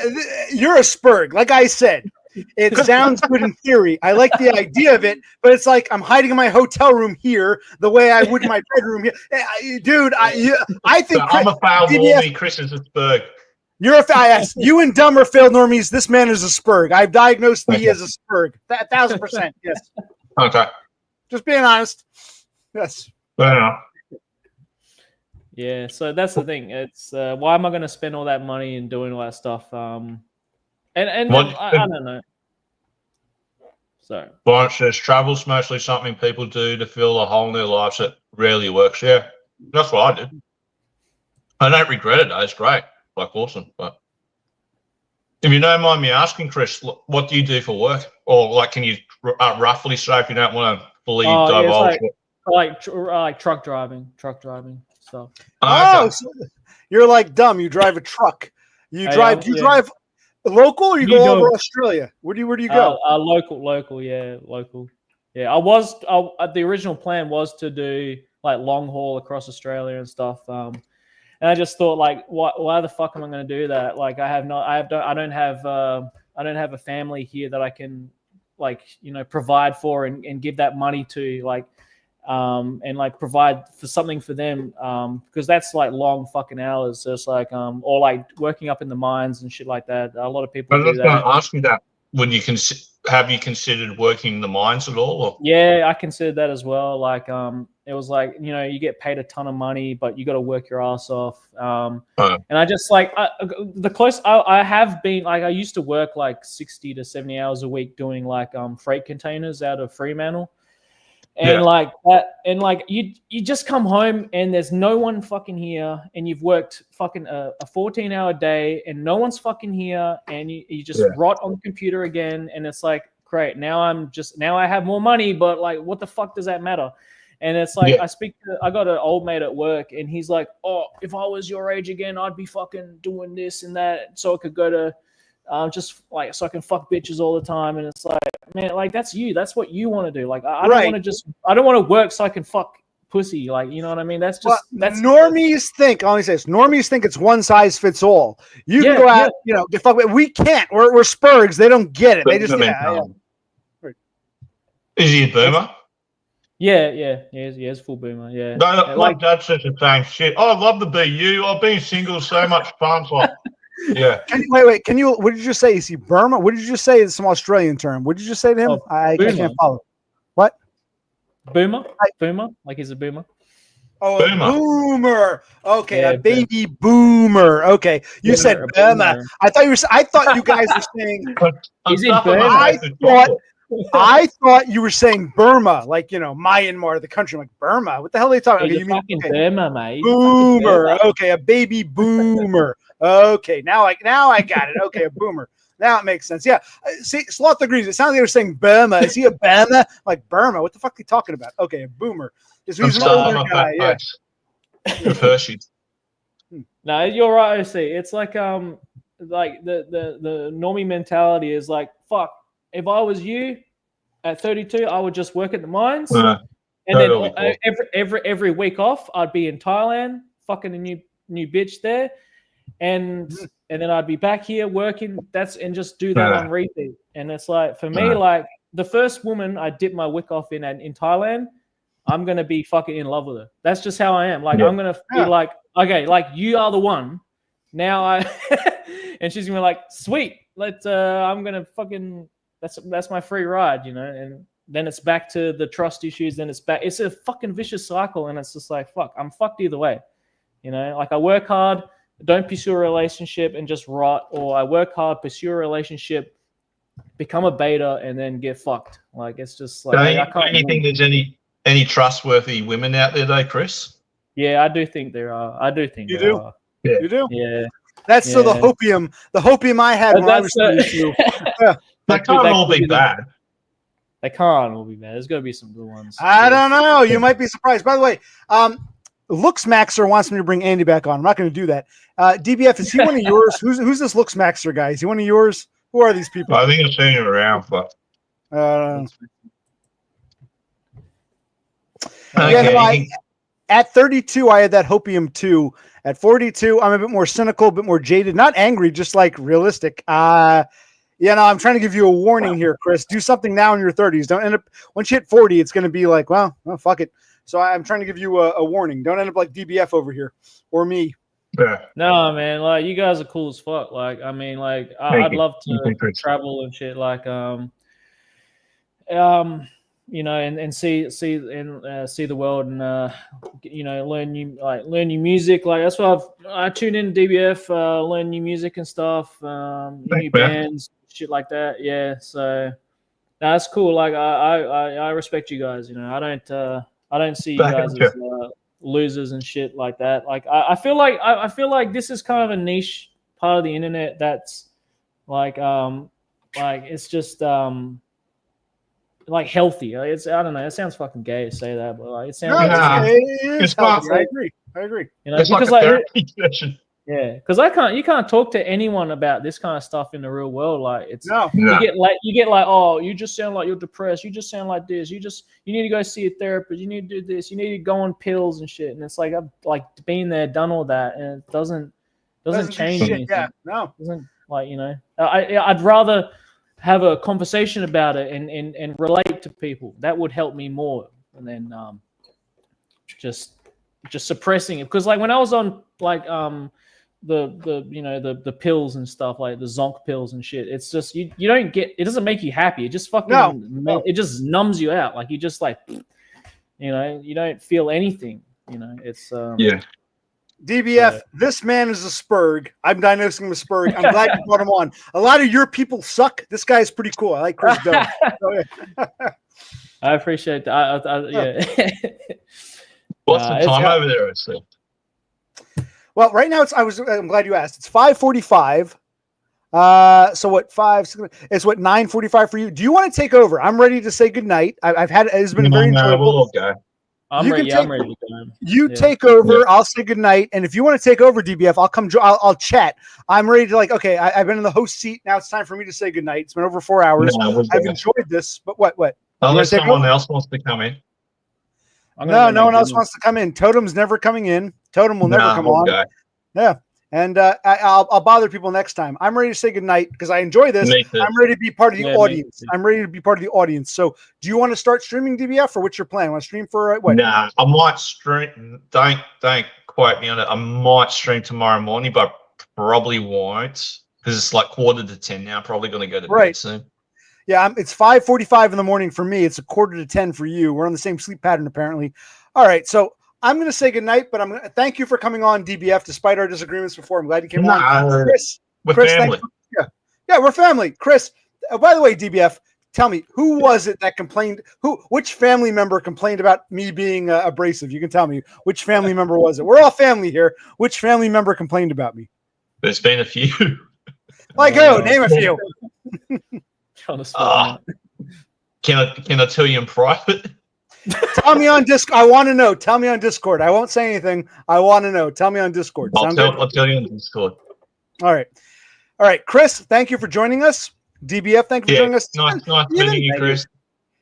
you're a spurg. Like I said, it sounds good in theory. I like the idea of it, but it's like I'm hiding in my hotel room here the way I would in my bedroom here. Dude, I think so I'm a foul normie. Chris is a spurg. You're a yes. You and Dumb are failed normies. This man is a spurg. I've diagnosed me as a spurg. 1,000%. Yes. Okay. Just being honest. Yes. Fair enough. Yeah, so that's the thing. It's why am I going to spend all that money and doing all that stuff? I don't know. So, Lawrence says travel's mostly something people do to fill a hole in their lives that rarely works. Yeah, that's what I did. I don't regret it. It's great, like awesome. But if you don't mind me asking, Chris, what do you do for work? Or like, can you roughly say if you don't want to fully divulge? Like truck driving stuff. Oh, so you're like Dumb. You drive a truck. You drive. Do you drive local, or you go over Australia? Where do you go? Local. Yeah, the original plan was to do like long haul across Australia and stuff. And I just thought, like, why the fuck am I going to do that? Like, I don't have a family here that I can, like, provide for and give that money to, like, and like provide for something for them, because that's like long fucking hours. So it's like, or like working up in the mines and shit like that. A lot of people do that. I was going to ask you that. Have you considered working the mines at all? Or? Yeah, I considered that as well. Like, it was like, you get paid a ton of money, but you got to work your ass off. And I just like I have been like, I used to work like 60 to 70 hours a week doing like freight containers out of Fremantle. And like that, and like you just come home and there's no one fucking here, and you've worked fucking a 14-hour day and no one's fucking here, and you just rot on the computer again. And it's like, great, now I have more money, but like, what the fuck does that matter? And it's like, I got an old mate at work, and he's like, oh, if I was your age again, I'd be fucking doing this and that, so I could go to just like, so I can fuck bitches all the time. And it's like, man, like, that's what you want to do. Like, I don't want to work so I can fuck pussy. Like, you know what I mean? That's Well, just that's normies think. I'll only say this: normies think it's one size fits all. You can Yeah, go out, yeah. you know, get fucked with. We can't. We're Spurgs. They don't get it. They just Right. Is he a boomer? yeah. He is full boomer. Yeah. No, Like, my dad says the same shit. Oh, I'd love to be you. I've been single so much fun. Like, yeah. Wait. Can you? What did you just say? Is he Burma? What did you just say? It's some Australian term. What did you just say to him? Oh, I boomer. can't follow. What? boomer? Boomer? Like he's a boomer? Oh, Boomer. a boomer. Okay, Yeah, a baby boomer. Okay, you said a Burma. boomer. I thought you guys were saying. He's in I thought you were saying Burma, like, you know, Myanmar, the country. I'm like, Burma? What the hell are they talking Yeah, about? you're fucking Burma, mate. Boomer. Okay, a baby boomer. Okay, now I got it. Okay, a boomer. Now it makes sense. Yeah. See, Sloth agrees. It sounds like they were saying Burma. Is he a Burma? Like, Burma? What the fuck are you talking about? Okay, a boomer. He's an older guy. Yeah. Hershey's. No, you're right, OC. It's like the normie mentality is like, fuck, if I was you at 32, I would just work at the mines. And then every week off, I'd be in Thailand, fucking a new bitch there. And then I'd be back here working. And just do that on repeat. And it's like, for me, like the first woman I dip my wick off in Thailand, I'm gonna be fucking in love with her. That's just how I am. Like I'm gonna be like, okay, like you are the one. Now and she's gonna be like, sweet. I'm gonna fucking that's my free ride, you know. And then it's back to the trust issues. Then it's a fucking vicious cycle, and it's just like, fuck, I'm fucked either way, you know. Like I work hard, don't pursue a relationship and just rot, or I work hard, pursue a relationship, become a beta, and then get fucked. Like it's just like don't you think there's any trustworthy women out there though, Chris? Yeah, I do think there are. I do think you there do. are. Yeah. You do. Yeah. That's so the hopium I had when I was 32. They can't all be bad. They can't all be bad. There's got to be some good ones. I don't know. You might be surprised. By the way, Looks Maxer wants me to bring Andy back on. I'm not going to do that. DBF, is he one of yours? Who's this Looks Maxer guy? Is he one of yours? Who are these people? I think I've seen him around, but at 32, I had that hopium too. At 42, I'm a bit more cynical, a bit more jaded, not angry, just like realistic. I'm trying to give you a warning here, Chris. Do something now in your 30s. Don't end up, once you hit 40, it's going to be like, well, fuck it. So I'm trying to give you a warning. Don't end up like DBF over here or me. Yeah. No, man, like you guys are cool as fuck. Like, I mean, like I'd love to travel and shit. Like, you know, and see the world and you know, learn new music. Like that's why I tune in to DBF, learn new music and stuff, new bands, shit like that. Yeah, so that's cool. Like I respect you guys. You know, I don't see you guys as losers and shit like that. Like I feel like this is kind of a niche part of the internet that's like it's just like healthy. It's I don't know. It sounds fucking gay to say that, but like it sounds. It's healthy. I agree. You know, it's because like a therapy session. Yeah, because you can't talk to anyone about this kind of stuff in the real world. Like it's you get like, oh, you just sound like you're depressed. You just sound like this. You need to go see a therapist. You need to do this. You need to go on pills and shit. And it's like I've like been there, done all that, and it doesn't change anything. Yeah, no, it doesn't, like, you know. I'd rather have a conversation about it and relate to people. That would help me more than just suppressing it. Because like when I was on like the you know the pills and stuff, like the zonk pills and shit, it's just you don't get, it doesn't make you happy. It just fucking it just numbs you out. Like you just like, you know, you don't feel anything, you know. It's DBF, this man is a Spurg. I'm diagnosing him a Spurg. I'm glad you brought him on. A lot of your people suck. This guy is pretty cool. I like Chris Doe. I appreciate that. Yeah. What's the time over there? I see. Well, right now I'm glad you asked. It's 5:45. So what? 9:45 for you. Do you want to take over? I'm ready to say goodnight. It's been very enjoyable. Okay. I'm ready to go. You take over. Yeah. I'll say goodnight. And if you want to take over, DBF, I'll come. I'll chat. I'm ready to okay. I've been in the host seat. Now it's time for me to say goodnight. It's been over 4 hours. I've enjoyed this. But what? Unless someone else wants to come in. No, no one else wants to come in. Totem's never coming in. Totem will never come on. Okay. Yeah. And I'll bother people next time. I'm ready to say goodnight because I enjoy this. Me too. I'm ready to be part of the Yeah, me audience. too. I'm ready to be part of the audience. So do you want to start streaming DBF, or what's your plan? Want to stream for what? Nah, I might stream. Don't quote me on it. I might stream tomorrow morning, but probably won't because it's like 9:45 now. Probably going to go to bed soon. Yeah, it's 5:45 in the morning for me. It's 9:45 for you. We're on the same sleep pattern apparently. All right, so I'm going to say goodnight, but I'm going to thank you for coming on, DBF, despite our disagreements before. I'm glad you came on. Chris, we're family. Yeah, we're family. Chris, by the way, DBF, tell me, who was it that complained? Which family member complained about me being abrasive? You can tell me. Which family member was it? We're all family here. Which family member complained about me? There's been a few. Name a few. Can I tell you in private? Tell me on Discord. I want to know. Tell me on Discord. I won't say anything. I want to know. Tell me on Discord. I'll tell you on Discord. All right. Chris, thank you for joining us. DBF, thank you for joining us. Nice meeting you, Chris.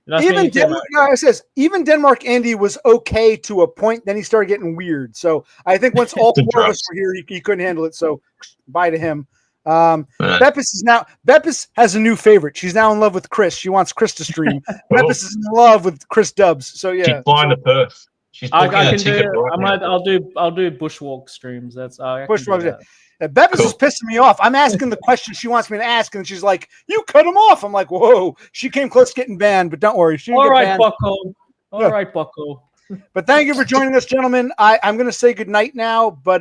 Even DenmarkAndy was okay to a point. Then he started getting weird. So I think once all four of us were here, he couldn't handle it. So bye to him. Beppis has a new favorite. She's now in love with Chris. She wants Chris to stream. Beppis is in love with Chris Dubs. So yeah, she's flying to Perth. She's booking a ticket right now. I'll do bushwalk streams. That's bushwalk. Beppis is pissing me off. I'm asking the question she wants me to ask, and she's like, "You cut him off." I'm like, "Whoa!" She came close to getting banned, but don't worry. All right, Bucko. All right, Bucko. But thank you for joining us, gentlemen. I'm going to say goodnight now, but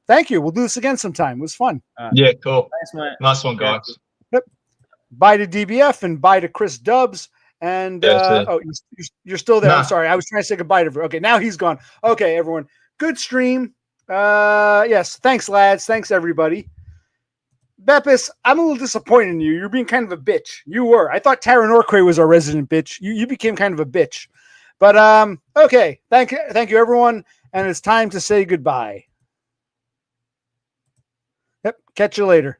thank you. We'll do this again sometime. It was fun. Yeah, cool. Thanks, mate. Nice one, guys. Yep. Bye to DBF and bye to Chris Dubs. And you're still there. Nah. I'm sorry. I was trying to say goodbye to everyone. Okay, now he's gone. Okay, everyone. Good stream. Yes. Thanks, lads. Thanks, everybody. Beppis, I'm a little disappointed in you. You're being kind of a bitch. You were. I thought Tara Norquay was our resident bitch. You became kind of a bitch. But okay. Thank you, everyone. And it's time to say goodbye. Yep. Catch you later.